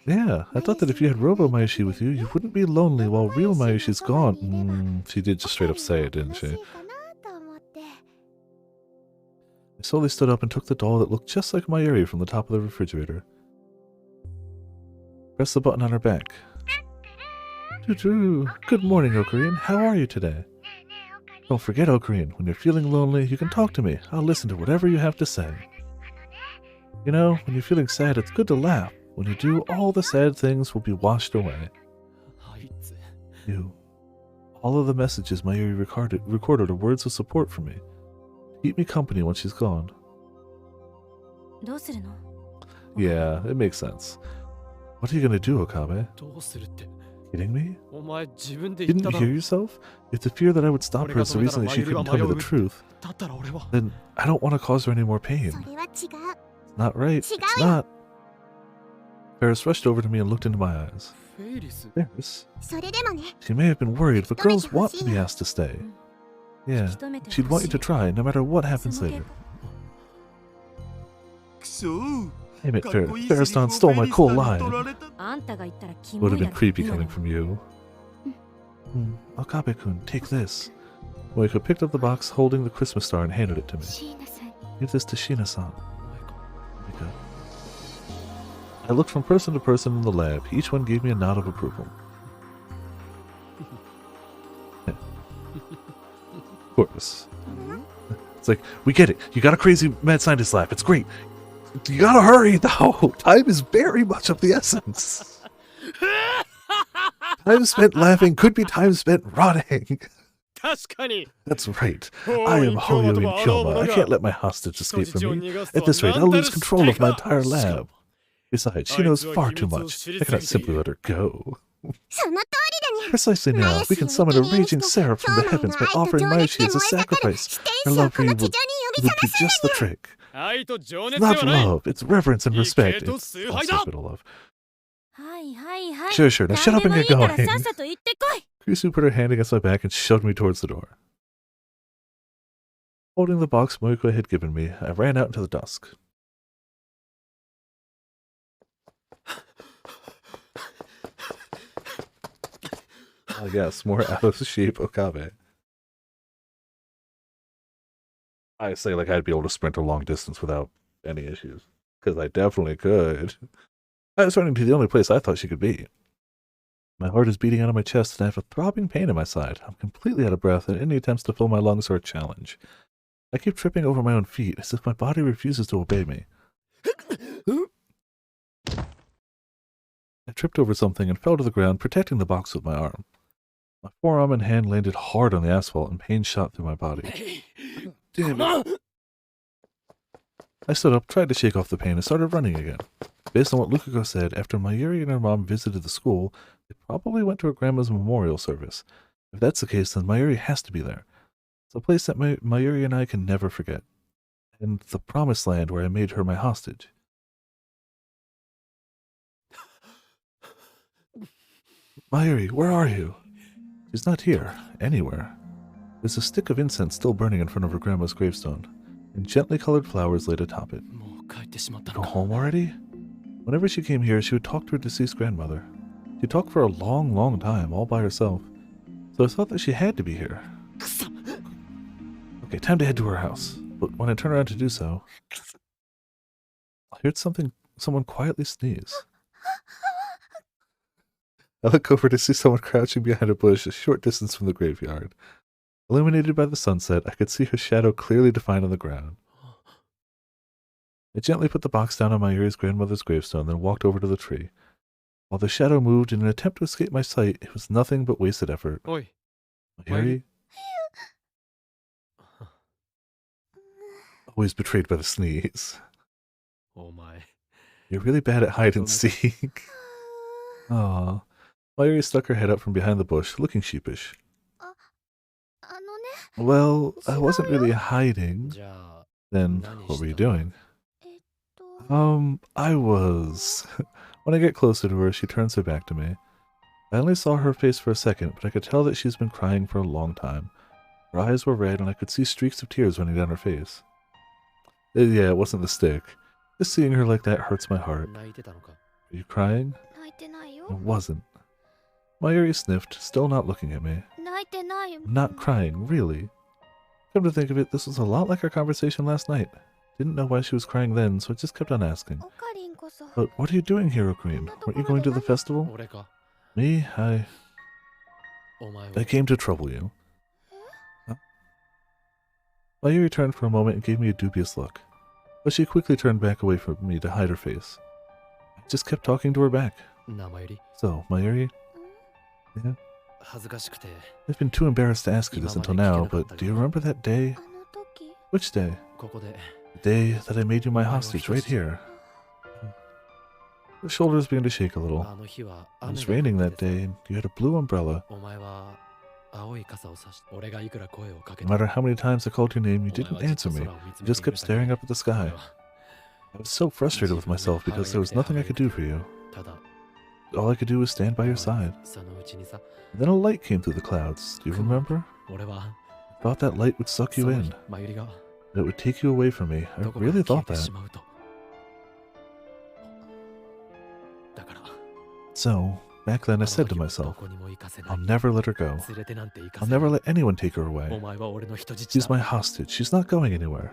Yeah, I thought that if you had Robomayushi with you, you wouldn't be lonely while real Mayushi's gone. She did just straight up say it, didn't she? 楽しいかなと思って I slowly stood up and took the doll that looked just like Mayuri from the top of the refrigerator. Press the button on her back. Doo-doo. Good morning, Ocarine. How are you today? Don't forget, Ocarine, when you're feeling lonely, you can talk to me. I'll listen to whatever you have to say. You know, when you're feeling sad, it's good to laugh. When you do, all the sad things will be washed away. You. All of the messages Mayuri recorded are words of support for me. Keep me company when she's gone. どうするの？ Yeah, it makes sense. What are you gonna do, Okabe? どうするって？ Kidding me? お前自分で言っ Didn't た you だ hear ろ。 yourself? If the fear that I would stop her is the reason that she couldn't tell me the truth, だったら俺は。 then I don't want to cause her any more pain. それは違う Not right. It's 違うよ not. Ferris rushed over to me and looked into my eyes. フェイリス。 Ferris? それでもね She may have been worried, but girls want to be asked to stay. Yeah, 引き止めて she'd ほ want し you い to try, no matter what happens その later. くそー Damn it, かっこいい Ferris セリフ Don を stole フェ my リス cool さんに line. 取られたあんたが言ったらキ Would モ have い been だろ creepy 今の coming from you. Okabe-kun, take this. Moiko picked up the box holding the Christmas star and handed it to me. 椎名さんに Give this to Shina-san. Moiko. I looked from person to person in the lab. Each one gave me a nod of approval. Of course. It's like, we get it. You got a crazy mad scientist lab. It's great. You gotta hurry, though. Time is very much of the essence. Time spent laughing could be time spent rotting. 確かに。 That's right. I am Hoyo in Kyoma. I can't let my hostage escape from me. At this rate, I'll lose control of my entire lab. Besides, she knows far too much. I cannot simply let her go. その通りだね Precisely now, we can summon a raging seraph from the heavens by offering Mayushi as a sacrifice. Her love for you would be just the trick. 愛と情 It's 熱で not はない。 love, it's reverence and respect. Iketo It's Suhai also da. a bit of love. はいはいはい Sure, sure. Now shut up 何 and でも get いいから going. さっさと行ってこい Kusu put her hand against my back and shoved me towards the door. Holding the box Moiko had given me, I ran out into the dusk. Yes, more out of shape Okabe. I say like I'd be able to sprint a long distance without any issues. Because I definitely could. I was running to the only place I thought she could be. My heart is beating out of my chest and I have a throbbing pain in my side. I'm completely out of breath and any attempts to fill my lungs are a challenge. I keep tripping over my own feet as if my body refuses to obey me. I tripped over something and fell to the ground, protecting the box with my arm. My forearm and hand landed hard on the asphalt and pain shot through my body. Damn it. I stood up, tried to shake off the pain, and started running again. Based on what Lukako said, after Mayuri and her mom visited the school, they probably went to her grandma's memorial service. If that's the case, then Mayuri has to be there. It's a place that Mayuri and I can never forget. And the promised land where I made her my hostage. Mayuri, where are you? She's not here, anywhere. There's a stick of incense still burning in front of her grandma's gravestone, and gently colored flowers laid atop it. もう帰ってしまったの Go か。 home already? Whenever she came here, she would talk to her deceased grandmother. She talked for a long, long time, all by herself. So I thought that she had to be here. Okay, time to head to her house. But when I turned around to do so, I heard someone quietly sneeze. I look over to see someone crouching behind a bush a short distance from the graveyard. Illuminated by the sunset, I could see her shadow clearly defined on the ground. I gently put the box down on Mayuri's grandmother's gravestone, then walked over to the tree. While the shadow moved in an attempt to escape my sight, it was nothing but wasted effort. おい。 Mayuri? Always betrayed by the sneeze. お前。 You're really bad at hide and seek. Aw. Mayuri stuck her head up from behind the bush, looking sheepish. あのね Well, I wasn't really hiding. じゃあ。 Then, what were you doing? I was. When I get closer to her, she turns her back to me. I only saw her face for a second, but I could tell that she's been crying for a long time. Her eyes were red, and I could see streaks of tears running down her face. Yeah, it wasn't the stick. Just seeing her like that hurts my heart. 泣いてたのか Are you crying? 泣いてないよ It wasn't. Mayuri sniffed, still not looking at me. 泣いてないよ Not crying, really. Come to think of it, this was a lot like our conversation last night. Didn't know why she was crying then, so I just kept on asking. オカリンこそ But what are you doing here, Green? Weren't you going to the festival? 俺か Me? お前 I を came to trouble you. Huh? Mayuri turned for a moment and gave me a dubious look. But she quickly turned back away from me to hide her face. I just kept talking to her back. 名前より So, Mayuri, 恥ずかしくて I've been too embarrassed to ask you this until now, but do you remember that day? あの時 Which day? ここで The day that I made you my hostage, right here. Her shoulders began to shake a little. あの日は It 雨 was が降 raining っ that てて day, and you had a blue umbrella. お前は青い傘を差し俺がいくら声をかけ No て matter how many times I called your name, you お前 didn't はじっ answer と me. 空を見つ You め just ている kept だけ staring で up at the 俺 sky. は I was so frustrated with myself because there was nothing I could do for you. ただ All I could do was stand by your side. そのうちにさ Then a light came through the clouds. Do you remember? 俺は I thought that light would suck そ you の in, 日真由里が that it would take you away from me. I どこか really 消え thought てし that. まうとだから So, back then I あの said 時 to は myself, どこにも行かせな I'll い never let her go. 連れてなんて行か I'll せない never let anyone take her お away. 前は俺の人質 She's だ my hostage. She's not going anywhere.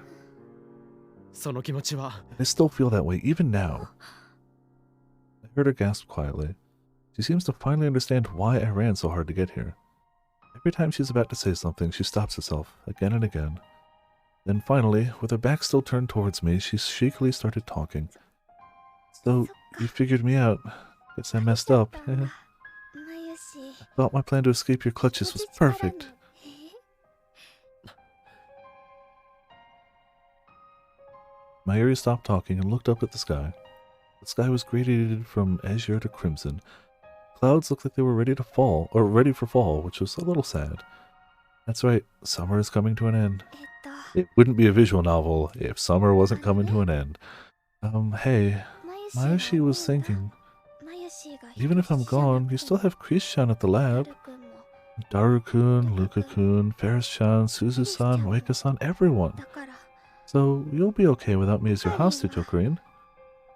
その気持ちは And I still feel that way, even now. I heard her gasp quietly. She seems to finally understand why I ran so hard to get here. Every time she's about to say something, she stops herself, again and again. Then finally, with her back still turned towards me, she shakily started talking. So, you figured me out. Guess I messed up. だったんだまゆし Thought my plan to escape your clutches was perfect. Mayuri stopped talking and looked up at the sky. The sky was gradated from azure to crimson. Clouds looked like they were ready to fall, or ready for fall, which was a little sad. That's right, summer is coming to an end. えっと It wouldn't be a visual novel if summer wasn't coming to an end. Hey, まゆ Mayushi was thinking, まゆしが even if I'm gone, you still have Chris-chan at the lab. るくんも Daru-kun, Luka-kun, Ferris-chan, Suzu-san, Moeka-san, everyone. だから So, you'll be okay without me as your hostage, Ocarine.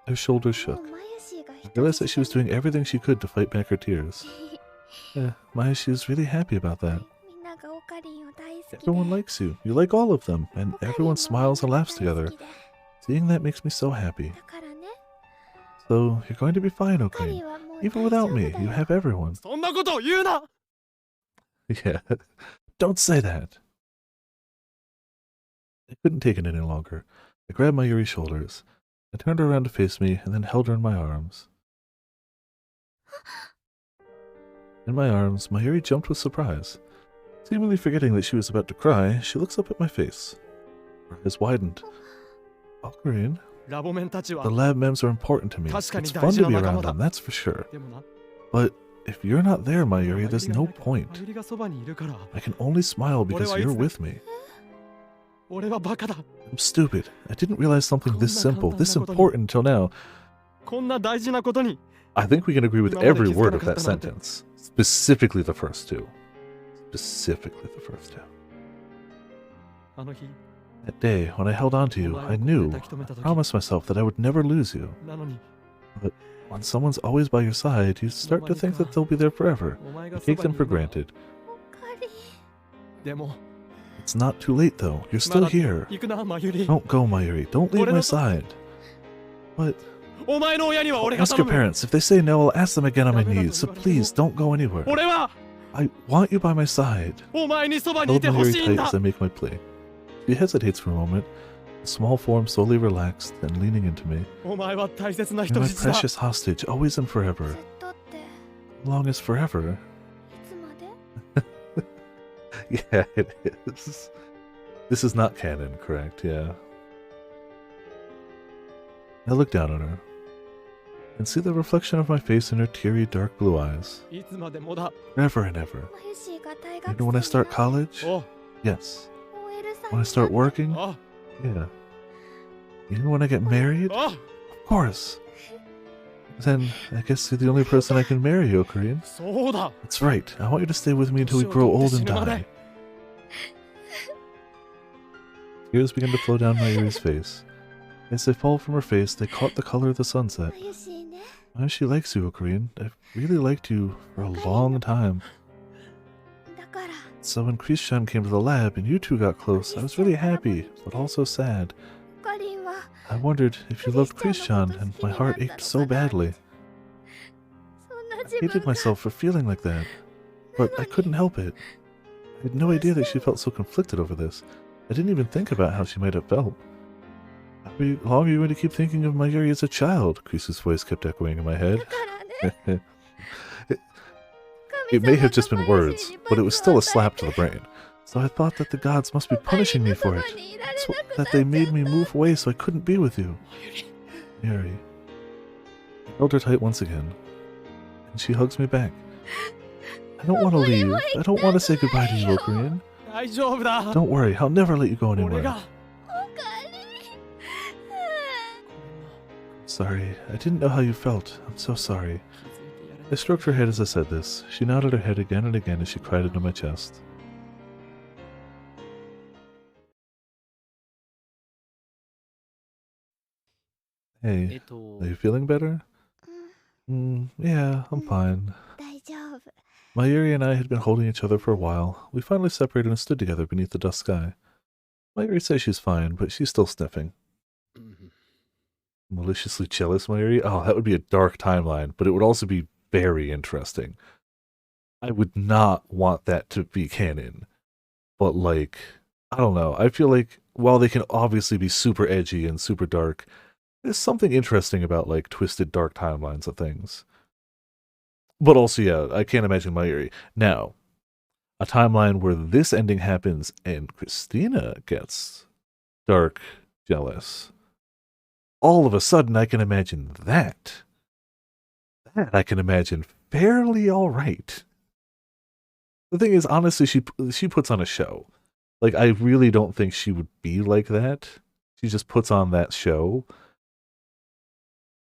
Her shoulders もう shook. まゆしが I realized that she was doing everything she could to fight back her tears. Mayushi is really happy about that. みんながオカリンを大好きで Everyone likes you. You like all of them, and everyone smiles and laughs together. 大好きで Seeing that makes me so happy. だからね So, you're going to be fine, オカリ Ocarine. ンはもう Even 大丈 without 夫 me, だ you よ have everyone. そんなことを言うな Yeah. Don't say that. I couldn't take it any longer. I grabbed Mayuri's shoulders. I turned her around to face me and then held her in my arms. In my arms, Mayuri jumped with surprise. Seemingly forgetting that she was about to cry, she looks up at my face. Her eyes widened. Ocarine, ラボメンたち the は lab mems are important to me. It's 確かに fun 大事 to な be 仲間 around だ。 them, that's for sure. でもな But if you're not there, Mayuri, 真 there's 由里 no がいなきゃ point. 真由里がそばにいるから I can only smile because What do I you're say? with me. 俺はバカだ I'm stupid. I didn't realize something this simple, this こんな簡単なことに。 important until now. こんな大事なことに I think we can agree with 今まで every 気づか word な of かっ that たなんて。 sentence. Specifically the first two. Specifically the first two. あの日 That day, when I held on to you, I knew, I promised myself that I would never lose you. なのに When someone's always by your side, you start to think that they'll be there forever. お前 You がそ take ば them にい for るのは granted. オカリンでも It's not too late, though. You're ま still だ here. 行くな真由里 Don't go, Mayuri. Don't leave my side. But お前の親には俺が ask 頼 your む parents. If they say no, I'll ask them again on my ダメだと knees. So 言われても please, don't go anywhere. 俺は I want you by my side. お前にそばに Hold いてほ Mayuri しいん tight だ as I make my plea. She hesitates for a moment. The small form slowly relaxed, then leaning into me. お前は大切な You're 人 my 質だ precious hostage, always and ず forever. っとって As long as forever. いつまで Yeah, it is. This is not canon, correct? Yeah. I look down on her and see the reflection of my face in her teary, dark blue eyes. いつまでもだ Forever and ever. まゆしが大 Even 学 when I 生 start college? お Yes. OL さん When I start working? あ Yeah. Even when I get married? あ course. Then I guess you're the only person I can marry, Ocarine. そうだ That's right. I want you to stay with me until we grow old and die. Tears began to flow down Mayuri's face. As they fall from her face, they caught the color of the sunset. 嬉しいね。 Why she likes you, Ocarine. I've really liked you for a long time. だから、 So when Christian came to the lab and you two got close, I was really happy, but also sad. かりんは I wondered if you loved Christian, and my heart ached so badly. そんな I 自 hated 分が myself for feeling like that, but I couldn't help it. I had no idea that she felt so conflicted over this. I didn't even think about how she might have felt. How long are you going to keep thinking of Mayuri as a child? Kreesu's voice kept echoing in my head. だからね。 It may have just been words, but it was still a slap to the brain. So I thought that the gods must be punishing me for it. So that they made me move away so I couldn't be with you. Mayuri. I held her tight once again, and she hugs me back. I don't want to leave. I don't want to say goodbye to you, Ocarine. 大丈夫だ Don't worry, I'll never let you go 俺 anywhere. が Sorry, I didn't know how you felt. I'm so sorry. I stroked her head as I said this. She nodded her head again and again as she cried into my chest. Hey, are you feeling better? うん、 Yeah, I'm fine. 大丈夫。 Mayuri and I had been holding each other for a while. We finally separated and stood together beneath the dusk sky. Mayuri says she's fine, but she's still sniffing. Maliciously jealous, Mayuri? Oh, that would be a dark timeline, but it would also be very interesting. I would not want that to be canon. But, like, I don't know. I feel like while they can obviously be super edgy and super dark, there's something interesting about, like, twisted dark timelines of things. But also, yeah, I can't imagine Mayuri. Now, a timeline where this ending happens and Christina gets dark jealous. All of a sudden, I can imagine that. That I can imagine fairly all right. The thing is, honestly, she puts on a show. Like, I really don't think she would be like that. She just puts on that show.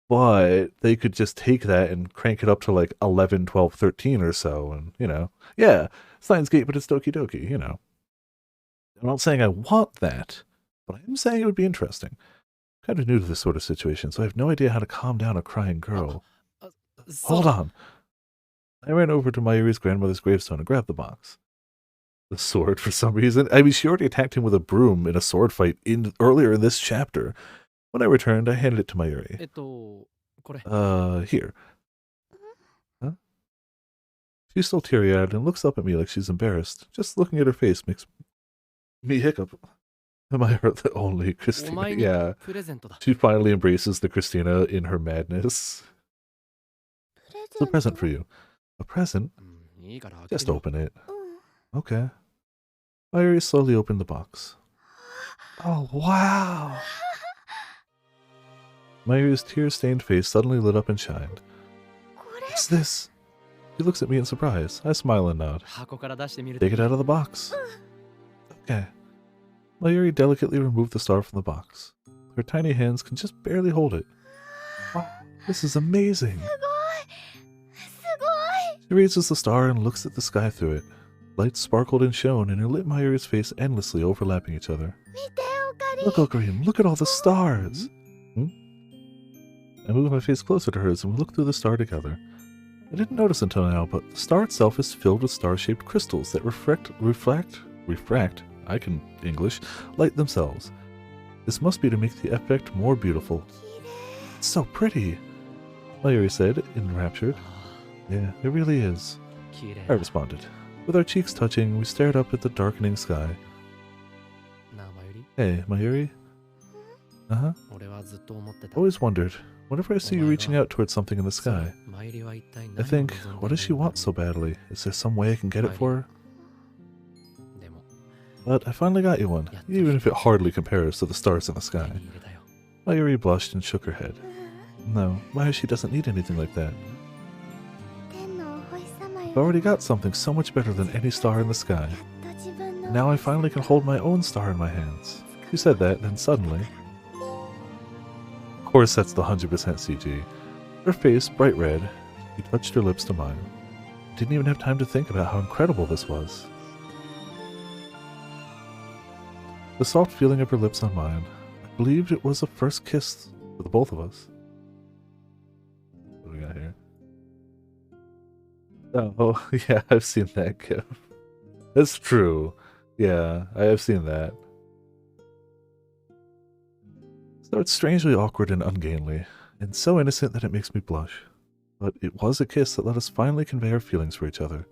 But they could just take that and crank it up to like 11, 12, 13 or so. And, you know, yeah, Steins Gate, but it's Doki Doki, you know. I'm not saying I want that, but I am saying it would be interesting. I'm kind of new to this sort of situation, so I have no idea how to calm down a crying girl. Hold on. I ran over to Mayuri's grandmother's gravestone and grabbed the box. The sword, for some reason. I mean, she already attacked him with a broom in a sword fight earlier in this chapter. When I returned, I handed it to Mayuri. これ Here. Huh? She's still teary-eyed and looks up at me like she's embarrassed. Just looking at her face makes me hiccup. Am I her the only Christina? Yeah. プレゼントだ She finally embraces the Christina in her madness. プレ It's ゼ a ン present ト for you. A present? いいから開け Just てみろ open it. うん。 Okay. Mayuri slowly opened the box. Oh, wow! Mayuri's tear-stained face suddenly lit up and shined. これ What's this? She looks at me in surprise. I smile and nod. 箱から出してみる Take it out of the box. Okay. Mayuri delicately removed the star from the box. Her tiny hands can just barely hold it. Wow, this is amazing. すごいすごい She raises the star and looks at the sky through it. Light sparkled and shone and it lit Mayuri's face endlessly overlapping each other. 見てオカリン Look, Ocarine, look at all the stars! I moved my face closer to hers and we looked through the star together. I didn't notice until now, but the star itself is filled with star-shaped crystals that refract, I can English, light themselves. This must be to make the effect more beautiful. 綺麗 It's so pretty, Mayuri said, enraptured. Yeah, it really is, 綺麗 I responded. With our cheeks touching, we stared up at the darkening sky. なあマユリ Hey, Mayuri? Uh-huh. 俺はずっと思ってた Always wondered, whenever I see you reaching out towards something in the そう sky, マユリは一体 I 何を think, 望んで what does she いるの want so badly? Is there some way I can get it for her? でも But I finally got you one, even if it hardly compares to the stars in the 手 sky. に入れたよ Mayuri blushed and shook her head. No, Mayuri doesn't need anything like that. 天のお星様 I've よ already got something so much better than any star in the sky. やっと自分の Now I finally can hold my own star in my hands. She said that, then suddenly... course, that's the 100% CG. Her face, bright red, he touched her lips to mine. Didn't even have time to think about how incredible this was. The soft feeling of her lips on mine, I believed it was a first kiss for the both of us. What do we got here? Oh, yeah, I've seen that gif. That's true. Yeah, I have seen that. So it's strangely awkward and ungainly, and so innocent that it makes me blush. But it was a kiss that let us finally convey our feelings for each other.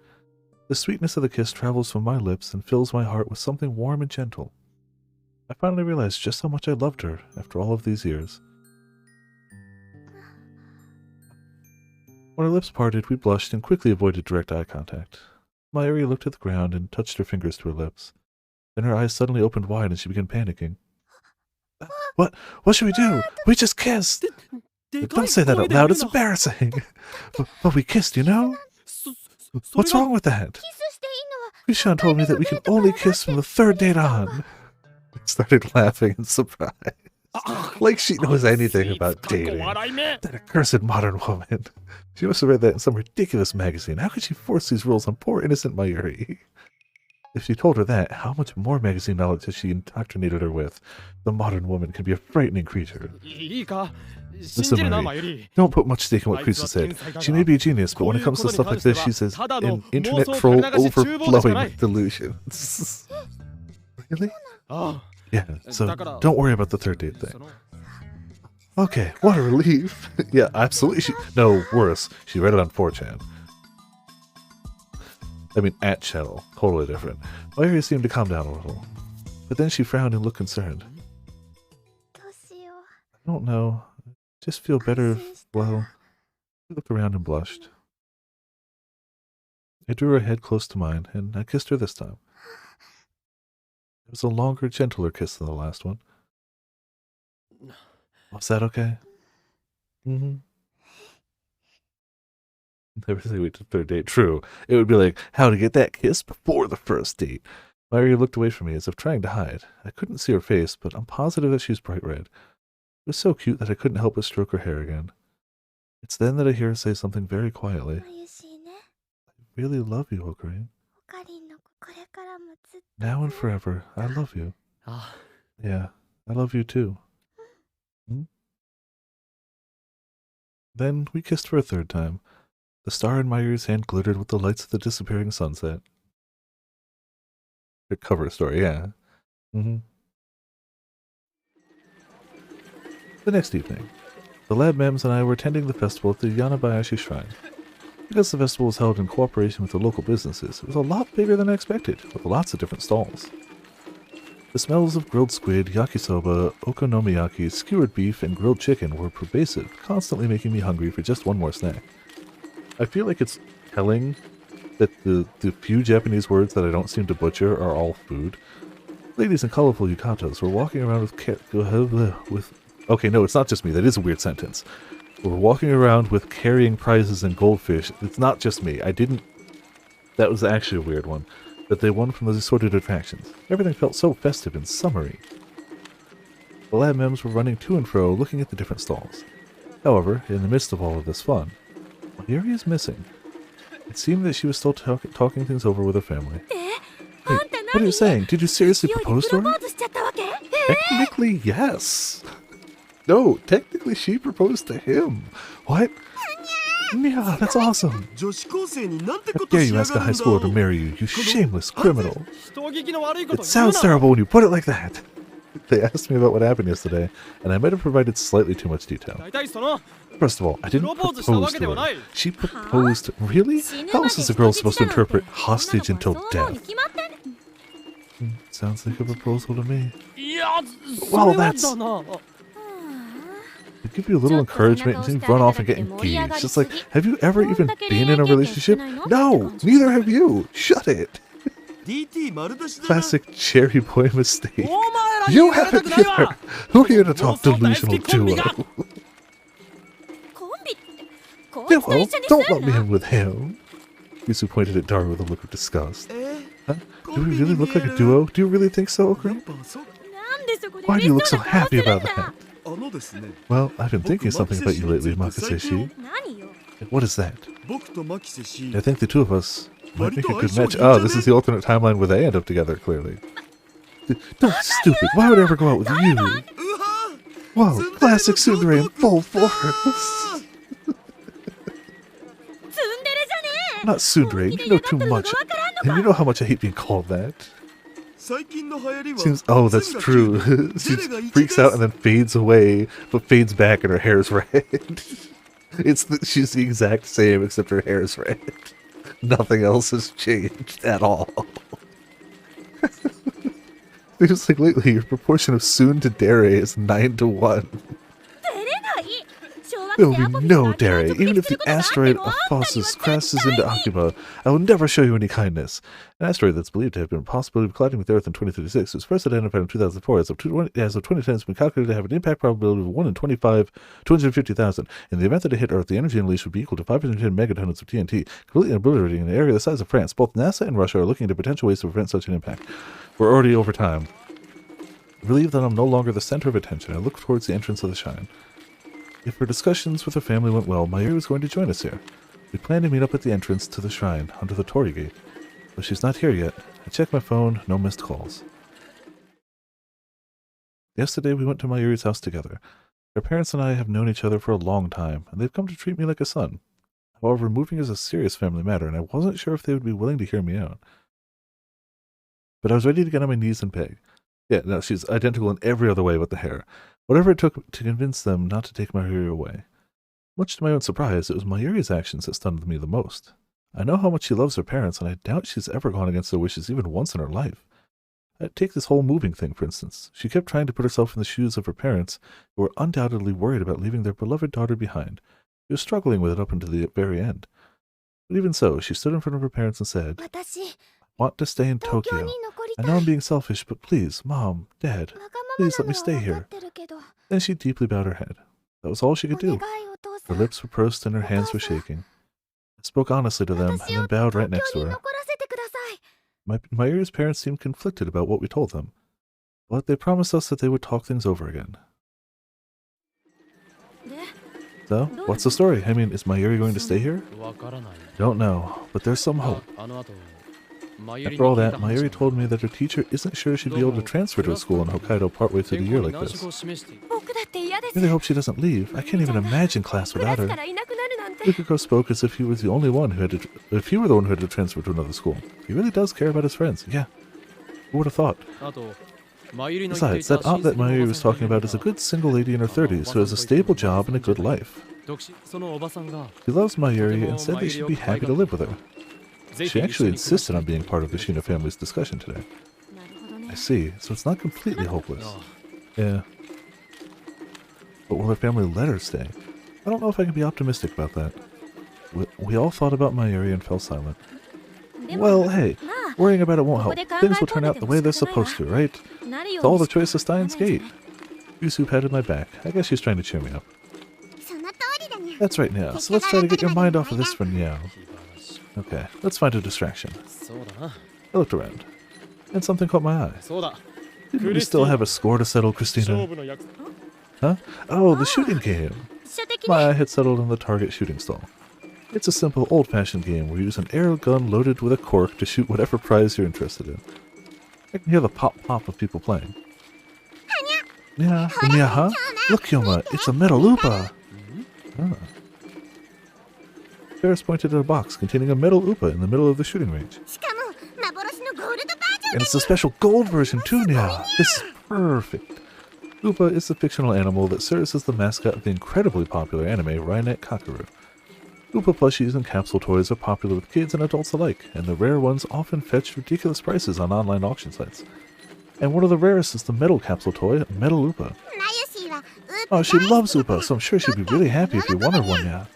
The sweetness of the kiss travels from my lips and fills my heart with something warm and gentle. I finally realized just how much I loved her after all of these years. When our lips parted, we blushed and quickly avoided direct eye contact. Mayuri looked at the ground and touched her fingers to her lips. Then her eyes suddenly opened wide and she began panicking. What? What should we do? We just kissed! Don't say that out loud, it's embarrassing! But we kissed, you know? What's wrong with that? Krishan told me that we can only kiss from the third date on. I started laughing in surprise. Like she knows anything about dating. That accursed modern woman. She must have read that in some ridiculous magazine. How could she force these rules on poor innocent Mayuri? If she told her that, how much more magazine knowledge has she indoctrinated her with? The modern woman can be a frightening creature. Listen, Mayuri, don't put much stake in what Krisa said. She may be a genius, but when it comes to stuff like this, she's an internet troll overflowing with delusions. Really? Yeah, so don't worry about the third date thing. Okay, what a relief. Yeah, absolutely. No, worse. She read it on 4chan. I mean, at channel. Totally different. Mayuri seemed to calm down a little. But then she frowned and looked concerned. I don't know. I just feel better, well... She looked around and blushed. I drew her head close to mine, and I kissed her this time. It was a longer, gentler kiss than the last one. Was that okay? Mm-hmm. Never say wait to the third date. True. It would be like, how to get that kiss before the first date. Mayuri looked away from me as if trying to hide. I couldn't see her face, but I'm positive that she's bright red. It was so cute that I couldn't help but stroke her hair again. It's then that I hear her say something very quietly. I really love you, Ocarine. Now and forever, I love you. Yeah, I love you too. Hmm? Then we kissed for a third time. The star in Mayuri's hand glittered with the lights of the disappearing sunset. The cover story, yeah. The next evening, the lab mems and I were attending the festival at the Yanabayashi Shrine. Because the festival was held in cooperation with the local businesses, it was a lot bigger than I expected, with lots of different stalls. The smells of grilled squid, yakisoba, okonomiyaki, skewered beef, and grilled chicken were pervasive, constantly making me hungry for just one more snack. I feel like it's telling that the few Japanese words that I don't seem to butcher are all food. Ladies in colorful yukatas were walking around with... Okay, no, it's not just me. That is a weird sentence. We're walking around with carrying prizes and goldfish. It's not just me. That was actually a weird one. That they won from those assorted attractions. Everything felt so festive and summery. The lab mems were running to and fro, looking at the different stalls. However, in the midst of all of this fun, Mayuri is missing. It seemed that she was still talking things over with her family. Hey, what are you saying? Did you seriously propose to her? Technically, yes. No, technically she proposed to him. What? Yeah, that's awesome. How dare you ask a high schooler to marry you, you shameless criminal. It sounds terrible when you put it like that. They asked me about what happened yesterday, and I might have provided slightly too much detail. First of all, I didn't propose to her. She proposed... Really? How else is a girl supposed to interpret hostage until death? Sounds like a proposal to me. Well, that's... They give you a little encouragement and then run off and get engaged. It's like, have you ever even been in a relationship? No, neither have you. Shut it. Classic cherry boy mistake. You haven't either. Who are you to talk delusional duo? Duo? Don't lump me in with him. Yusu pointed at Daru with a look of disgust. Huh? Do we really look like a duo? Do you really think so, Ocarine? Why do you look so happy about that? のですね。 Well, I've been thinking something about you lately, Makiseshi. 何よ What is that? 僕とマキセシ I think the two of us might make a good match. Oh, this is the alternate timeline where they end up together, clearly. Don't be stupid. Why would I ever go out with you? うわ Whoa, classic tsundere in full force. ツンデレじゃね Not tsundere, you know too much. And you know how much I hate being called that. 最近の流行りは Seems, oh, that's true. She freaks out and then fades away, but fades back and her hair's red. She's the exact same except her hair's red. Nothing else has changed at all. It's like lately your proportion of soon to dare is 9 to 1. 出れない小惑 There 星 will ア be ポ no フィスが dare. 直 Even 撃 if する the ことがあって asteroid もあんたには Ophiuchus 絶 crashes 対 into に Akiba, I will never show you any kindness. An asteroid that's believed to have been possibly colliding with Earth in 2036 was first identified in 2004. As of 2010, it's been calculated to have an impact probability of 1 in 250,000. In the event that it hit Earth, the energy unleashed would be equal to 510 megatons of TNT, completely obliterating an area the size of France. Both NASA and Russia are looking into potential ways to prevent such an impact. We're already over time. Relieved that I'm no longer the center of attention, I look towards the entrance of the shrine. If her discussions with her family went well, Mayuri was going to join us here. We planned to meet up at the entrance to the shrine, under the Torii Gate. But she's not here yet. I checked my phone, no missed calls. Yesterday we went to Mayuri's house together. Her parents and I have known each other for a long time, and they've come to treat me like a son. However, moving is a serious family matter, and I wasn't sure if they would be willing to hear me out. But I was ready to get on my knees and beg. Yeah, no, she's identical in every other way but the hair. Whatever it took to convince them not to take Mayuri away. Much to my own surprise, it was Mayuri's actions that stunned me the most. I know how much she loves her parents, and I doubt she's ever gone against their wishes even once in her life. Take this whole moving thing, for instance. She kept trying to put herself in the shoes of her parents, who were undoubtedly worried about leaving their beloved daughter behind. She was struggling with it up until the very end. But even so, she stood in front of her parents and said, 私 I want to stay in 東京 Tokyo. に残り I た know い I'm being selfish, but please, Mom, Dad, わがまま please な let の me は stay 分か here. ってるけど Then she deeply bowed her head. That was all she お could 願い do. お父 Her さん lips were pursed and her hands were shaking. I spoke honestly to them and 私 then を bowed 東 right next 京 to に her. 残らせてください Mayuri's parents seemed conflicted about what we told them, but they promised us that they would talk things over again. で So, what's the story? I mean, is Mayuri going to stay here? わからない Don't know, but there's some hope. あの後マユリに After all 聞い that, た話 Mayuri told me that her teacher isn't sure she'd be able to transfer to a school in Hokkaido partway through the year like 難 this. 色を示している 僕だって嫌で I す really hope she doesn't leave. I can't even imagine class クラ without スか her. らいなくなるなんて Yukiko spoke as if he was the only one who had to, if he were the one who had to transfer to another school. He really does care about his friends. Yeah. Who would have thought? あとマユリの言って Besides, いた that aunt that 親戚のお Mayuri ば was さん talking about is a good single lady in her 30s who has a stable job and a good life. 独身そのおばさんが She loves Mayuri and said that she'd be happy to live with her. She actually insisted on being part of the Shina family's discussion today. なるほどね I see, so it's not completely hopeless. あ Yeah. But will her family let her stay? I don't know if I can be optimistic about that. We all thought about Mayuri and fell silent. でも Well, hey, まあ worrying about it won't help. ここで考え Things will turn out the way they're supposed to, right? なるよ It's う all に the choice of しか Steins ないんじゃ Gate. ない Yusu patted my back. I guess she's trying to cheer me up. その通りだにゃ That's right, Niao. So let's try to get your mind off of this for Niao. Okay, let's find a distraction. そうだな I looked around. And something caught my eye. そうだ Didn't we still have a score to settle, 勝 Christina? 負の約 Huh? Oh, the shooting game. 射的 My ね eye had settled on the target shooting stall. It's a simple, old-fashioned game where you use an air gun loaded with a cork to shoot whatever prize you're interested in. I can hear the pop-pop of people playing. Yeah, huh? Look, Yoma, it's a metal Upa! Ah. Ferris pointed at a box containing a metal Upa in the middle of the shooting range. しかも幻のゴールドバージョン And it's a special gold version too, Nya! This is perfect! Upa is the fictional animal that serves as the mascot of the incredibly popular anime Rainet Kakaru. Upa plushies and capsule toys are popular with kids and adults alike, and the rare ones often fetch ridiculous prices on online auction sites. And one of the rarest is the metal capsule toy, Metal Upa. ナユシーは Oh, she loves Upa, so I'm sure she'd be really happy if you won her one, Nya.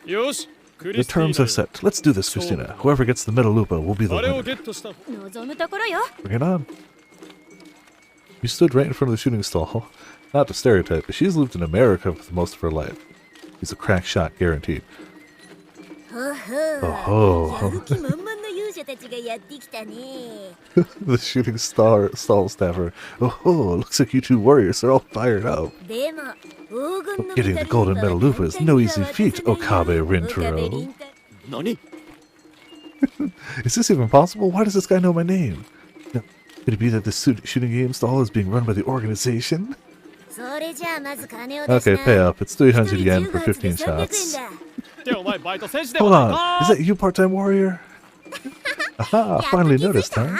よしク The リスティー terms are set. Let's do this, Christina. Whoever gets the Metal Upa will be the あれを winner. ゲットした 望むところよ Bring it on. You stood right in front of the shooting stall. Not to stereotype, but she's lived in America for most of her life. He's a crack shot, guaranteed. ほうほう Oh ho. やる気満々の勇者女たちがやってきたね。 The shooting star stall staffer. Oh, looks like you two warriors are all fired up. でも黄金の Getting the golden metal loop is no easy feat, Okabe Rintaro. 何 Is this even possible? Why does this guy know my name? No, could it be that this shooting game stall is being run by the organization? それじゃあまず金を出し Okay, な。 pay up. It's 300 一 yen 人 for 15 15 発で300 shots. 円だ。でお前バイト選手で Hold はない on. か Is that you, part-time warrior? Aha, finally noticed, huh?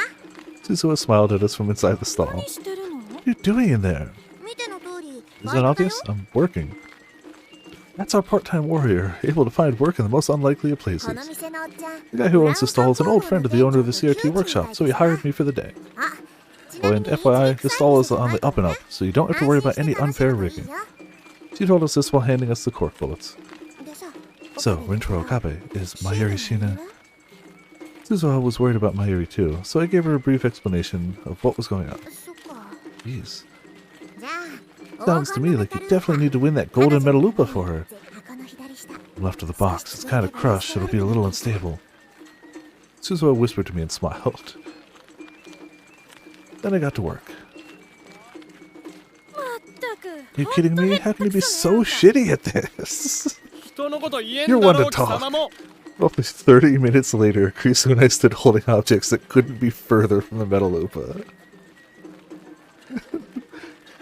Suzuha smiled at us from inside the stall. 何してるの？ What are you doing in there? 見ての通り Is that obvious? I'm working. That's our part-time warrior, able to find work in the most unlikely of この places. 店のおっちゃん The guy who owns the stall is an old friend of the owner of the CRT workshop, so he hired me for the day. あ、ち Oh, なみ and に FYI, the stall is on the up and up, so you don't have to worry about any unfair rigging. She told us this while handing us the cork bullets. でさ So, Rintaro Okabe, is Mayuri Shina? Suzuha was worried about Mayuri too, so I gave her a brief explanation of what was going on. そっか Jeez. じゃあ Sounds to me like you definitely need to win that golden metal lupa for her. 箱の左下 Left of the box, it's kind of crushed, it'll be a little unstable. Suzuha whispered to me and smiled. Then I got to work. まったく。 Are you kidding me? How can you be so shitty at this? 人のこと言えん You're だ one ろ to う貴様 talk. も Roughly 30 minutes later, Krisu and I stood holding objects that couldn't be further from the metal lupa.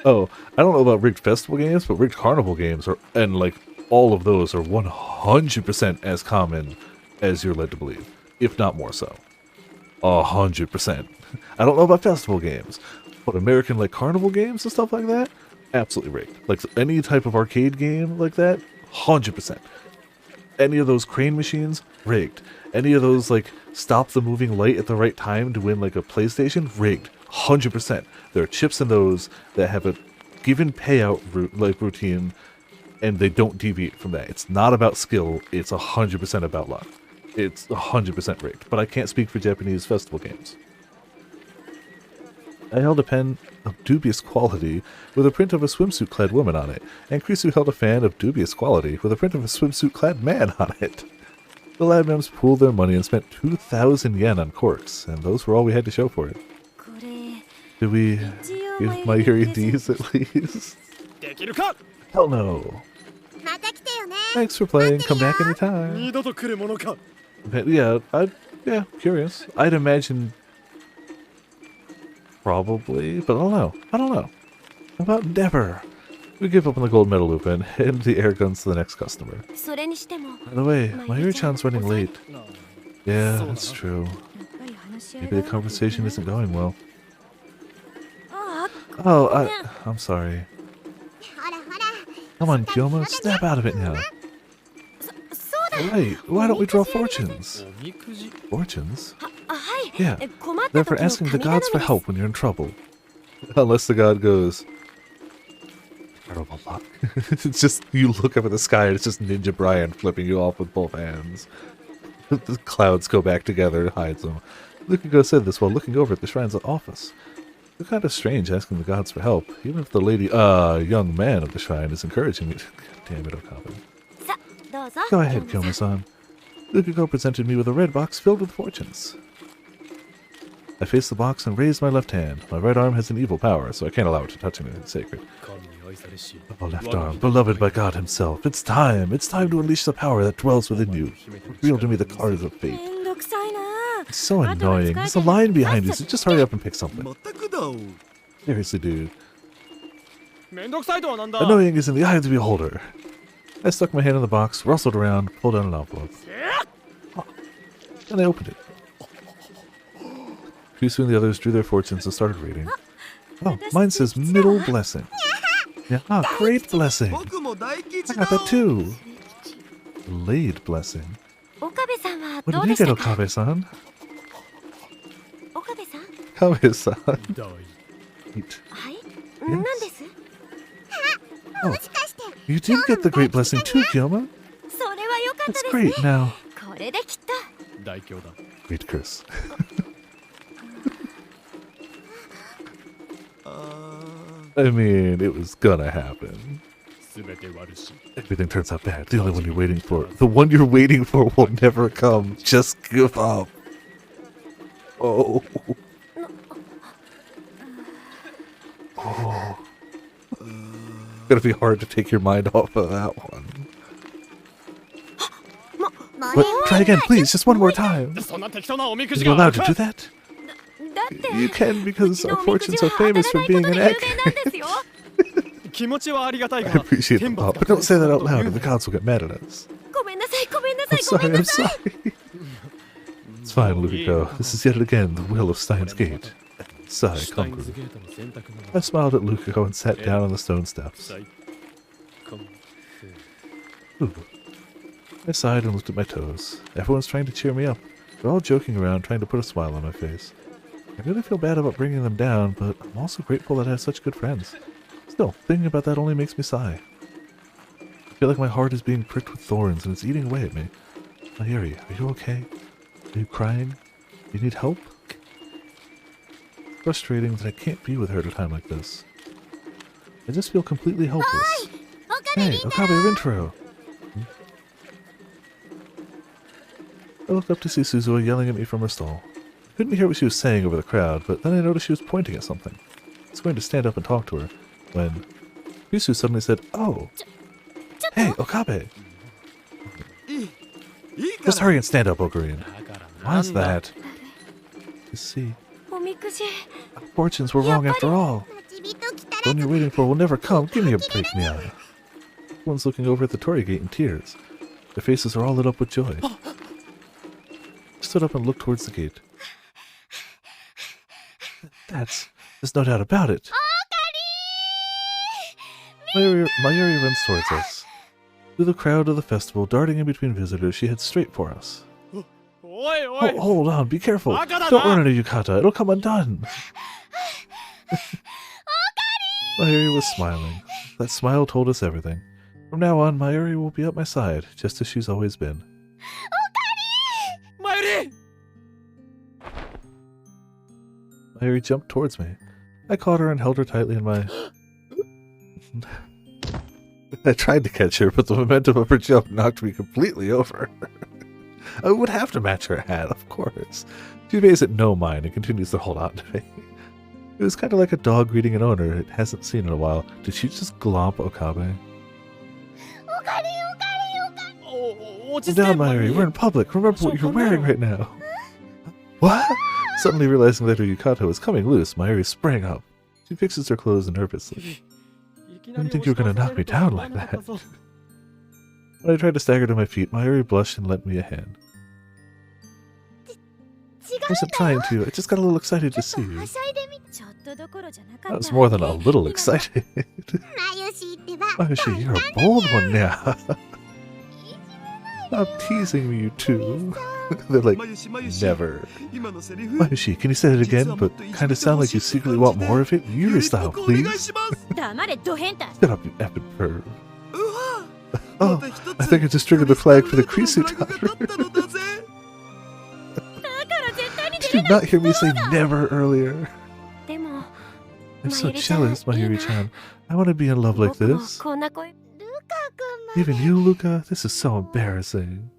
Oh, I don't know about rigged festival games, but rigged carnival games are, and like all of those are 100% as common as you're led to believe, if not more so. 100%. I don't know about festival games, but American like carnival games and stuff like that, absolutely rigged. Like any type of arcade game like that, 100%. Any of those crane machines, rigged. Any of those like stop the moving light at the right time to win like a PlayStation, rigged. 100%. There are chips in those that have a given payout routine, and they don't deviate from that. It's not about skill. It's 100% about luck. It's 100% rigged. But I can't speak for Japanese festival games. I held a pen of dubious quality with a print of a swimsuit-clad woman on it, and Krisu held a fan of dubious quality with a print of a swimsuit-clad man on it. The lab members pooled their money and spent 2,000 yen on corks, and those were all we had to show for it. これ Did we 一応 give Mayuri D's at least? できるか Hell no. また来てよね Thanks for playing. Come back anytime. 二度と来るものか But yeah, curious. I'd imagine probably, but I don't know. I don't know. About never. We give up on the gold medal loop and hand the air guns to the next customer. それにしても By the way, Mayuri-chan's running late. Yeah, that's true. やっぱり話し合い Maybe the conversation isn't going well. あ Oh, I'm sorry. ほらほら Come on, Kyoma, snap out of it now. そうだ Right, why don't we draw fortunes? おみくじ Fortunes? はい Yeah, え困った they're 時 for の asking the 神頼 gods み for です help when you're in trouble. Unless the god goes, terrible luck. It's just, you look up at the sky and it's just Ninja Brian flipping you off with both hands. The clouds go back together and hides them. Lukago said this while looking over at the shrine's office. It's kind of strange asking the gods for help, even if the young man of the shrine is encouraging me. Damn it, Okabe. さどうぞ Go ahead, 京野さん Kyoma-san. Lukago presented me with a red box filled with fortunes. I faced the box and raised my left hand. My right arm has an evil power, so I can't allow it to touch anything sacred. 神に愛されし Oh, left arm, beloved by God himself. It's time. It's time to unleash the power that dwells within you. Reveal to me the cards of fate. めんどくさいな It's so annoying. There's a line behind you, so just hurry up and pick something. 全くだお Seriously, dude. めんどくさいとはなんだ Annoying is in the eye of the beholder. I stuck my hand in the box, rustled around, pulled out an envelope. Oh. And I opened it. Pretty soon the others drew their fortunes and started reading. Oh, mine says middle blessing. Yeah, great blessing. 僕も大吉 I だ got that too. Delayed blessing. 岡部さんは What どう did で you し get, たか Okabe-san? 岡部さん Okabe-san. 大 Wait. はい、 Yes. なんです Oh, you did get the great blessing too, Kyoma. それは良かった That's ですね great. Now, これできっと大凶だ great curse. あ I mean, it was gonna happen. 全て悪し Everything turns out bad. The only one you're waiting for, the one you're waiting for will never come. Just give up. Oh. Oh. Gonna be hard to take your mind off of that one. What? Try again, please. Just one more time. そんな適当なおみく Are じ you が allowed to do that? だって You can う because ち our のおみく fortunes じ are は当た famous ら for ないこ being と an で有 egg. 名なんですよ。気持ちはありがたい I が appreciate the 天罰 thought, が but don't say that out 下 loud る or the gods will get mad at us. ごめんなさい、ごめんなさ I'm い、ごめ sorry, んな I'm さい。 sorry. It's fine, Lukiko. This is yet again the will of Steins Gate. Sigh, シュタイン conquered. ズゲートの選択な I ら smiled at Lukiko and sat down on the stone steps. 最高 Ooh. I sighed and looked at my toes. Everyone's trying to cheer me up. They're all joking around, trying to put a smile on my face. I really feel bad about bringing them down, but I'm also grateful that I have such good friends. Still, thinking about that only makes me sigh. I feel like my heart is being pricked with thorns and it's eating away at me. Mayuri, are you okay? Are you crying? Do you need help? It's frustrating that I can't be with her at a time like this. I just feel completely helpless. Hey, Okabe Rintaro! I looked up to see Suzuha yelling at me from her stall. I couldn't hear what she was saying over the crowd, but then I noticed she was pointing at something. I was going to stand up and talk to her, when Risu suddenly said, "Oh! Hey, Okabe! いいか Just ら hurry and stand up, Ocarine. だからな Why's んだ that?" You see, おみくじ、 our fortunes were wrong after all. 待ち人来た The ら one you're waiting for will never come. Give me a break, Mia. Everyone's looking over at the Torii Gate in tears. Their faces are all lit up with joy. I stood up and looked towards the gate. There's no doubt about it. Mayuri runs towards us. Through the crowd of the festival, darting in between visitors, she heads straight for us. おいおい Hold on, be careful. Akada-na! Don't run into Yukata, it'll come undone. Mayuri was smiling. That smile told us everything. From now on, Mayuri will be at my side, just as she's always been. マユリ Mayuri jumped towards me. I caught her and held her tightly in my... I tried to catch her, but the momentum of her jump knocked me completely over. I would have to match her hat, of course. She pays it no mind and continues to hold on to me. It was kind of like a dog greeting an owner it hasn't seen in a while. Did she just glomp Okabe? おかりおかりおかりお落ち Calm 着け down, マユ Mayuri. リ We're in public. Remember what you're wearing right now. What? Suddenly realizing that her yukata was coming loose, Mayuri sprang up. She fixes her clothes nervously. I think you were gonna knock me down like that. When I tried to stagger to my feet, Mayuri blushed and lent me a hand. 違 I wasn't trying to. I just got a little excited to see う you. はしゃいでみちょっとどころじゃなか I っ was た more than a little excited. まゆしってば Mayushi, you're a bold one now. Stop teasing me, you two. They're like, まゆしまゆし never. 今のセリフ Mayushi, can you say it again, but kind of sound like you secretly want more of it? Yuri style, お願い please. します 黙れド変態。 Shut up, you effing perv. うわ Oh, I think I just triggered the flag for the Krisu Tower. だったのだぜ Did you not hear me say never earlier? でも I'm so Mayuri-chan, jealous, Mayuri-chan. I want to be in love like 僕も this. こんな恋。ルカ君 Even you, Luca? This is so embarrassing.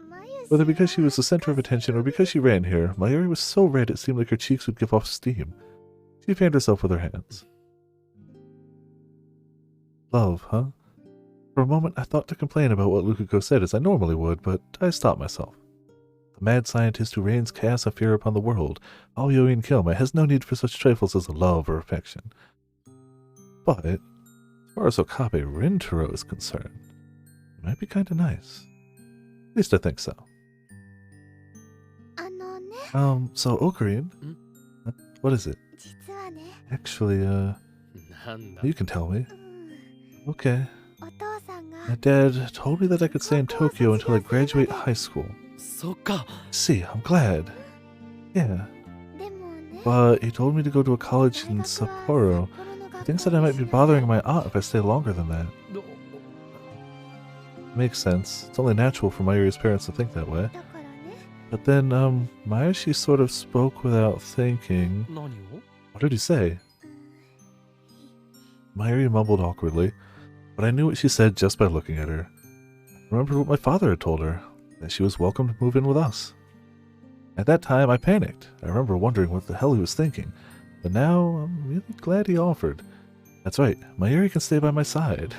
まゆし Whether because she was the center of attention or because she ran here, Mayuri was so red it seemed like her cheeks would give off steam. She fanned herself with her hands. Love, huh? For a moment, I thought to complain about what Lukiko said as I normally would, but I stopped myself. The mad scientist who rains chaos and fear upon the world, Aoyori Kilma, has no need for such trifles as love or affection. But, as far as Okabe Rintaro is concerned, it might be kinda nice. At least I think so. あのね So Ocarine? What is it? 実はね Actually, なんだ you can tell me. うん Okay. お父さんが My dad told me that I could stay in Tokyo until I graduate high school. そっか See, I'm glad. Yeah. でもね But he told me to go to a college in Sapporo. He thinks that I might be bothering my aunt if I stay longer than that. ど Makes sense. It's only natural for Mayuri's parents to think that way. だからね But then, Mayushi sort of spoke without thinking. 何を What did he say? Mayuri mumbled awkwardly, but I knew what she said just by looking at her. I remembered what my father had told her, that she was welcome to move in with us. At that time, I panicked. I remember wondering what the hell he was thinking. But now, I'm really glad he offered. That's right, Mayuri can stay by my side.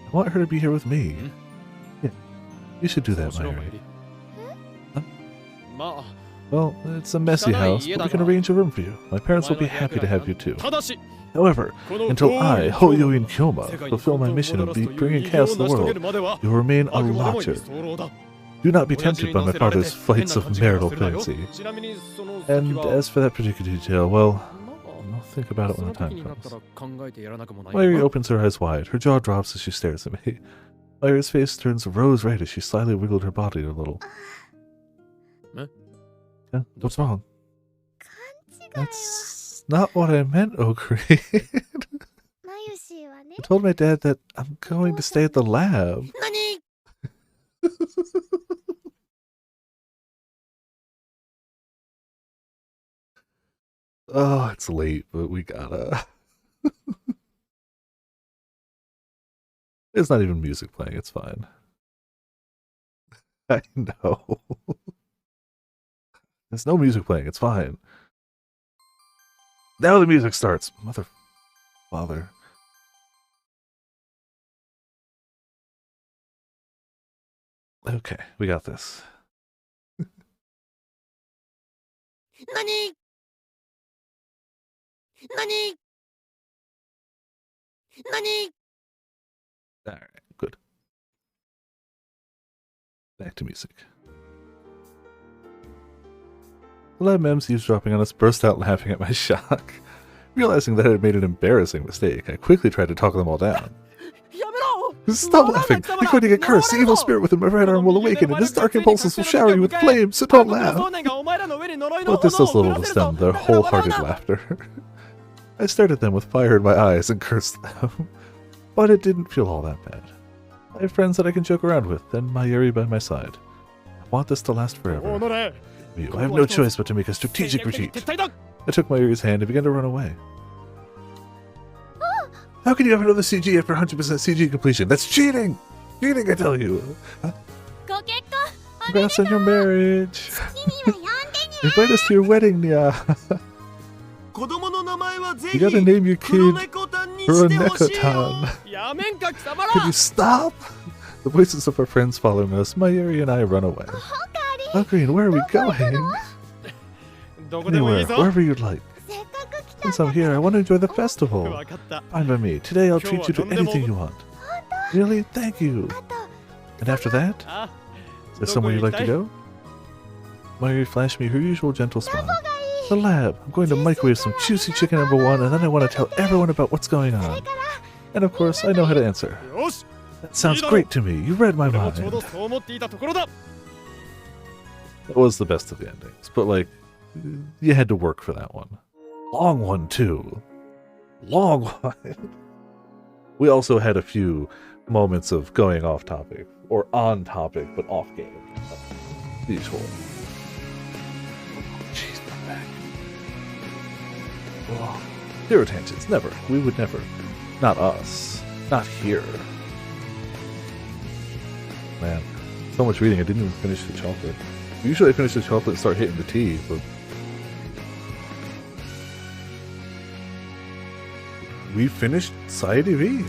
I want her to be here with me. Yeah, you should do that, Mayuri. Well, it's a messy house, but we can arrange a room for you. My parents will be happy to have you too. However, until I, Hoyoin Kyoma, fulfill my mission of bringing chaos to the world, you will remain a watcher. Do not be tempted by my father's flights of marital fancy. And as for that particular detail, well, I'll think about it when the time comes. Mayuri opens her eyes wide. Her jaw drops as she stares at me. Mayuri's face turns rose red as she slightly wiggled her body a little. Yeah, what's wrong? That's not what I meant, Okri. I told my dad that I'm going to stay at the lab. Oh, it's late, but we gotta... There's not even music playing, it's fine. I know. There's no music playing, it's fine. Now the music starts. Father. Okay, we got this. Nani? Nani? Nani? Alright, good. Back to music. The lab mems eavesdropping on us burst out laughing at my shock. Realizing that I had made an embarrassing mistake, I quickly tried to talk them all down. Stop laughing! You're going to get cursed! The evil spirit within my right arm will awaken, and his dark impulses will shower you with flames, so don't laugh! But this does little to stem their wholehearted laughter. I stared at them with fire in my eyes and cursed them. But it didn't feel all that bad. I have friends that I can joke around with, and Mayuri by my side. I want this to last forever. I have no choice but to make a strategic retreat. I took Mayuri's hand and began to run away. How can you have another CG after 100% CG completion? That's cheating! Cheating, I tell you! Congrats on your marriage! Invite us to your wedding, Nya! You gotta name your kid Roneko-tan. Could you stop? The voices of our friends following us, Mayuri and I run away. Green, where are we going? Anywhere, wherever you'd like. Since I'm here, I want to enjoy the festival. Fine by me. Today I'll treat you to anything you want. Really? Thank you. And after that? Is there somewhere you'd like to go? Mayuri flashed me her usual gentle smile. The lab. I'm going to microwave some juicy chicken #1, and then I want to tell everyone about what's going on. And of course, I know how to answer. That sounds great to me. You read my mind. That was the best of the endings, but like, you had to work for that one. Long one, too. Long one. We also had a few moments of going off topic, or on topic, but off game. Usual. Jeez, my back. Oh, zero tangents, never. We would never. Not us. Not here. Man, so much reading, I didn't even finish the chocolate. Usually I finish the chocolate and start hitting the tea, but... we finished Side V.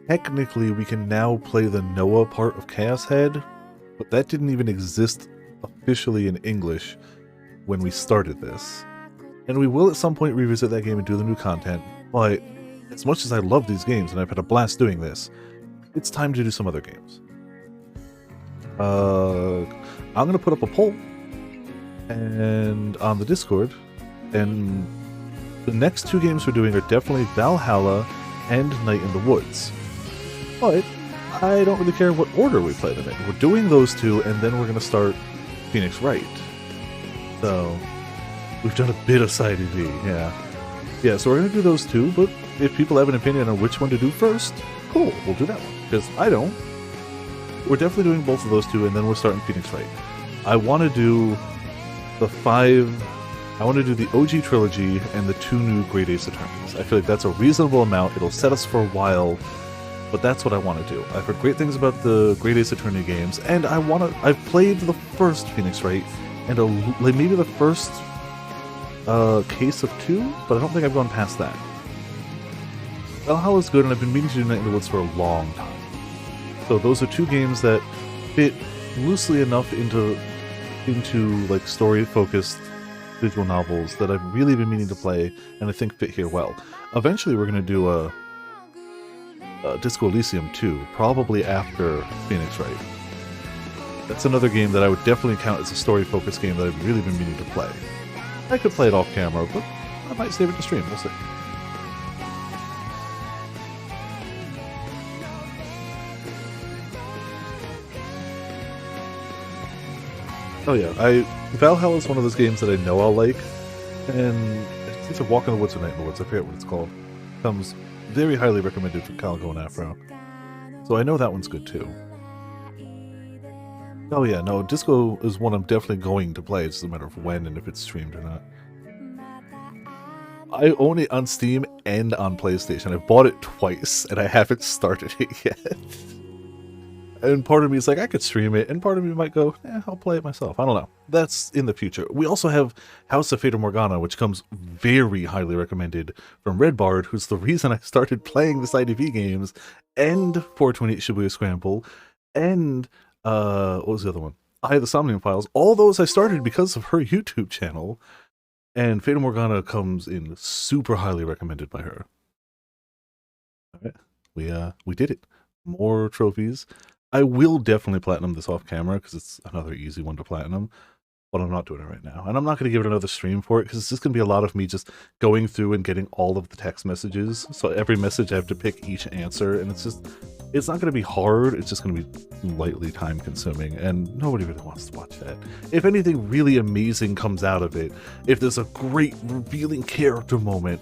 Technically, we can now play the Noah part of Chaos Head, but that didn't even exist officially in English when we started this. And we will at some point revisit that game and do the new content, but as much as I love these games and I've had a blast doing this, it's time to do some other games. I'm gonna put up a poll and on the Discord, and the next two games we're doing are definitely Valhalla and Night in the Woods. But I don't really care what order we play them in. We're doing those two, and then we're gonna start Phoenix Wright. So we've done a bit of Side EV, yeah. So we're gonna do those two, but if people have an opinion on which one to do first, cool, we'll do that one. Because I don't. We're definitely doing both of those two, and then we're starting Phoenix Wright. I want to do the 5... I want to do the OG trilogy and the 2 new Great Ace Attorneys. I feel like that's a reasonable amount. It'll set us for a while, But that's what I want to do. I've heard great things about the Great Ace Attorney games, and I've played the first Phoenix Wright, and like maybe the first case of 2, but I don't think I've gone past that. Valhalla's good, and I've been meaning to do Night in the Woods for a long time. So those are 2 games that fit loosely enough into like story-focused visual novels that I've really been meaning to play, and I think fit here well. Eventually, we're going to do a Disco Elysium 2, probably after Phoenix Wright. That's another game that I would definitely count as a story-focused game that I've really been meaning to play. I could play it off camera, but I might save it to stream. We'll see. Oh yeah, Valhalla is one of those games that I know I'll like, and it's either Walk in the Woods or Night in the Woods, I forget what it's called. Comes very highly recommended from Calico and Afro. So I know that one's good too. Oh yeah, no, Disco is one I'm definitely going to play, it's just a matter of when and if it's streamed or not. I own it on Steam and on PlayStation. I've bought it twice, and I haven't started it yet. And part of me is like, I could stream it, and part of me might go, I'll play it myself. I don't know. That's in the future. We also have House of Fata Morgana, which comes very highly recommended from Redbard, who's the reason I started playing this IDV games, and 428 Shibuya Scramble, and, what was the other one? Eye of the Somnium Files. All those I started because of her YouTube channel, and Fata Morgana comes in super highly recommended by her. Alright, we did it. More trophies. I will definitely platinum this off camera because it's another easy one to platinum, but I'm not doing it right now. And I'm not going to give it another stream for it because it's just going to be a lot of me just going through and getting all of the text messages. So every message I have to pick each answer, and it's not going to be hard. It's just going to be lightly time consuming, and nobody really wants to watch that. If anything really amazing comes out of it, if there's a great revealing character moment,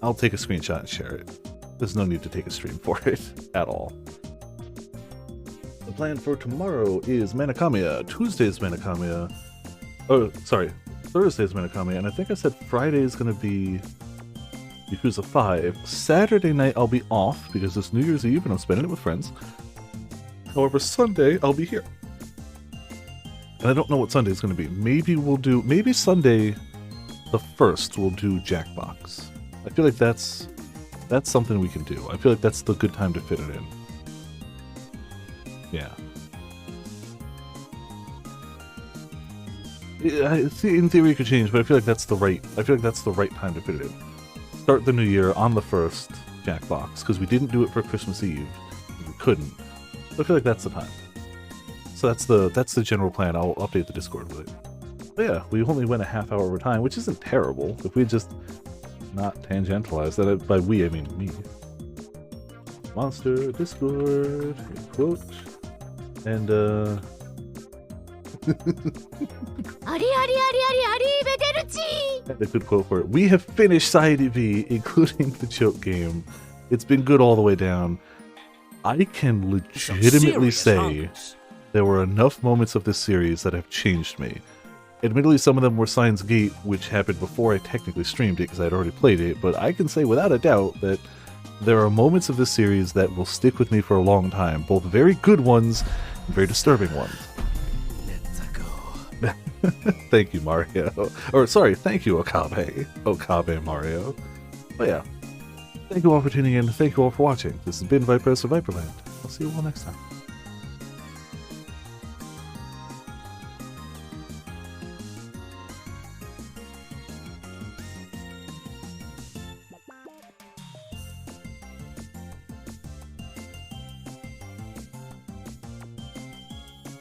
I'll take a screenshot and share it. There's no need to take a stream for it at all. The plan for tomorrow is Manakamiya, Tuesday's Manakamiya, oh, sorry, Thursday's Manakamiya, and I think I said Friday is going to be Yakuza 5. Saturday night I'll be off because it's New Year's Eve and I'm spending it with friends. However, Sunday I'll be here. And I don't know what Sunday is going to be. Maybe Sunday the 1st we'll do Jackbox. I feel like that's something we can do. I feel like that's the good time to fit it in. Yeah. In theory it could change, but I feel like that's the right time to fit it in. Start the new year on the 1st, Jackbox, because we didn't do it for Christmas Eve. We couldn't. So I feel like that's the time. So that's the general plan. I'll update the Discord with it. But yeah, we only went a half hour over time, which isn't terrible. If we just not tangentialized that, by we I mean me. Monster Discord, quote, and a good quote for it. We have finished Side EV, including the joke game. It's been good all the way down. I can legitimately say there were enough moments of this series that have changed me. Admittedly, some of them were Steins Gate, which happened before I technically streamed it because I'd already played it, but I can say without a doubt that there are moments of this series that will stick with me for a long time, both very good ones and very disturbing ones. Thank you, Mario. Or, sorry, thank you, Okabe. Okabe Mario. But yeah, thank you all for tuning in. Thank you all for watching. This has been Viper of Viperland. I'll see you all next time.